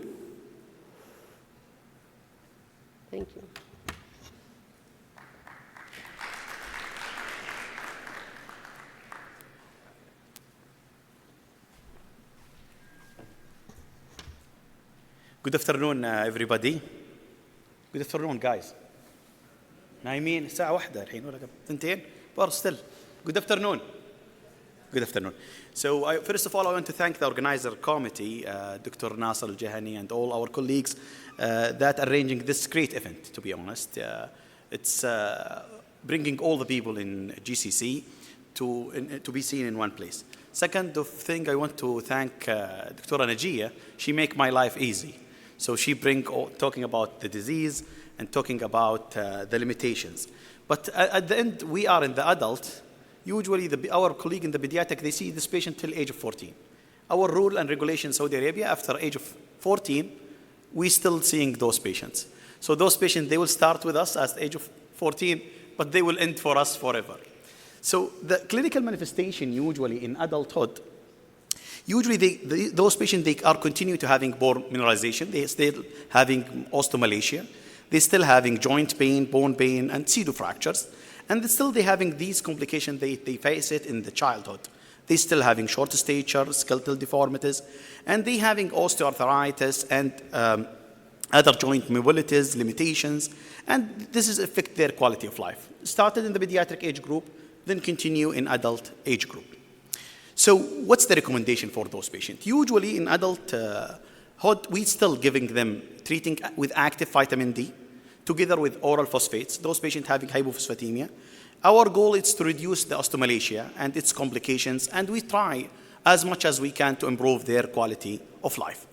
Thank you. Good afternoon, everybody. Good afternoon, guys. نايمين الساعة 1 الحين ولا قبل 2 but still. Good afternoon. Good afternoon. So first of all, I want to thank the organizer committee, Dr. Nasser Al-Jahani and all our colleagues that are arranging this great event, to be honest. It's bringing all the people in GCC to be seen in one place. Second thing, I want to thank Dr. Najia. She make my life easy. So she talking about the disease and talking about the limitations. But at the end, we are in the adult. Usually, our colleague in the pediatric, they see this patient till age of 14. Our rule and regulation in Saudi Arabia, after age of 14, we still seeing those patients. So those patients, they will start with us at the age of 14, but they will end for us forever. So the clinical manifestation usually in adulthood, usually those patients, they are continue to having bone mineralization, they still having osteomalacia, they still having joint pain, bone pain, and pseudofractures. And still they having these complications, they face it in the childhood. They still having short stature, skeletal deformities, and they having osteoarthritis and other joint mobilities, limitations, and this is affect their quality of life. Started in the pediatric age group, then continue in adult age group. So what's the recommendation for those patients? Usually in adulthood, we still giving them treating with active vitamin D, together with oral phosphates, those patients having hypophosphatemia. Our goal is to reduce the osteomalacia and its complications, and we try as much as we can to improve their quality of life.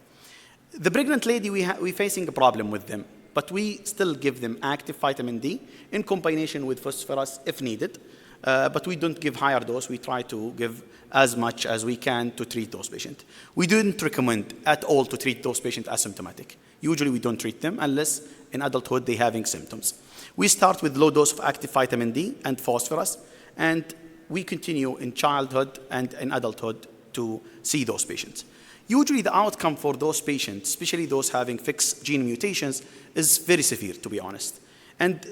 The pregnant lady, we're facing a problem with them, but we still give them active vitamin D in combination with phosphorus if needed, but we don't give higher dose. We try to give as much as we can to treat those patients. We didn't recommend at all to treat those patients asymptomatic. Usually we don't treat them unless in adulthood they're having symptoms. We start with low dose of active vitamin D and phosphorus, and we continue in childhood and in adulthood to see those patients. Usually the outcome for those patients, especially those having fixed gene mutations, is very severe, to be honest. And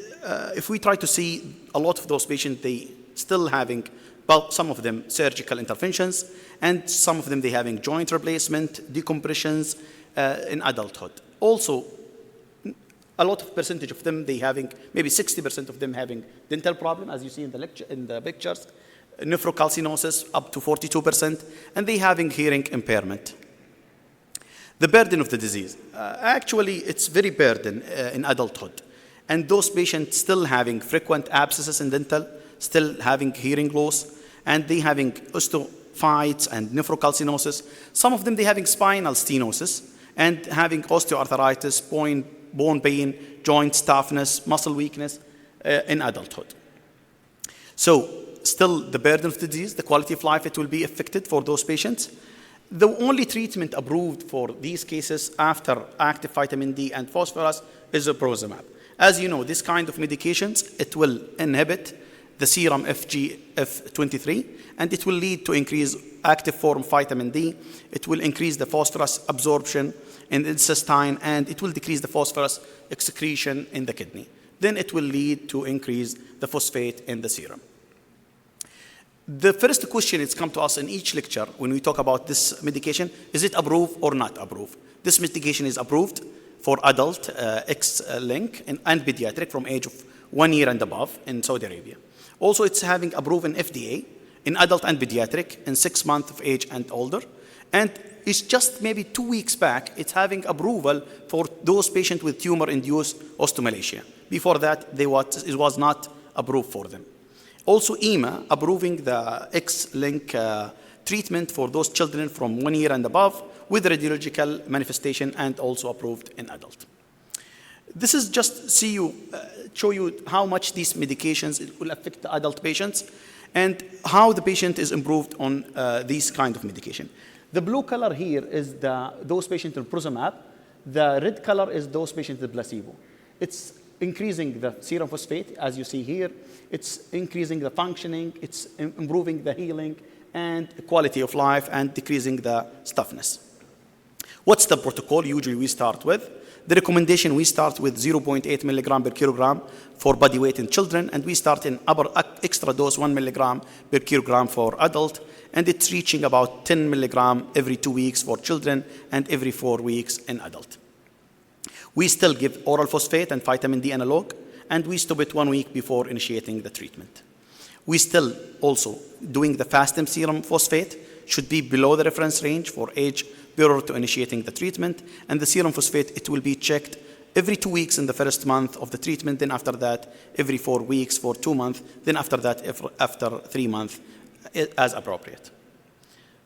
if we try to see a lot of those patients, they still having, well, some of them surgical interventions, and some of them they having joint replacement, decompressions in adulthood. Also, a lot of percentage of them, they having, maybe 60% of them having dental problem, as you see in the pictures, nephrocalcinosis up to 42%, and they having hearing impairment. The burden of the disease, actually it's very burden in adulthood. And those patients still having frequent abscesses in dental, still having hearing loss, and they having osteophytes and nephrocalcinosis. Some of them, they having spinal stenosis and having osteoarthritis, bone pain, joint stiffness, muscle weakness in adulthood. So still the burden of the disease, the quality of life, it will be affected for those patients. The only treatment approved for these cases after active vitamin D and phosphorus is aprozumab. As you know, this kind of medications, it will inhibit the serum FGF23, and it will lead to increased active form vitamin D. It will increase the phosphorus absorption in the intestine, and it will decrease the phosphorus excretion in the kidney. Then it will lead to increase the phosphate in the serum. The first question that's come to us in each lecture when we talk about this medication, is it approved or not approved? This medication is approved for adult X-link and pediatric from age of 1 year and above in Saudi Arabia. Also, it's having approved in FDA in adult and pediatric in 6 months of age and older. And it's just maybe 2 weeks back, it's having approval for those patients with tumor-induced osteomalacia. Before that, it was not approved for them. Also, EMA approving the X-link treatment for those children from 1 year and above with radiological manifestation, and also approved in adult. This is just show you how much these medications will affect the adult patients and how the patient is improved on these kind of medication. The blue color here is those patients in prozomab. The red color is those patients in placebo. It's increasing the serum phosphate, as you see here. It's increasing the functioning. It's improving the healing and quality of life and decreasing the stiffness. What's the protocol usually we start with? The recommendation, we start with 0.8 milligram per kilogram for body weight in children, and we start in upper extra dose 1 milligram per kilogram for adult, and it's reaching about 10 milligram every 2 weeks for children and every 4 weeks in adult. We still give oral phosphate and vitamin D analog, and we stop it 1 week before initiating the treatment. We still also doing the fasting serum phosphate, should be below the reference range for age prior to initiating the treatment, and the serum phosphate, it will be checked every 2 weeks in the first month of the treatment, then after that every 4 weeks for 2 months, then after that after 3 months as appropriate.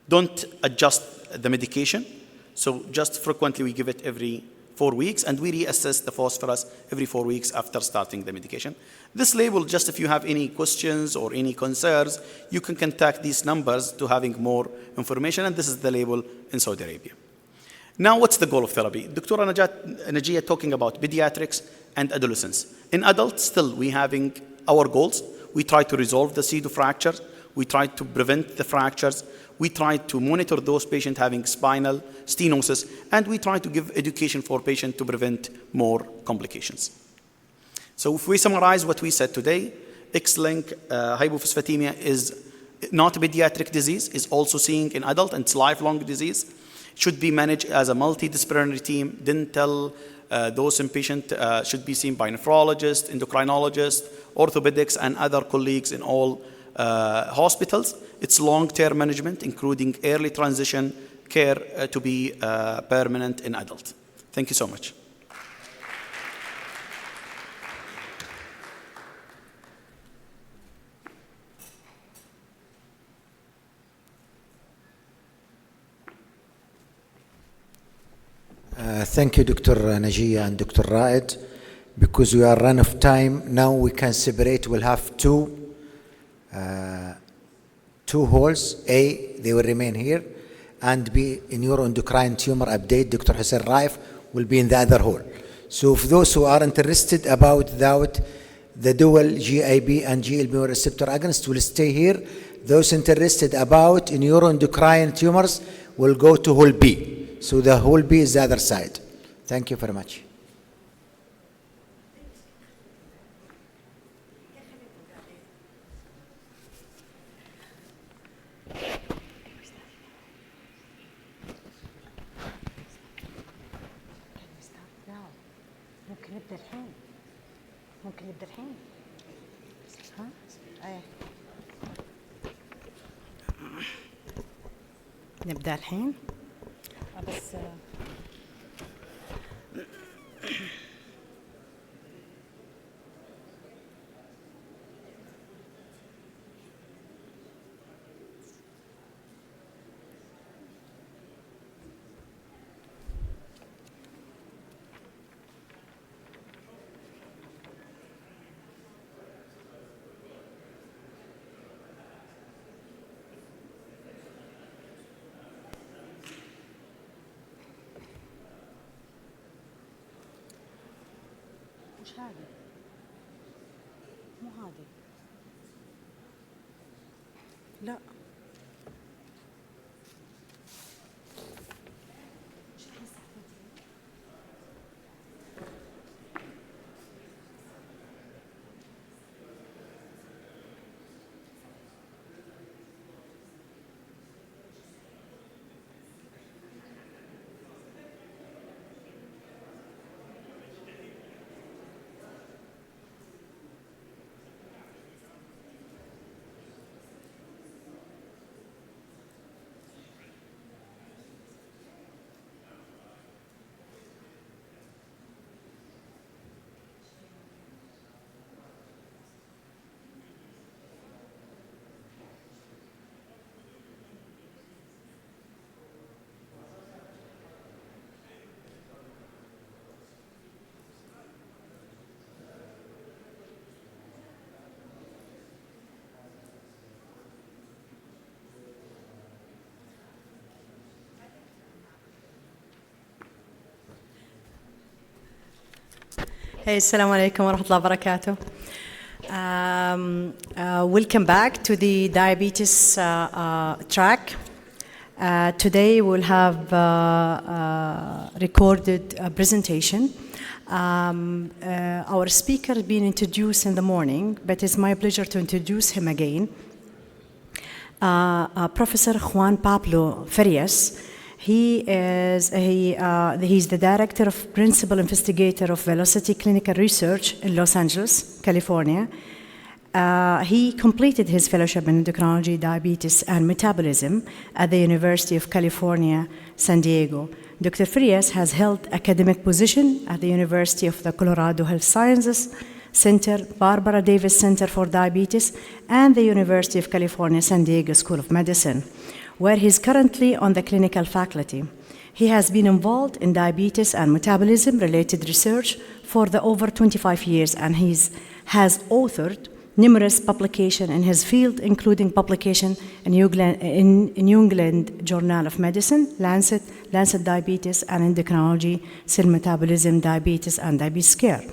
Don't adjust the medication, so just frequently we give it every 4 weeks, and we reassess the phosphorus every 4 weeks after starting the medication. This label, just if you have any questions or any concerns, you can contact these numbers to having more information, and this is the label in Saudi Arabia. Now, what's the goal of therapy? Dr. Najia talking about pediatrics and adolescents. In adults, still we having our goals. We try to resolve the pseudofractures. We try to prevent the fractures. We try to monitor those patients having spinal stenosis, and we try to give education for patients to prevent more complications. So if we summarize what we said today, X-linked hypophosphatemia is not a pediatric disease, is also seen in adult, and it's lifelong disease. Should be managed as a multidisciplinary team. Dental, those inpatient should be seen by nephrologists, endocrinologists, orthopedics, and other colleagues in all hospitals. It's long-term management, including early transition care to be permanent in adult. Thank you so much. Thank you, Dr. Najia and Dr. Raed. Because we are run of time, now we can separate. We'll have two halls. A, they will remain here, and B, in neuroendocrine tumor update, Dr. Hussein Raif will be in the other hall. So for those who are interested about the dual GIB and GLB receptor agonist will stay here. Those interested about neuroendocrine tumors will go to hall B. So the hall B is the other side. Thank you very much. ممكن نبدأ الحين. ممكن نبدأ الحين. ها؟ ايه. نبدأ الحين. بس مش هذه مو هذه لا Hey, assalamu alaikum wa rahmatullahi wa barakatuh. Welcome back to the diabetes track. Today we'll have recorded a presentation. Our speaker has been introduced in the morning, but it's my pleasure to introduce him again. Professor Juan Pablo Farias. He's the director of principal investigator of Velocity Clinical Research in Los Angeles, California. He completed his fellowship in endocrinology, diabetes, and metabolism at the University of California, San Diego. Dr. Farias has held academic position at the University of the Colorado Health Sciences Center, Barbara Davis Center for Diabetes, and the University of California, San Diego School of Medicine, where he's currently on the clinical faculty. He has been involved in diabetes and metabolism-related research for over 25 years, and he has authored numerous publications in his field, including publication in New England Journal of Medicine, Lancet Diabetes and Endocrinology, Cell Metabolism, Diabetes, and Diabetes Care.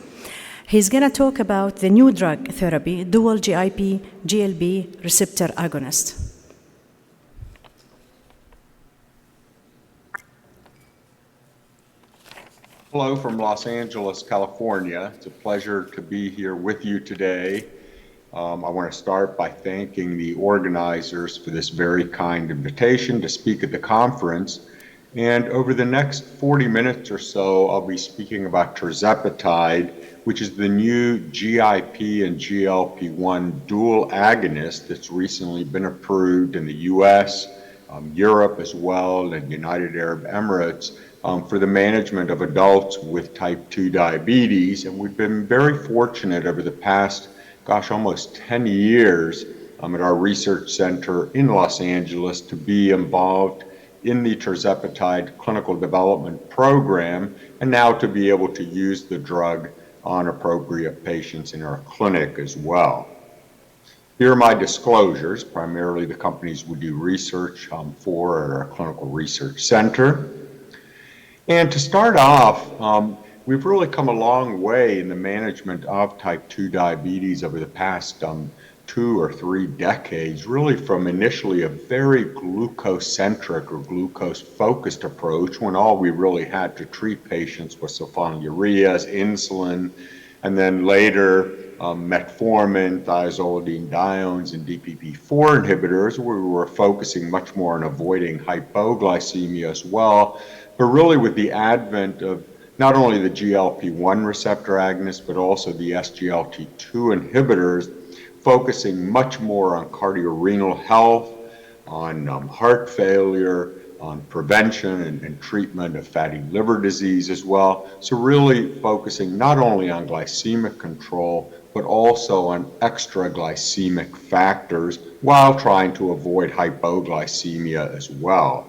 He's going to talk about the new drug therapy, dual GIP-GLB receptor agonist. Hello from Los Angeles, California. It's a pleasure to be here with you today. I want to start by thanking the organizers for this very kind invitation to speak at the conference. And over the next 40 minutes or so, I'll be speaking about tirzepatide, which is the new GIP and GLP-1 dual agonist that's recently been approved in the US, Europe as well, and United Arab Emirates for the management of adults with type 2 diabetes. And we've been very fortunate over the past, almost 10 years at our research center in Los Angeles to be involved in the tirzepatide clinical development program, and now to be able to use the drug on appropriate patients in our clinic as well. Here are my disclosures, primarily the companies we do research for at our clinical research center. And to start off, we've really come a long way in the management of type 2 diabetes over the past 2 or 3 decades, really from initially a very glucose-centric or glucose-focused approach when all we really had to treat patients was sulfonylureas, insulin, and then later metformin, thiazolidinediones, and DPP-4 inhibitors, where we were focusing much more on avoiding hypoglycemia as well. But really with the advent of not only the GLP-1 receptor agonist, but also the SGLT2 inhibitors, focusing much more on cardiorenal health, on heart failure, on prevention and treatment of fatty liver disease as well. So really focusing not only on glycemic control, but also on extra glycemic factors while trying to avoid hypoglycemia as well.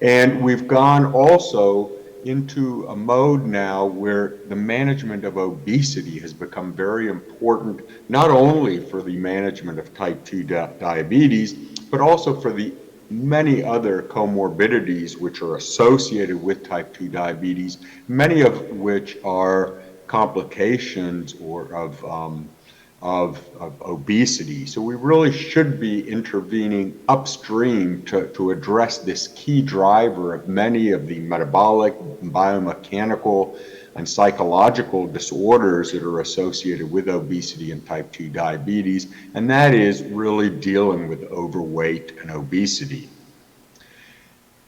And we've gone also into a mode now where the management of obesity has become very important, not only for the management of type 2 diabetes, but also for the many other comorbidities which are associated with type 2 diabetes, many of which are complications of obesity. So we really should be intervening upstream to address this key driver of many of the metabolic, biomechanical, and psychological disorders that are associated with obesity and type 2 diabetes, and that is really dealing with overweight and obesity.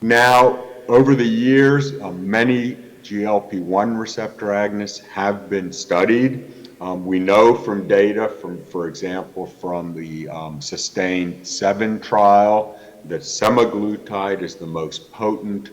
Now, over the years, many GLP-1 receptor agonists have been studied. We know from data for example, from the SUSTAIN-7 trial that semaglutide is the most potent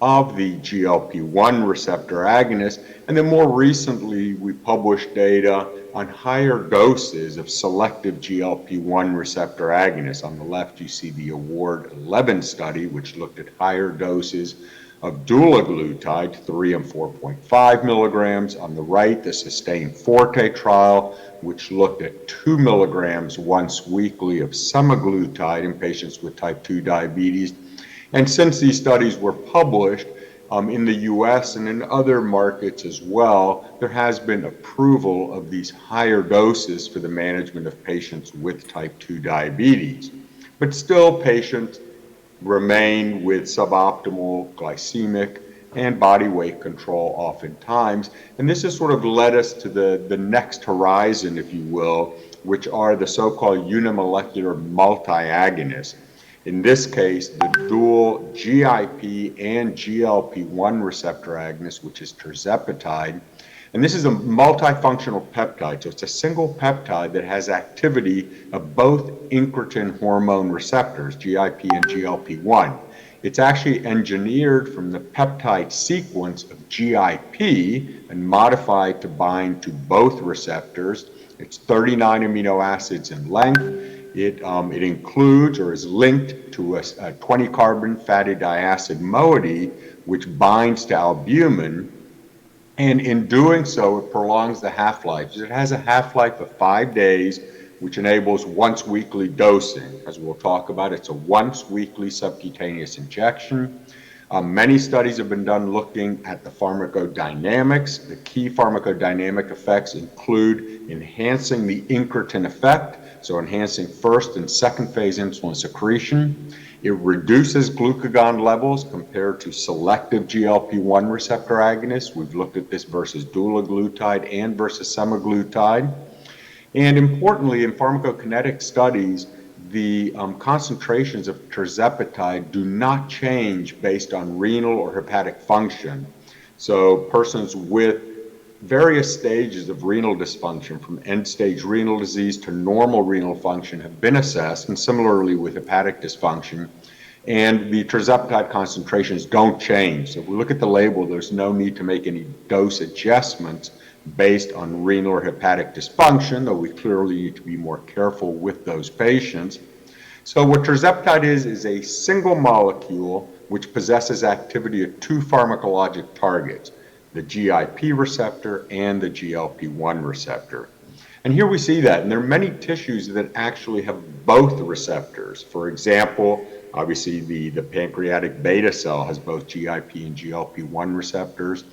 of the GLP-1 receptor agonists. And then more recently, we published data on higher doses of selective GLP-1 receptor agonists. On the left, you see the Award 11 study, which looked at higher doses of dulaglutide, 3 and 4.5 milligrams. On the right, the SUSTAIN Forte trial, which looked at 2 milligrams once weekly of semaglutide in patients with type 2 diabetes. And since these studies were published, in the US and in other markets as well, there has been approval of these higher doses for the management of patients with type 2 diabetes. But still, patients remain with suboptimal glycemic and body weight control oftentimes. And this has sort of led us to the next horizon, if you will, which are the so-called unimolecular multi-agonists. In this case, the dual GIP and GLP-1 receptor agonist, which is tirzepatide. And this is a multifunctional peptide, so it's a single peptide that has activity of both incretin hormone receptors, GIP and GLP-1. It's actually engineered from the peptide sequence of GIP and modified to bind to both receptors. It's 39 amino acids in length. It includes or is linked to a 20-carbon fatty diacid moiety, which binds to albumin. And in doing so, it prolongs the half-life. It has a half-life of 5 days, which enables once-weekly dosing. As we'll talk about, it's a once-weekly subcutaneous injection. Many studies have been done looking at the pharmacodynamics. The key pharmacodynamic effects include enhancing the incretin effect, so enhancing first and second phase insulin secretion. It reduces glucagon levels compared to selective GLP-1 receptor agonists. We've looked at this versus dulaglutide and versus semaglutide. And importantly, in pharmacokinetic studies, the concentrations of tirzepatide do not change based on renal or hepatic function. So persons with various stages of renal dysfunction, from end-stage renal disease to normal renal function, have been assessed, and similarly with hepatic dysfunction. And the tirzepatide concentrations don't change. So if we look at the label, there's no need to make any dose adjustments based on renal or hepatic dysfunction, though we clearly need to be more careful with those patients. So what tirzepatide is a single molecule which possesses activity at two pharmacologic targets, the GIP receptor and the GLP-1 receptor. And here we see that, and there are many tissues that actually have both the receptors. For example, obviously the pancreatic beta cell has both GIP and GLP-1 receptors.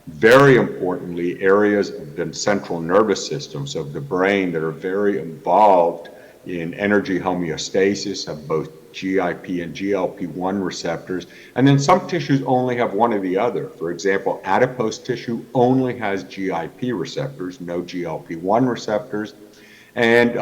Very importantly, areas of the central nervous system, so the brain, that are very involved in energy homeostasis, have both GIP and GLP-1 receptors. And then some tissues only have one or the other. For example, adipose tissue only has GIP receptors, no GLP-1 receptors. And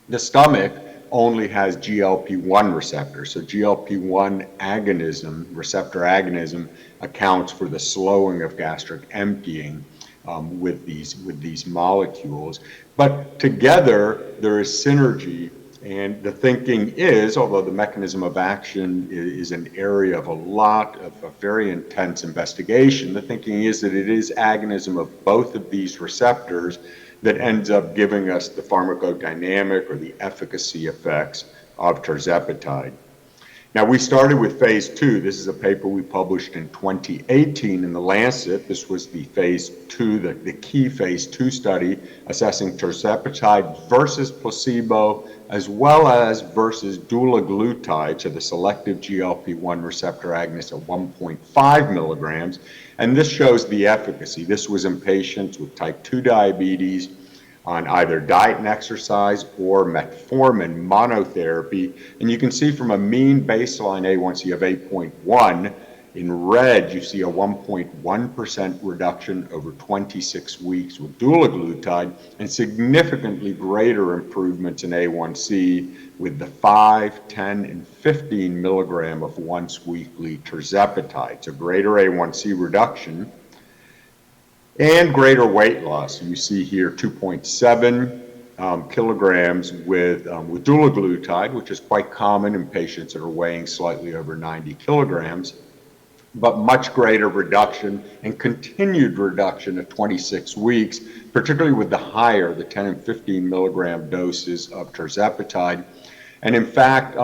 the stomach only has GLP-1 receptors. So GLP-1 agonism, receptor agonism, accounts for the slowing of gastric emptying with these molecules. But together, there is synergy. And the thinking is, although the mechanism of action is an area of a very intense investigation, the thinking is that it is agonism of both of these receptors that ends up giving us the pharmacodynamic or the efficacy effects of tirzepatide. Now, we started with phase 2. This is a paper we published in 2018 in the Lancet. This was the phase 2, the key phase 2 study assessing tirzepatide versus placebo, as well as versus dulaglutide, so the selective GLP-1 receptor agonist at 1.5 milligrams. And this shows the efficacy. This was in patients with type 2 diabetes on either diet and exercise or metformin monotherapy. And you can see from a mean baseline A1C of 8.1, in red you see a 1.1% reduction over 26 weeks with dulaglutide, and significantly greater improvements in A1C with the 5, 10, and 15 milligram of once weekly tirzepatide. So greater A1C reduction and greater weight loss. You see here 2.7 kilograms with dulaglutide, which is quite common in patients that are weighing slightly over 90 kilograms, but much greater reduction and continued reduction at 26 weeks, particularly with the higher, the 10 and 15 milligram doses of tirzepatide. And in fact,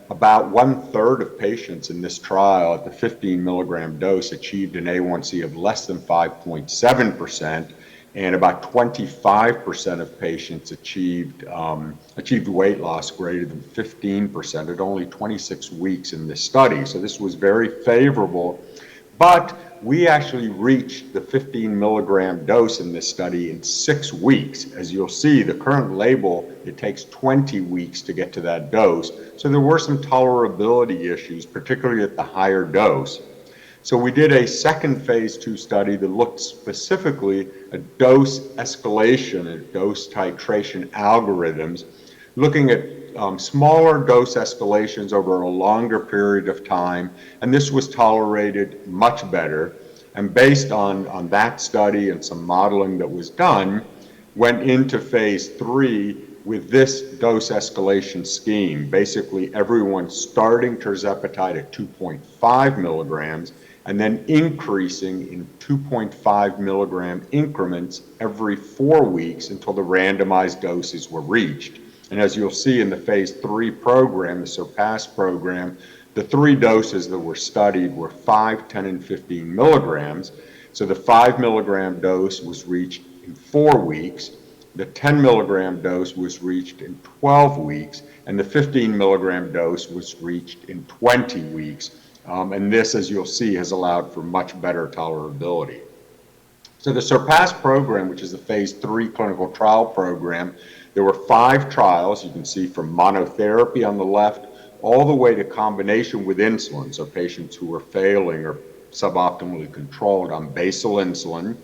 about 1/3 of patients in this trial at the 15 milligram dose achieved an A1C of less than 5.7%, and about 25% of patients achieved weight loss greater than 15% at only 26 weeks in this study. So this was very favorable, but we actually reached the 15 milligram dose in this study in 6 weeks. As you'll see, the current label, it takes 20 weeks to get to that dose. So there were some tolerability issues, particularly at the higher dose. So we did a second phase 2 study that looked specifically at dose escalation and dose titration algorithms, looking at smaller dose escalations over a longer period of time, and this was tolerated much better. And based on that study and some modeling that was done, went into phase 3 with this dose escalation scheme. Basically, everyone starting tirzepatide at 2.5 milligrams and then increasing in 2.5 milligram increments every 4 weeks until the randomized doses were reached. And as you'll see in the phase 3 program, the SURPASS program, the 3 doses that were studied were 5, 10, and 15 milligrams. So the 5 milligram dose was reached in 4 weeks, the 10 milligram dose was reached in 12 weeks, and the 15 milligram dose was reached in 20 weeks. And this, as you'll see, has allowed for much better tolerability. So the SURPASS program, which is a phase 3 clinical trial program, there were 5 trials, you can see from monotherapy on the left, all the way to combination with insulin, so patients who were failing or suboptimally controlled on basal insulin.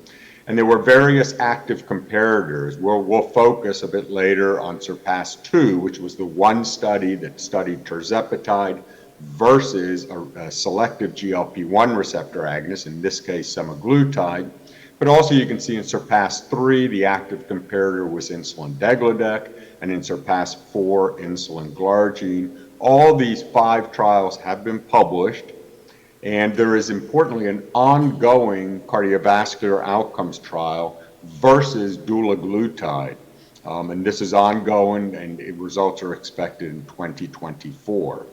And there were various active comparators. We'll focus a bit later on SURPASS-2, which was the one study that studied tirzepatide versus a selective GLP-1 receptor agonist, in this case semaglutide. But also you can see in SURPASS-3, the active comparator was insulin degludec, and in SURPASS-4, insulin glargine. All these 5 trials have been published, and there is importantly an ongoing cardiovascular outcomes trial versus dulaglutide. And this is ongoing, and results are expected in 2024.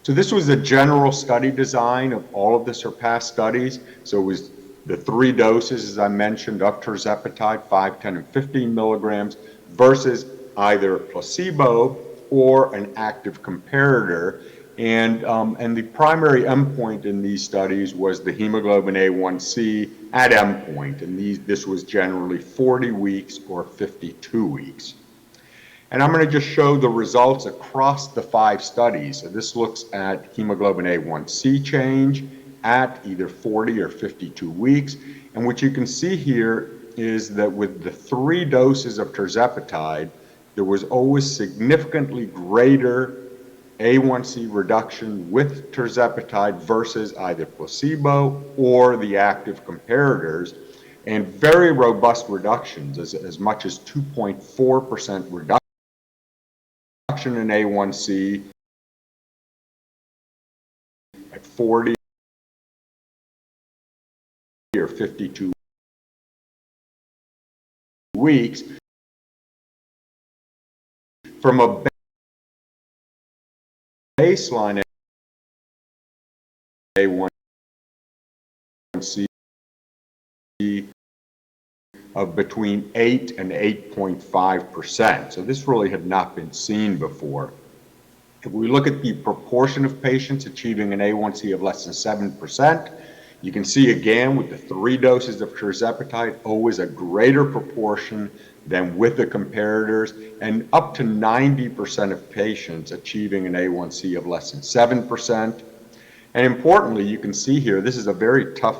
So this was a general study design of all of the SURPASS studies. So it was the 3 doses, as I mentioned, of tirzepatide, 5, 10, and 15 milligrams, versus either placebo or an active comparator. And the primary endpoint in these studies was the hemoglobin A1C at endpoint, and this was generally 40 weeks or 52 weeks. And I'm going to just show the results across the 5 studies. So this looks at hemoglobin A1C change at either 40 or 52 weeks. And what you can see here is that with the 3 doses of tirzepatide, there was always significantly greater A1C reduction with tirzepatide versus either placebo or the active comparators, and very robust reductions, as much as 2.4% reduction in A1C at 40 or 52 weeks from a baseline A1C of between 8 and 8.5%. So this really had not been seen before. If we look at the proportion of patients achieving an A1C of less than 7%, you can see again with the 3 doses of tirzepatide, always a greater proportion than with the comparators, and up to 90% of patients achieving an A1C of less than 7%. And importantly, you can see here, this is a very tough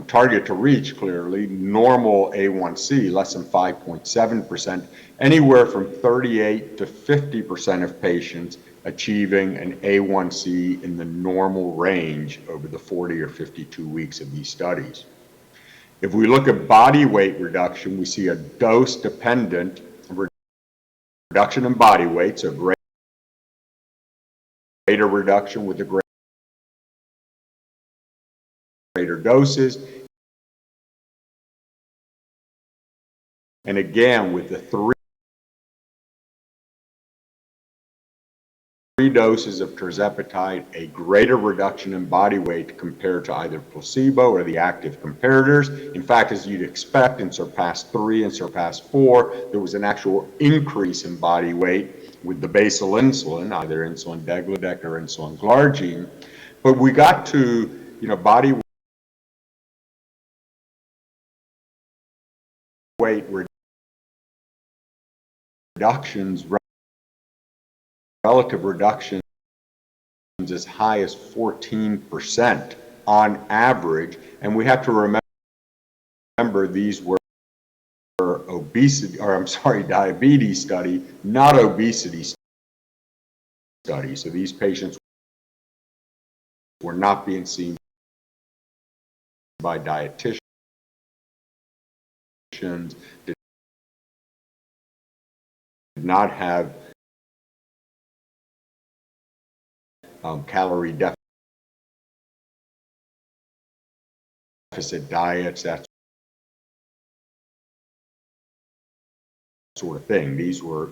target to reach, clearly. Normal A1C, less than 5.7%, anywhere from 38 to 50% of patients achieving an A1C in the normal range over the 40 or 52 weeks of these studies. If we look at body weight reduction, we see a dose-dependent reduction in body weight, so greater reduction with the greater doses. And again, with the 3 3 doses of tirzepatide a greater reduction in body weight compared to either placebo or the active comparators. In fact, as you'd expect in Surpass 3 and Surpass 4, there was an actual increase in body weight with the basal insulin, either insulin degludec or insulin glargine. But we got to, body weight reductions, relative reductions as high as 14% on average, and we have to remember these were diabetes study, not obesity study. So these patients were not being seen by dietitians, did not have calorie deficit diets, that sort of thing. These were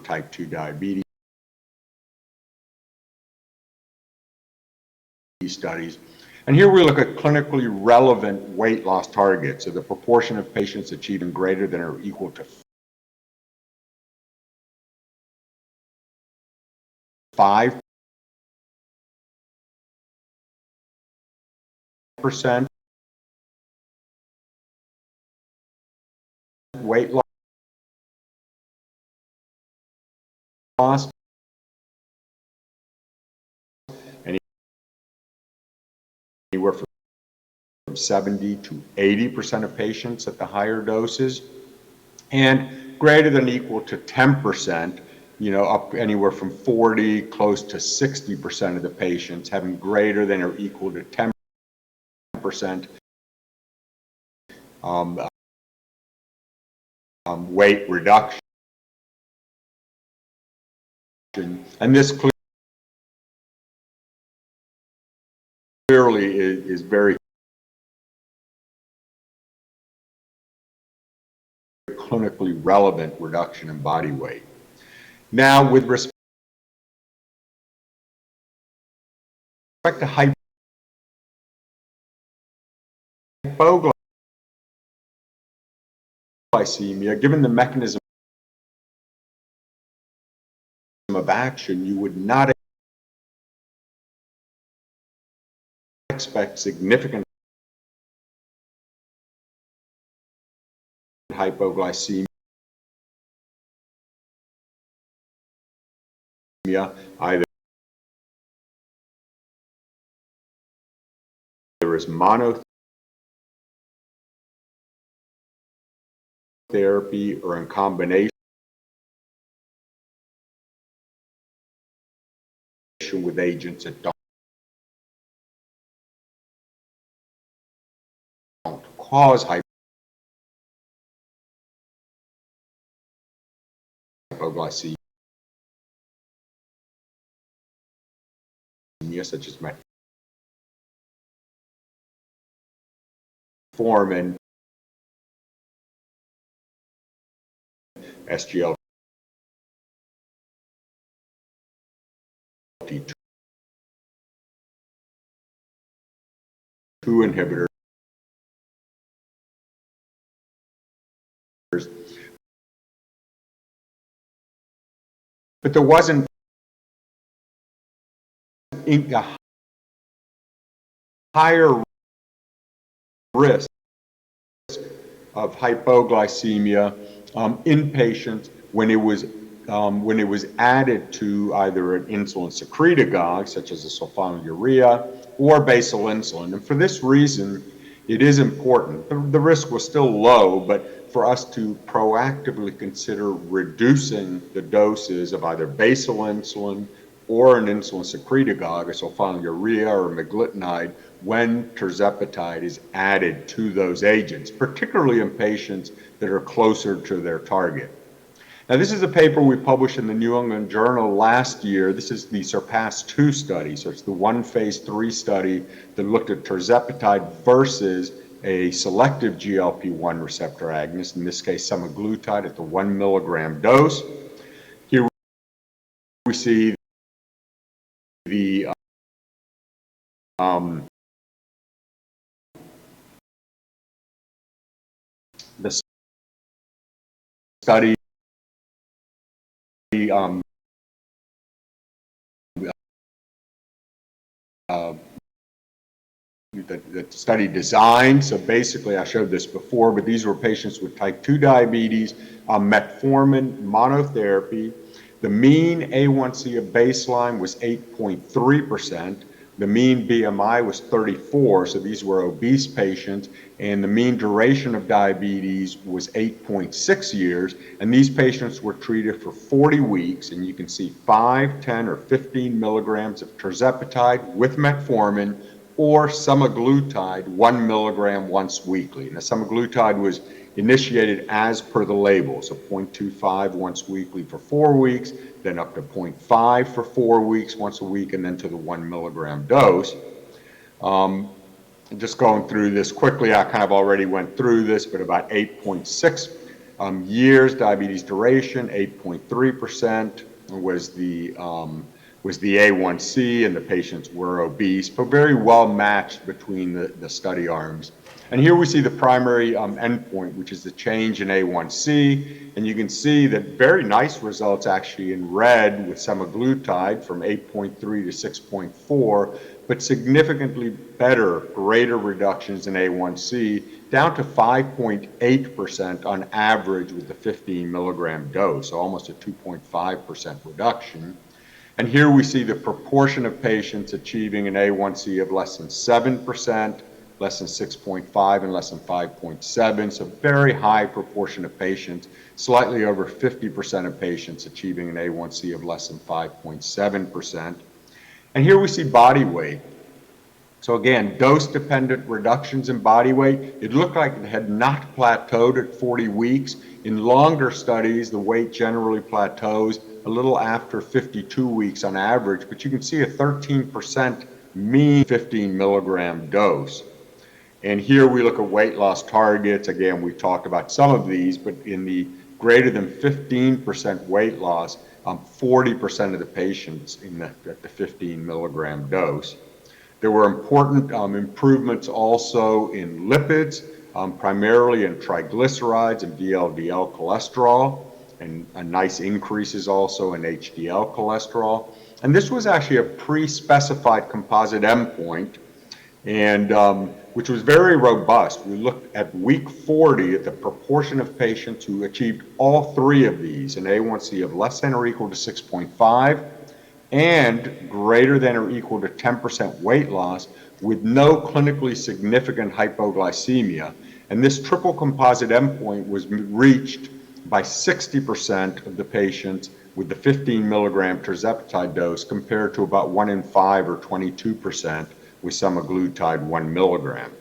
type 2 diabetes studies. And here we look at clinically relevant weight loss targets. So the proportion of patients achieving greater than or equal to 5% weight loss, anywhere from 70 to 80% of patients at the higher doses, and greater than or equal to 10%, up anywhere from 40 close to 60% of the patients having greater than or equal to 10% weight reduction. And this clearly is very clinically relevant reduction in body weight. Now, with respect to hypoglycemia, given the mechanism of action, you would not expect significant hypoglycemia either as monotherapy or in combination with agents that don't cause hypoglycemia, such as metformin, SGLT2 inhibitors. But there wasn't a higher risk of hypoglycemia in patients when it was added to either an insulin secretagogue, such as a sulfonylurea, or basal insulin. And for this reason, it is important. The risk was still low, but for us to proactively consider reducing the doses of either basal insulin or an insulin secretagogue, a sulfonylurea or meglitide, when tirzepatide is added to those agents, particularly in patients that are closer to their target. Now, this is a paper we published in the New England Journal last year. This is the Surpass 2 study. So it's the one phase 3 study that looked at tirzepatide versus a selective GLP-1 receptor agonist, in this case semaglutide at the 1 milligram dose. Here we see the study the study design. So basically, I showed this before, but these were patients with type 2 diabetes, metformin monotherapy. The mean A1C of baseline was 8.3%. The mean BMI was 34, so these were obese patients, and the mean duration of diabetes was 8.6 years, and these patients were treated for 40 weeks, and you can see 5, 10, or 15 milligrams of tirzepatide with metformin or semaglutide 1 milligram once weekly. Now, semaglutide was initiated as per the label, so 0.25 once weekly for 4 weeks, then up to 0.5 for 4 weeks once a week, and then to the 1 milligram dose. Just going through this quickly, I kind of already went through this, but about 8.6 years diabetes duration, 8.3% was the A1C, and the patients were obese, but very well matched between the study arms. And here we see the primary endpoint, which is the change in A1C, and you can see that very nice results actually in red with semaglutide from 8.3 to 6.4, but significantly better, greater reductions in A1C, down to 5.8% on average with the 15 milligram dose, so almost a 2.5% reduction. And here we see the proportion of patients achieving an A1C of less than 7%, less than 6.5, and less than 5.7. So very high proportion of patients, slightly over 50% of patients achieving an A1C of less than 5.7%. And here we see body weight. So again, dose-dependent reductions in body weight. It looked like it had not plateaued at 40 weeks. In longer studies, the weight generally plateaus a little after 52 weeks on average, but you can see a 13% mean 15 milligram dose. And here we look at weight loss targets. Again, we talked about some of these, but in the greater than 15% weight loss, 40% of the patients at the 15 milligram dose. There were important improvements also in lipids, primarily in triglycerides and VLDL cholesterol, and nice increases also in HDL cholesterol. And this was actually a pre-specified composite endpoint, and which was very robust. We looked at week 40 at the proportion of patients who achieved all three of these, an A1C of less than or equal to 6.5, and greater than or equal to 10% weight loss with no clinically significant hypoglycemia. And this triple composite endpoint was reached by 60% of the patients with the 15 milligram tirzepatide dose compared to about 1 in 5 or 22% with semaglutide 1 milligram.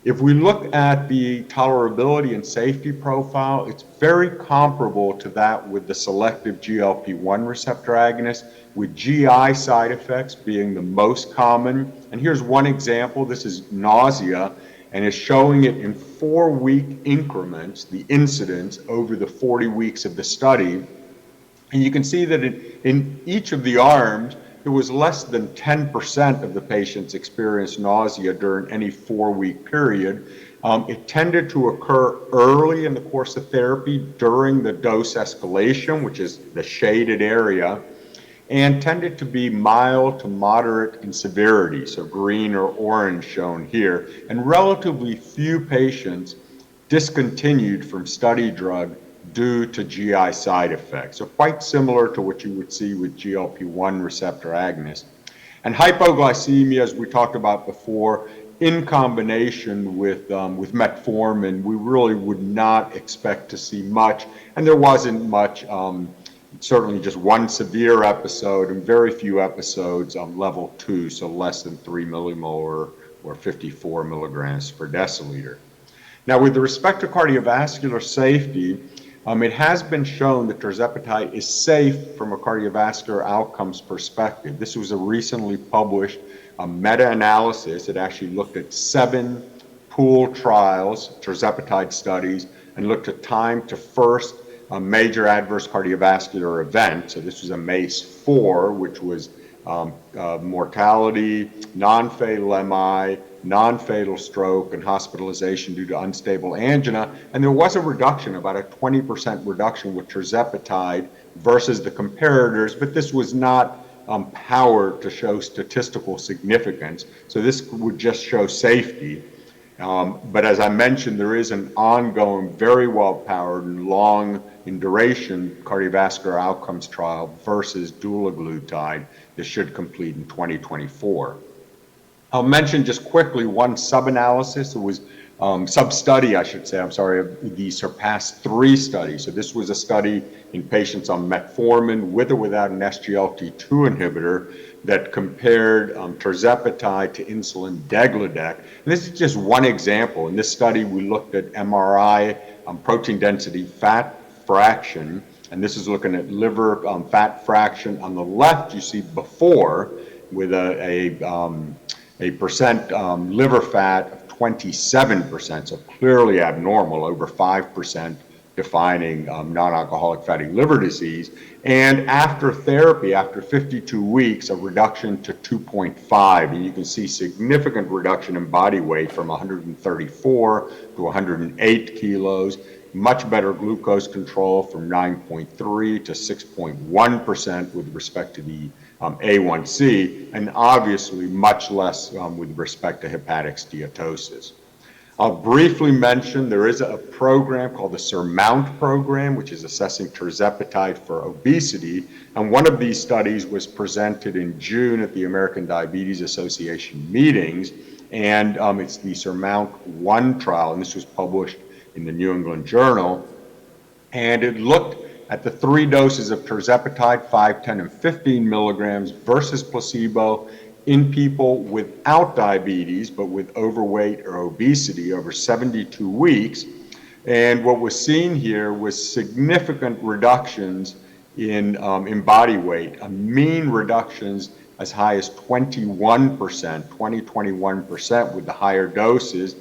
If we look at the tolerability and safety profile, it's very comparable to that with the selective GLP-1 receptor agonist, with GI side effects being the most common. And here's one example. This is nausea, and it's showing it in 4-week increments, the incidence over the 40 weeks of the study. And you can see that in each of the arms, it was less than 10% of the patients experienced nausea during any 4-week period. It tended to occur early in the course of therapy during the dose escalation, which is the shaded area, and tended to be mild to moderate in severity, so green or orange shown here. And relatively few patients discontinued from study drug due to GI side effects. So quite similar to what you would see with GLP-1 receptor agonists. And hypoglycemia, as we talked about before, in combination with metformin, we really would not expect to see much. And there wasn't much, certainly just one severe episode and very few episodes on level 2, so less than 3 millimolar or 54 milligrams per deciliter. Now, with respect to cardiovascular safety, it has been shown that tirzepatide is safe from a cardiovascular outcomes perspective. This was a recently published meta-analysis. It actually looked at 7 pooled trials, tirzepatide studies, and looked at time to first major adverse cardiovascular event. So this was a MACE-4, which was mortality, non-fatal MI, non-fatal stroke, and hospitalization due to unstable angina. And there was a reduction, about a 20% reduction with tirzepatide versus the comparators, but this was not powered to show statistical significance. So this would just show safety. But as I mentioned, there is an ongoing, very well-powered and long in duration cardiovascular outcomes trial versus dulaglutide. This should complete in 2024. I'll mention just quickly one sub-analysis. It was sub-study, I should say, of the SURPASS-3 study. So this was a study in patients on metformin with or without an SGLT2 inhibitor that compared tirzepatide to insulin degludec. And this is just one example. In this study, we looked at MRI protein density fat fraction, and this is looking at liver fat fraction. On the left, you see before with a percent liver fat of 27%, so clearly abnormal, over 5%, defining non-alcoholic fatty liver disease. And after therapy, after 52 weeks, a reduction to 2.5. And you can see significant reduction in body weight from 134 to 108 kilos, much better glucose control from 9.3 to 6.1% with respect to the A1C, and obviously much less with respect to hepatic steatosis. I'll briefly mention there is a program called the SURMOUNT program, which is assessing tirzepatide for obesity. And one of these studies was presented in June at the American Diabetes Association meetings. And it's the SURMOUNT-1 trial, and this was published in the New England Journal. And it looked at the 3 doses of tirzepatide, 5, 10, and 15 milligrams versus placebo in people without diabetes, but with overweight or obesity over 72 weeks. And what was seen here was significant reductions in body weight, mean reductions as high as 21% with the higher doses,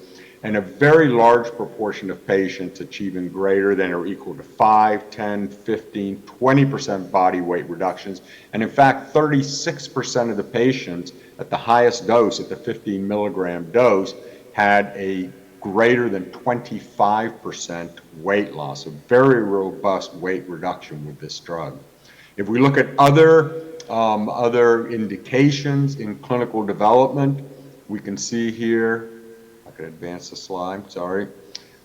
and a very large proportion of patients achieving greater than or equal to 5, 10, 15, 20% body weight reductions. And in fact, 36% of the patients at the highest dose, at the 15 milligram dose, had a greater than 25% weight loss, a very robust weight reduction with this drug. If we look at other indications in clinical development, we can see here, I could advance the slide, sorry.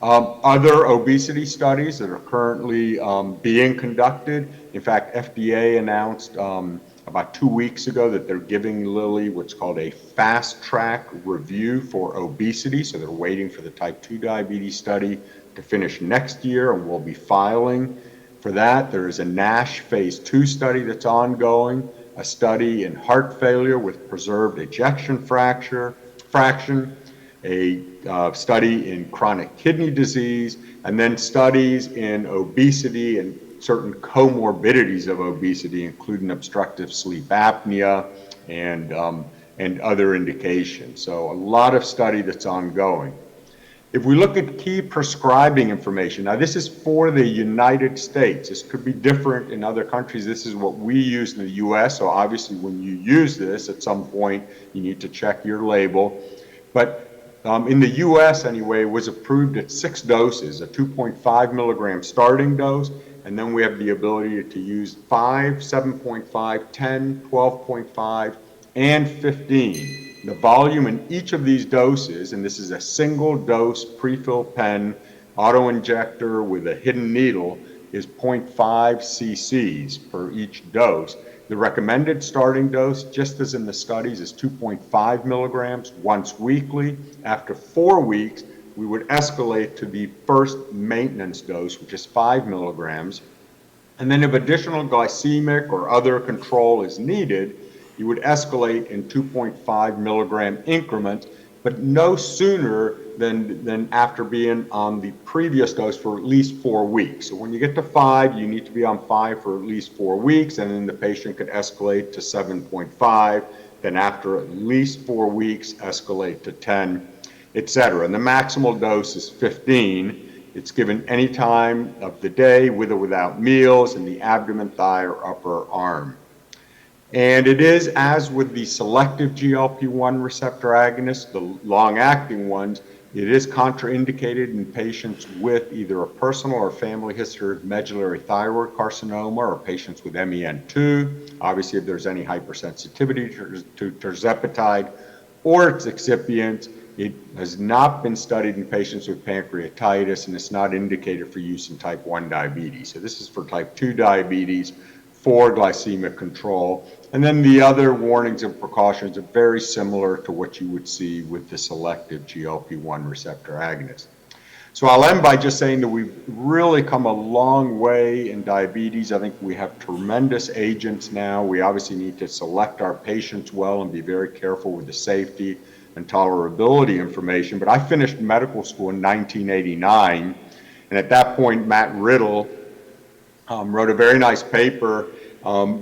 Other obesity studies that are currently being conducted. In fact, FDA announced about 2 weeks ago that they're giving Lilly what's called a fast track review for obesity. So they're waiting for the type 2 diabetes study to finish next year, and we'll be filing for that. There is a NASH phase 2 study that's ongoing, a study in heart failure with preserved ejection fraction, a study in chronic kidney disease, and then studies in obesity and certain comorbidities of obesity, including obstructive sleep apnea and other indications. So a lot of study that's ongoing. If we look at key prescribing information, now this is for the United States. This could be different in other countries. This is what we use in the US, so obviously when you use this, at some point you need to check your label. But in the US anyway, it was approved at 6 doses, a 2.5 milligram starting dose, and then we have the ability to use 5, 7.5, 10, 12.5, and 15. The volume in each of these doses, and this is a single dose pre-fill pen auto-injector with a hidden needle, is 0.5 cc's per each dose. The recommended starting dose, just as in the studies, is 2.5 milligrams once weekly. After 4 weeks, we would escalate to the first maintenance dose, which is 5 milligrams. And then if additional glycemic or other control is needed, you would escalate in 2.5 milligram increments, but no sooner than after being on the previous dose for at least 4 weeks. So when you get to 5, you need to be on 5 for at least 4 weeks, and then the patient could escalate to 7.5. Then after at least 4 weeks, escalate to 10. etc. And the maximal dose is 15. It's given any time of the day, with or without meals, in the abdomen, thigh, or upper arm. And it is, as with the selective GLP-1 receptor agonists, the long-acting ones, it is contraindicated in patients with either a personal or family history of medullary thyroid carcinoma or patients with MEN2. Obviously, if there's any hypersensitivity to tirzepatide or its excipients, it has not been studied in patients with pancreatitis, and it's not indicated for use in type 1 diabetes. So this is for type 2 diabetes for glycemic control. And then the other warnings and precautions are very similar to what you would see with the selective GLP-1 receptor agonist. So I'll end by just saying that we've really come a long way in diabetes. I think we have tremendous agents now. We obviously need to select our patients well and be very careful with the safety and tolerability information. But I finished medical school in 1989, and at that point, Matt Riddle wrote a very nice paper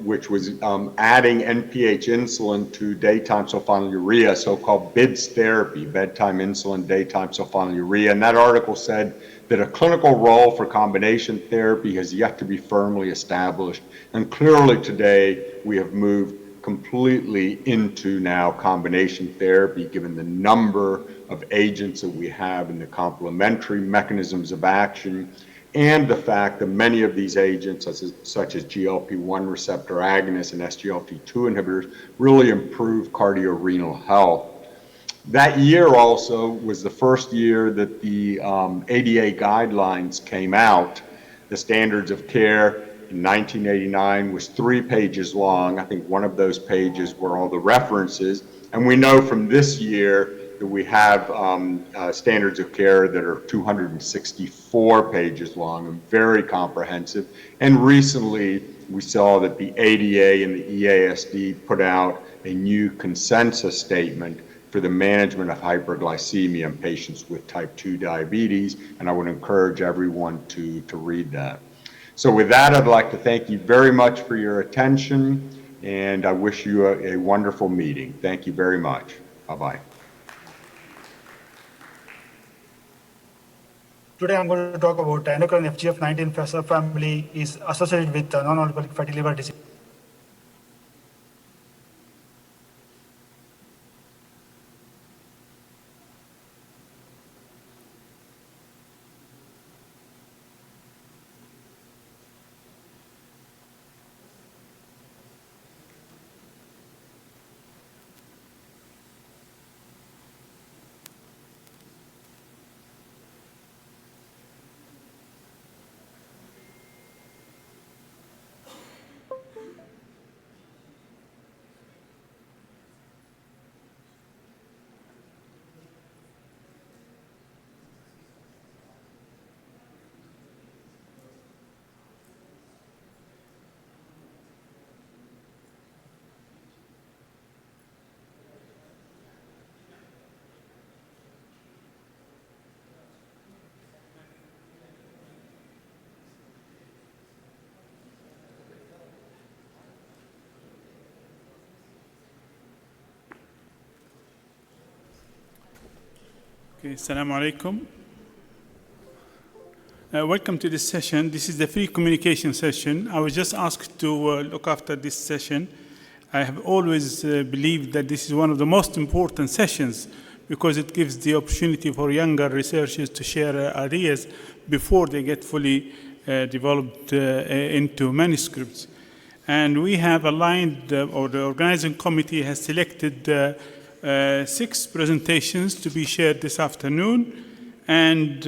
which was adding NPH insulin to daytime sulfonylurea, so-called BIDS therapy, bedtime insulin, daytime sulfonylurea. And that article said that a clinical role for combination therapy has yet to be firmly established. And clearly today, we have moved completely into now combination therapy, given the number of agents that we have and the complementary mechanisms of action, and the fact that many of these agents, such as GLP-1 receptor agonists and SGLT2 inhibitors, really improve cardiorenal health. That year also was the first year that the ADA guidelines came out. The standards of care in 1989 was 3 pages long. I think one of those pages were all the references. And we know from this year that we have standards of care that are 264 pages long and very comprehensive. And recently, we saw that the ADA and the EASD put out a new consensus statement for the management of hyperglycemia in patients with type 2 diabetes, and I would encourage everyone to read that. So with that, I'd like to thank you very much for your attention, and I wish you a wonderful meeting. Thank you very much. Bye-bye. Today I'm going to talk about endocrine FGF19 subfamily is associated with non-alcoholic fatty liver disease. Okay, Assalamu alaikum. Welcome to this session. This is the free communication session. I was just asked to look after this session. I have always believed that this is one of the most important sessions because it gives the opportunity for younger researchers to share ideas before they get fully developed into manuscripts. And we have aligned, or the organizing committee has selected 6 presentations to be shared this afternoon. And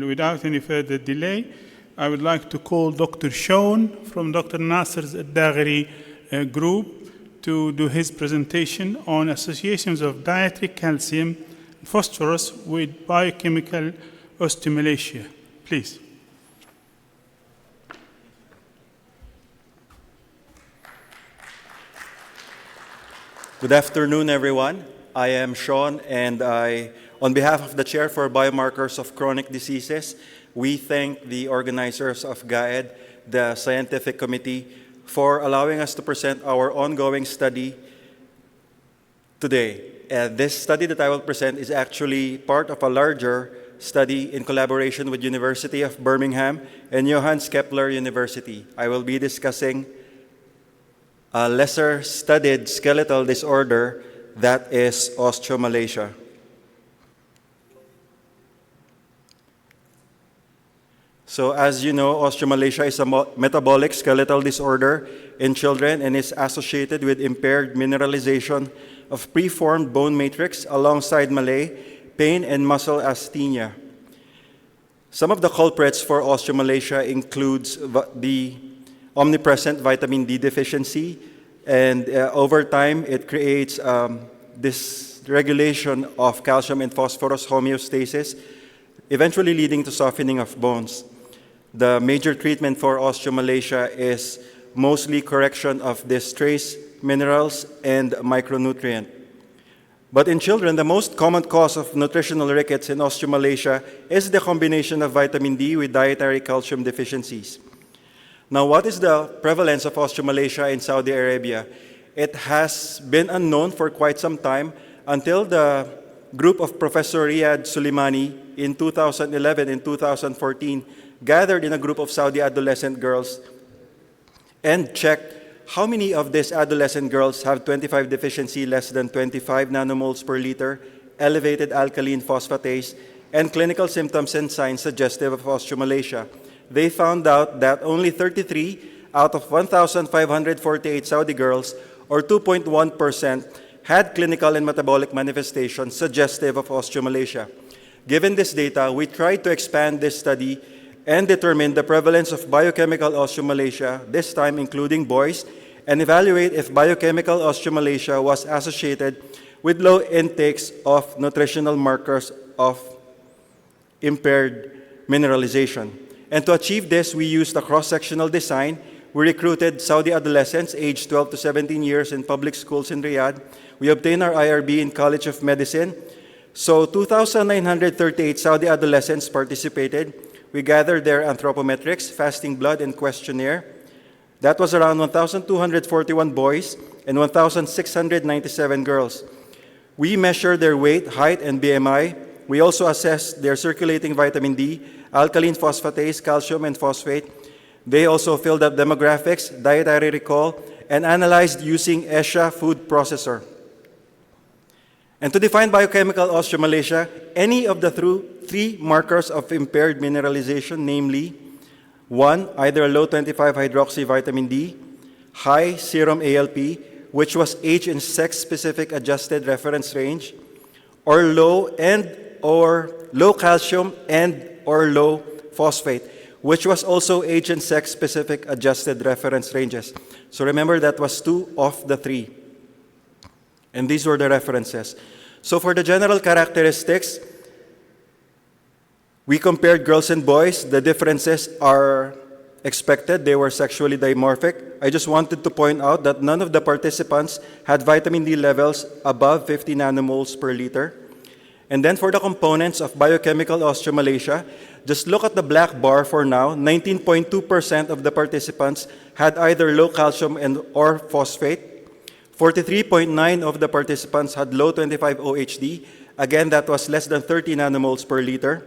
without any further delay, I would like to call Dr. Sean from Dr. Nasser's Dagheri group to do his presentation on associations of dietary calcium and phosphorus with biochemical osteomalacia. Please. Good afternoon, everyone. I am Sean, and on behalf of the Chair for Biomarkers of Chronic Diseases, we thank the organizers of GAED, the scientific committee, for allowing us to present our ongoing study today. This study that I will present is actually part of a larger study in collaboration with University of Birmingham and Johannes Kepler University. I will be discussing a lesser studied skeletal disorder that is osteomalacia. So as you know, osteomalacia is a metabolic skeletal disorder in children and is associated with impaired mineralization of preformed bone matrix alongside malaise, pain, and muscle asthenia. Some of the culprits for osteomalacia includes the omnipresent vitamin D deficiency, and over time it creates this regulation of calcium and phosphorus homeostasis, eventually leading to softening of bones. The major treatment for osteomalacia is mostly correction of these trace minerals and micronutrient. But in children, the most common cause of nutritional rickets in osteomalacia is the combination of vitamin D with dietary calcium deficiencies. Now, what is the prevalence of osteomalacia in Saudi Arabia? It has been unknown for quite some time until the group of Professor Riyad Suleimani in 2011 and 2014 gathered in a group of Saudi adolescent girls and checked how many of these adolescent girls have 25 deficiency less than 25 nanomoles per liter, elevated alkaline phosphatase, and clinical symptoms and signs suggestive of osteomalacia. They found out that only 33 out of 1,548 Saudi girls, or 2.1%, had clinical and metabolic manifestations suggestive of osteomalacia. Given this data, we tried to expand this study and determine the prevalence of biochemical osteomalacia, this time including boys, and evaluate if biochemical osteomalacia was associated with low intakes of nutritional markers of impaired mineralization. And to achieve this, we used a cross-sectional design. We recruited Saudi adolescents aged 12 to 17 years in public schools in Riyadh. We obtained our IRB in College of Medicine. So 2,938 Saudi adolescents participated. We gathered their anthropometrics, fasting blood, and questionnaire. That was around 1,241 boys and 1,697 girls. We measured their weight, height, and BMI. We also assessed their circulating vitamin D, alkaline phosphatase, calcium, and phosphate. They also filled up demographics, dietary recall, and analyzed using ESHA food processor. And to define biochemical osteomalacia, any of the three markers of impaired mineralization, namely 1, either a low 25-hydroxy vitamin D, high serum ALP, which was age and sex-specific adjusted reference range, or low calcium and or low phosphate, which was also age and sex-specific adjusted reference ranges. So remember, that was 2 of the 3. And these were the references. So for the general characteristics, we compared girls and boys. The differences are expected. They were sexually dimorphic. I just wanted to point out that none of the participants had vitamin D levels above 50 nanomoles per liter. And then for the components of biochemical osteomalacia, just look at the black bar for now. 19.2% of the participants had either low calcium and or phosphate. 43.9% of the participants had low 25 OHD. Again, that was less than 30 nanomoles per liter.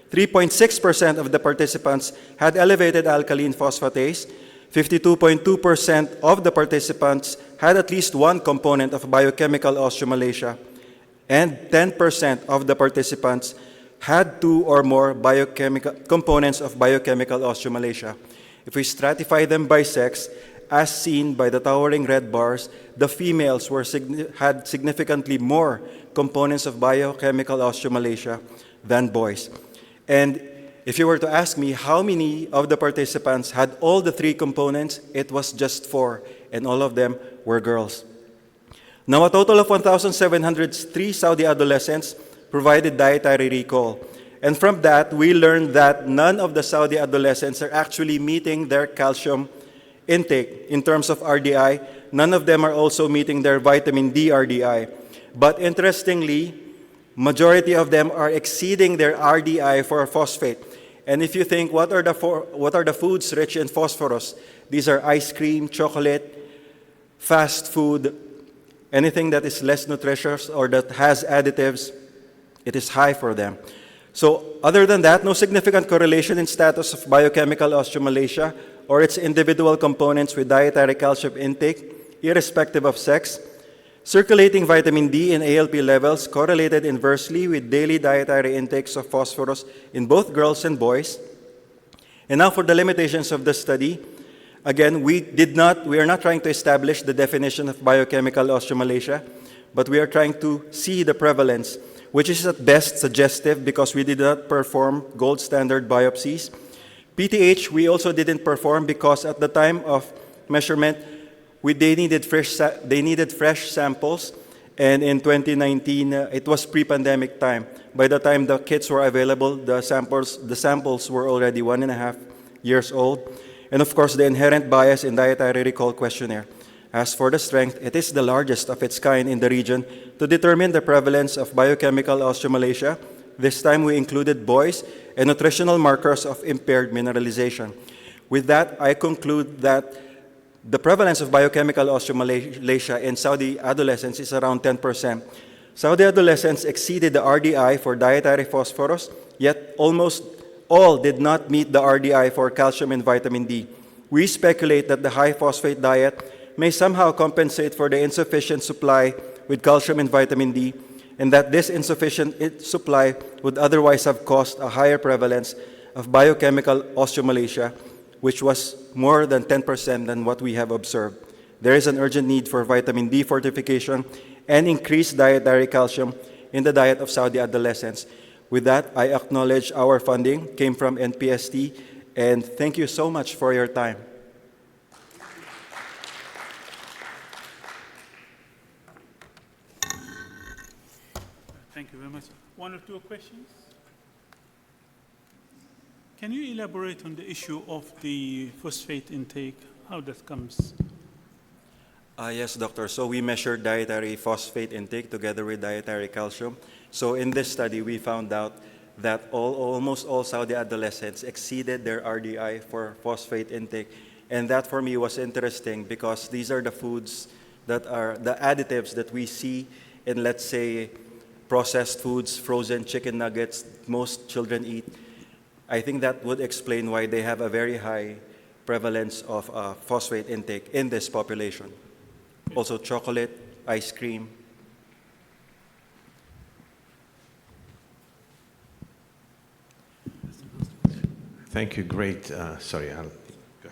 3.6% of the participants had elevated alkaline phosphatase. 52.2% of the participants had at least one component of biochemical osteomalacia. And 10% of the participants had 2 or more biochemical components of biochemical osteomalacia. If we stratify them by sex, as seen by the towering red bars, the females had significantly more components of biochemical osteomalacia than boys. And if you were to ask me how many of the participants had all the 3 components, it was just 4, and all of them were girls. Now, a total of 1,703 Saudi adolescents provided dietary recall. And from that, we learned that none of the Saudi adolescents are actually meeting their calcium intake in terms of RDI. None of them are also meeting their vitamin D RDI. But interestingly, majority of them are exceeding their RDI for phosphate. And if you think, what are the foods rich in phosphorus? These are ice cream, chocolate, fast food, Anything that is less nutritious or that has additives, it is high for them. So other than that, no significant correlation in status of biochemical osteomalacia or its individual components with dietary calcium intake, irrespective of sex. Circulating vitamin D and ALP levels correlated inversely with daily dietary intakes of phosphorus in both girls and boys. And now for the limitations of the study. Again, we are not trying to establish the definition of biochemical osteomalacia, but we are trying to see the prevalence, which is at best suggestive because we did not perform gold standard biopsies. PTH, we also didn't perform because at the time of measurement, they needed fresh samples, and in 2019, it was pre-pandemic time. By the time the kits were available, the samples were already 1.5 years old. And of course, the inherent bias in dietary recall questionnaire. As for the strength, it is the largest of its kind in the region to determine the prevalence of biochemical osteomalacia. This time we included boys and nutritional markers of impaired mineralization. With that, I conclude that the prevalence of biochemical osteomalacia in Saudi adolescents is around 10%. Saudi adolescents exceeded the RDI for dietary phosphorus, yet almost all did not meet the RDI for calcium and vitamin D. We speculate that the high phosphate diet may somehow compensate for the insufficient supply with calcium and vitamin D, and that this insufficient supply would otherwise have caused a higher prevalence of biochemical osteomalacia, which was more than 10% than what we have observed. There is an urgent need for vitamin D fortification and increased dietary calcium in the diet of Saudi adolescents. With that, I acknowledge our funding came from NPST, and thank you so much for your time. Thank you very much. One or two questions? Can you elaborate on the issue of the phosphate intake, how that comes? Yes, doctor. So we measured dietary phosphate intake together with dietary calcium. So in this study, we found out that almost all Saudi adolescents exceeded their RDI for phosphate intake. And that for me was interesting because these are the foods that are the additives that we see in, let's say, processed foods, frozen chicken nuggets, most children eat. I think that would explain why they have a very high prevalence of phosphate intake in this population. Also chocolate, ice cream. Thank you. Great. Sorry, I'll go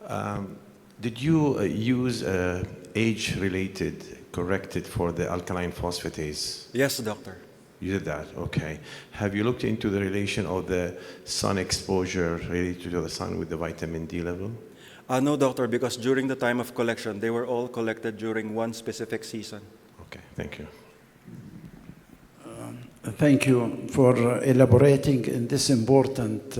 ahead. Did you use age-related corrected for the alkaline phosphatase? Yes, doctor. You did that, okay. Have you looked into the relation of the sun exposure related to the sun with the vitamin D level? No, doctor, because during the time of collection, they were all collected during one specific season. Okay, thank you. Thank you for elaborating in this important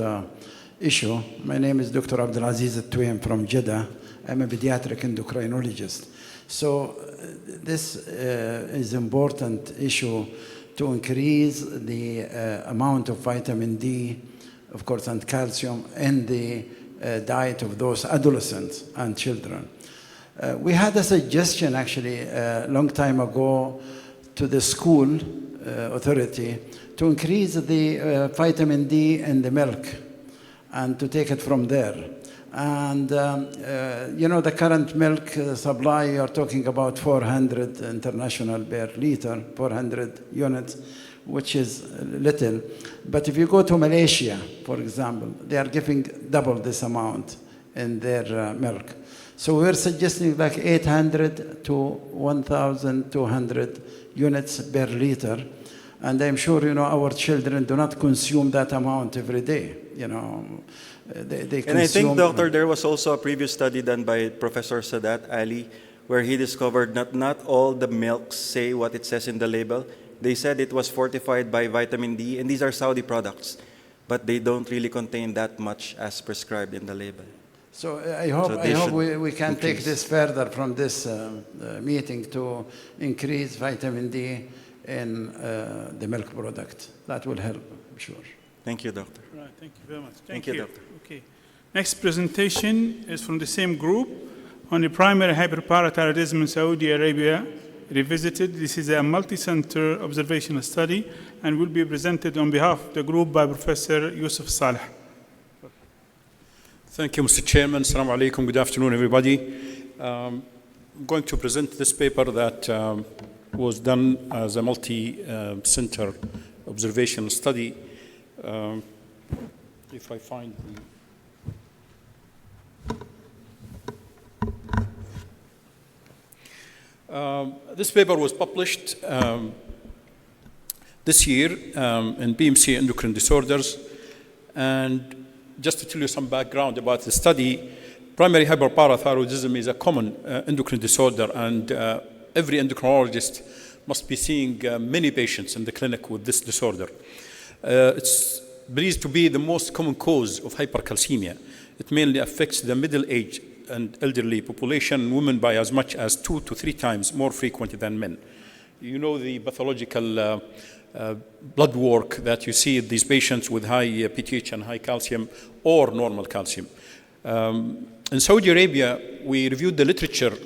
issue. My name is Dr. Abdulaziz At-Tuim from Jeddah. I'm a pediatric endocrinologist. So this is an important issue to increase the amount of vitamin D, of course, and calcium in the diet of those adolescents and children. We had a suggestion actually a long time ago to the school authority to increase the vitamin D in the milk and to take it from there. And you know, the current milk supply, you're talking about 400 international per liter, 400 units, which is little. But if you go to Malaysia, for example, they are giving double this amount in their milk. So we're suggesting like 800 to 1,200 units per liter. And I'm sure, you know, our children do not consume that amount every day, you know. They and I think, doctor, there was also a previous study done by Professor Sadat Ali where he discovered that not all the milks say what it says in the label. They said it was fortified by vitamin D, and these are Saudi products, but they don't really contain that much as prescribed in the label. So I hope we can take this further from this meeting to increase vitamin D in the milk product. That will help, I'm sure. Thank you, doctor. Right, thank you very much. Thank you, doctor. Okay. Next presentation is from the same group, on the primary hyperparathyroidism in Saudi Arabia, revisited. This is a multi-center observational study and will be presented on behalf of the group by Professor Yusuf Saleh. Thank you, Mr. Chairman. Assalamu alaikum. Good afternoon, everybody. I'm going to present this paper that was done as a multi-center observational study. If I find the... this paper was published this year in BMC Endocrine Disorders. And just to tell you some background about the study, primary hyperparathyroidism is a common endocrine disorder, and every endocrinologist must be seeing many patients in the clinic with this disorder. It's believed to be the most common cause of hypercalcemia. It mainly affects the middle-aged and elderly population, women by as much as 2 to 3 times more frequent than men. You know the pathological blood work that you see in these patients with high PTH and high calcium or normal calcium. In Saudi Arabia, we reviewed the literature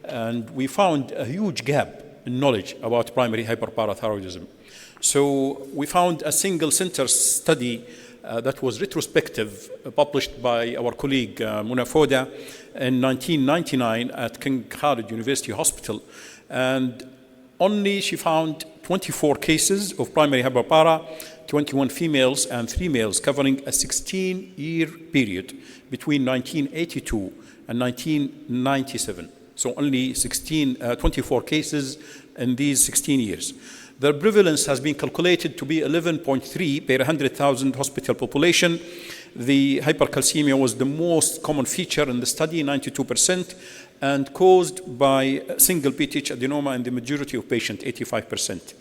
and we found a huge gap in knowledge about primary hyperparathyroidism. So we found a single center study that was retrospective, published by our colleague Muna Foda in 1999 at King Khalid University Hospital. And only she found 24 cases of primary hyperpara, 21 females and 3 males, covering a 16-year period between 1982 and 1997. So only 24 cases in these 16 years. The prevalence has been calculated to be 11.3 per 100,000 hospital population. The hypercalcemia was the most common feature in the study, 92%, and caused by single PTH adenoma in the majority of patients, 85%.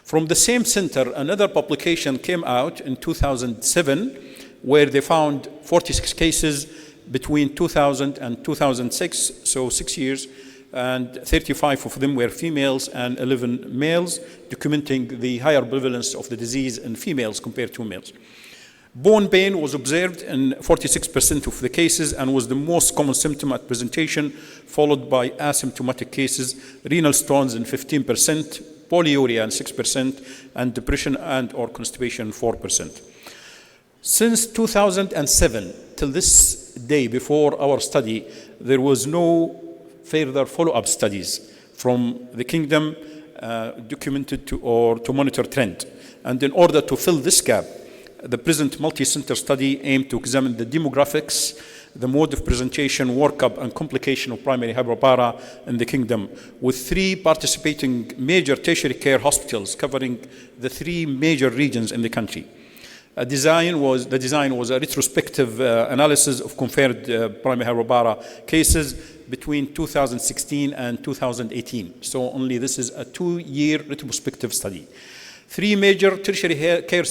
From the same center, another publication came out in 2007, where they found 46 cases between 2000 and 2006, so 6 years, and 35 of them were females and 11 males, documenting the higher prevalence of the disease in females compared to males. Bone pain was observed in 46% of the cases and was the most common symptom at presentation, followed by asymptomatic cases, renal stones in 15%, polyuria in 6%, and depression and or constipation 4%. Since 2007 till this day before our study, there was no further follow-up studies from the kingdom documented to monitor trend. And in order to fill this gap, the present multi-center study aimed to examine the demographics, the mode of presentation, workup, and complication of primary hyperpara in the kingdom, with 3 participating major tertiary care hospitals covering the 3 major regions in the country. The design was a retrospective analysis of compared primary hyperpara cases between 2016 and 2018. So only this is a 2-year retrospective study. 3 major tertiary care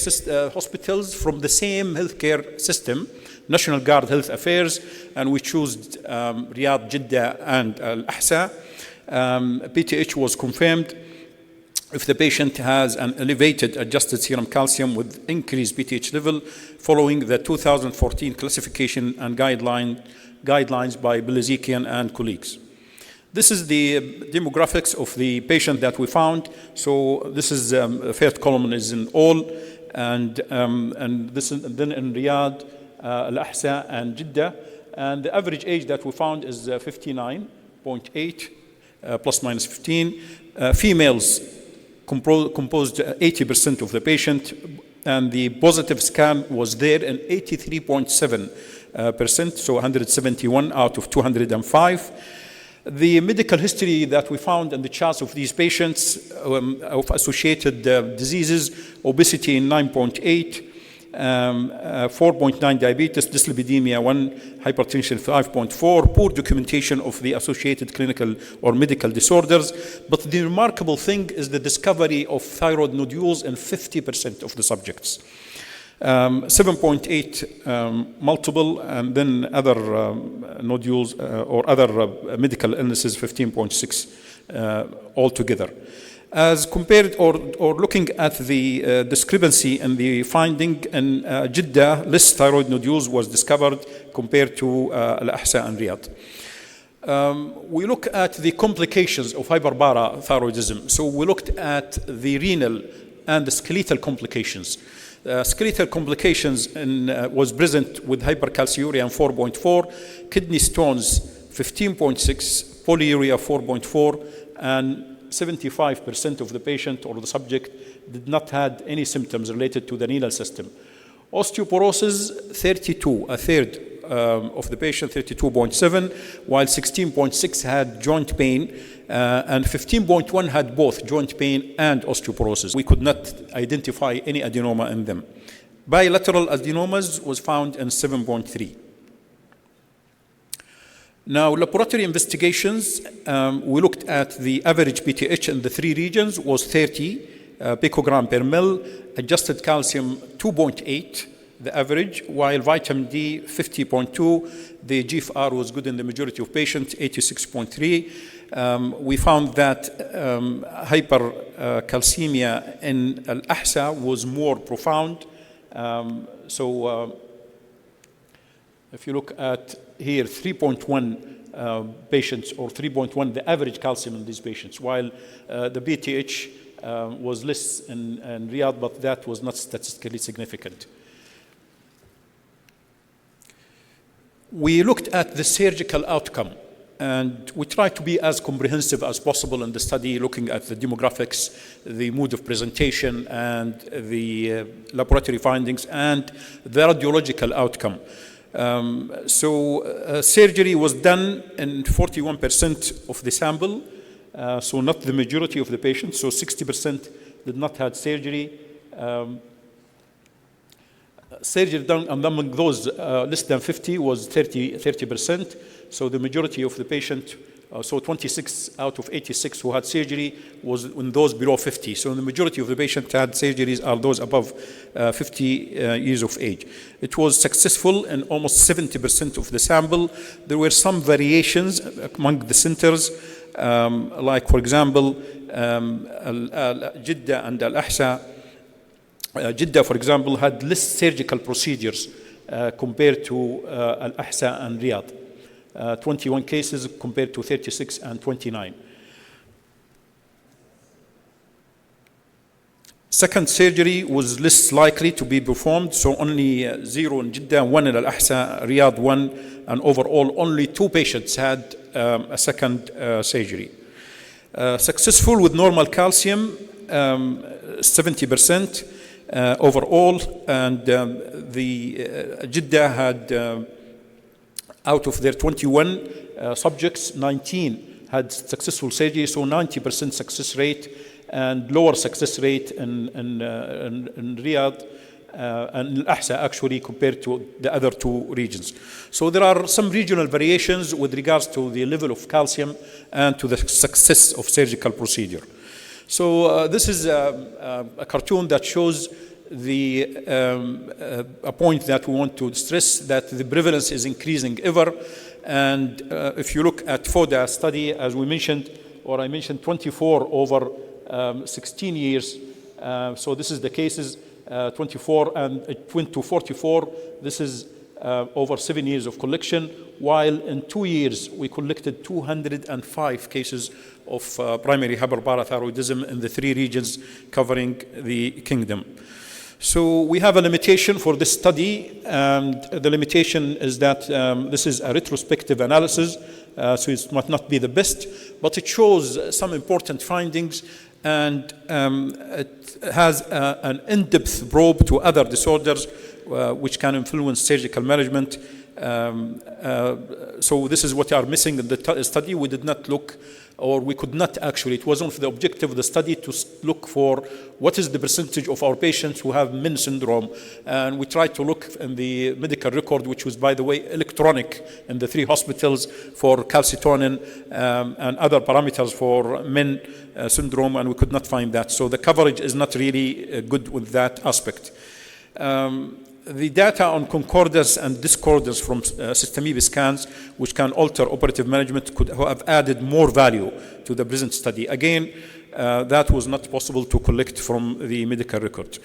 hospitals from the same healthcare system, National Guard Health Affairs, and we chose Riyadh, Jeddah, and Al-Ahsa. PTH was confirmed if the patient has an elevated adjusted serum calcium with increased PTH level following the 2014 classification and guidelines by Belazikian and colleagues. This is the demographics of the patient that we found. So this is first column is in all, and this is then in Riyadh, Al-Ahsa, and Jeddah. And the average age that we found is 59.8, plus minus 15. Females composed 80% of the patient, and the positive scan was there in 83.7%, so 171 out of 205. The medical history that we found in the charts of these patients of associated diseases, obesity in 9.8, 4.9 diabetes, dyslipidemia 1, hypertension 5.4, poor documentation of the associated clinical or medical disorders. But the remarkable thing is the discovery of thyroid nodules in 50% of the subjects. 7.8 multiple, and then other nodules or other medical illnesses, 15.6 altogether. As compared or looking at the discrepancy in the finding in Jeddah, less thyroid nodules was discovered compared to Al-Ahsa and Riyadh. We look at the complications of hyperparathyroidism. So we looked at the renal and the skeletal complications. Skeletal complications was present with hypercalciuria 4.4, kidney stones 15.6, polyuria 4.4, and 75% of the patient or the subject did not have any symptoms related to the renal system. Osteoporosis 32, a third of the patient, 32.7, while 16.6 had joint pain, and 15.1 had both joint pain and osteoporosis. We could not identify any adenoma in them. Bilateral adenomas was found in 7.3. Now, laboratory investigations, we looked at the average PTH in the three regions was 30 picogram per mil, adjusted calcium 2.8, the average, while vitamin D 50.2, the GFR was good in the majority of patients, 86.3. We found that hypercalcemia in al-ahsa was more profound. If you look at here, 3.1 patients, or 3.1, the average calcium in these patients, while the PTH was less in Riyadh, but that was not statistically significant. We looked at the surgical outcome, and we tried to be as comprehensive as possible in the study, looking at the demographics, the mode of presentation, and the laboratory findings, and the radiological outcome. Surgery was done in 41% of the sample, so not the majority of the patients, so 60% did not have surgery. Surgery done among those less than 50 was 30%, so the majority of the patient, so 26 out of 86 who had surgery was in those below 50. So the majority of the patients had surgeries are those above 50 years of age. It was successful in almost 70% of the sample. There were some variations among the centers, like for example, Jeddah and Al-Ahsa. Jeddah, for example, had less surgical procedures compared to Al-Ahsa and Riyadh. 21 cases compared to 36 and 29. Second surgery was less likely to be performed, so only 0 in Jeddah, 1 in Al-Ahsa, Riyadh 1, and overall only 2 patients had a second surgery. Successful with normal calcium, 70% overall, and the Jeddah had out of their 21 subjects, 19 had successful surgery, so 90% success rate, and lower success rate in Riyadh and Al-Ahsa actually compared to the other 2 regions. So there are some regional variations with regards to the level of calcium and to the success of surgical procedure. So this is a cartoon that shows a point that we want to stress, that the prevalence is increasing ever. And if you look at FODA study, as we mentioned, or I mentioned 24 over 16 years. So this is the cases, 24, and it went to 44. This is over 7 years of collection, while in 2 years we collected 205 cases of primary hyperparathyroidism in the 3 regions covering the kingdom. So we have a limitation for this study, and the limitation is that this is a retrospective analysis, so it might not be the best, but it shows some important findings, and it has an in-depth probe to other disorders which can influence surgical management. So this is what are missing in the study. We did not look, or we could not actually, it wasn't the objective of the study to look for what is the percentage of our patients who have Min syndrome. And we tried to look in the medical record, which was, by the way, electronic in the 3 hospitals for calcitonin and other parameters for Min syndrome, and we could not find that. So the coverage is not really good with that aspect. The data on concordance and discordance from systemic scans, which can alter operative management, could have added more value to the present study. Again, that was not possible to collect from the medical record.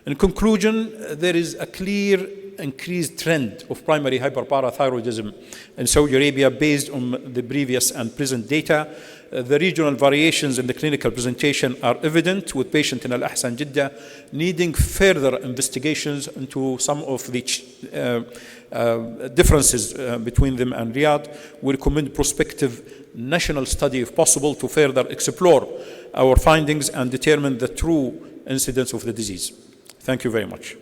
In conclusion, there is a clear increased trend of primary hyperparathyroidism in Saudi Arabia based on the previous and present data. The regional variations in the clinical presentation are evident, with patients in Al-Ahsan Jeddah needing further investigations into some of the differences between them and Riyadh. We recommend prospective national study, if possible, to further explore our findings and determine the true incidence of the disease. Thank you very much.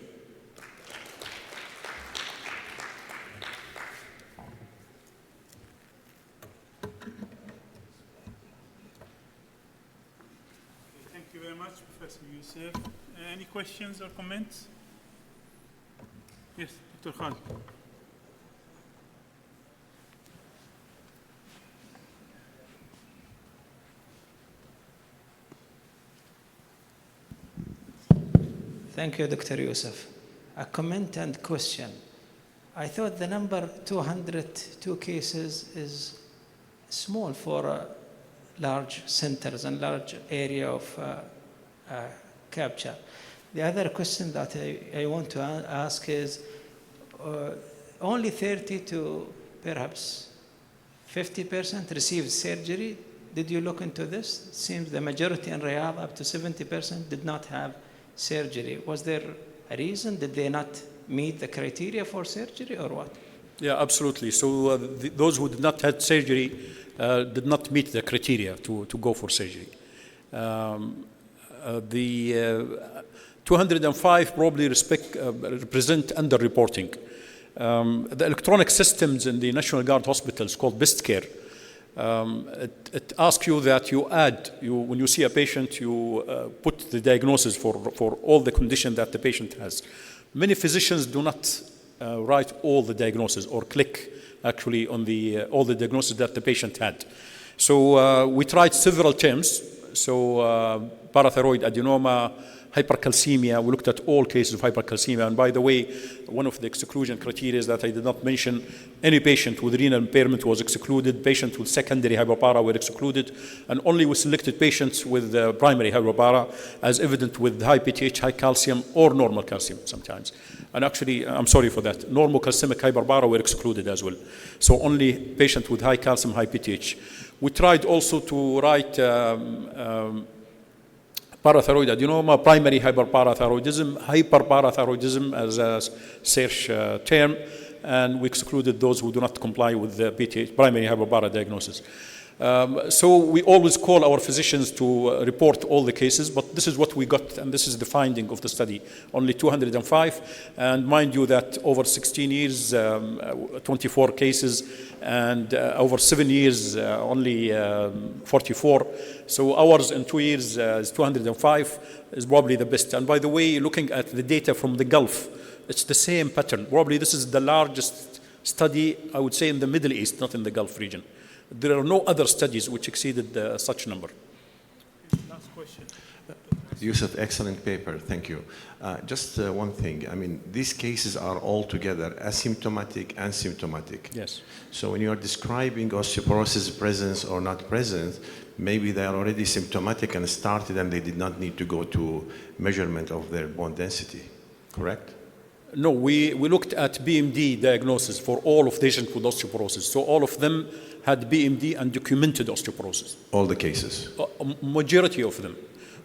Thank you very much, Professor Youssef. Any questions or comments? Yes, Dr. Khalid. Thank you, Dr. Youssef. A comment and question. I thought the number 202 cases is small for large centers and large area of capture. The other question that I want to ask is, only 30 to perhaps 50% received surgery. Did you look into this? It seems the majority in Riyadh, up to 70%, did not have surgery. Was there a reason? Did they not meet the criteria for surgery or what? Yeah, absolutely. So those who did not have surgery did not meet the criteria to go for surgery. The 205 probably represent underreporting. The electronic systems in the National Guard hospitals called Best Care, it asks you that you add, when you see a patient, you put the diagnosis for all the condition that the patient has. Many physicians do not write all the diagnosis or click actually on all the diagnosis that the patient had. So we tried several terms. So parathyroid adenoma, hypercalcemia, we looked at all cases of hypercalcemia. And by the way, one of the exclusion criteria is that I did not mention any patient with renal impairment was excluded, patients with secondary hyperpara were excluded, and only we selected patients with primary hyperpara, as evident with high PTH, high calcium, or normal calcium sometimes. And actually, I'm sorry for that, normal calcemic hyperpara were excluded as well. So only patients with high calcium, high PTH. We tried also to write parathyroid adenoma, primary hyperparathyroidism, hyperparathyroidism as a search term, and we excluded those who do not comply with the PTH, primary hyperpara diagnosis. So we always call our physicians to report all the cases, but this is what we got, and this is the finding of the study, only 205. And mind you that over 16 years, 24 cases, and over 7 years, only 44. So ours in 2 years is 205, is probably the best. And by the way, looking at the data from the Gulf, it's the same pattern. Probably this is the largest study, I would say, in the Middle East, not in the Gulf region. There are no other studies which exceeded such number. Last question. Yusuf, excellent paper. Thank you. Just one thing. I mean, these cases are altogether asymptomatic and symptomatic. Yes. So when you are describing osteoporosis presence or not present, maybe they are already symptomatic and started and they did not need to go to measurement of their bone density. Correct? No, we looked at BMD diagnosis for all of patients with osteoporosis. So all of them had BMD and documented osteoporosis. All the cases? Majority of them.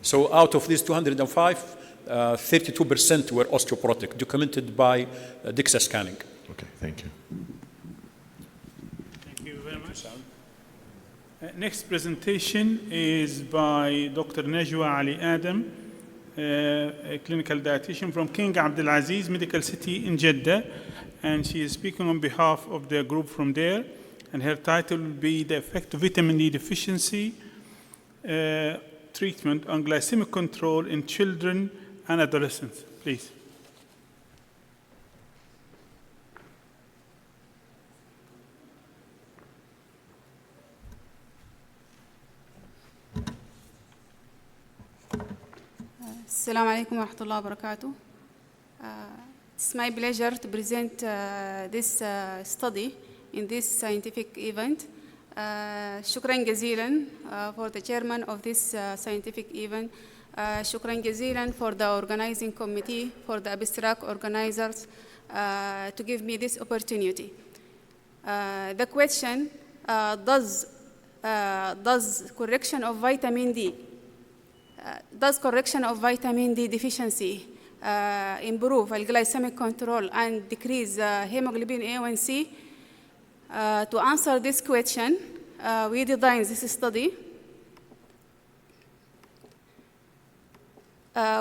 So out of these 205, 32% were osteoporotic, documented by DEXA scanning. Okay, thank you. Thank you very much. Next presentation is by Dr. Najwa Ali Adam, a clinical dietitian from King Abdulaziz Medical City in Jeddah, and she is speaking on behalf of the group from there, and her title will be The Effect of Vitamin D Deficiency Treatment on Glycemic Control in Children and Adolescents. Please. Assalamu alaikum wa rahmatullahi wa barakatuh. It's my pleasure to present this study in this scientific event. شكرا جزيلا for the chairman of this scientific event. شكرا جزيلا for the organizing committee, for the abstract organizers, to give me this opportunity. The question, does correction of vitamin D deficiency improve glycemic control and decrease hemoglobin A1C? To answer this question, we designed this study.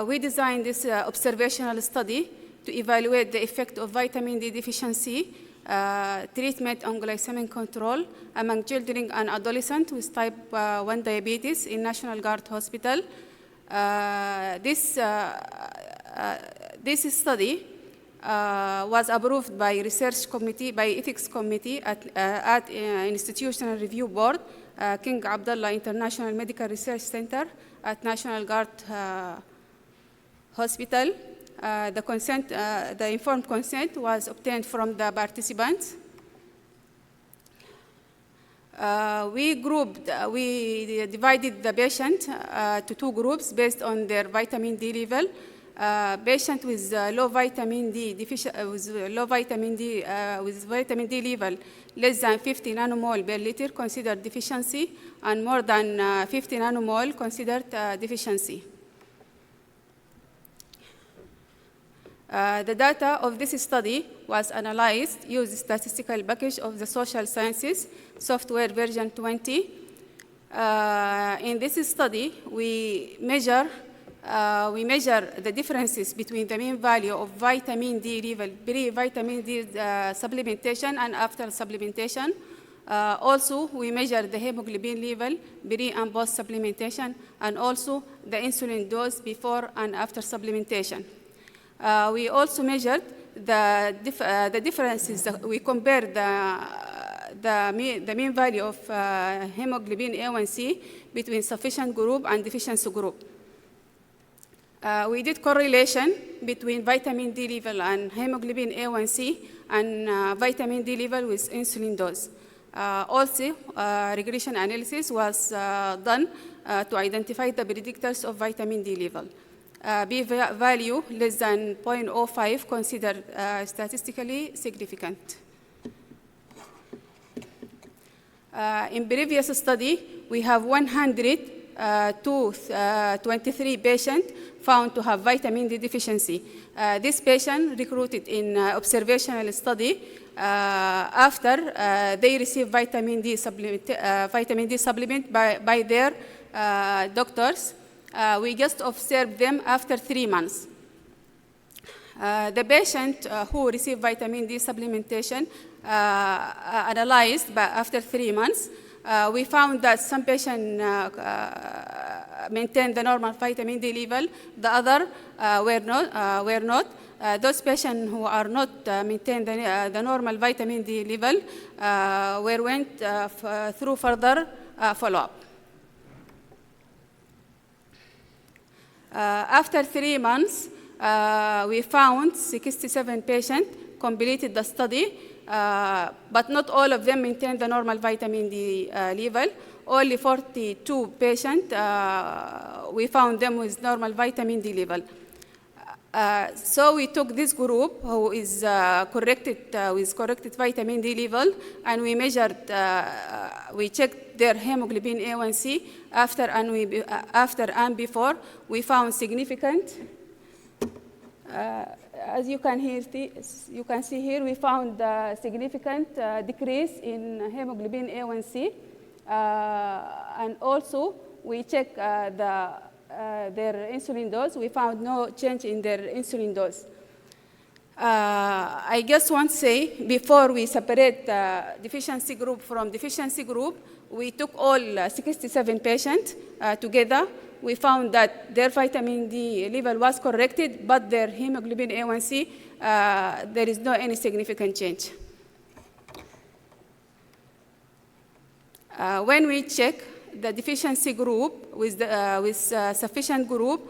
We designed this observational study to evaluate the effect of vitamin D deficiency treatment on glycemic control among children and adolescents with type 1 diabetes in National Guard Hospital. This study was approved by ethics committee at Institutional Review Board, King Abdullah International Medical Research Center at National Guard Hospital. The informed consent was obtained from the participants. We divided the patient to two groups based on their vitamin D level. Patient with low vitamin D with vitamin D level less than 50 nanomole per liter considered deficiency, and more than 50 nanomole considered deficiency. The data of this study was analyzed using statistical package of the social sciences software version 20. In this study, we measure the differences between the mean value of vitamin D level pre-vitamin D supplementation and after supplementation. Also, we measure the hemoglobin level pre and post supplementation, and also the insulin dose before and after supplementation. We also measured the differences. We compared the mean value of hemoglobin A1C between sufficient group and deficiency group. We did correlation between vitamin D level and hemoglobin A1C and vitamin D level with insulin dose. Also, regression analysis was done to identify the predictors of vitamin D level. P-value less than 0.05 considered statistically significant. In previous study, we have 123 patients found to have vitamin D deficiency. This patient recruited in observational study after they received vitamin D supplement by their doctors. We just observed them after 3 months. The patient who received vitamin D supplementation analyzed after 3 months. We found that some patients maintained the normal vitamin D level, the other were not. Those patients who are not maintained the normal vitamin D level went through further follow-up. After 3 months, we found 67 patients completed the study, but not all of them maintained the normal vitamin D level. Only 42 patients, we found them with normal vitamin D level. So we took this group who is corrected with corrected vitamin D level, and we measured, we checked their hemoglobin A1C after and before. We found significant. As you can see here, we found a significant decrease in hemoglobin A1C, and also we checked their insulin dose. We found no change in their insulin dose. I just want to say, before we separate deficiency group from deficiency group, we took all 67 patients together. We found that their vitamin D level was corrected, but their hemoglobin A1C, there is no any significant change. When we check the deficiency group with sufficient group,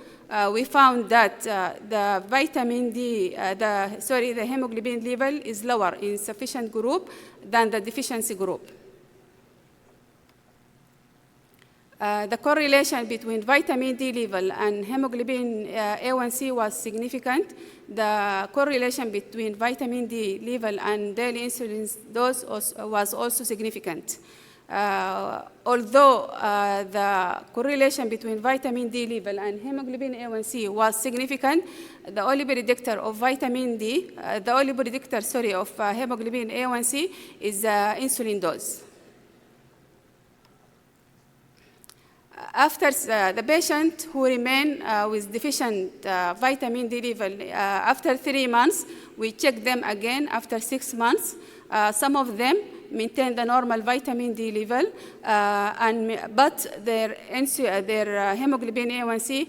we found that the vitamin D, the hemoglobin level is lower in sufficient group than the deficiency group. The correlation between vitamin D level and hemoglobin A1C was significant. The correlation between vitamin D level and daily insulin dose was also significant. Although the correlation between vitamin D level and hemoglobin A1C was significant, the only predictor of hemoglobin A1C is insulin dose. After the patient who remain with deficient vitamin D level, after 3 months, we check them again after 6 months. Some of them maintain the normal vitamin D level, but their hemoglobin A1C,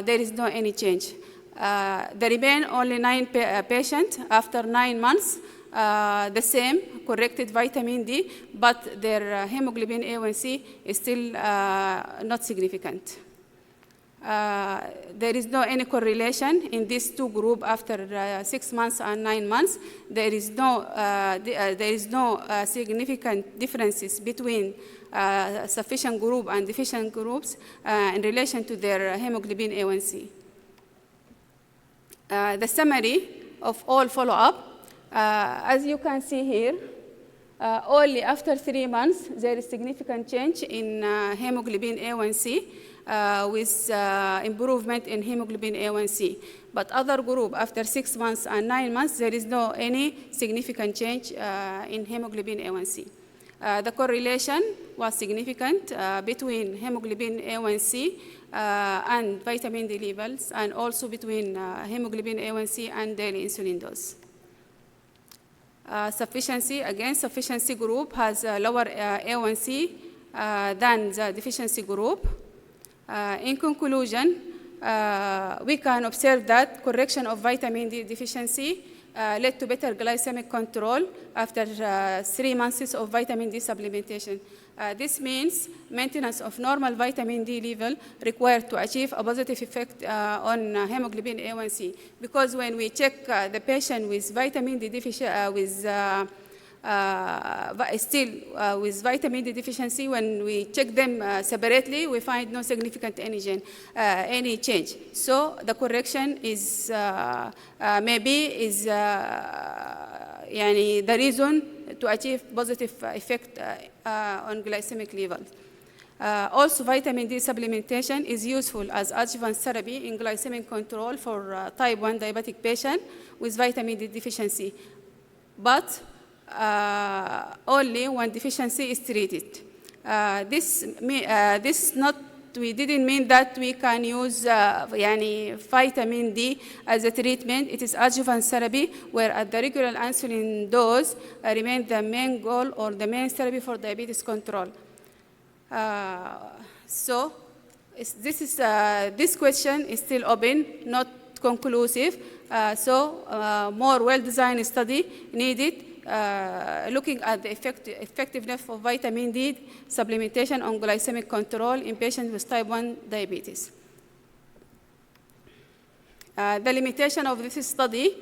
there is no any change. There remain only 9 patients after 9 months, the same, corrected vitamin D, but their hemoglobin A1C is still not significant. There is no any correlation in these two groups after 6 months and 9 months. There is no significant differences between sufficient group and deficient groups in relation to their hemoglobin A1C. The summary of all follow-up, as you can see here, only after 3 months there is significant change in hemoglobin A1C with improvement in hemoglobin A1C. But other group, after 6 months and 9 months, there is no any significant change in hemoglobin A1C. The correlation was significant between hemoglobin A1C and vitamin D levels, and also between hemoglobin A1C and daily insulin dose. Sufficiency group has a lower A1C than the deficiency group. In conclusion, we can observe that correction of vitamin D deficiency led to better glycemic control after 3 months of vitamin D supplementation. This means maintenance of normal vitamin D level required to achieve a positive effect on hemoglobin A1C. Because when we check the patient with vitamin D deficiency, with vitamin D deficiency, when we check them separately, we find no significant any change. So the correction is the reason to achieve positive effect on glycemic level. Also, vitamin D supplementation is useful as adjuvant therapy in glycemic control for type 1 diabetic patient with vitamin D deficiency, but only when deficiency is treated. We didn't mean that we can use vitamin D as a treatment. It is adjuvant therapy where at the regular insulin dose remains the main goal or the main therapy for diabetes control. This question is still open, not conclusive. More well-designed study needed looking at the effectiveness of vitamin D supplementation on glycemic control in patients with type 1 diabetes. The limitation of this study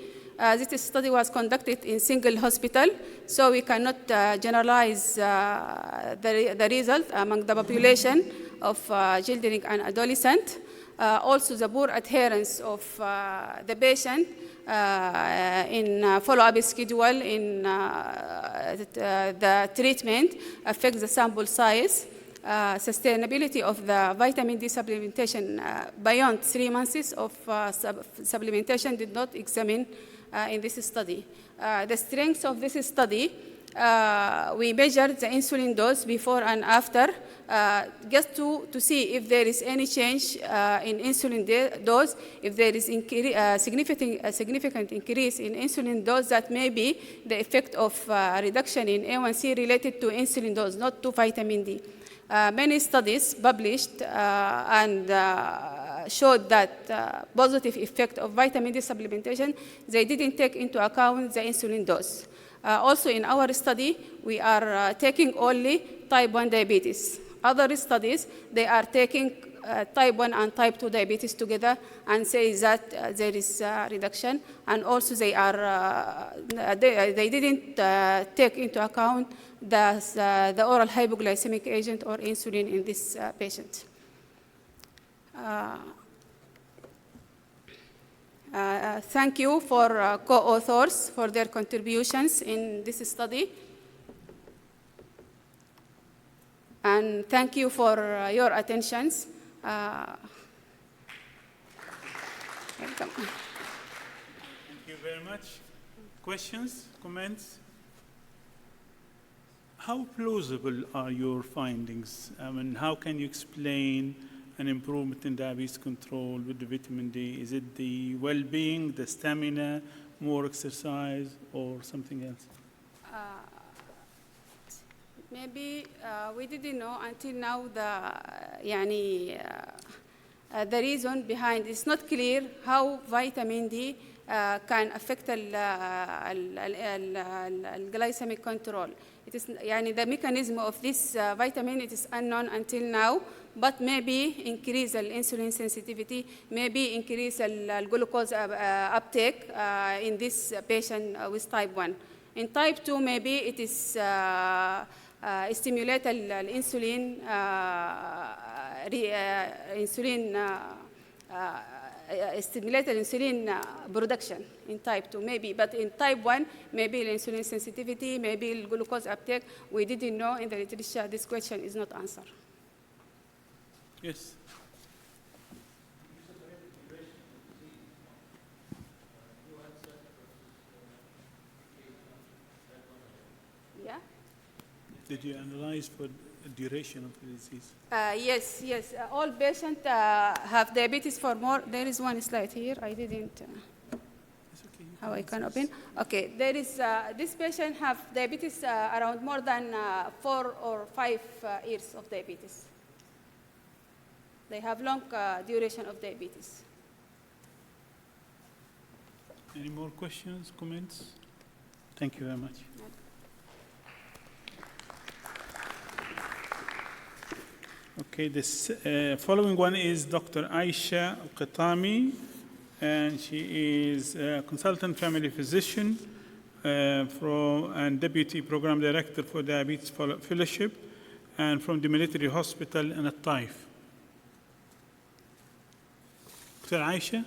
was conducted in single hospital, so we cannot generalize the result among the population of children and adolescents. Also, the poor adherence of the patient in follow-up schedule in the treatment affects the sample size. Sustainability of the vitamin D supplementation beyond 3 months of supplementation did not examine in this study. The strength of this study, we measured the insulin dose before and after just to see if there is any change in insulin dose. If there is significant increase in insulin dose, that may be the effect of reduction in A1C related to insulin dose, not to vitamin D. Many studies published and showed that positive effect of vitamin D supplementation, they didn't take into account the insulin dose. Also in our study, we are taking only type 1 diabetes. Other studies, they are taking type 1 and type 2 diabetes together and say that there is reduction, and also they didn't take into account the oral hypoglycemic agent or insulin in this patient. Thank you for co-authors for their contributions in this study. And thank you for your attentions. Welcome. Thank you very much. Questions, comments? How plausible are your findings? I mean, how can you explain an improvement in diabetes control with the vitamin D? Is it the well-being, the stamina, more exercise, or something else? Maybe we didn't know until now the reason behind. It's not clear how vitamin D can affect the glycemic control. It is the mechanism of this vitamin. It is unknown until now. But maybe increase the insulin sensitivity, maybe increase the glucose uptake in this patient with type 1. In type 2, maybe it is stimulate insulin production in type 2, maybe. But in type 1, maybe the insulin sensitivity, maybe the glucose uptake. We didn't know in the literature. This question is not answered. Yes. Yeah. Did you analyze for the duration of the disease? Yes. All patients have diabetes for more. There is one slide here. I didn't. How I can open? Okay. There is this patient have diabetes around more than 4 or 5 years of diabetes. They have long duration of diabetes. Any more questions, comments? Thank you very much. Okay, this following one is Dr. Aisha Al-Qatami, and she is a consultant family physician and deputy program director for diabetes fellowship, and from the military hospital in Al-Taif. Dr. Aisha?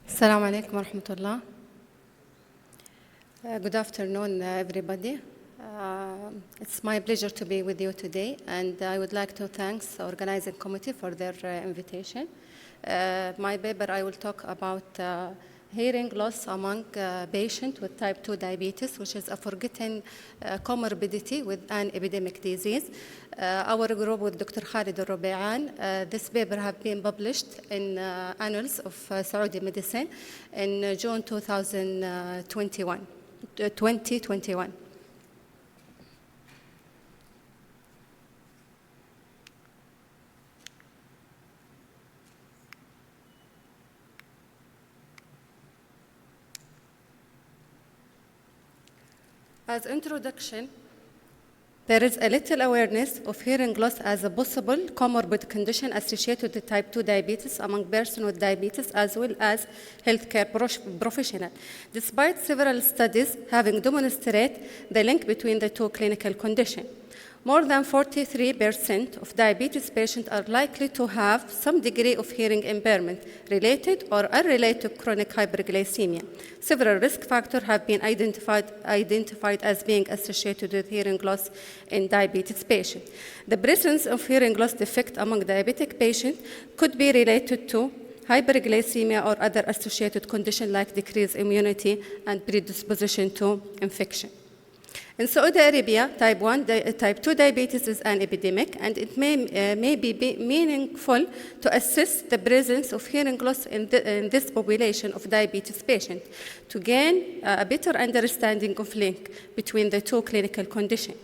Assalamu alaikum wa rahmatullah. Good afternoon, everybody. It's my pleasure to be with you today, and I would like to thank the organizing committee for their invitation. My paper, I will talk about hearing loss among patients with type 2 diabetes, which is a forgotten comorbidity with an epidemic disease. Our group with Dr. Khalid Al-Rubayyan, this paper has been published in Annals of Saudi Medicine in June 2021. As introduction, there is a little awareness of hearing loss as a possible comorbid condition associated with type 2 diabetes among persons with diabetes as well as healthcare professionals, despite several studies having demonstrated the link between the two clinical conditions. More than 43% of diabetes patients are likely to have some degree of hearing impairment related or unrelated to chronic hyperglycemia. Several risk factors have been identified as being associated with hearing loss in diabetes patients. The presence of hearing loss defect among diabetic patients could be related to hyperglycemia or other associated conditions like decreased immunity and predisposition to infection. In Saudi Arabia, type 2 diabetes is an epidemic, and it may be meaningful to assess the presence of hearing loss in this population of diabetes patients to gain a better understanding of link between the two clinical conditions.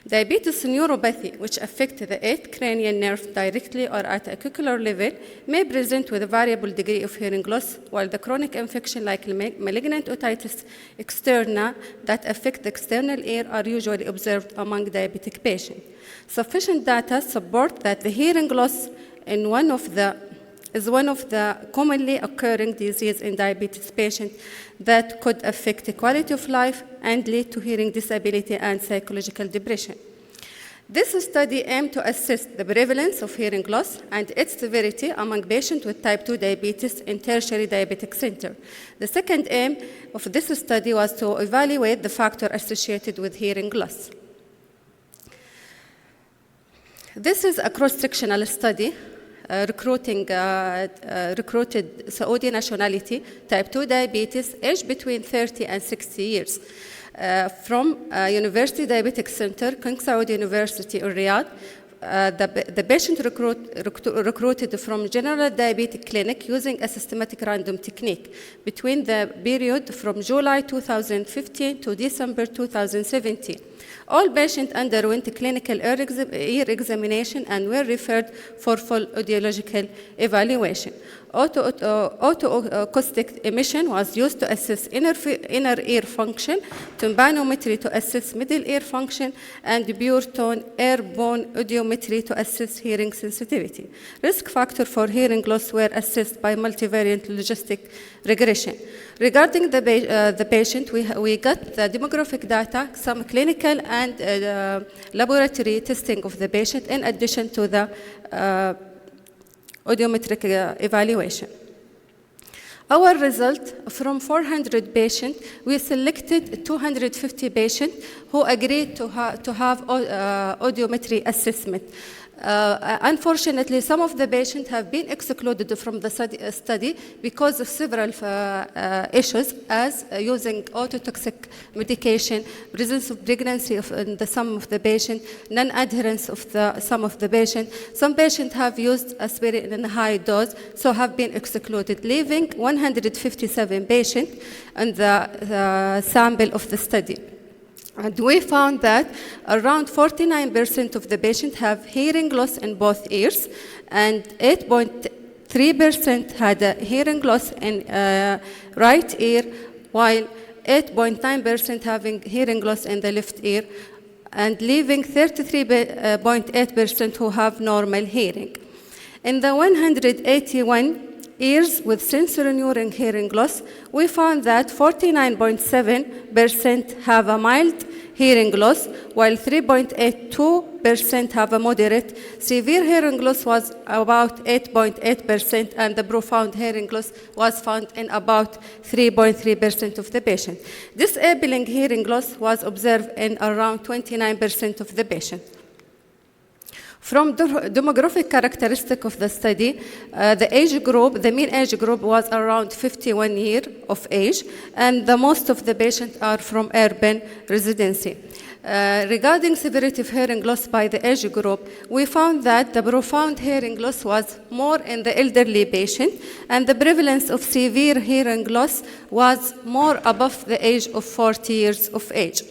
Diabetes neuropathy, which affect the 8th cranial nerve directly or at a ocular level, may present with a variable degree of hearing loss, while the chronic infection like malignant otitis externa that affect the external ear are usually observed among diabetic patients. Sufficient data support that the hearing loss is one of the commonly occurring diseases in diabetes patients that could affect the quality of life and lead to hearing disability and psychological depression. This study aimed to assess the prevalence of hearing loss and its severity among patients with type 2 diabetes in tertiary diabetic center. The second aim of this study was to evaluate the factor associated with hearing loss. This is a cross-sectional study recruited Saudi nationality, type 2 diabetes, aged between 30 and 60 years. From University Diabetic Center, King Saud University in Riyadh. The patient recruited from General Diabetic Clinic using a systematic random technique between the period from July 2015 to December 2017. All patients underwent clinical ear examination and were referred for full audiological evaluation. Autoacoustic emission was used to assess inner ear function, tympanometry to assess middle ear function, and pure tone airborne audiometry to assess hearing sensitivity. Risk factors for hearing loss were assessed by multivariate logistic regression. Regarding the patient, we got the demographic data, some clinical and laboratory testing of the patient, in addition to the audiometric evaluation. Our result, from 400 patients, we selected 250 patients who agreed to have audiometry assessment. Unfortunately, some of the patients have been excluded from the study because of several issues, as using ototoxic medication, presence of pregnancy in some of the patients, non-adherence of some of the patients. Some patients have used aspirin in a high dose, so have been excluded, leaving 157 patients in the sample of the study. And we found that around 49% of the patients have hearing loss in both ears, and 8.3% had a hearing loss in right ear, while 8.9% having hearing loss in the left ear, and leaving 33.8% who have normal hearing. In the 181 ears with sensorineural hearing loss, we found that 49.7% have a mild hearing loss, while 3.82% have a moderate. Severe hearing loss was about 8.8%, and the profound hearing loss was found in about 3.3% of the patients. Disabling hearing loss was observed in around 29% of the patients. From the demographic characteristic of the study, the mean age group was around 51 years of age, and the most of the patients are from urban residency. Regarding severity of hearing loss by the age group, we found that the profound hearing loss was more in the elderly patient, and the prevalence of severe hearing loss was more above the age of 40 years of age.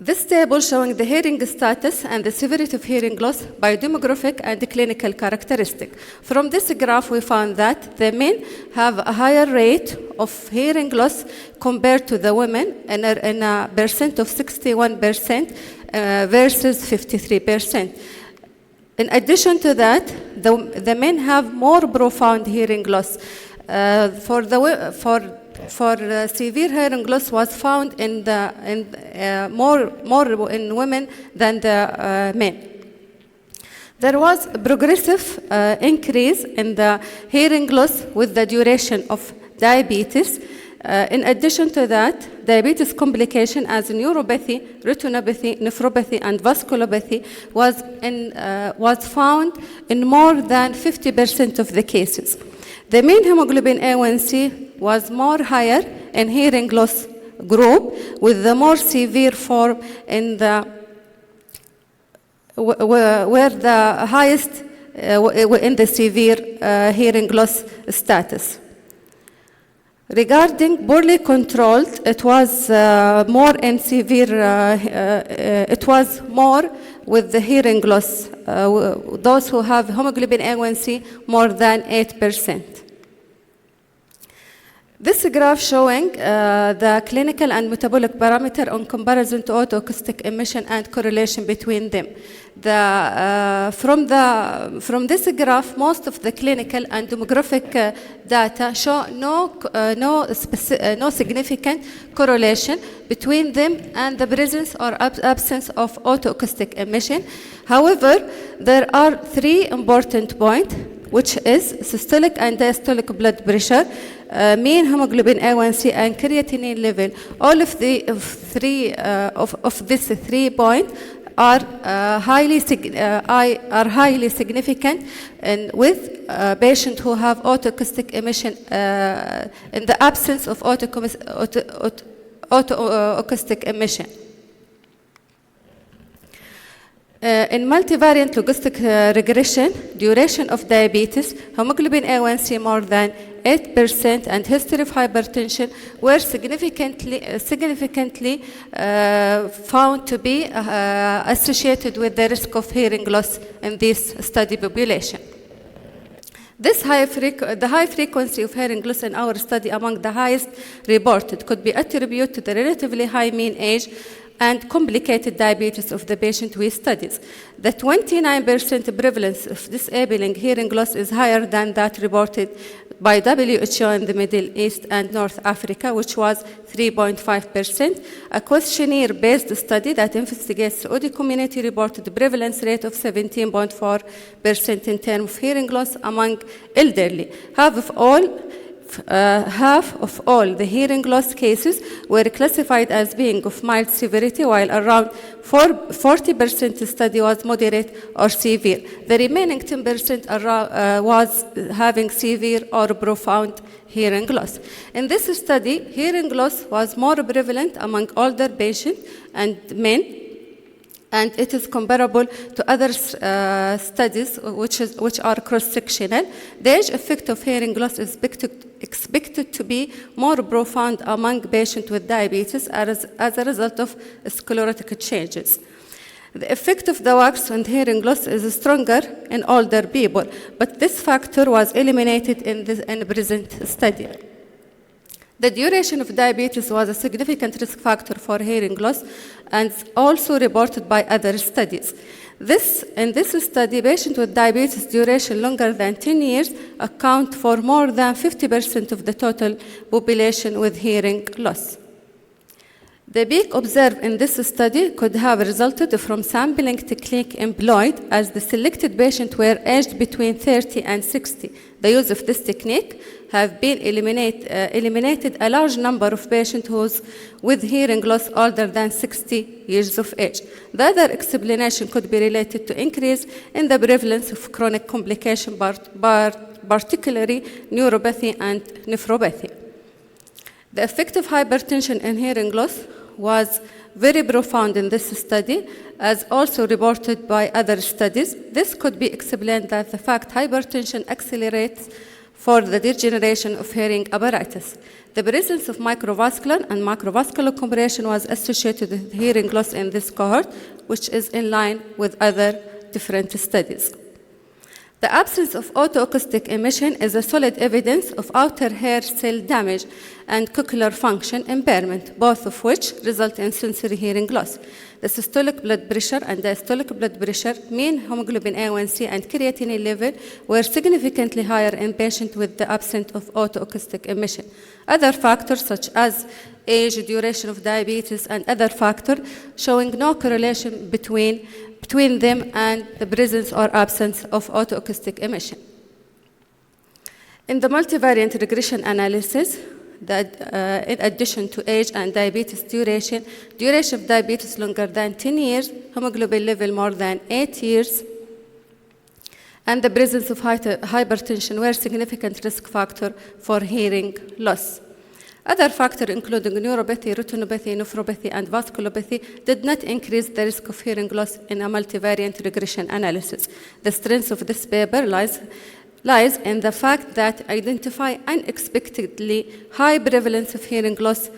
This table showing the hearing status and the severity of hearing loss by demographic and clinical characteristic. From this graph, we found that the men have a higher rate of hearing loss compared to the women, in a percent of 61% versus 53%. In addition to that, the men have more profound hearing loss. For severe hearing loss was found more in women than the men. There was a progressive increase in the hearing loss with the duration of diabetes. In addition to that, diabetes complication as neuropathy, retinopathy, nephropathy, and vasculopathy was found in more than 50% of the cases. The mean hemoglobin A1C was more higher in hearing loss group, with the more severe form in where the highest in the severe hearing loss status. Regarding poorly controlled, it was more in severe, it was more with the hearing loss, those who have hemoglobin A1C more than 8%. This graph showing the clinical and metabolic parameter on comparison to autoacoustic emission and correlation between them. From this graph, most of the clinical and demographic data show no significant correlation between them and the presence or absence of autoacoustic emission. However, there are three important points, which is systolic and diastolic blood pressure, mean hemoglobin A1C, and creatinine level. All of these 3 points are highly significant with patients who have autoacoustic emission in the absence of autoacoustic emission. In multivariant logistic regression, duration of diabetes, hemoglobin A1C more than 8%, and history of hypertension were significantly found to be associated with the risk of hearing loss in this study population. The high frequency of hearing loss in our study, among the highest reported, could be attributed to the relatively high mean age and complicated diabetes of the patient we studied. The 29% prevalence of disabling hearing loss is higher than that reported by WHO in the Middle East and North Africa, which was 3.5%. A questionnaire-based study that investigates the audio community reported a prevalence rate of 17.4% in terms of hearing loss among elderly. Half of all the hearing loss cases were classified as being of mild severity, while around 40% study was moderate or severe. The remaining 10% was having severe or profound hearing loss. In this study, hearing loss was more prevalent among older patients and men, and it is comparable to other studies which are cross-sectional. The age effect of hearing loss is expected to be more profound among patients with diabetes as a result of sclerotic changes. The effect of the wax on hearing loss is stronger in older people, but this factor was eliminated in the present study. The duration of diabetes was a significant risk factor for hearing loss and also reported by other studies. In this study, patients with diabetes duration longer than 10 years account for more than 50% of the total population with hearing loss. The peak observed in this study could have resulted from sampling technique employed, as the selected patients were aged between 30 and 60. The use of this technique have been eliminated a large number of patients with hearing loss older than 60 years of age. The other explanation could be related to increase in the prevalence of chronic complications, particularly neuropathy and nephropathy. The effect of hypertension in hearing loss was very profound in this study, as also reported by other studies. This could be explained that the fact hypertension accelerates for the degeneration of hearing apparatus. The presence of microvascular and macrovascular compression was associated with hearing loss in this cohort, which is in line with other different studies. The absence of autoacoustic emission is a solid evidence of outer hair cell damage and cochlear function impairment, both of which result in sensory hearing loss. The systolic blood pressure and diastolic blood pressure, mean hemoglobin A1C, and creatinine level were significantly higher in patients with the absence of autoacoustic emission. Other factors such as age, duration of diabetes, and other factors showing no correlation between them and the presence or absence of autoacoustic emission. In the multivariant regression analysis, in addition to age and diabetes duration of diabetes longer than 10 years, hemoglobin level more than 8 years, and the presence of hypertension were significant risk factor for hearing loss. Other factors, including neuropathy, retinopathy, nephropathy, and vasculopathy, did not increase the risk of hearing loss in a multivariant regression analysis. The strength of this paper lies lies in the fact that identify unexpectedly high prevalence of hearing loss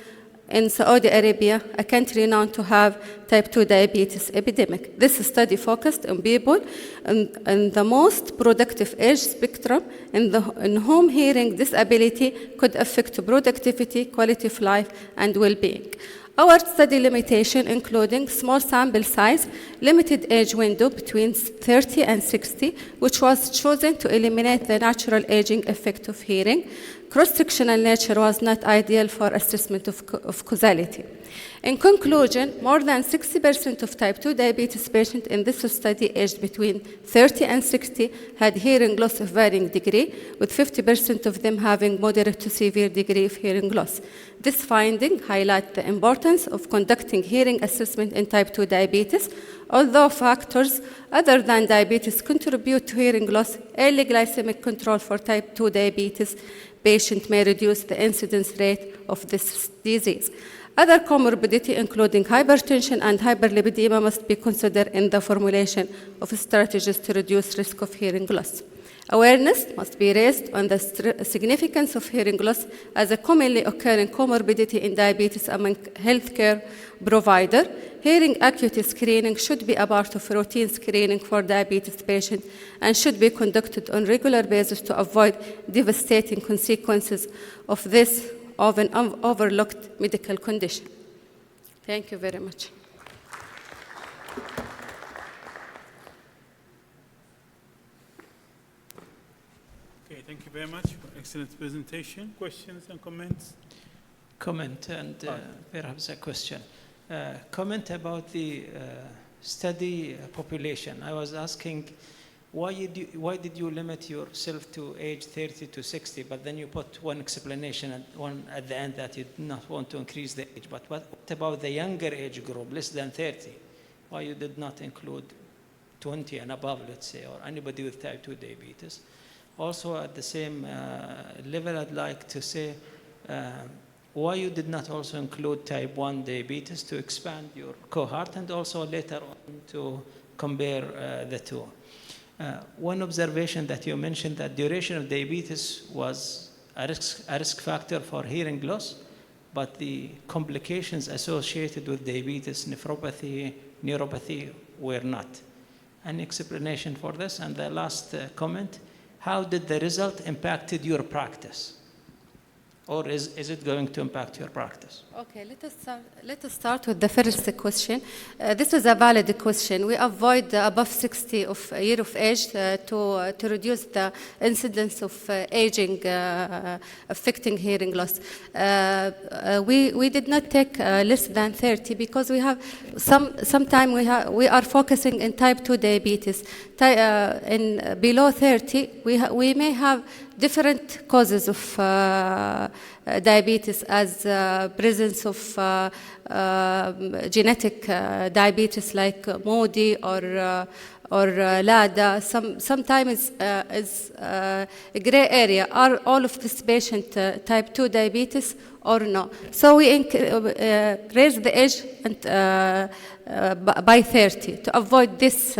in Saudi Arabia, a country known to have type 2 diabetes epidemic. This study focused on people in the most productive age spectrum in whom hearing disability could affect productivity, quality of life, and well-being. Our study limitation, including small sample size, limited age window between 30 and 60, which was chosen to eliminate the natural aging effect of hearing. Cross-sectional nature was not ideal for assessment of causality. In conclusion, more than 60% of type 2 diabetes patients in this study aged between 30 and 60 had hearing loss of varying degree, with 50% of them having moderate to severe degree of hearing loss. This finding highlights the importance of conducting hearing assessment in type 2 diabetes. Although factors other than diabetes contribute to hearing loss, early glycemic control for type 2 diabetes patients may reduce the incidence rate of this disease. Other comorbidity, including hypertension and hyperlipidemia, must be considered in the formulation of strategies to reduce risk of hearing loss. Awareness must be raised on the significance of hearing loss as a commonly occurring comorbidity in diabetes among healthcare providers. Hearing acuity screening should be a part of routine screening for diabetes patients and should be conducted on a regular basis to avoid devastating consequences of this often overlooked medical condition. Thank you very much. Okay, thank you very much for excellent presentation. Questions and comments? Comment and perhaps a question. Comment about the study population. I was asking, why did you limit yourself to age 30 to 60, but then you put one explanation at the end that you did not want to increase the age. But what about the younger age group, less than 30? Why you did not include 20 and above, let's say, or anybody with type 2 diabetes? Also, at the same level, I'd like to say, why you did not also include type 1 diabetes to expand your cohort and also later on to compare the two. One observation that you mentioned that duration of diabetes was a risk factor for hearing loss, but the complications associated with diabetes, nephropathy, neuropathy were not. An explanation for this? And the last comment, how did the result impacted your practice? Or is it going to impact your practice? Okay, let us start with the first question. This is a valid question. We avoid above 60 of year of age to reduce the incidence of aging affecting hearing loss. We did not take less than 30 because we have sometime we are focusing in type 2 diabetes. In below 30, we may have different causes of diabetes as presence of genetic diabetes like MODY or LADA. Sometimes is a gray area. Are all of this patient type 2 diabetes or no? So we raise the age by 30 to avoid these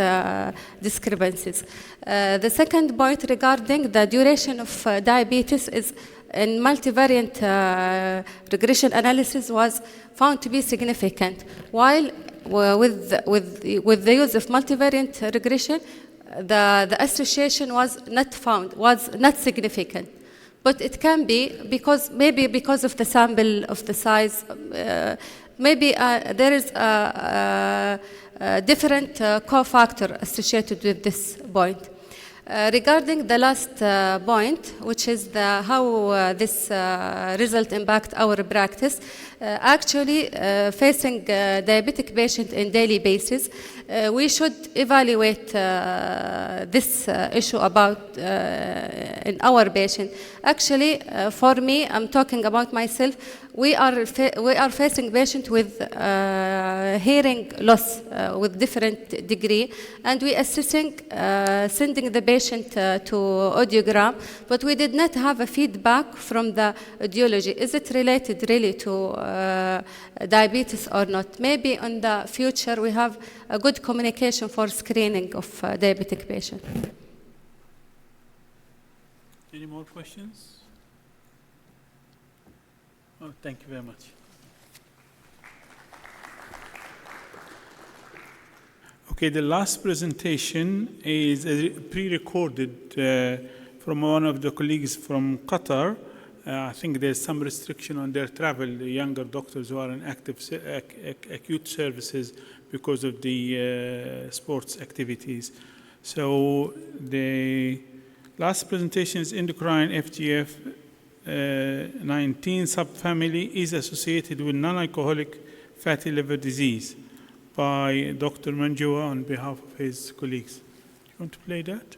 discrepancies. The second point regarding the duration of diabetes is in multivariant regression analysis was found to be significant, while with the use of multivariant regression, the association was not significant. But it can be maybe because of the sample of the size, maybe there is a different cofactor associated with this point. Regarding the last point, which is how this result impact our practice, actually facing diabetic patient in daily basis, we should evaluate this issue about in our patient. Actually, for me, I'm talking about myself. We are facing patient with hearing loss with different degree, and we assessing sending the patient to audiogram, but we did not have a feedback from the audiology. Is it related really to diabetes or not? Maybe in the future we have a good communication for screening of diabetic patients. Any more questions? Oh, thank you very much. Okay, the last presentation is pre-recorded from one of the colleagues from Qatar. I think there's some restriction on their travel, the younger doctors who are in active acute services because of the sports activities. So the last presentation is endocrine FGF 19 subfamily is associated with non-alcoholic fatty liver disease by Dr. Manjua on behalf of his colleagues. You want to play that?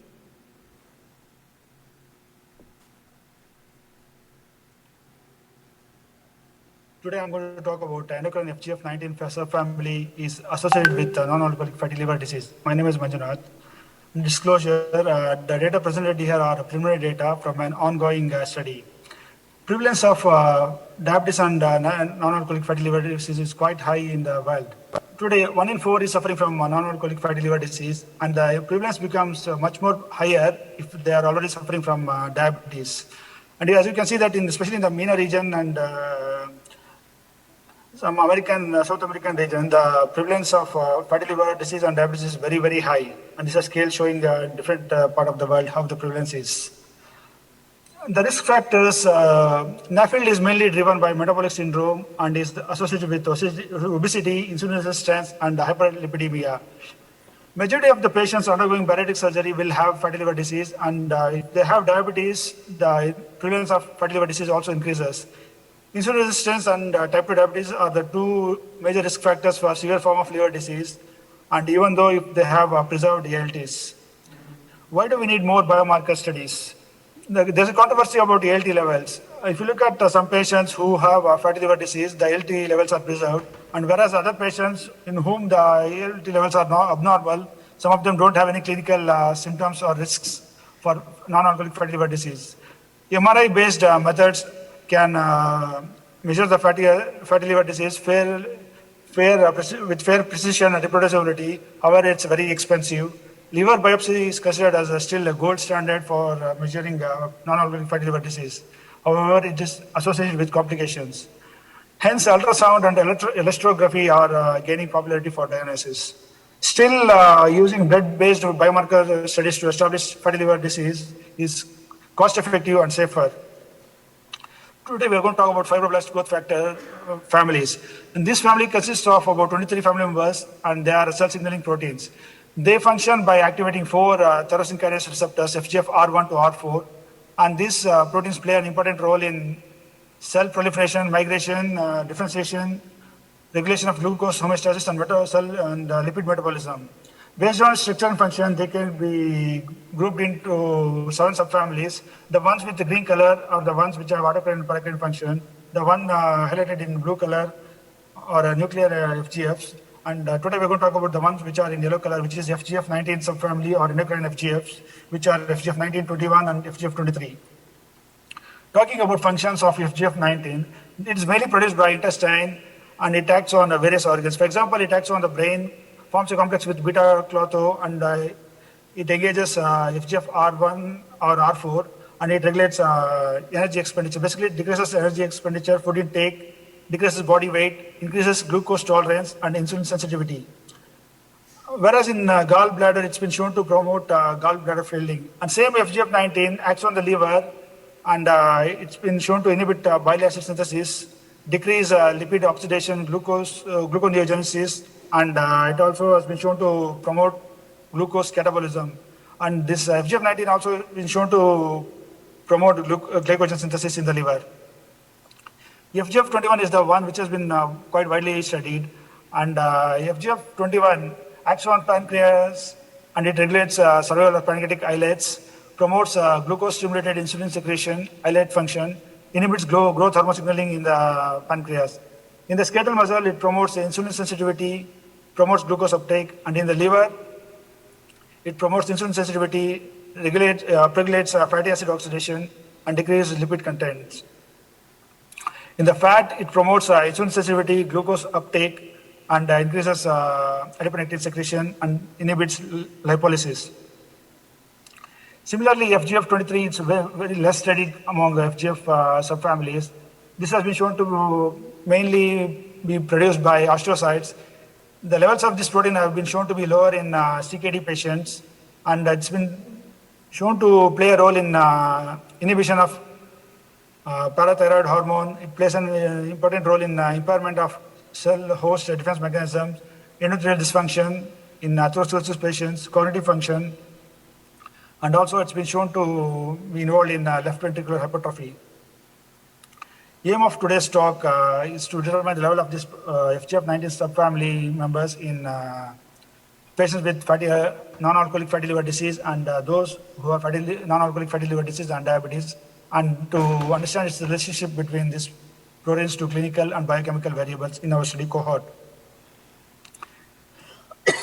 Today I'm going to talk about endocrine FGF19 subfamily is associated with non-alcoholic fatty liver disease. My name is Manjunath. In disclosure, the data presented here are preliminary data from an ongoing study. Prevalence of diabetes and non-alcoholic fatty liver disease is quite high in the world. Today, 1 in 4 is suffering from non-alcoholic fatty liver disease, and the prevalence becomes much more higher if they are already suffering from diabetes. And as you can see that especially in the MENA region and some South American region, the prevalence of fatty liver disease and diabetes is very, very high. And this is a scale showing different part of the world how the prevalence is. The risk factors, NAFLD is mainly driven by metabolic syndrome and is associated with obesity, insulin resistance, and hyperlipidemia. Majority of the patients undergoing bariatric surgery will have fatty liver disease, and if they have diabetes, the prevalence of fatty liver disease also increases. Insulin resistance and type 2 diabetes are the two major risk factors for severe form of liver disease, and even though if they have preserved ALTs. Why do we need more biomarker studies? There's a controversy about ALT levels. If you look at some patients who have fatty liver disease, the ALT levels are preserved, and whereas other patients in whom the ALT levels are abnormal, some of them don't have any clinical symptoms or risks for non-alcoholic fatty liver disease. MRI-based methods can measure the fatty liver disease with fair precision and reproducibility. However, it's very expensive. Liver biopsy is considered as still a gold standard for measuring non-alcoholic fatty liver disease. However, it is associated with complications. Hence, ultrasound and elastography are gaining popularity for diagnosis. Still, using blood-based biomarker studies to establish fatty liver disease is cost-effective and safer. Today, we are going to talk about fibroblast growth factor families. And this family consists of about 23 family members, and they are cell signaling proteins. They function by activating 4 tyrosine kinase receptors, FGFR1 to R4, and these proteins play an important role in cell proliferation, migration, differentiation, regulation of glucose homeostasis, and cell and lipid metabolism. Based on structure and function, they can be grouped into 7 subfamilies. The ones with the green color are the ones which have autocrine and paracrine function. The one highlighted in blue color are nuclear FGFs. And today we're going to talk about the ones which are in yellow color, which is FGF19 subfamily or endocrine FGFs, which are FGF19, 21, and FGF23. Talking about functions of FGF19, it is mainly produced by intestine, and it acts on various organs. For example, it acts on the brain, forms a complex with beta-klotho, and it engages FGFR1 or R4, and it regulates energy expenditure. Basically, it decreases energy expenditure, food intake, decreases body weight, increases glucose tolerance, and insulin sensitivity. Whereas in gallbladder, it's been shown to promote gallbladder filling. And same FGF19 acts on the liver, and it's been shown to inhibit bile acid synthesis, decrease lipid oxidation, gluconeogenesis, and it also has been shown to promote glucose catabolism. And this FGF19 also has been shown to promote glycogen synthesis in the liver. FGF21 is the one which has been quite widely studied, and FGF21 acts on pancreas, and it regulates survival of pancreatic islets, promotes glucose-stimulated insulin secretion, islet function, inhibits growth hormone signaling in the pancreas. In the skeletal muscle, it promotes insulin sensitivity, promotes glucose uptake, and in the liver, it promotes insulin sensitivity, regulates fatty acid oxidation, and decreases lipid content. In the fat, it promotes insulin sensitivity, glucose uptake, and increases adiponectin secretion and inhibits lipolysis. Similarly, FGF23 is very, very less studied among FGF subfamilies. This has been shown to mainly be produced by astrocytes. The levels of this protein have been shown to be lower in CKD patients, and it's been shown to play a role in inhibition of parathyroid hormone. It plays an important role in impairment of cell host defense mechanisms, endothelial dysfunction in atherosclerosis patients, cognitive function, and also it's been shown to be involved in left ventricular hypertrophy. Aim of today's talk is to determine the level of this FGF19 subfamily members in patients with non-alcoholic fatty liver disease and those who have non-alcoholic fatty liver disease and diabetes, and to understand its relationship between these proteins to clinical and biochemical variables in our study cohort.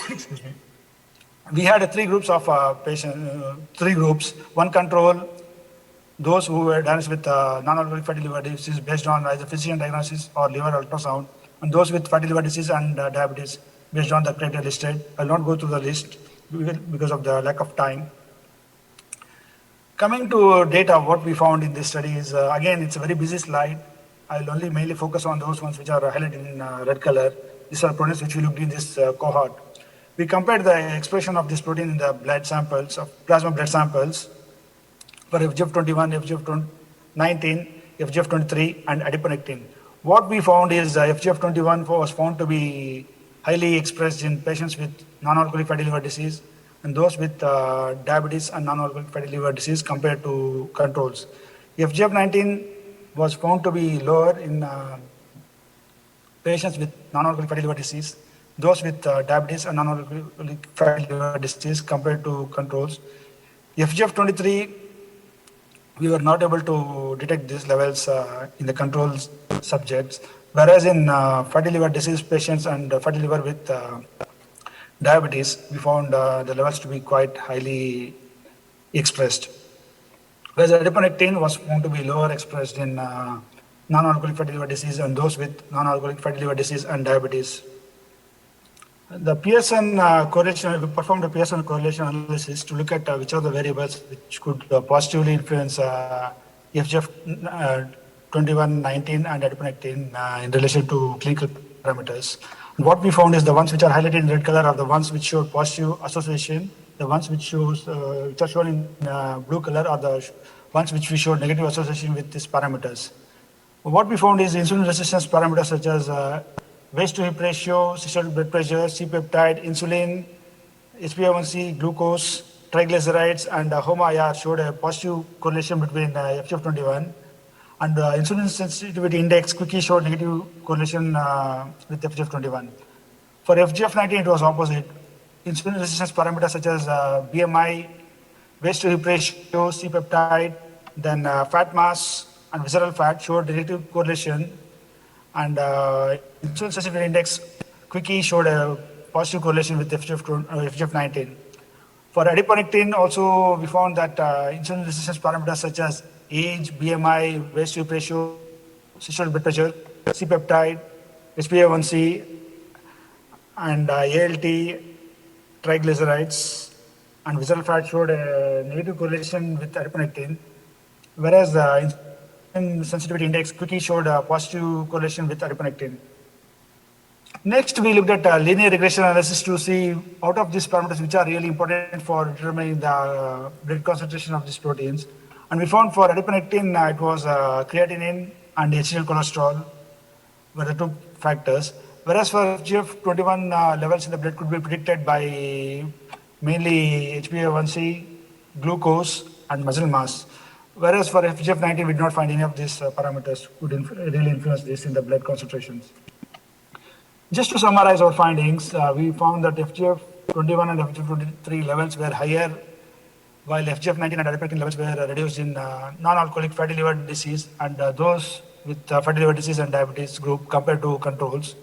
Excuse me. We had three groups of patients, one control, those who were diagnosed with non-alcoholic fatty liver disease based on either physician diagnosis or liver ultrasound, and those with fatty liver disease and diabetes based on the criteria listed. I'll not go through the list because of the lack of time. Coming to data, what we found in this study is, again, it's a very busy slide. I'll only mainly focus on those ones which are highlighted in red color. These are proteins which we looked in this cohort. We compared the expression of this protein in the blood samples, of plasma blood samples, for FGF21, FGF19, FGF23, and adiponectin. What we found is FGF21 was found to be highly expressed in patients with non-alcoholic fatty liver disease and those with diabetes and non-alcoholic fatty liver disease compared to controls. FGF19 was found to be lower in patients with non-alcoholic fatty liver disease, those with diabetes and non-alcoholic fatty liver disease compared to controls. FGF23, we were not able to detect these levels in the control subjects, whereas in fatty liver disease patients and fatty liver with diabetes, we found the levels to be quite highly expressed. Whereas adiponectin was found to be lower expressed in non-alcoholic fatty liver disease and those with non-alcoholic fatty liver disease and diabetes. The Pearson correlation, we performed a Pearson correlation analysis to look at which are the variables which could positively influence FGF21, 19, and adiponectin in relation to clinical parameters. And what we found is the ones which are highlighted in red color are the ones which show positive association. The ones which are shown in blue color are the ones which we showed negative association with these parameters. What we found is insulin resistance parameters such as waist to hip ratio, systolic blood pressure, C-peptide, insulin, HbA1c, glucose, triglycerides, and HOMA-IR showed a positive correlation between FGF21. And insulin sensitivity index quickly showed negative correlation with FGF21. For FGF19, it was opposite. Insulin resistance parameters such as BMI, waist to hip ratio, C-peptide, then fat mass and visceral fat showed negative correlation, and insulin sensitivity index quickly showed a positive correlation with FGF19. For adiponectin, also we found that insulin resistance parameters such as age, BMI, waist to hip ratio, systolic blood pressure, C-peptide, HbA1c, and ALT, triglycerides, and visceral fat showed a negative correlation with adiponectin, whereas the insulin sensitivity index quickly showed a positive correlation with adiponectin. Next, we looked at linear regression analysis to see out of these parameters which are really important for determining the blood concentration of these proteins. And we found for adiponectin, it was creatinine and HDL cholesterol were the two factors. Whereas for FGF21, levels in the blood could be predicted by mainly HbA1c, glucose, and muscle mass. Whereas for FGF19, we did not find any of these parameters could really influence this in the blood concentrations. Just to summarize our findings, we found that FGF21 and FGF23 levels were higher, while FGF19 and adiponectin levels were reduced in non-alcoholic fatty liver disease and those with fatty liver disease and diabetes group compared to controls.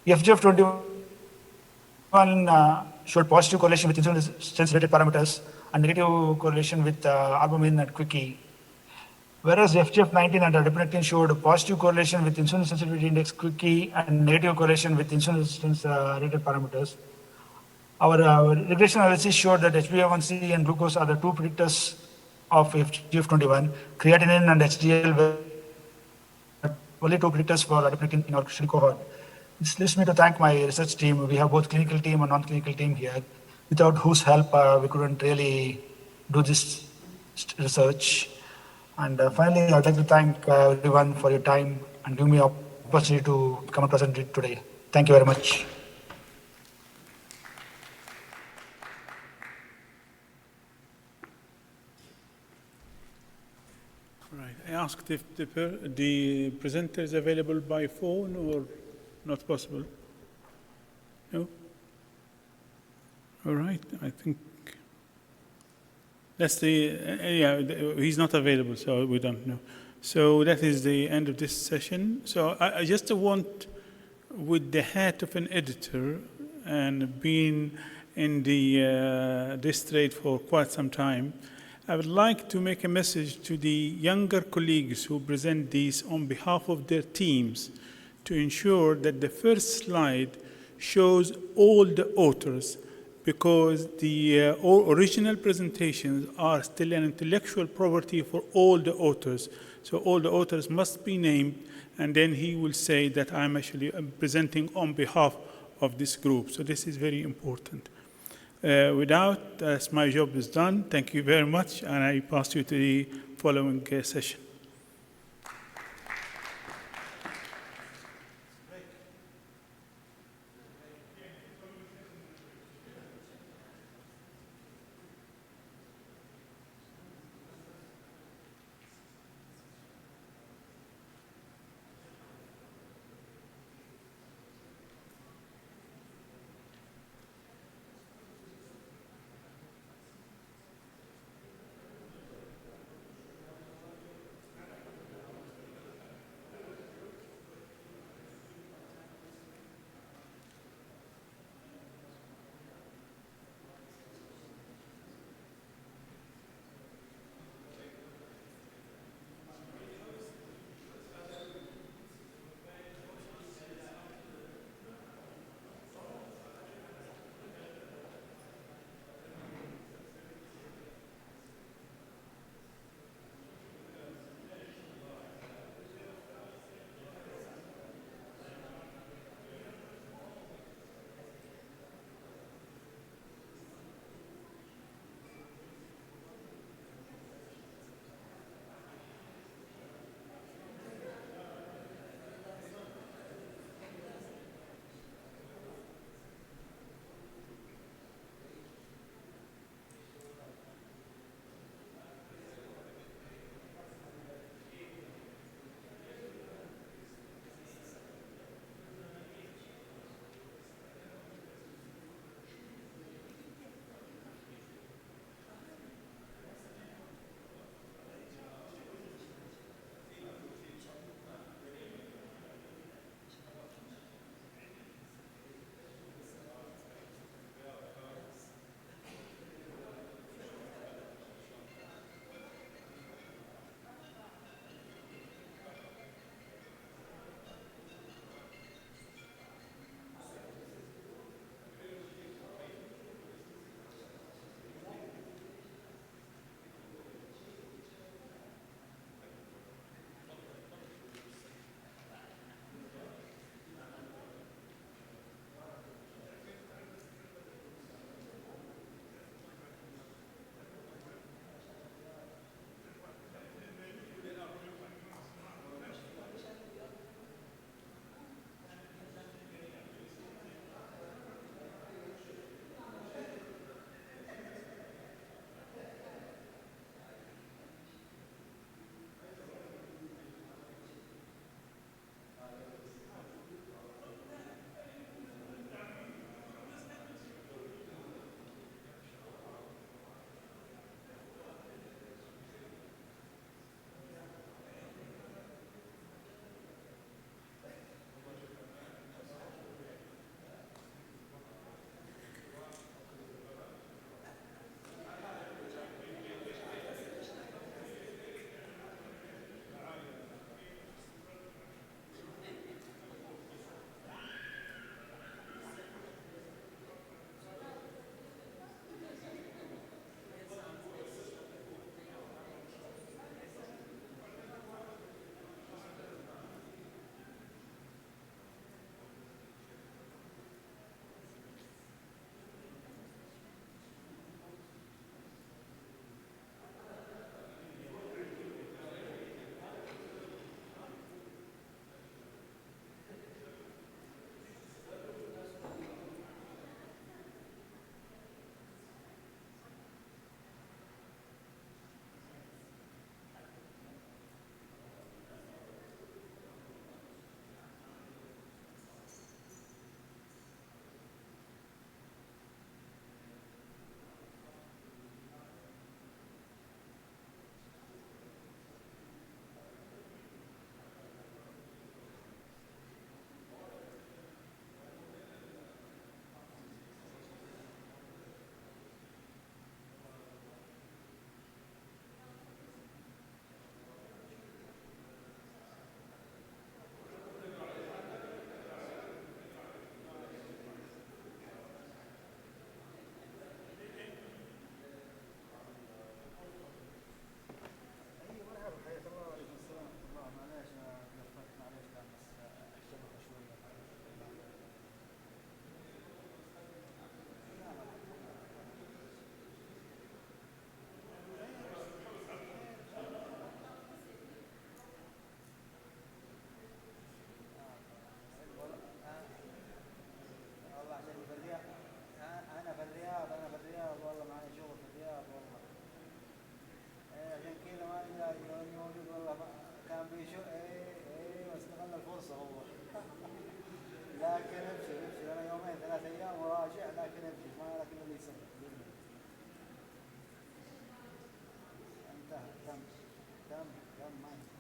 FGF21 showed positive correlation with insulin sensitivity parameters and negative correlation with albumin and quickie. Whereas FGF19 and adiponectin showed a positive correlation with insulin sensitivity index quickie and negative correlation with insulin resistance rated parameters. Our regression analysis showed that HbA1c and glucose are the two predictors of FGF21. Creatinine and HDL were only two predictors for adiponectin in our study cohort. This leads me to thank my research team. We have both clinical team and non-clinical team here, without whose help we couldn't really do this research. And finally, I'd like to thank everyone for your time and give me an opportunity to come and present it today. Thank you very much. Right. I asked if the presenter is available by phone or not possible. No? All right. I think that's he's not available, so we don't know. So that is the end of this session. So I just want, with the hat of an editor and being in this trade for quite some time, I would like to make a message to the younger colleagues who present these on behalf of their teams to ensure that the first slide shows all the authors, because the original presentations are still an intellectual property for all the authors. So all the authors must be named, and then he will say that I'm actually presenting on behalf of this group. So this is very important. As my job is done, thank you very much, and I pass you to the following session. ايوه استغل الفرصه هو. لكن ابشر ابشر، انا يومين 3 ايام وراجع، لكن ابشر ما لك الا اللي يصير. انتهى، تم ما يصير.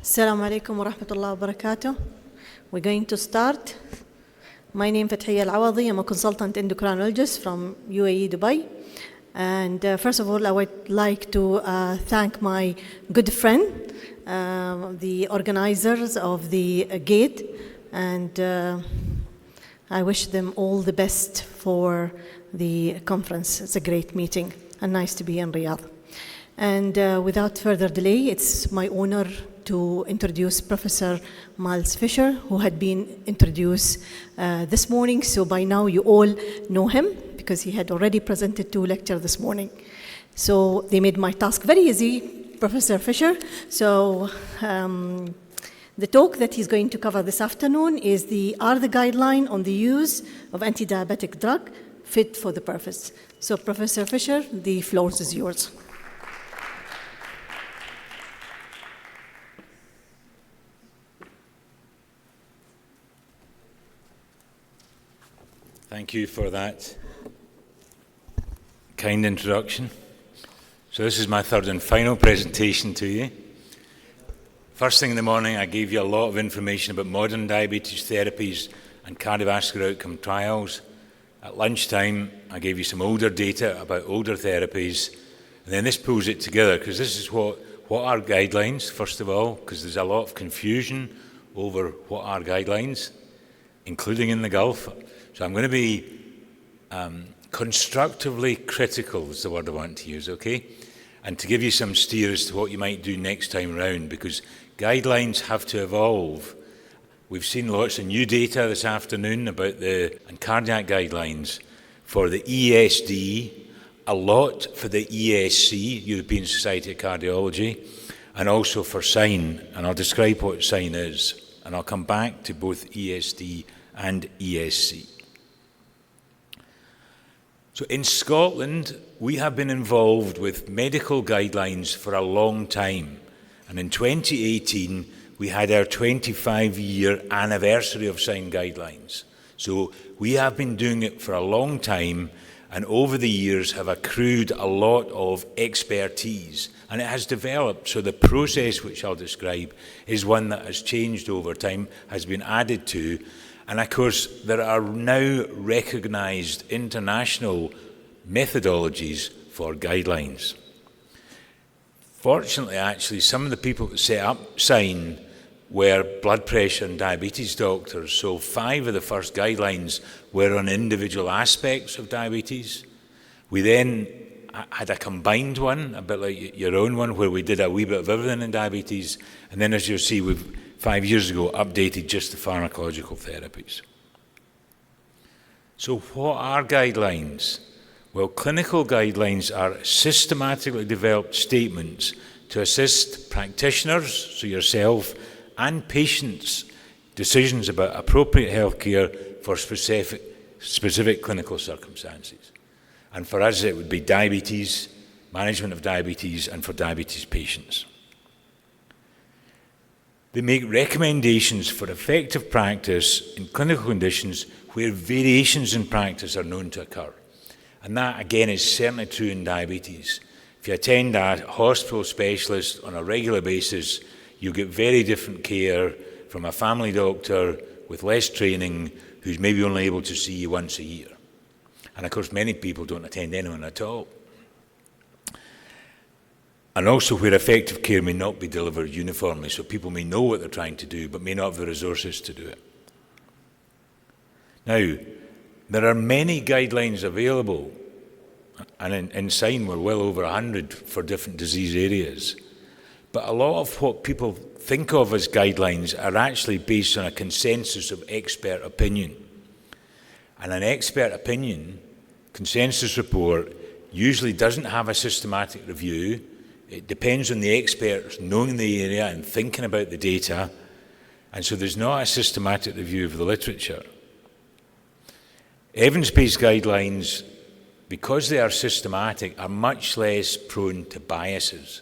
Assalamu alaikum wa rahmatullahi wa barakatuh. We're going to start. My name is Fathiya Al-Awadi. I'm a consultant endocrinologist from UAE, Dubai. And first of all, I would like to thank my good friend, the organizers of the gaed, and I wish them all the best for the conference. It's a great meeting and nice to be in Riyadh. And without further delay, it's my honor to introduce Professor Miles Fisher, who had been introduced this morning. So by now you all know him because he had already presented 2 lectures this morning. So they made my task very easy, Professor Fisher. So the talk that he's going to cover this afternoon is the guideline on the use of anti-diabetic drug fit for the purpose. So Professor Fisher, the floor is yours. Thank you for that kind introduction. So this is my third and final presentation to you. First thing in the morning, I gave you a lot of information about modern diabetes therapies and cardiovascular outcome trials. At lunchtime, I gave you some older data about older therapies. And then this pulls it together, because this is what are guidelines, first of all, because there's a lot of confusion over what are guidelines, including in the Gulf. So I'm going to be constructively critical is the word I want to use, okay? And to give you some steer as to what you might do next time round, because guidelines have to evolve. We've seen lots of new data this afternoon about the cardiac guidelines for the ESD, a lot for the ESC, European Society of Cardiology, and also for SIGN, and I'll describe what SIGN is, and I'll come back to both ESD and ESC. So in Scotland, we have been involved with medical guidelines for a long time. And in 2018, we had our 25-year anniversary of SIGN guidelines. So we have been doing it for a long time, and over the years have accrued a lot of expertise. And it has developed, so the process which I'll describe is one that has changed over time, has been added to. And of course, there are now recognized international methodologies for guidelines. Fortunately, actually, some of the people that set up SIGN were blood pressure and diabetes doctors. So 5 of the first guidelines were on individual aspects of diabetes. We then had a combined one, a bit like your own one, where we did a wee bit of everything in diabetes. And then, as you'll see, we've 5 years ago, updated just the pharmacological therapies. So what are guidelines? Well, clinical guidelines are systematically developed statements to assist practitioners, so yourself, and patients' decisions about appropriate healthcare for specific clinical circumstances. And for us, it would be diabetes, management of diabetes, and for diabetes patients. They make recommendations for effective practice in clinical conditions where variations in practice are known to occur. And that, again, is certainly true in diabetes. If you attend a hospital specialist on a regular basis, you get very different care from a family doctor with less training who's maybe only able to see you once a year. And of course, many people don't attend anyone at all. And also where effective care may not be delivered uniformly, so people may know what they're trying to do, but may not have the resources to do it. Now, there are many guidelines available, and in SIGN we're well over 100 for different disease areas. But a lot of what people think of as guidelines are actually based on a consensus of expert opinion. And an expert opinion, consensus report, usually doesn't have a systematic review. It depends on the experts knowing the area and thinking about the data, and so there's not a systematic review of the literature. Evidence-based guidelines, because they are systematic, are much less prone to biases.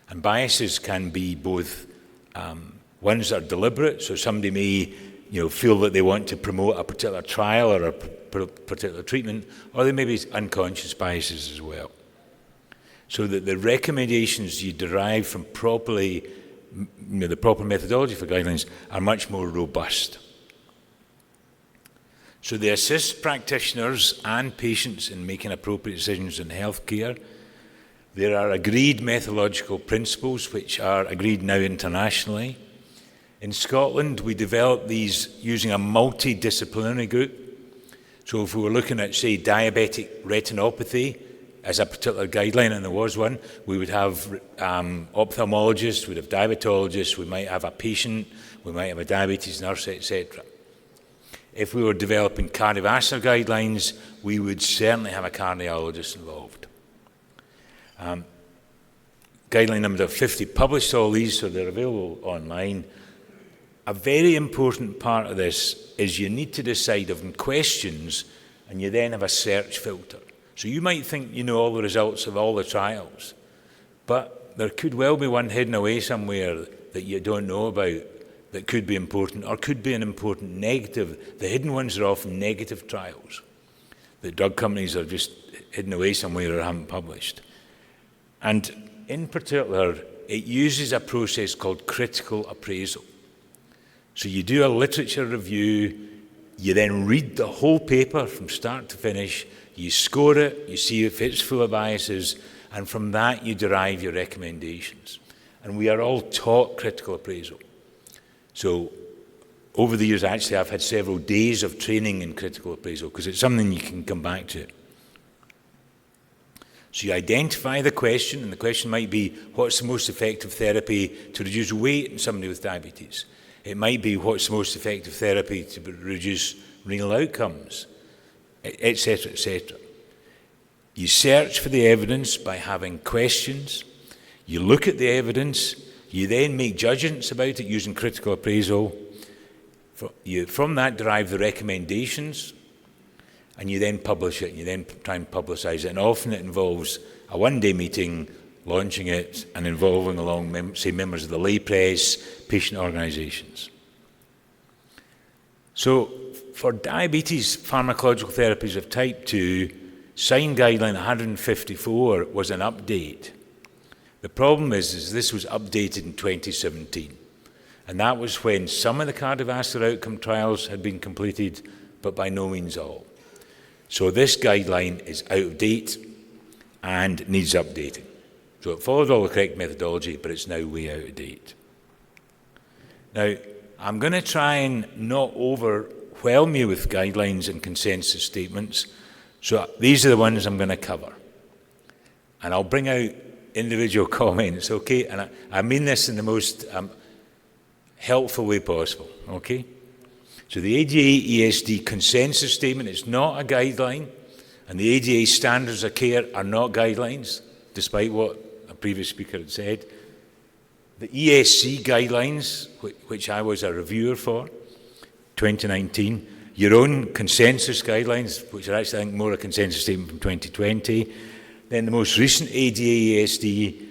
And biases can be both ones that are deliberate, so somebody may feel that they want to promote a particular trial or a particular treatment, or they may be unconscious biases as well. So that the recommendations you derive from properly the proper methodology for guidelines are much more robust. So they assist practitioners and patients in making appropriate decisions in healthcare. There are agreed methodological principles which are agreed now internationally. In Scotland, we developed these using a multidisciplinary group. So if we were looking at, say, diabetic retinopathy as a particular guideline, and there was one, we would have ophthalmologists, we'd have diabetologists, we might have a patient, we might have a diabetes nurse, etc. If we were developing cardiovascular guidelines, we would certainly have a cardiologist involved. Guideline number 50 published all these, so they're available online. A very important part of this is you need to decide on questions, and you then have a search filter. So you might think you know all the results of all the trials, but there could well be one hidden away somewhere that you don't know about that could be important, or could be an important negative. The hidden ones are often negative trials that drug companies are just hidden away somewhere or haven't published. And in particular, it uses a process called critical appraisal. So you do a literature review, you then read the whole paper from start to finish, you score it, you see if it's full of biases, and from that you derive your recommendations. And we are all taught critical appraisal. So over the years, actually, I've had several days of training in critical appraisal because it's something you can come back to. So you identify the question, and the question might be, what's the most effective therapy to reduce weight in somebody with diabetes? It might be, what's the most effective therapy to reduce renal outcomes, etc., etc. You search for the evidence by having questions. You look at the evidence. You then make judgments about it using critical appraisal. You, from that, derive the recommendations, and you then publish it, and you then try and publicise it. And often it involves a one-day meeting, launching it, and involving along, say, members of the lay press, patient organisations. So, for diabetes pharmacological therapies of type 2, SIGN guideline 154 was an update. The problem is this was updated in 2017. And that was when some of the cardiovascular outcome trials had been completed, but by no means all. So this guideline is out of date and needs updating. So it followed all the correct methodology, but it's now way out of date. Now, I'm going to try and not overwhelm you with guidelines and consensus statements. So these are the ones I'm going to cover. And I'll bring out individual comments, okay? And I mean this in the most helpful way possible, okay? So the ADA ESD consensus statement is not a guideline, and the ADA standards of care are not guidelines, despite what a previous speaker had said. The ESC guidelines, which I was a reviewer for, 2019, your own consensus guidelines, which are actually, I think, more a consensus statement from 2020, then the most recent ADA ESD,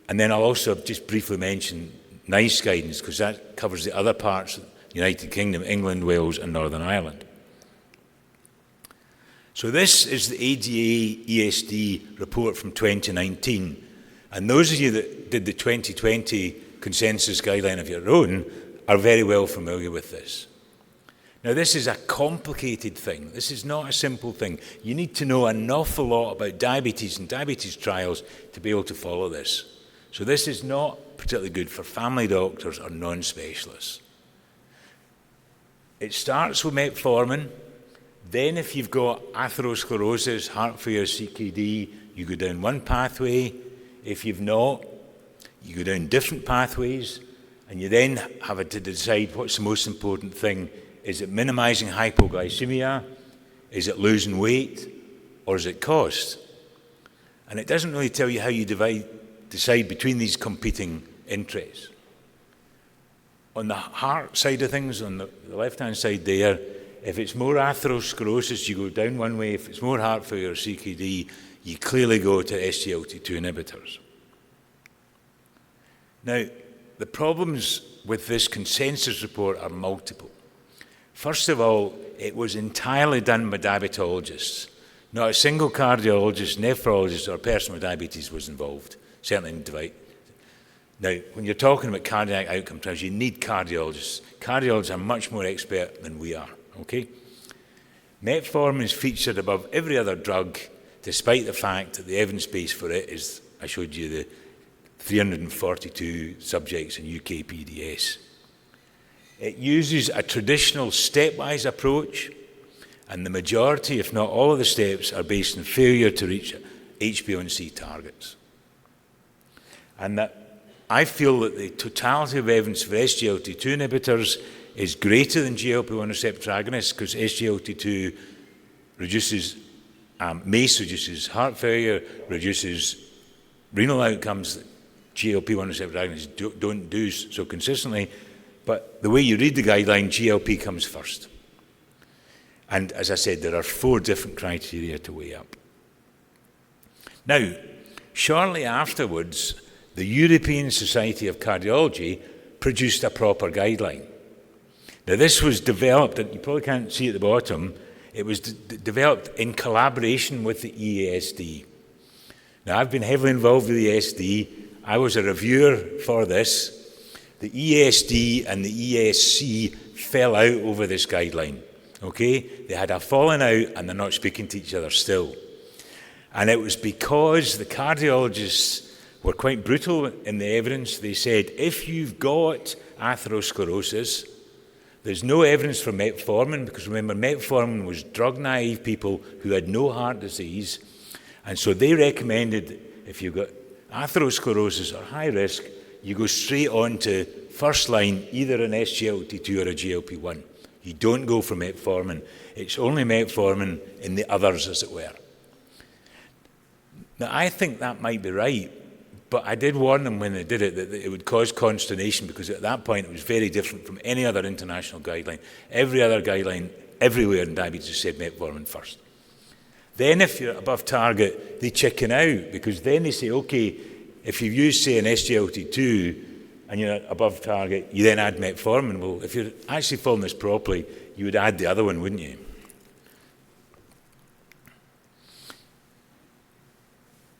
and then I'll also just briefly mention NICE guidance, because that covers the other parts of the United Kingdom, England, Wales, and Northern Ireland. So this is the ADA ESD report from 2019. And those of you that did the 2020 consensus guideline of your own are very well familiar with this. Now, this is a complicated thing. This is not a simple thing. You need to know an awful lot about diabetes and diabetes trials to be able to follow this. So this is not particularly good for family doctors or non-specialists. It starts with metformin. Then if you've got atherosclerosis, heart failure, CKD, you go down one pathway. If you've not, you go down different pathways. And you then have to decide what's the most important thing. Is it minimizing hypoglycemia? Is it losing weight? Or is it cost? And it doesn't really tell you how you decide between these competing interests. On the heart side of things, on the left-hand side there, if it's more atherosclerosis, you go down one way. If it's more heart failure or CKD, you clearly go to SGLT2 inhibitors. Now, the problems with this consensus report are multiple. First of all, it was entirely done by diabetologists. Not a single cardiologist, nephrologist, or person with diabetes was involved, certainly in Now, when you're talking about cardiac outcome trials, you need cardiologists. Cardiologists are much more expert than we are, okay? Metformin is featured above every other drug, despite the fact that the evidence base for it is, I showed you the 342 subjects in UK PDS. It uses a traditional stepwise approach, and the majority, if not all of the steps, are based on failure to reach HbA1c targets. And that I feel that the totality of evidence for SGLT2 inhibitors is greater than GLP-1 receptor agonists, because SGLT2 reduces MACE, reduces heart failure, reduces renal outcomes that GLP-1 receptor agonists don't do so consistently. But the way you read the guideline, GLP comes first. And as I said, there are 4 different criteria to weigh up. Now, shortly afterwards, the European Society of Cardiology produced a proper guideline. Now, this was developed, and you probably can't see at the bottom, it was developed in collaboration with the EASD. Now, I've been heavily involved with the EASD. I was a reviewer for this. The EASD and the EASC fell out over this guideline, okay? They had a falling out and they're not speaking to each other still. And it was because the cardiologists were quite brutal in the evidence. They said, if you've got atherosclerosis, there's no evidence for metformin, because remember, metformin was drug-naive people who had no heart disease. And so they recommended, if you've got atherosclerosis or high risk, you go straight on to first line, either an SGLT2 or a GLP-1. You don't go for metformin. It's only metformin in the others, as it were. Now, I think that might be right, but I did warn them when they did it that it would cause consternation, because at that point it was very different from any other international guideline. Every other guideline everywhere in diabetes said metformin first. Then if you're above target, they chicken out, because then they say, okay, if you use, say, an SGLT2 and you're above target, you then add metformin. Well, if you're actually following this properly, you would add the other one, wouldn't you?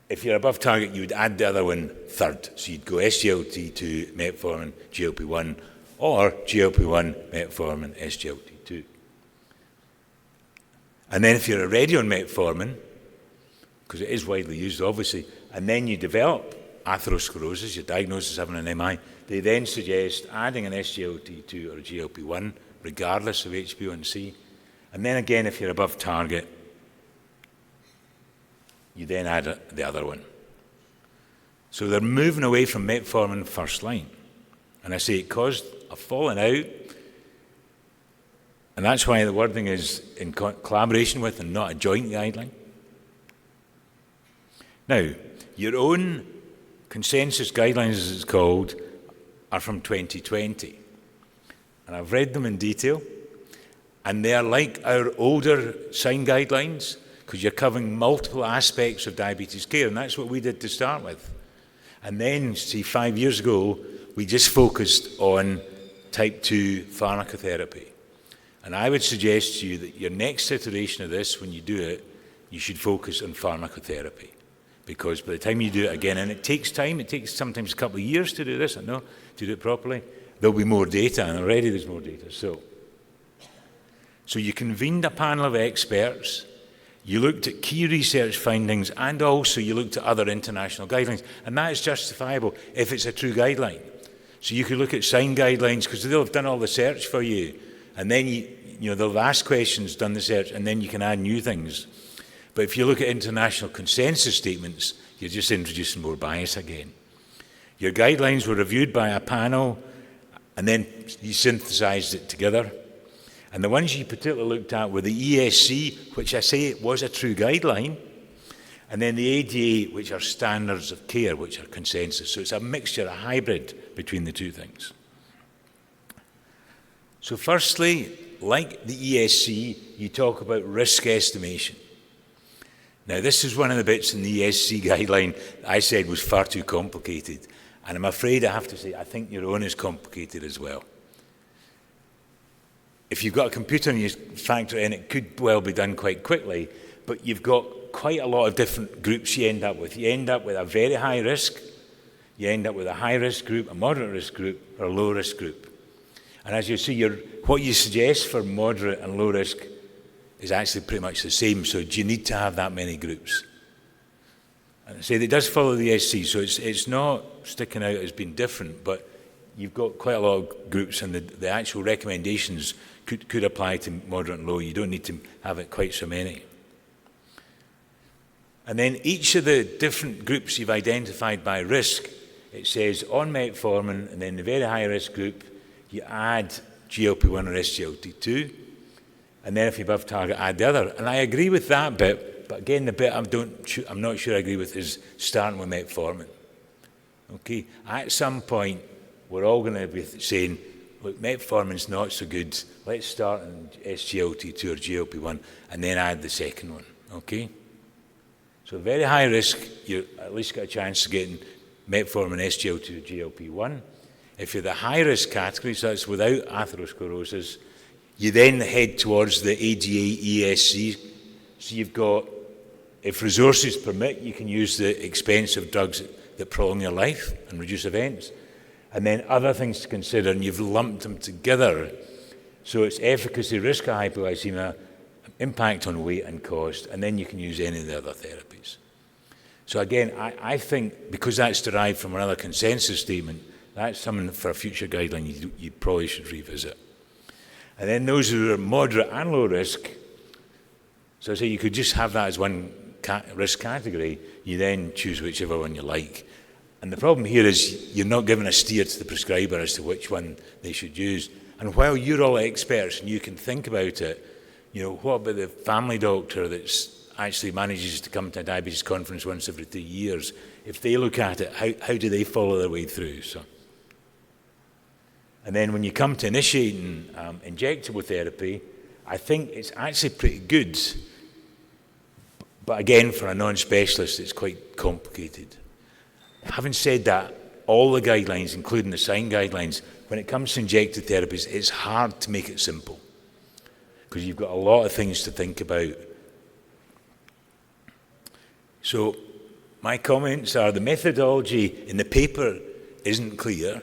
If you're above target, you would add the other one third. So you'd go SGLT2, metformin, GLP-1, or GLP-1, metformin, SGLT2. And then if you're already on metformin, because it is widely used, obviously, and then you develop atherosclerosis, your diagnosis having an MI, they then suggest adding an SGLT2 or a GLP-1, regardless of HbA1c. And then again, if you're above target, you then add the other one. So they're moving away from metformin first line. And I say it caused a falling out, and that's why the wording is in collaboration with and not a joint guideline. Now, your own consensus guidelines, as it's called, are from 2020. And I've read them in detail, and they are like our older SIGN guidelines, because you're covering multiple aspects of diabetes care, and that's what we did to start with. And then, see, 5 years ago, we just focused on type 2 pharmacotherapy. And I would suggest to you that your next iteration of this, when you do it, you should focus on pharmacotherapy. Because by the time you do it again, and it takes time, it takes sometimes a couple of years to do this, I know, to do it properly, there'll be more data, and already there's more data. So you convened a panel of experts, you looked at key research findings, and also you looked at other international guidelines, and that is justifiable if it's a true guideline. So you could look at SIGN guidelines, because they'll have done all the search for you, and then they'll have asked questions, done the search, and then you can add new things. But if you look at international consensus statements, you're just introducing more bias again. Your guidelines were reviewed by a panel, and then you synthesized it together. And the ones you particularly looked at were the ESC, which I say was a true guideline, and then the ADA, which are standards of care, which are consensus. So it's a mixture, a hybrid between the two things. So firstly, like the ESC, you talk about risk estimation. Now, this is one of the bits in the ESC guideline that I said was far too complicated. And I'm afraid I have to say, I think your own is complicated as well. If you've got a computer and you factor in, it could well be done quite quickly, but you've got quite a lot of different groups you end up with. You end up with a very high risk, you end up with a high-risk group, a moderate-risk group, or a low-risk group. And as you see, what you suggest for moderate and low risk is actually pretty much the same. So do you need to have that many groups? And I say it does follow the SC, so it's not sticking out as being different, but you've got quite a lot of groups, and the actual recommendations could apply to moderate and low. You don't need to have it quite so many. And then each of the different groups you've identified by risk, it says on metformin, and then the very high risk group, you add GLP-1 or SGLT2, and then if you're above target, add the other. And I agree with that bit, but again, the bit I'm not sure I agree with is starting with metformin. Okay, at some point, we're all going to be saying, look, metformin's not so good. Let's start on SGLT2 or GLP-1, and then add the second one. Okay. So very high risk, you at least got a chance of getting metformin, SGLT2, GLP-1. If you're the high-risk category, so that's without atherosclerosis, you then head towards the ADA ESC. So you've got, if resources permit, you can use the expensive drugs that prolong your life and reduce events. And then other things to consider, and you've lumped them together. So it's efficacy, risk of hypoglycemia, impact on weight and cost, and then you can use any of the other therapies. So again, I think because that's derived from another consensus statement, that's something for a future guideline you probably should revisit. And then those who are moderate and low risk, so I say you could just have that as one risk category, you then choose whichever one you like. And the problem here is you're not giving a steer to the prescriber as to which one they should use. And while you're all experts and you can think about it, you know, what about the family doctor that's actually manages to come to a diabetes conference once every 3 years? If they look at it, how do they follow their way through? So. And then when you come to initiating injectable therapy, I think it's actually pretty good. But again, for a non-specialist, it's quite complicated. Having said that, all the guidelines, including the SIGN guidelines, when it comes to injected therapies, it's hard to make it simple because you've got a lot of things to think about. So my comments are the methodology in the paper isn't clear.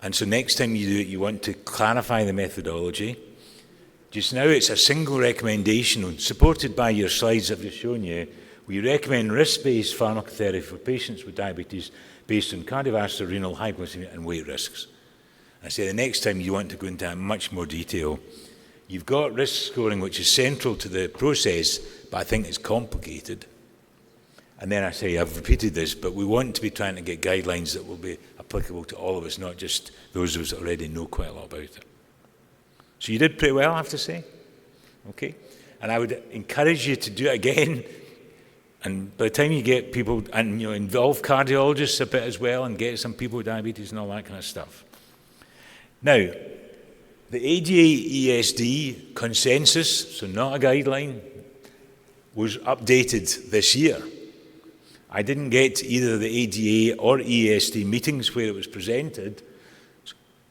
And so next time you do it, you want to clarify the methodology. Just now it's a single recommendation supported by your slides I've just shown you. We recommend risk-based pharmacotherapy for patients with diabetes based on cardiovascular, renal, hypoglycemia and weight risks. I say the next time you want to go into much more detail. You've got risk scoring, which is central to the process, but I think it's complicated. And then I say, I've repeated this, but we want to be trying to get guidelines that will be applicable to all of us, not just those of us that already know quite a lot about it. So you did pretty well, I have to say. Okay? And I would encourage you to do it again. And by the time you get people, and you know, involve cardiologists a bit as well, and get some people with diabetes and all that kind of stuff. Now, the ADA ESD consensus, so not a guideline, was updated this year. I didn't get to either the ADA or ESD meetings where it was presented,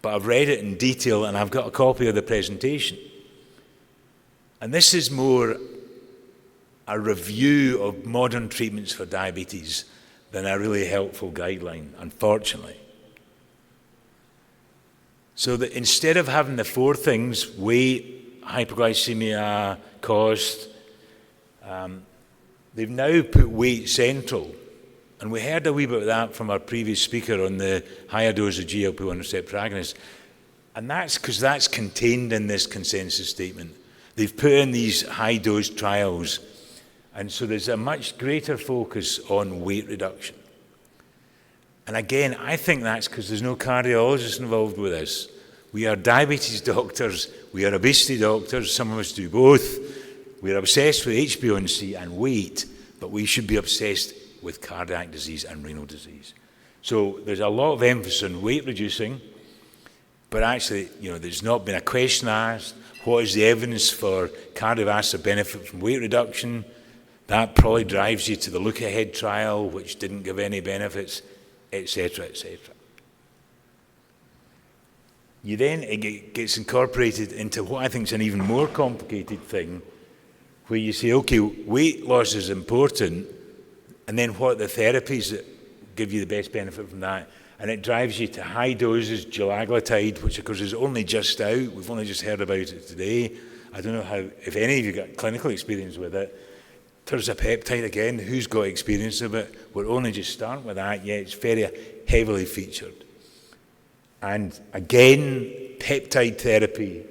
but I've read it in detail and I've got a copy of the presentation. And this is more a review of modern treatments for diabetes than a really helpful guideline, unfortunately. So that instead of having the four things, weight, hypoglycemia, cost, they've now put weight central. And we heard a wee bit of that from our previous speaker on the higher dose of GLP-1 receptor agonist. And that's because that's contained in this consensus statement. They've put in these high dose trials. And so there's a much greater focus on weight reduction. And again, I think that's because there's no cardiologists involved with this. We are diabetes doctors, we are obesity doctors, some of us do both. We're obsessed with HbA1c and weight, but we should be obsessed with cardiac disease and renal disease. So there's a lot of emphasis on weight reducing, but actually, you know, there's not been a question asked, what is the evidence for cardiovascular benefit from weight reduction? That probably drives you to the Look Ahead trial, which didn't give any benefits, etc., etc. You then, it gets incorporated into what I think is an even more complicated thing, where you say, okay, weight loss is important, and then what are the therapies that give you the best benefit from that. And it drives you to high doses, gelaglutide, which of course is only just out. We've only just heard about it today. I don't know how, if any of you got clinical experience with it. Tirzepatide, again, who's got experience of it? We're only just starting with that, yet it's very heavily featured. And again, peptide therapy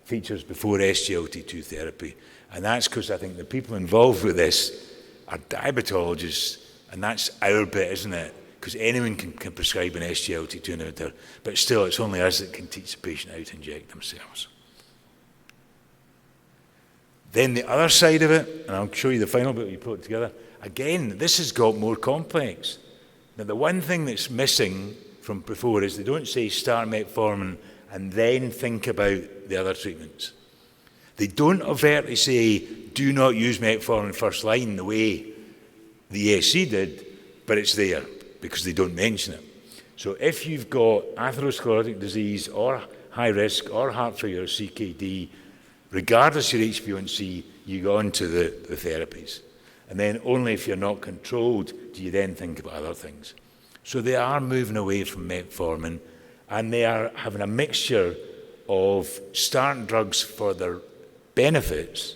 features before SGLT2 therapy. And that's because I think the people involved with this are diabetologists, and that's our bit, isn't it? Because anyone can prescribe an SGLT2 inhibitor, but still it's only us that can teach the patient how to inject themselves. Then the other side of it, and I'll show you the final bit we put together, again, this has got more complex. Now, the one thing that's missing from before is they don't say start metformin and then think about the other treatments. They don't overtly say do not use metformin first line the way the ESC did, but it's there because they don't mention it. So if you've got atherosclerotic disease or high risk or heart failure or CKD, regardless of your HbA1c, you go on to the therapies. And then only if you're not controlled do you then think about other things. So they are moving away from metformin, and they are having a mixture of starting drugs for their benefits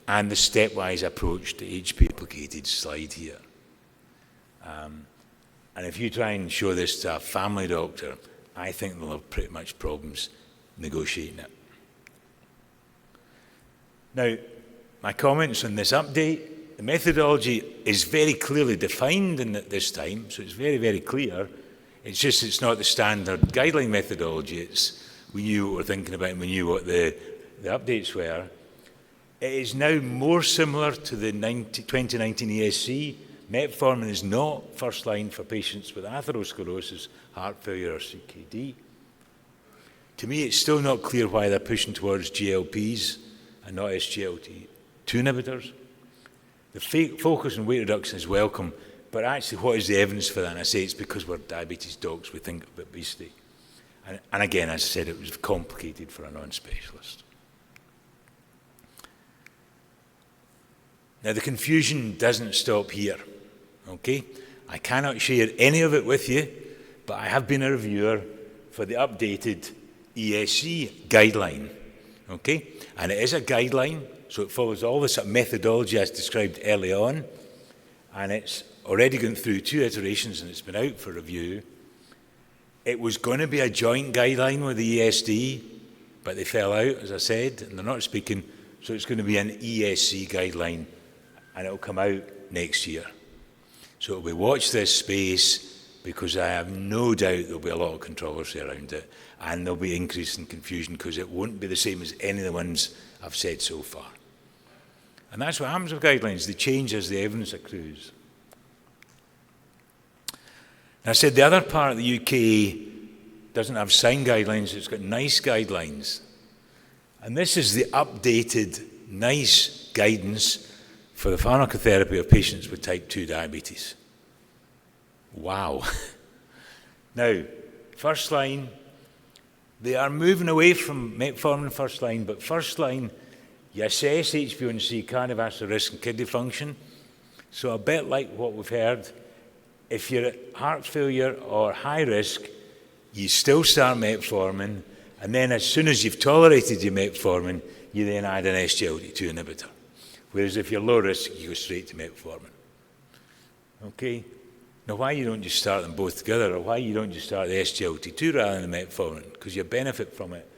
and the stepwise approach to HP-implicated slide here. And if you try and show this to a family doctor, I think they'll have pretty much problems negotiating it. Now, my comments on this update, the methodology is very clearly defined in this time, so it's very, very clear. It's just it's not the standard guideline methodology. We knew what we're thinking about and we knew what the updates were. It is now more similar to the 2019 ESC. Metformin is not first line for patients with atherosclerosis, heart failure or CKD. To me, it's still not clear why they're pushing towards GLPs and not SGLT2 inhibitors. The focus on weight reduction is welcome, but actually what is the evidence for that? And I say it's because we're diabetes docs, we think about obesity. And again, as I said, it was complicated for a non-specialist. Now, the confusion doesn't stop here, okay? I cannot share any of it with you, but I have been a reviewer for the updated ESC guideline, okay? And it is a guideline, so it follows all this methodology as described early on, and it's already gone through 2 iterations and it's been out for review. It was going to be a joint guideline with the ESD, but they fell out, as I said, and they're not speaking, so it's going to be an ESC guideline, and it'll come out next year. So we watch this space because I have no doubt there'll be a lot of controversy around it, and there'll be increase in confusion because it won't be the same as any of the ones I've said so far. And that's what happens with guidelines. They change as the evidence accrues. And I said the other part of the UK doesn't have signed guidelines, it's got NICE guidelines. And this is the updated NICE guidance for the pharmacotherapy of patients with type 2 diabetes. Wow. Now, first line, they are moving away from metformin first line, but first line, you assess HbA1c, cardiovascular risk and kidney function. So a bit like what we've heard, if you're at heart failure or high risk, you still start metformin, and then as soon as you've tolerated your metformin, you then add an SGLT2 inhibitor. Whereas if you're low risk, you go straight to metformin. Okay? Now, why you don't just start them both together, or why you don't just start the SGLT2 rather than the metformin? Because you benefit from it.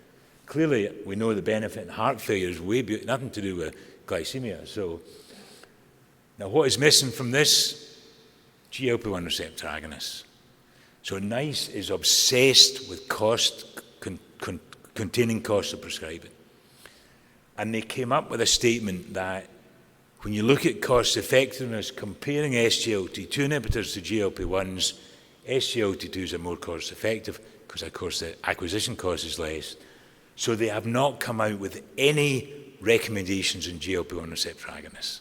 Clearly, we know the benefit in heart failure is nothing to do with glycemia. So, now what is missing from this? GLP-1 receptor agonists. So NICE is obsessed with containing costs of prescribing. And they came up with a statement that when you look at cost effectiveness, comparing SGLT2 inhibitors to GLP-1s, SGLT2s are more cost effective because, of course, the acquisition cost is less. So they have not come out with any recommendations on GLP-1 receptor agonists.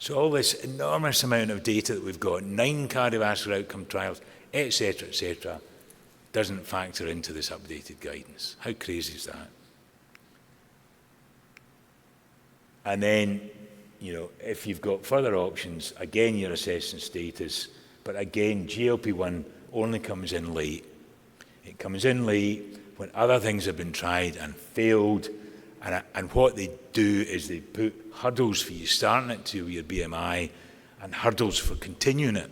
So all this enormous amount of data that we've got, 9 cardiovascular outcome trials, etc., doesn't factor into this updated guidance. How crazy is that? And then, you know, if you've got further options, again, you're assessing status, But again, GLP-1 only comes in late. It comes in late when other things have been tried and failed. And what they do is they put hurdles for you starting it to your BMI and hurdles for continuing it.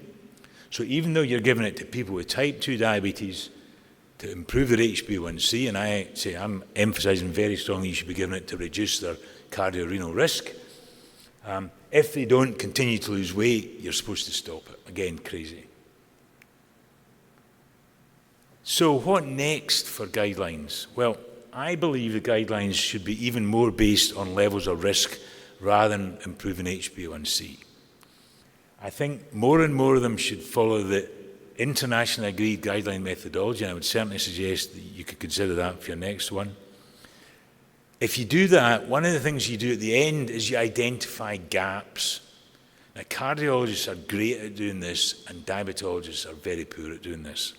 So even though you're giving it to people with type 2 diabetes to improve their HbA1c, and I say I'm emphasising very strongly you should be giving it to reduce their cardiorenal risk, if they don't continue to lose weight, you're supposed to stop it. Again, crazy. So what next for guidelines? Well, I believe the guidelines should be even more based on levels of risk rather than improving HbA1c. I think more and more of them should follow the internationally agreed guideline methodology, and I would certainly suggest that you could consider that for your next one. If you do that, one of the things you do at the end is you identify gaps. Now, cardiologists are great at doing this, and diabetologists are very poor at doing this.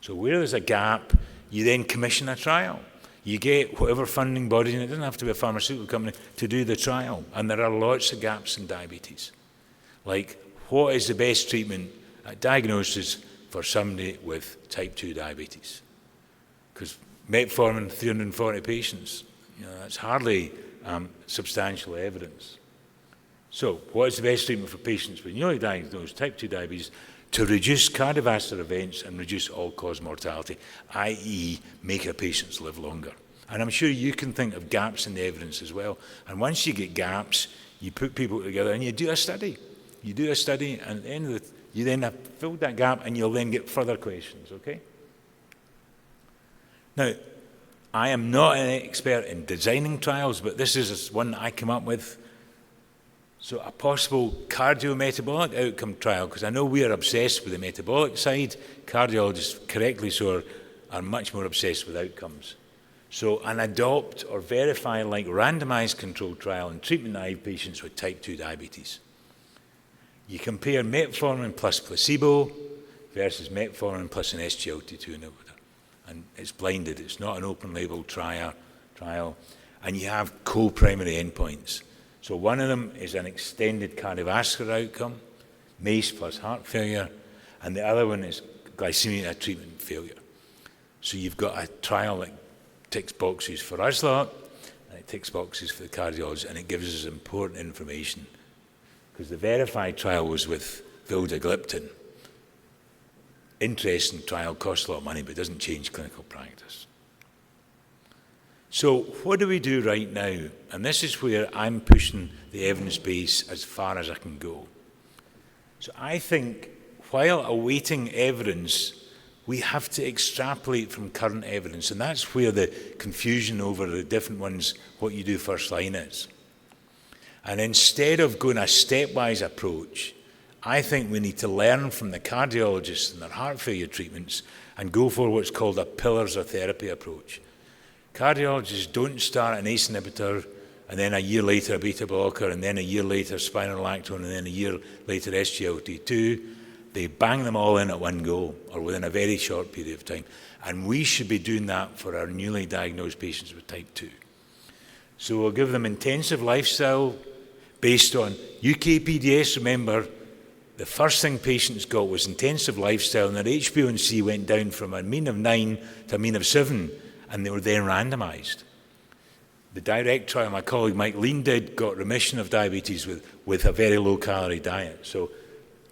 So where there's a gap, you then commission a trial. You get whatever funding body, and it doesn't have to be a pharmaceutical company, to do the trial. And there are lots of gaps in diabetes. Like, what is the best treatment at diagnosis for somebody with type 2 diabetes? Because metformin, 340 patients, that's hardly substantial evidence. So, what is the best treatment for patients with newly diagnosed type 2 diabetes to reduce cardiovascular events and reduce all-cause mortality, i.e. make our patients live longer? And I'm sure you can think of gaps in the evidence as well. And once you get gaps, you put people together and you do a study. You do a study, and at the end of it, you then have filled that gap, and you'll then get further questions, okay? Now, I am not an expert in designing trials, but this is one that I came up with. So a possible cardiometabolic outcome trial, because I know we are obsessed with the metabolic side. Cardiologists, correctly so, are much more obsessed with outcomes. So an adopt or verify like randomized controlled trial in treatment-naive patients with type 2 diabetes. You compare metformin plus placebo versus metformin plus an SGLT2 inhibitor. And it's blinded, it's not an open label trial. And you have co-primary endpoints. So one of them is an extended cardiovascular outcome, MACE plus heart failure, and the other one is glycemia treatment failure. So you've got a trial that ticks boxes for us lot, and it ticks boxes for the cardiologist, and it gives us important information. Because the verified trial was with vildagliptin. Interesting trial, costs a lot of money, but doesn't change clinical practice. So what do we do right now? And this is where I'm pushing the evidence base as far as I can go. So I think while awaiting evidence, we have to extrapolate from current evidence. And that's where the confusion over the different ones, what you do first line is. And instead of going a stepwise approach, I think we need to learn from the cardiologists and their heart failure treatments and go for what's called a pillars of therapy approach. Cardiologists don't start an ACE inhibitor and then a year later a beta blocker and then a year later spironolactone and then a year later SGLT2. They bang them all in at one go or within a very short period of time. And we should be doing that for our newly diagnosed patients with type 2. So we'll give them intensive lifestyle based on UK PDS. Remember, the first thing patients got was intensive lifestyle, and their HbA1c went down from a mean of 9 to a mean of 7, and they were then randomised. The direct trial my colleague Mike Lean did got remission of diabetes with a very low-calorie diet. So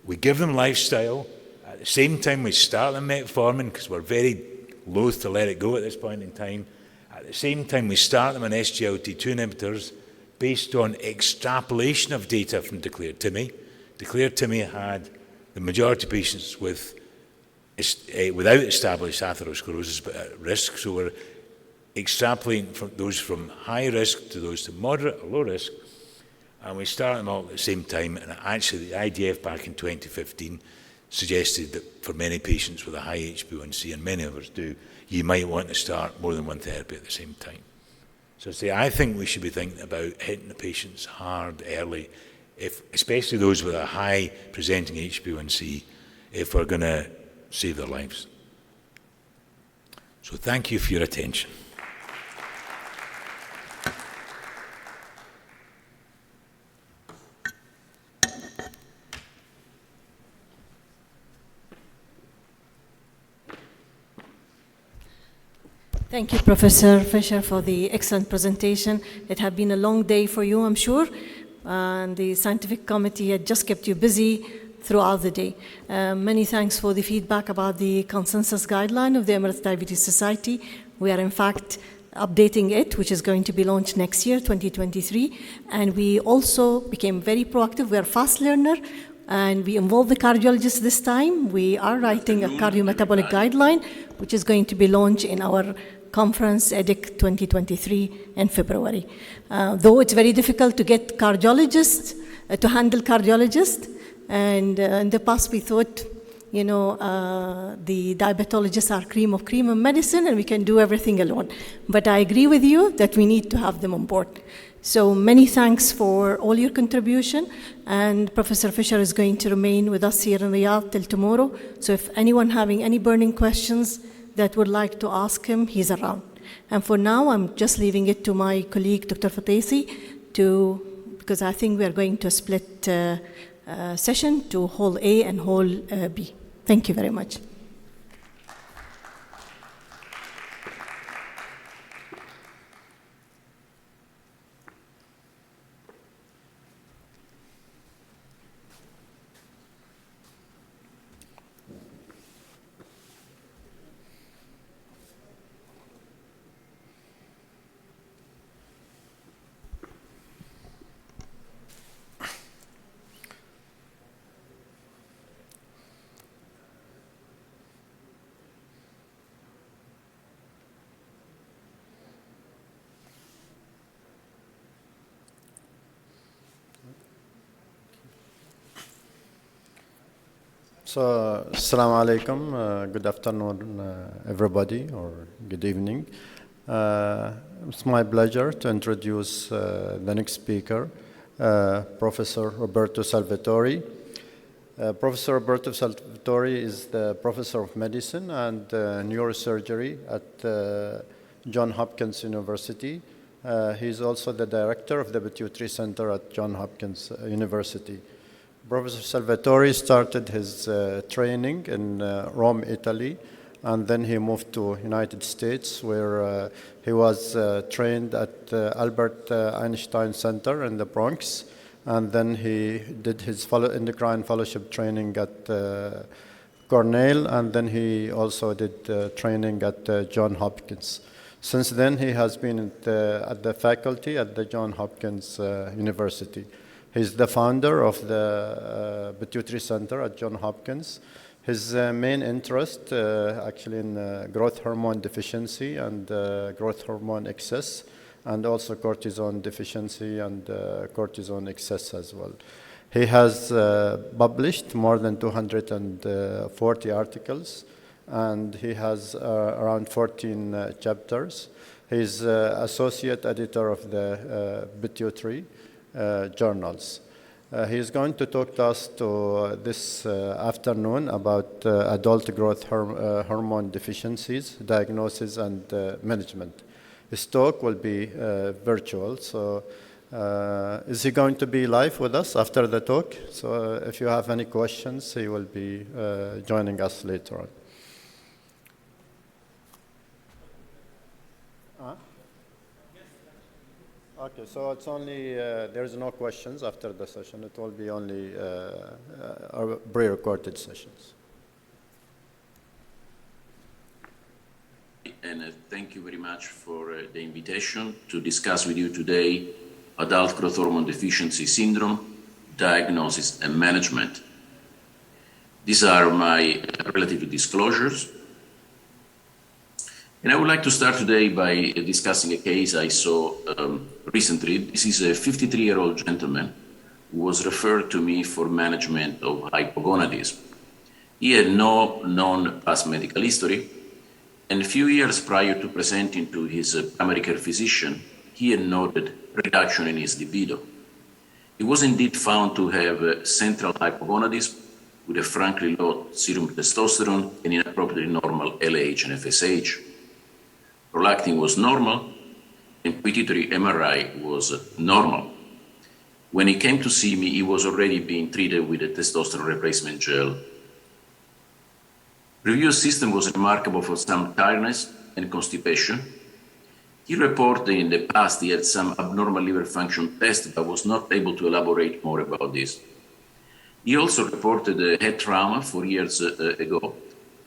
we give them lifestyle. At the same time, we start them metformin, because we're very loath to let it go at this point in time. At the same time, we start them on SGLT2 inhibitors based on extrapolation of data from DECLARE-TIMI. DECLARE-TIMI had the majority of patients without established atherosclerosis but at risk, so we're extrapolating from those from high risk to those to moderate or low risk, and we start them all at the same time. And actually the IDF back in 2015 suggested that for many patients with a high HbA1c, and many of us do, you might want to start more than one therapy at the same time. So I think we should be thinking about hitting the patients hard early, especially those with a high presenting HbA1c, if we're going to save their lives. So thank you for your attention. Thank you, Professor Fisher, for the excellent presentation. It had been a long day for you, I'm sure, and the scientific committee had just kept you busy throughout the day. Many thanks for the feedback about the consensus guideline of the Emirates Diabetes Society. We are, in fact, updating it, which is going to be launched next year, 2023. And we also became very proactive. We are fast learner, and we involve the cardiologists this time. We are writing a cardiometabolic guideline, which is going to be launched in our conference, EDIC 2023, in February. Though it's very difficult to get cardiologists, to handle cardiologists, and in the past we thought, you know, the diabetologists are cream of medicine and we can do everything alone. But I agree with you that we need to have them on board. So many thanks for all your contribution, and Professor Fisher is going to remain with us here in Riyadh till tomorrow. So if anyone having any burning questions that would like to ask him, he's around. And for now, I'm just leaving it to my colleague, Dr. Fatesi, because I think we are going to split session to Hall A and Hall B. Thank you very much. So, Assalamu alaikum, good afternoon everybody, or good evening. It's my pleasure to introduce the next speaker, Professor Roberto Salvatori. Professor Roberto Salvatori is the Professor of Medicine and Neurosurgery at Johns Hopkins University. He's also the Director of the Pituitary Center at Johns Hopkins University. Professor Salvatori started his training in Rome, Italy, and then he moved to United States, where he was trained at Albert Einstein Center in the Bronx, and then he did his endocrine fellowship training at Cornell, and then he also did training at Johns Hopkins. Since then, he has been at the faculty at the Johns Hopkins University. He's the founder of the Pituitary Center at Johns Hopkins. His main interest actually in growth hormone deficiency and growth hormone excess, and also cortisone deficiency and cortisone excess as well. He has published more than 240 articles, and he has around 14 chapters. He's associate editor of the Pituitary journals. He is going to talk to us this afternoon about adult growth hormone deficiencies, diagnosis, and management. His talk will be virtual, so is he going to be live with us after the talk? So if you have any questions, he will be joining us later on. Okay, so it's only, there's no questions after the session. It will be only pre-recorded sessions. And thank you very much for the invitation to discuss with you today adult growth hormone deficiency syndrome, diagnosis and management. These are my relative disclosures. And I would like to start today by discussing a case I saw recently. This is a 53-year-old gentleman who was referred to me for management of hypogonadism. He had no known past medical history, and a few years prior to presenting to his primary care physician, he had noted reduction in his libido. He was indeed found to have central hypogonadism with a frankly low serum testosterone and inappropriately normal LH and FSH. Prolactin was normal, and pituitary MRI was normal. When he came to see me, he was already being treated with a testosterone replacement gel. Review system was remarkable for some tiredness, and constipation. He reported in the past he had some abnormal liver function test, but was not able to elaborate more about this. He also reported a head trauma 4 years ago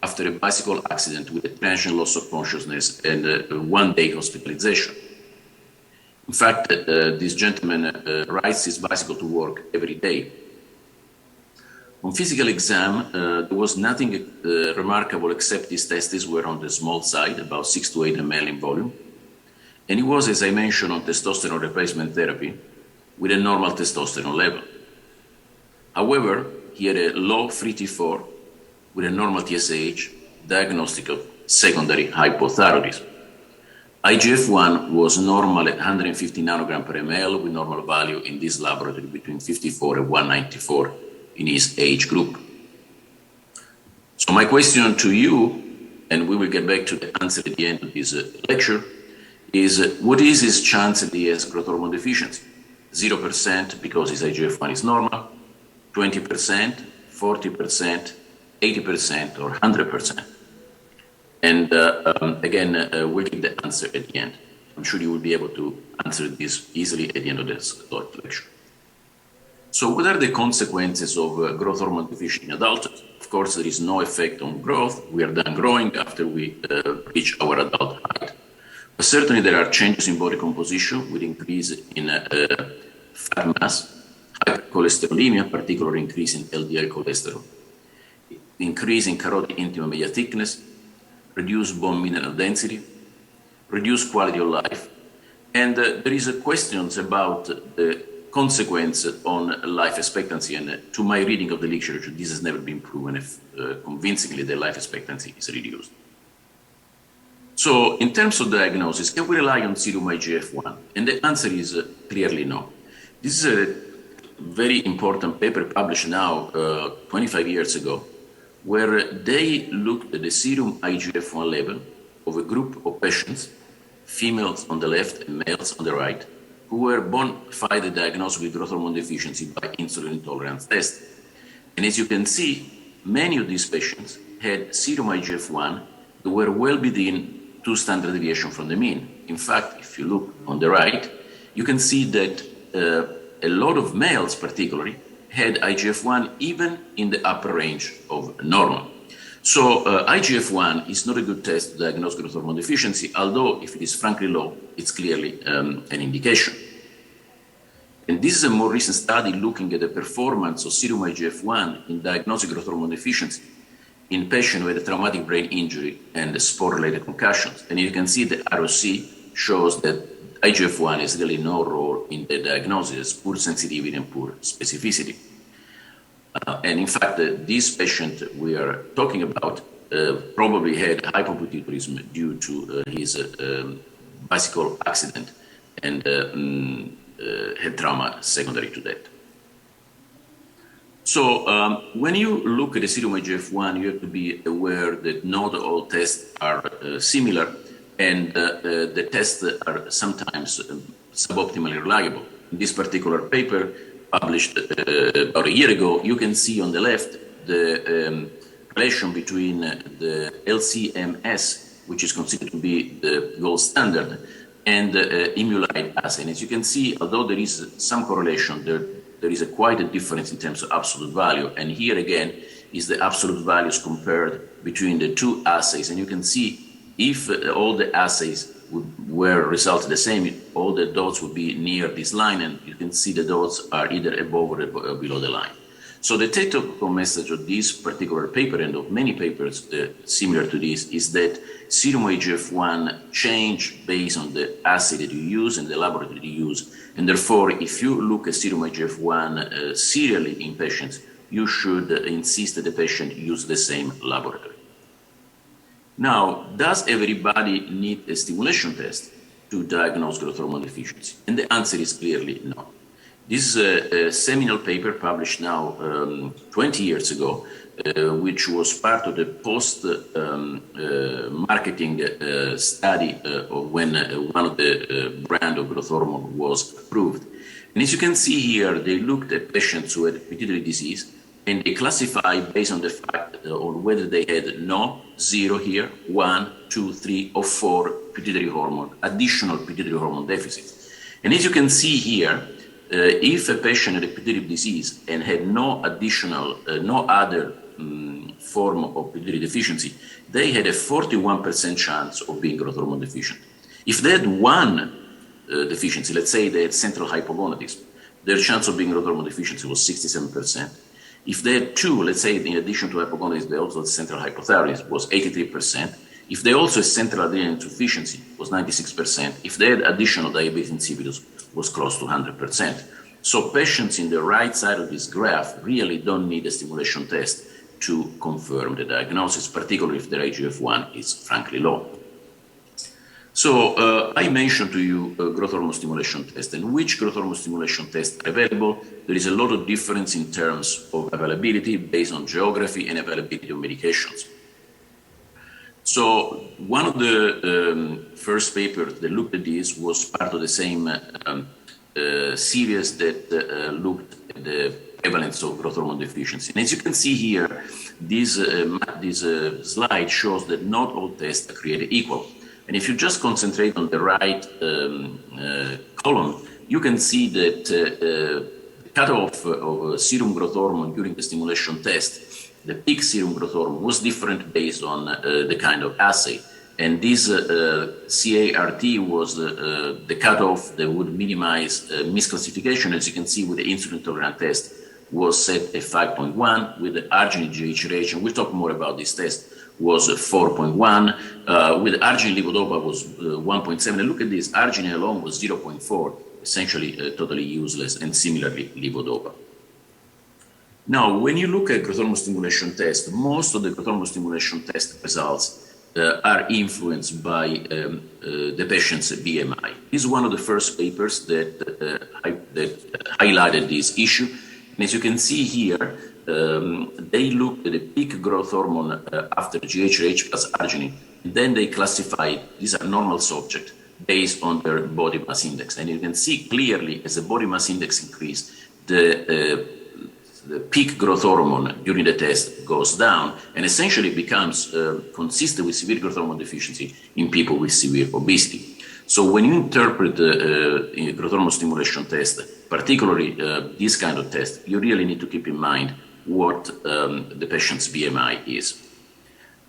after a bicycle accident with a transient loss of consciousness and 1 day hospitalization. In fact, this gentleman rides his bicycle to work every day. On physical exam, there was nothing remarkable except his testes were on the small side, about 6 to 8 ml in volume. And he was, as I mentioned, on testosterone replacement therapy with a normal testosterone level. However, he had a low free T4 with a normal TSH, diagnostic of secondary hypothyroidism. IGF-1 was normal at 150 nanogram per ml with normal value in this laboratory between 54 and 194 in his age group. So my question to you, and we will get back to the answer at the end of this lecture, is what is his chance that he has growth hormone deficiency? 0% because his IGF-1 is normal, 20%, 40%, 80%, or 100%. And again, we'll give the answer at the end. I'm sure you will be able to answer this easily at the end of this lecture. So what are the consequences of growth hormone deficiency in adulthood? Of course, there is no effect on growth. We are done growing after we reach our adult height. But certainly there are changes in body composition with increase in fat mass, hypercholesterolemia, particularly increase in LDL cholesterol, increase in carotid intima media thickness, reduced bone mineral density, reduced quality of life. And there is questions about the consequence on life expectancy. And to my reading of the literature, this has never been proven if, convincingly that life expectancy is reduced. So in terms of diagnosis, can we rely on serum IGF-1? And the answer is clearly no. This is a very important paper published now 25 years ago, where they looked at the serum IGF-1 level of a group of patients, females on the left and males on the right, who were bona fide diagnosed with growth hormone deficiency by insulin intolerance test. And as you can see, many of these patients had serum IGF-1 that were well within 2 standard deviation from the mean. In fact, if you look on the right, you can see that a lot of males particularly had IGF-1 even in the upper range of normal. So IGF-1 is not a good test to diagnose growth hormone deficiency, although if it is frankly low, it's clearly an indication. And this is a more recent study looking at the performance of serum IGF-1 in diagnosing growth hormone deficiency in patients with a traumatic brain injury and sport-related concussions. And you can see the ROC shows that IGF-1 has really no role in the diagnosis, poor sensitivity and poor specificity. And in fact, this patient we are talking about probably had hypopituitarism due to his bicycle accident and head trauma secondary to that. So when you look at the serum IGF-1, you have to be aware that not all tests are similar, and the tests are sometimes suboptimally reliable. In this particular paper, published about a year ago, you can see on the left the relation between the LCMS, which is considered to be the gold standard, and imulide assay. And as you can see, although there is some correlation, there is quite a difference in terms of absolute value. And here again is the absolute values compared between the 2 assays. And you can see if all the assays were resulted the same, all the dots would be near this line, and you can see the dots are either above or below the line. So the take-home message of this particular paper and of many papers similar to this is that serum IGF-1 change based on the assay that you use and the laboratory that you use. And therefore, if you look at serum IGF-1 serially in patients, you should insist that the patient use the same laboratory. Now, does everybody need a stimulation test to diagnose growth hormone deficiency? And the answer is clearly no. This is a seminal paper published now 20 years ago, which was part of the post-marketing study of when one of the brand of growth hormone was approved. And as you can see here, they looked at patients who had pituitary disease And they classify based on the fact on whether they had no, 0 here, 1, 2, 3, or 4 pituitary hormone, additional pituitary hormone deficit. And as you can see here, if a patient had a pituitary disease and had no additional, no other form of pituitary deficiency, they had a 41% chance of being growth hormone deficient. If they had one deficiency, let's say they had central hypogonadism, their chance of being growth hormone deficiency was 67%. If they had two, let's say in addition to hypogonadism, they also had central hypothyroidism, was 83%. If they also had central adrenal insufficiency, was 96%. If they had additional diabetes insipidus, was close to 100%. So patients in the right side of this graph really don't need a stimulation test to confirm the diagnosis, particularly if their IGF-1 is frankly low. So I mentioned to you growth hormone stimulation test, and which growth hormone stimulation tests are available. There is a lot of difference in terms of availability based on geography and availability of medications. So one of the first papers that looked at this was part of the same series that looked at the prevalence of growth hormone deficiency. And as you can see here, this slide shows that not all tests are created equal. And if you just concentrate on the right column, you can see that the cutoff of serum growth hormone during the stimulation test, the peak serum growth hormone, was different based on the kind of assay. And this CART was the cutoff that would minimize misclassification. As you can see with the insulin tolerant test, was set at 5.1, with the arginine GHRH, and we'll talk more about this test, was 4.1, with arginine levodopa was 1.7. And look at this, arginine alone was 0.4, essentially totally useless, and similarly levodopa. Now, when you look at growth hormone stimulation test, most of the growth hormone stimulation test results are influenced by the patient's BMI. This is one of the first papers that highlighted this issue. And as you can see here, they looked at the peak growth hormone after GHRH plus arginine, and then they classified, these are normal subjects, based on their body mass index. And you can see clearly as the body mass index increased, the peak growth hormone during the test goes down and essentially becomes consistent with severe growth hormone deficiency in people with severe obesity. So when you interpret the growth hormone stimulation test, particularly this kind of test, you really need to keep in mind what the patient's BMI is.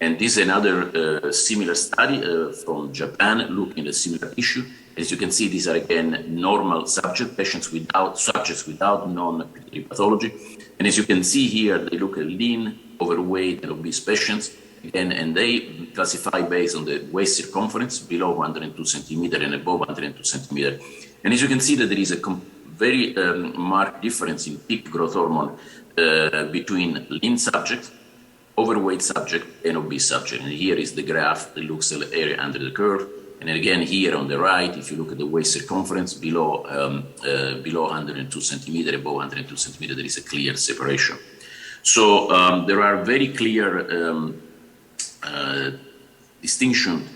And this is another similar study from Japan looking at a similar issue. As you can see, these are again normal subjects, subjects without non-pituitary pathology. And as you can see here, they look at lean, overweight, and obese patients. Again, and they classify based on the waist circumference below 102 centimeter and above 102 centimeter. And as you can see that there is a very marked difference in peak growth hormone between lean subject, overweight subject, and obese subject. And here is the graph that looks at the area under the curve. And again, here on the right, if you look at the waist circumference below 102 centimeter, above 102 centimeter, there is a clear separation. So there are very clear distinction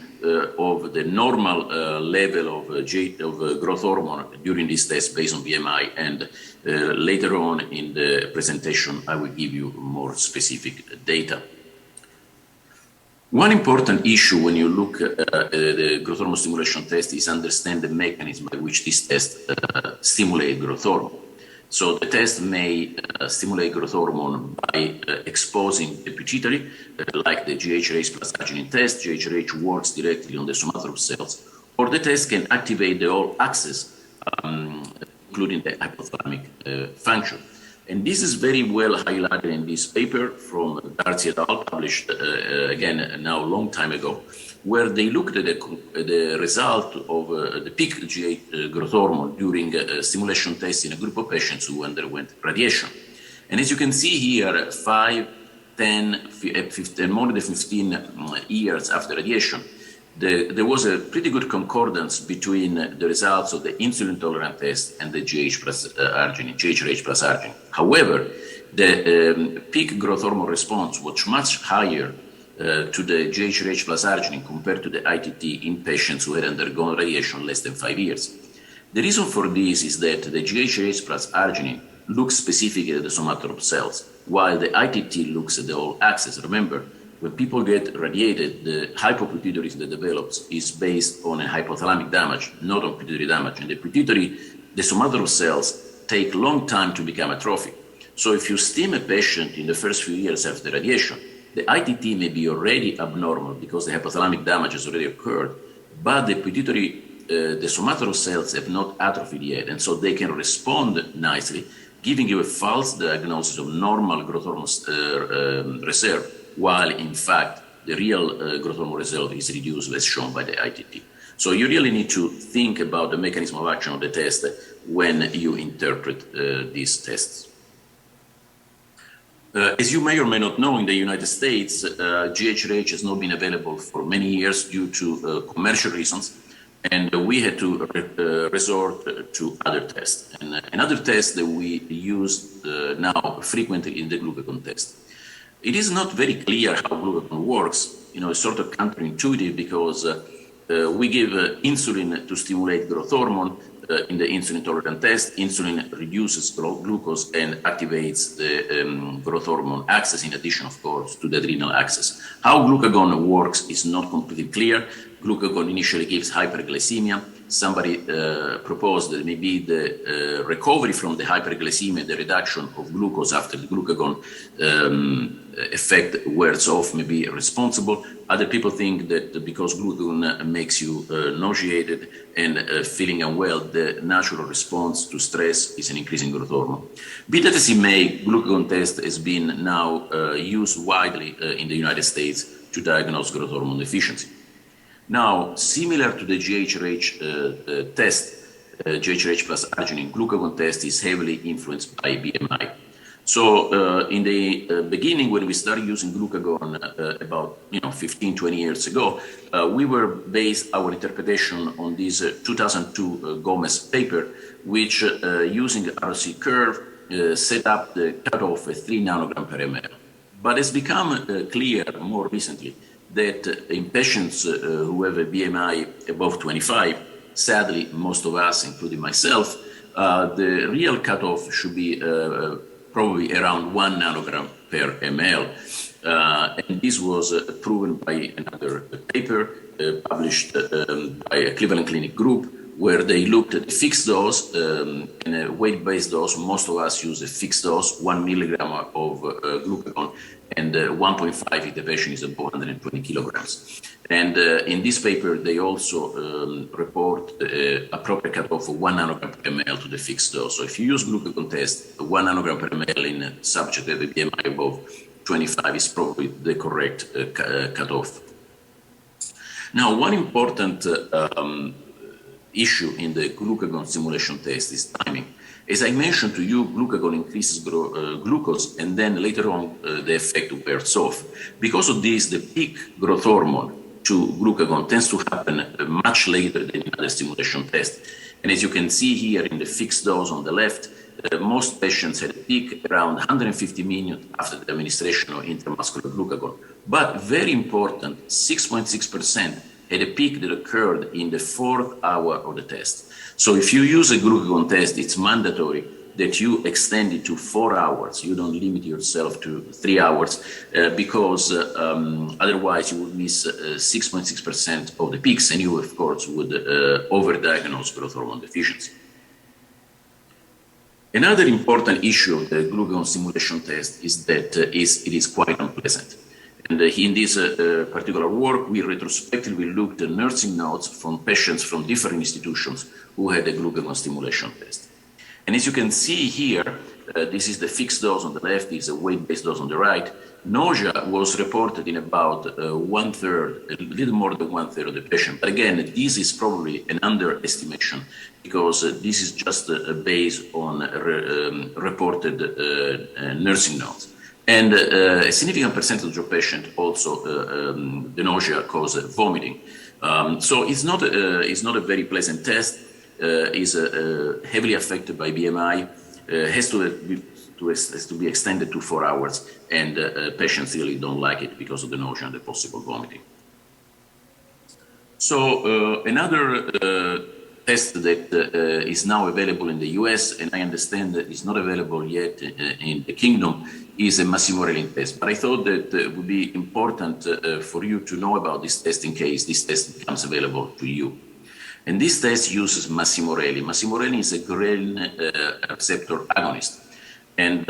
of the normal level of growth hormone during this test based on BMI, and later on in the presentation I will give you more specific data. One important issue when you look at the growth hormone stimulation test is understand the mechanism by which this test stimulates growth hormone. So the test may stimulate growth hormone by exposing the pituitary, like the GHRH plus arginine test. GHRH works directly on the somatotroph cells, or the test can activate the whole axis, including the hypothalamic function. And this is very well highlighted in this paper from Darcy et al., published again now a long time ago, where they looked at the result of the peak growth hormone during stimulation tests in a group of patients who underwent radiation. And as you can see here, 5, 10, 15, more than 15 years after radiation, there was a pretty good concordance between the results of the insulin tolerant test and the GHRH plus arginine. However, the peak growth hormone response was much higher to the GHRH plus arginine compared to the ITT in patients who had undergone radiation less than 5 years. The reason for this is that the GHRH plus arginine looks specifically at the somatotroph cells, while the ITT looks at the whole axis. Remember, when people get radiated, the hypopituitary that develops is based on a hypothalamic damage, not on pituitary damage. And the pituitary, the somatotroph cells take long time to become atrophic. So if you stim a patient in the first few years after radiation, the ITT may be already abnormal because the hypothalamic damage has already occurred, but the pituitary, the somatotroph cells have not atrophied yet, and so they can respond nicely, giving you a false diagnosis of normal growth hormone reserve, while in fact the real growth hormone reserve is reduced as shown by the ITT. So you really need to think about the mechanism of action of the test when you interpret these tests. As you may or may not know, in the United States, GHRH has not been available for many years due to commercial reasons, and we had to resort to other tests. And another test that we use now frequently in the glucagon test. It is not very clear how glucagon works. You know, it's sort of counterintuitive because we give insulin to stimulate growth hormone. In the insulin tolerant test, insulin reduces glucose and activates the growth hormone axis, in addition, of course, to the adrenal axis. How glucagon works is not completely clear. Glucagon initially gives hyperglycemia. Somebody proposed that maybe the recovery from the hyperglycemia, the reduction of glucose after the glucagon effect wears off, may be responsible. Other people think that because glucagon makes you nauseated and feeling unwell, the natural response to stress is an increase in growth hormone. Be that as it may, glucagon test has been now used widely in the United States to diagnose growth hormone deficiency. Now, similar to the GHRH test, GHRH plus arginine, glucagon test is heavily influenced by BMI. So in the beginning, when we started using glucagon about 15, 20 years ago, we were based our interpretation on this 2002 Gomez paper, which using the RC curve set up the cutoff at 3 nanogram per ml. But it's become clear more recently that in patients who have a BMI above 25, sadly, most of us, including myself, the real cutoff should be probably around 1 nanogram per ml. And this was proven by another paper published by a Cleveland Clinic group, where they looked at a fixed dose and a weight-based dose. Most of us use a fixed dose, 1 milligram of glucagon, and 1.5 if the patient is above 120 kilograms. And in this paper, they also report appropriate cutoff of 1 nanogram per ml to the fixed dose. So if you use glucagon test, 1 nanogram per ml in a subject with a BMI above 25 is probably the correct cutoff. Now, one important issue in the glucagon stimulation test is timing. As I mentioned to you, glucagon increases glucose, and then later on the effect wears off. Because of this, the peak growth hormone to glucagon tends to happen much later than in other stimulation tests. And as you can see here in the fixed dose on the left, most patients had a peak around 150 minutes after the administration of intramuscular glucagon. But very important, 6.6% had a peak that occurred in the 4th hour of the test. So if you use a glucagon test, it's mandatory that you extend it to 4 hours. You don't limit yourself to 3 hours because otherwise you would miss 6.6% of the peaks, and you, of course, would overdiagnose growth hormone deficiency. Another important issue of the glucagon stimulation test is that it is quite unpleasant. And in this particular work, we retrospectively looked at nursing notes from patients from different institutions who had a glucagon stimulation test. And as you can see here, this is the fixed dose on the left, is a weight-based dose on the right. Nausea was reported in about 1/3, a little more than 1/3 of the patient. But again, this is probably an underestimation because this is just based on reported nursing notes. And a significant percentage of patients also, the nausea causes vomiting. So it's not a very pleasant test. Is heavily affected by BMI, has to be extended to 4 hours, and patients really don't like it because of the nausea and the possible vomiting. So another test that is now available in the US, and I understand that is not available yet in the Kingdom, is a Massimorelli test. But I thought that it would be important for you to know about this test in case this test becomes available to you. And this test uses Massimorelli. Massimorelli is a ghrelin receptor agonist. And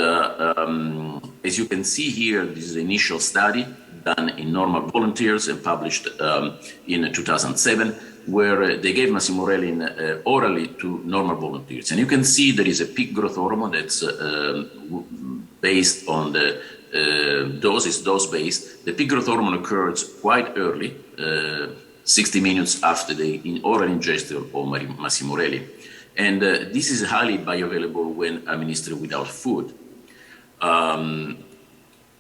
as you can see here, this is an initial study done in normal volunteers and published in 2007, where they gave Massimorelli orally to normal volunteers. And you can see there is a peak growth hormone that's based on the dose, is dose-based. The peak growth hormone occurs quite early, 60 minutes after the oral ingestion of Massimorelli. And this is highly bioavailable when administered without food.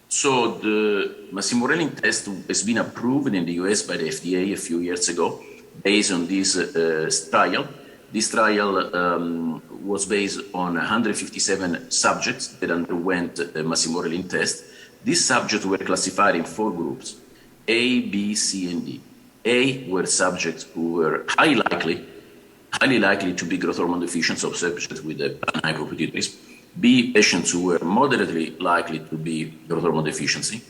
So the Massimorelli test has been approved in the US by the FDA a few years ago based on this trial. This trial was based on 157 subjects that underwent the Massimorelli test. These subjects were classified in 4 groups, A, B, C, and D. A were subjects who were highly likely to be growth hormone deficient, so subjects with a hypopituitarism. B, patients who were moderately likely to be growth hormone deficiency.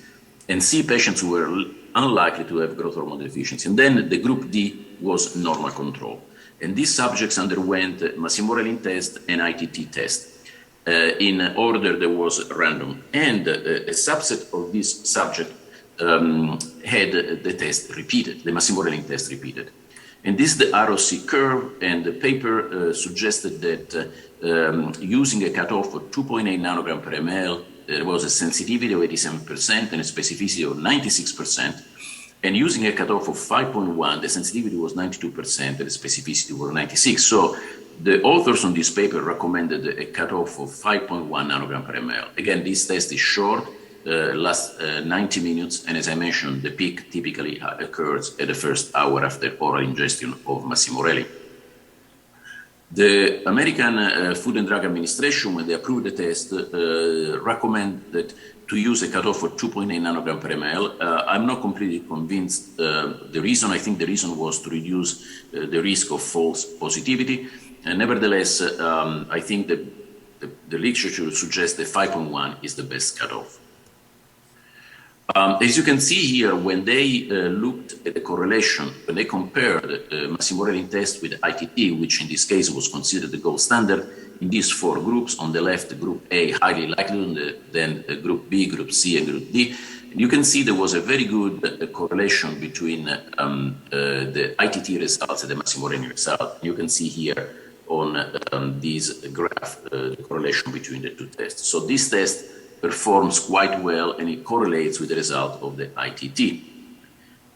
And C, patients who were unlikely to have growth hormone deficiency. And then the group D was normal control. And these subjects underwent Massimorelli test and ITT test. In order that was random. And a subset of this subject had the test repeated, the Massimorelli test repeated. And this is the ROC curve, and the paper suggested that using a cutoff of 2.8 nanogram per ml, there was a sensitivity of 87% and a specificity of 96%. And using a cutoff of 5.1, the sensitivity was 92% and the specificity was 96%. So the authors on this paper recommended a cutoff of 5.1 nanogram per ml. Again, this test is short, lasts 90 minutes, and as I mentioned, the peak typically occurs at the first hour after oral ingestion of Massimorelli. The American Food and Drug Administration, when they approved the test, recommended to use a cutoff of 2.8 nanogram per ml. I'm not completely convinced the reason. I think the reason was to reduce the risk of false positivity. Nevertheless, I think that the literature suggests that 5.1 is the best cutoff. As you can see here, when they looked at the correlation, when they compared Massimorelli test with ITT, which in this case was considered the gold standard, in these 4 groups, on the left, group A, highly likely, then group B, group C, and group D, and you can see there was a very good correlation between the ITT results and the Massimorelli result. You can see here on this graph the correlation between the 2 tests. So this test performs quite well, and it correlates with the result of the ITT.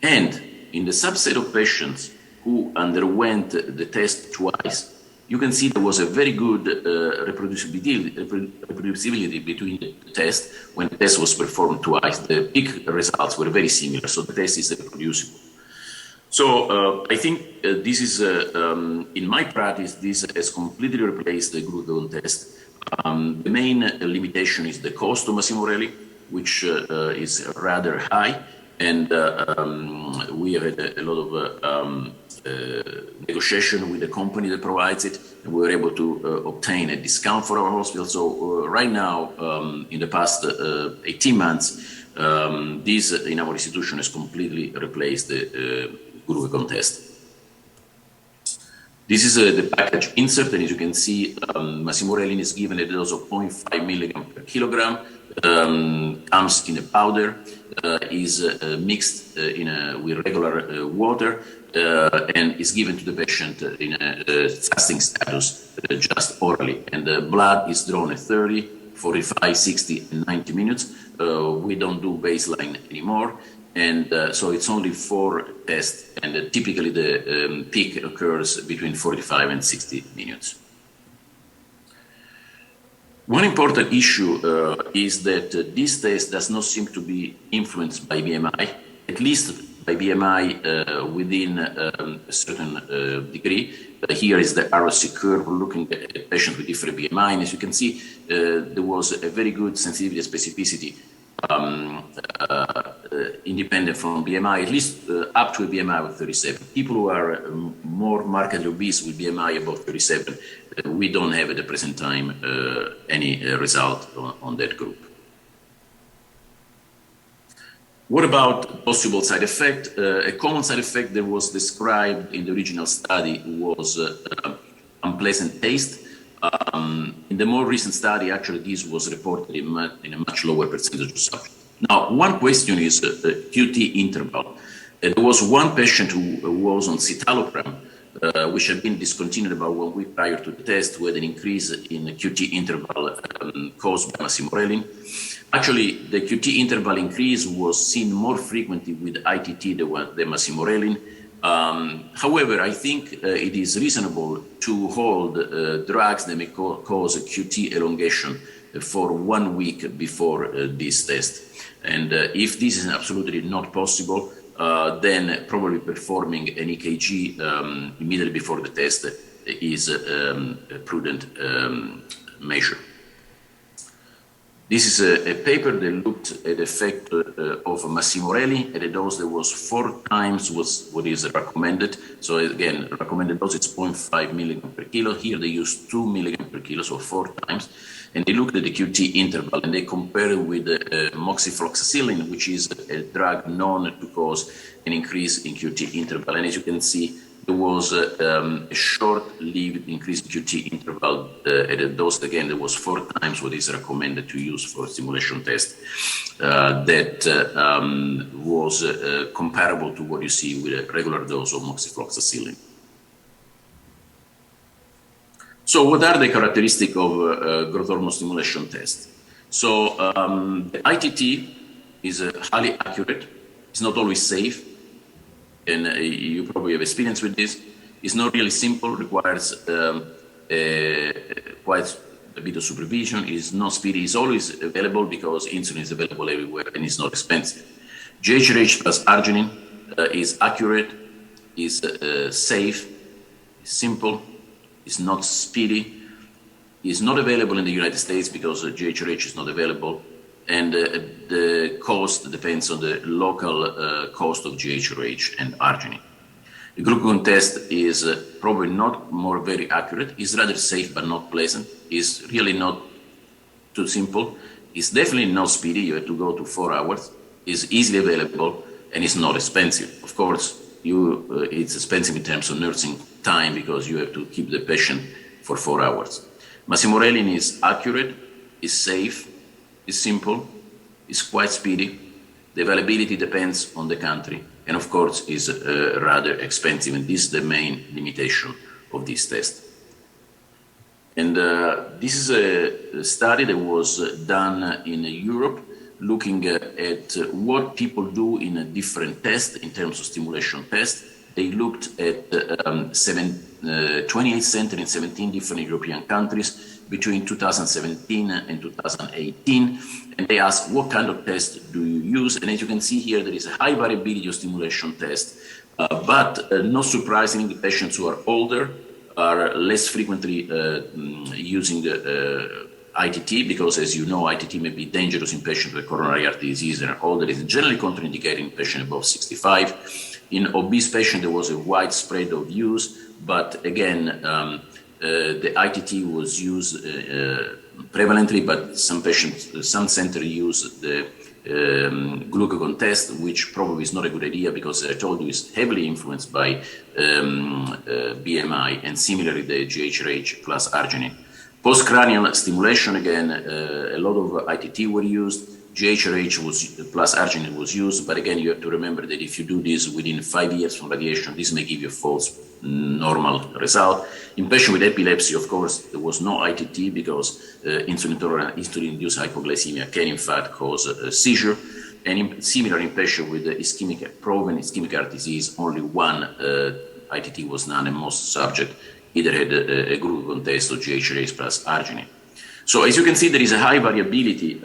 And in the subset of patients who underwent the test twice, you can see there was a very good reproducibility between the tests. When the test was performed twice, the peak results were very similar, so the test is reproducible. So I think this is, in my practice, this has completely replaced the glucagon test. The main limitation is the cost of Massimorelli, which is rather high, and we have had a lot of negotiation with the company that provides it, and we were able to obtain a discount for our hospital. So right now, in the past 18 months, this in our institution has completely replaced the glucagon test. This is the package insert, and as you can see, Massimorelli is given at a dose of 0.5 milligram per kilogram, comes in a powder, is mixed with regular water, and is given to the patient in a fasting status, just orally. And the blood is drawn at 30, 45, 60, and 90 minutes. We don't do baseline anymore. And so it's only 4 tests, and typically the peak occurs between 45 and 60 minutes. One important issue is that this test does not seem to be influenced by BMI, at least by BMI within a certain degree. Here is the ROC curve looking at patients with different BMI, and as you can see, there was a very good sensitivity and specificity independent from BMI, at least up to a BMI of 37. People who are more markedly obese with BMI above 37, we don't have at the present time any result on that group. What about possible side effect? A common side effect that was described in the original study was unpleasant taste. In the more recent study, actually, this was reported in a much lower percentage of subjects. Now, one question is QT interval. There was one patient who was on citalopram, which had been discontinued about 1 week prior to the test, who had an increase in the QT interval caused by massimorelin. Actually, the QT interval increase was seen more frequently with ITT than massimorelin. However, I think it is reasonable to hold drugs that may cause a QT elongation for 1 week before this test. And if this is absolutely not possible, then probably performing an EKG immediately before the test is a prudent measure. This is a paper that looked at the effect of massimorelli at a dose that was 4 times what is recommended. So again, recommended dose is 0.5 milligram per kilo. Here they used 2 milligram per kilo, so 4 times. And they looked at the QT interval and they compared it with moxifloxacillin, which is a drug known to cause an increase in QT interval. And as you can see, there was a short-lived increase in QT interval at a dose, again, that was 4 times what is recommended to use for a simulation test. That was comparable to what you see with a regular dose of moxifloxacillin. So what are the characteristics of growth hormone stimulation test? So the ITT is highly accurate. It's not always safe. And you probably have experience with this. It's not really simple, requires quite a bit of supervision. It's not speedy, it's always available because insulin is available everywhere and it's not expensive. GHRH plus arginine is accurate, is safe, is simple, is not speedy, is not available in the United States because GHRH is not available. And the cost depends on the local cost of GHRH and arginine. The glucagon test is probably not more very accurate. It's rather safe but not pleasant. It's really not too simple. It's definitely not speedy. You have to go to 4 hours. It's easily available and it's not expensive. Of course, it's expensive in terms of nursing time because you have to keep the patient for 4 hours. Massimorelin is accurate, is safe, is simple, is quite speedy. The availability depends on the country, and of course is rather expensive, and this is the main limitation of this test. And this is a study that was done in Europe, looking at what people do in a different test in terms of stimulation test. They looked at 28 centers in 17 different European countries between 2017 and 2018, and they asked what kind of test do you use, and as you can see here there is a high variability of stimulation test, but not surprisingly the patients who are older are less frequently using the ITT because, as you know, ITT may be dangerous in patients with coronary artery disease and are older. It is generally contraindicated in patients above 65. In obese patients there was a widespread of use, but again the ITT was used prevalently, but some patients, some centers use the glucagon test, which probably is not a good idea because I told you it's heavily influenced by BMI, and similarly the GHRH plus arginine. Postcranial stimulation, again, a lot of ITT were used. GHRH plus arginine was used, but again, you have to remember that if you do this within 5 years from radiation, this may give you a false normal result. In patients with epilepsy, of course, there was no ITT because insulin-intolerant, insulin-induced hypoglycemia can in fact cause a seizure. And similar in patients with proven ischemic heart disease, only one ITT was done, and most subjects either had a glucagon test or GHRH plus arginine. So as you can see, there is a high variability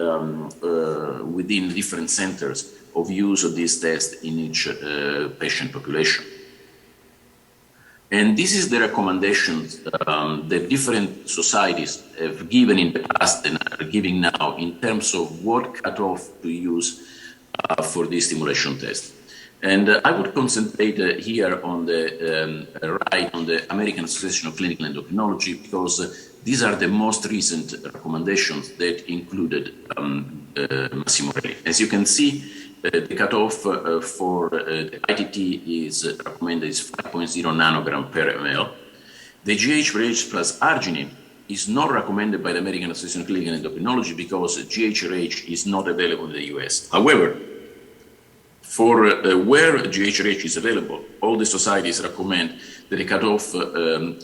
within different centers of use of this test in each patient population. And this is the recommendations that different societies have given in the past and are giving now in terms of what cutoff to use for this stimulation test. And I would concentrate here on the right, on the American Association of Clinical Endocrinology, because these are the most recent recommendations that included Massimorelli. As you can see, the cutoff for the ITT is recommended is 5.0 nanogram per ml. The GHRH plus arginine is not recommended by the American Association of Clinical Endocrinology because GHRH is not available in the US. However, for where GHRH is available, all the societies recommend that the cutoff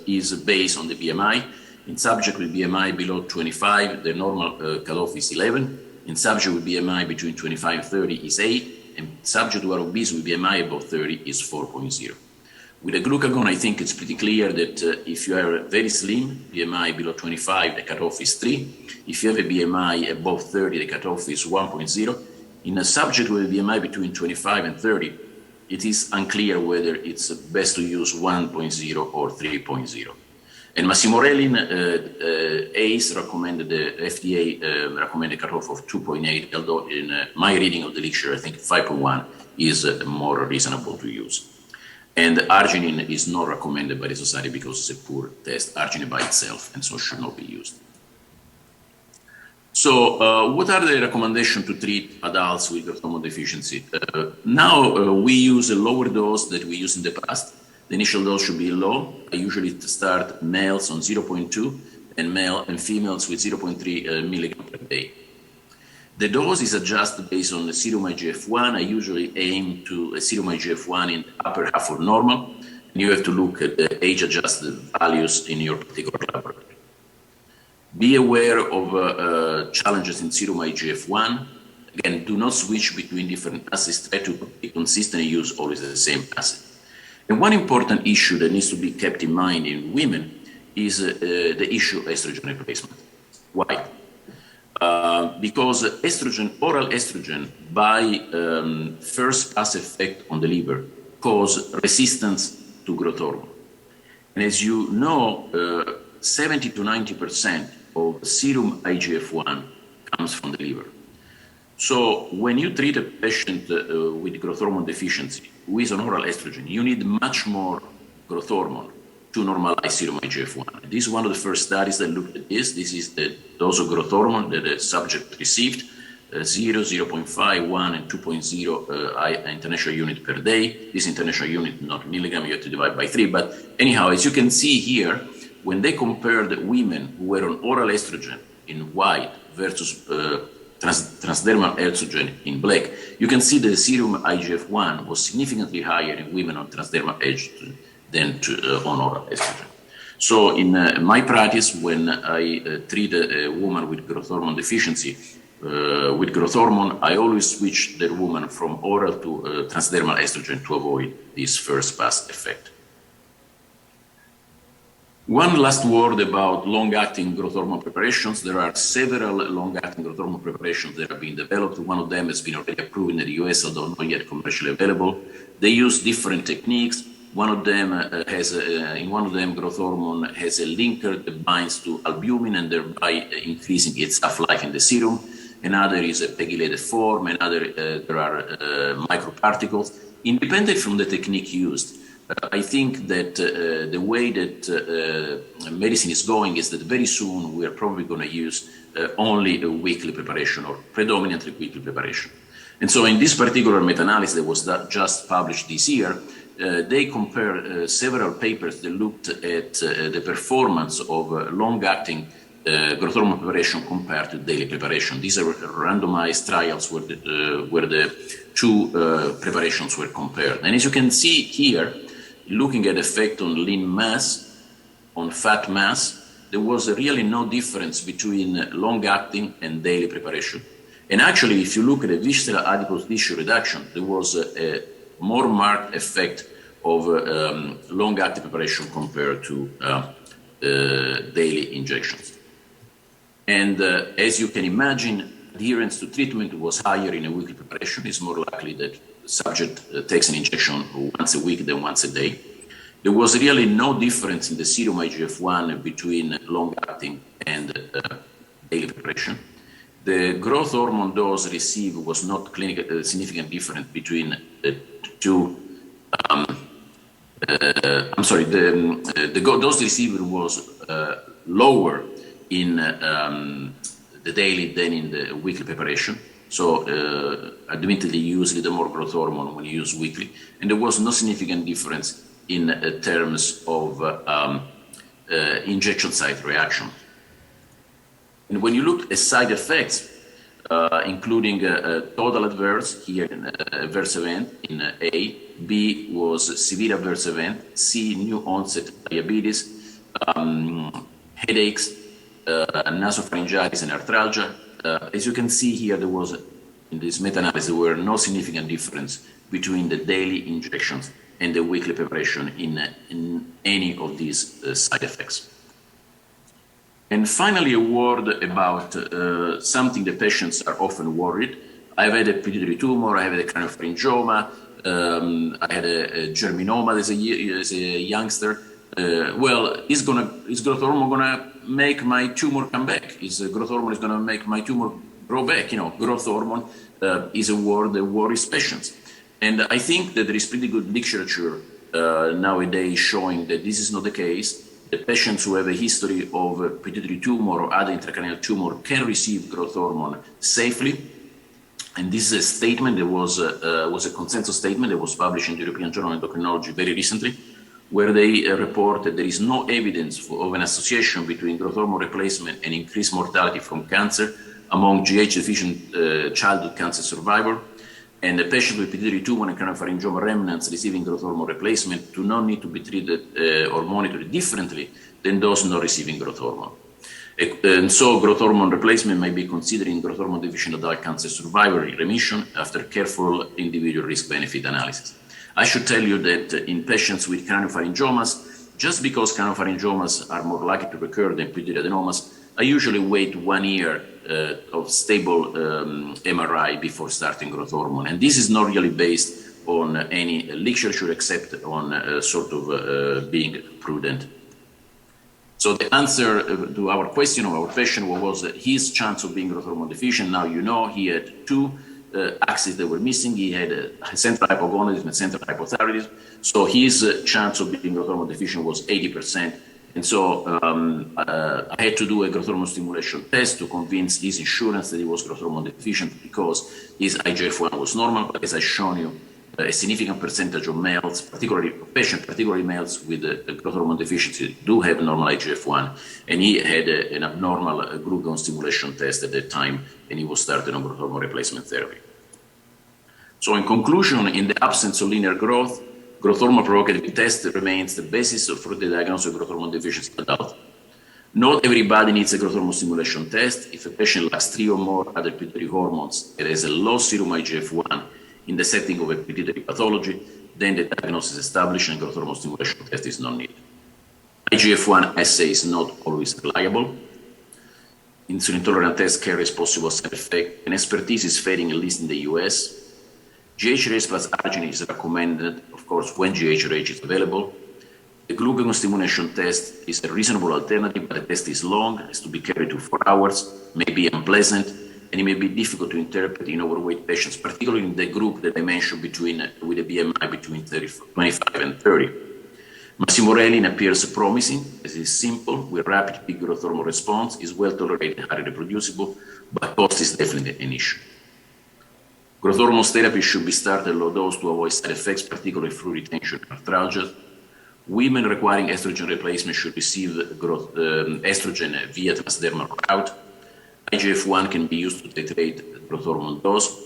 is based on the BMI. In subject with BMI below 25, the normal cutoff is 11. In subject with BMI between 25 and 30 is 8. And subject who are obese with BMI above 30 is 4.0. With the glucagon, I think it's pretty clear that if you are very slim, BMI below 25, the cutoff is 3. If you have a BMI above 30, the cutoff is 1.0. In a subject with a BMI between 25 and 30, it is unclear whether it's best to use 1.0 or 3.0. And Massimorelli ACE recommended, the FDA recommended a cutoff of 2.8, although in my reading of the literature, I think 5.1 is more reasonable to use. And arginine is not recommended by the society because it's a poor test, arginine by itself, and so should not be used. So what are the recommendations to treat adults with growth hormone deficiency? Now we use a lower dose that we used in the past. The initial dose should be low. I usually start males on 0.2 and females with 0.3 milligram per day. The dose is adjusted based on the serum IGF-1. I usually aim to a serum IGF-1 in the upper half of normal. And you have to look at the age-adjusted values in your particular laboratory. Be aware of challenges in serum IGF-1. Again, do not switch between different acids. Try to be consistent and use always the same acid. And one important issue that needs to be kept in mind in women is the issue of estrogen replacement. Why? Because oral estrogen, by first pass effect on the liver, cause resistance to growth hormone. And as you know, 70 to 90% of serum IGF-1 comes from the liver. So when you treat a patient with growth hormone deficiency who is on oral estrogen, you need much more growth hormone to normalize serum IGF-1. This is one of the first studies that looked at this. This is the dose of growth hormone that the subject received, 0, 0.5, 1, and 2.0 international unit per day. This international unit, not milligram, you have to divide by 3. But anyhow, as you can see here, when they compared women who were on oral estrogen in white versus transdermal estrogen in black, you can see that the serum IGF-1 was significantly higher in women on transdermal estrogen than on oral estrogen. So in my practice, when I treat a woman with growth hormone deficiency with growth hormone, I always switch the woman from oral to transdermal estrogen to avoid this first pass effect. One last word about long-acting growth hormone preparations. There are several long-acting growth hormone preparations that are being developed. One of them has been already approved in the US, although not yet commercially available. They use different techniques. One of them in one of them, growth hormone has a linker that binds to albumin and thereby increasing its half-life in the serum. Another is a pegylated form. Another, there are microparticles. Independent from the technique used, I think that the way that medicine is going is that very soon we are probably going to use only a weekly preparation or predominantly weekly preparation. And so in this particular meta-analysis that was just published this year, they compared several papers that looked at the performance of long-acting growth hormone preparation compared to daily preparation. These are randomized trials where the two preparations were compared. And as you can see here, looking at effect on lean mass, on fat mass, there was really no difference between long-acting and daily preparation. And actually, if you look at the visceral adipose tissue reduction, there was a more marked effect of long-acting preparation compared to daily injections. And as you can imagine, adherence to treatment was higher in a weekly preparation. It's more likely that the subject takes an injection once a week than once a day. There was really no difference in the serum IGF-1 between long-acting and daily preparation. The growth hormone dose received was not clinically significant difference between the two. The dose received was lower in the daily than in the weekly preparation. So admittedly, you use a little more growth hormone when you use weekly, and there was no significant difference in terms of injection site reaction. And when you look at side effects, including total adverse, here in adverse event in A, B was severe adverse event, C, new onset diabetes, headaches, nasopharyngitis and arthralgia. As you can see here, there was, in this meta-analysis, there were no significant difference between the daily injections and the weekly preparation in any of these side effects. And finally, a word about something the patients are often worried. I've had a pituitary tumor, I have had a craniopharyngioma, I had a germinoma as a youngster. Well, is growth hormone gonna make my tumor come back? Is growth hormone is gonna make my tumor grow back? You know, growth hormone is a word that worries patients. And I think that there is pretty good literature nowadays showing that this is not the case. The patients who have a history of a pituitary tumor or other intracranial tumor can receive growth hormone safely. And this is a statement that was a consensus statement that was published in the European Journal of Endocrinology very recently, where they report that there is no evidence of an association between growth hormone replacement and increased mortality from cancer among GH-deficient childhood cancer survivors. And the patient with pituitary tumor and craniopharyngioma remnants receiving growth hormone replacement do not need to be treated or monitored differently than those not receiving growth hormone. And so growth hormone replacement may be considered in growth hormone deficient adult cancer survivor in remission after careful individual risk-benefit analysis. I should tell you that in patients with craniopharyngiomas, just because craniopharyngiomas are more likely to recur than pituitary adenomas, I usually wait 1 year of stable MRI before starting growth hormone. And this is not really based on any literature except on sort of being prudent. So the answer to our question of our patient was his chance of being growth hormone deficient. Now you know he had 2 axes that were missing. He had central hypogonadism and central hypothyroidism. So his chance of being growth hormone deficient was 80%. And so I had to do a growth hormone stimulation test to convince his insurance that he was growth hormone deficient because his IGF-1 was normal. But as I've shown you, a significant percentage of males, particularly males with growth hormone deficiency, do have normal IGF-1. And he had an abnormal glucagon stimulation test at that time, and he was started on growth hormone replacement therapy. So in conclusion, in the absence of linear growth hormone provocative test remains the basis for the diagnosis of growth hormone deficiency in adults. Not everybody needs a growth hormone stimulation test. If a patient lacks 3 or more other pituitary hormones and has a low serum IGF-1 in the setting of a pituitary pathology, then the diagnosis is established and growth hormone stimulation test is not needed. IGF-1 assay is not always reliable. Insulin intolerant tests carries possible side effect, and expertise is fading, at least in the US. GH-RAGE plus arginine is recommended, of course, when GH-RAGE is available. The glucagon stimulation test is a reasonable alternative, but the test is long, has to be carried to 4 hours, may be unpleasant, and it may be difficult to interpret in overweight patients, particularly in the group that I mentioned with a BMI between 25 and 30. Massimorelin appears promising, as it is simple, with rapid peak growth hormone response, is well tolerated, highly reproducible, but cost is definitely an issue. Growth hormone therapy should be started at low dose to avoid side effects, particularly fluid retention and arthralgia. Women requiring estrogen replacement should receive estrogen via transdermal route. IGF-1 can be used to titrate growth hormone dose.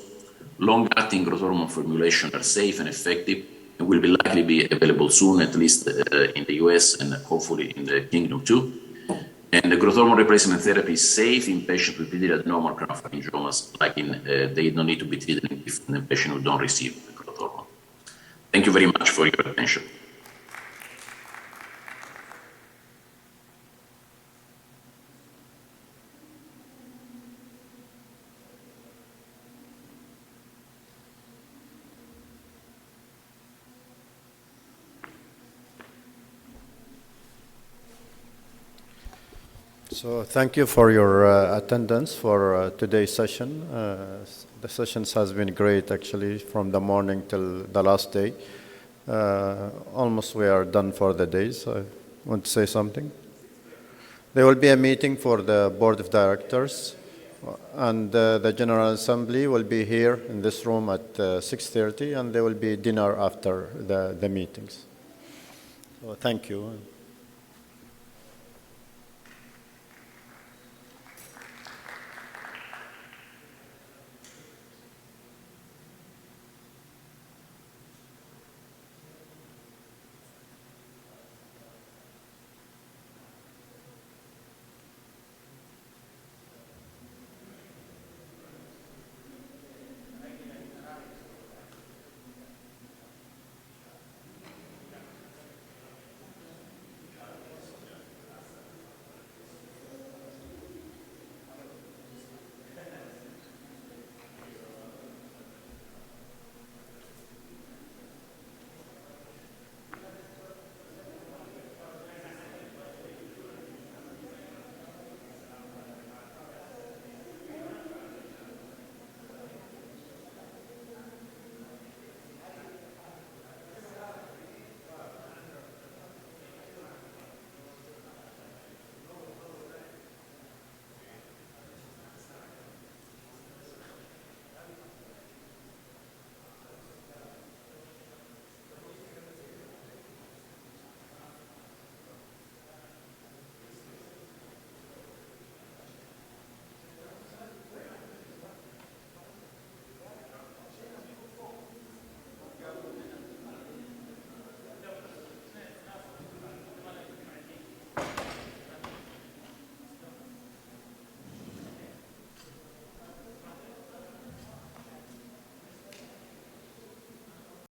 Long-acting growth hormone formulations are safe and effective and will likely be available soon, at least in the US and hopefully in the Kingdom too. And the growth hormone replacement therapy is safe in patients with pituitary adenoma or craniopharyngiomas, they don't need to be treated in patients who don't receive growth hormone. Thank you very much for your attention. So thank you for your attendance for today's session. The sessions has been great actually from the morning till the last day. Almost we are done for the day, so I want to say something. There will be a meeting for the Board of Directors, and the General Assembly will be here in this room at 6:30, and there will be dinner after the meetings. So thank you.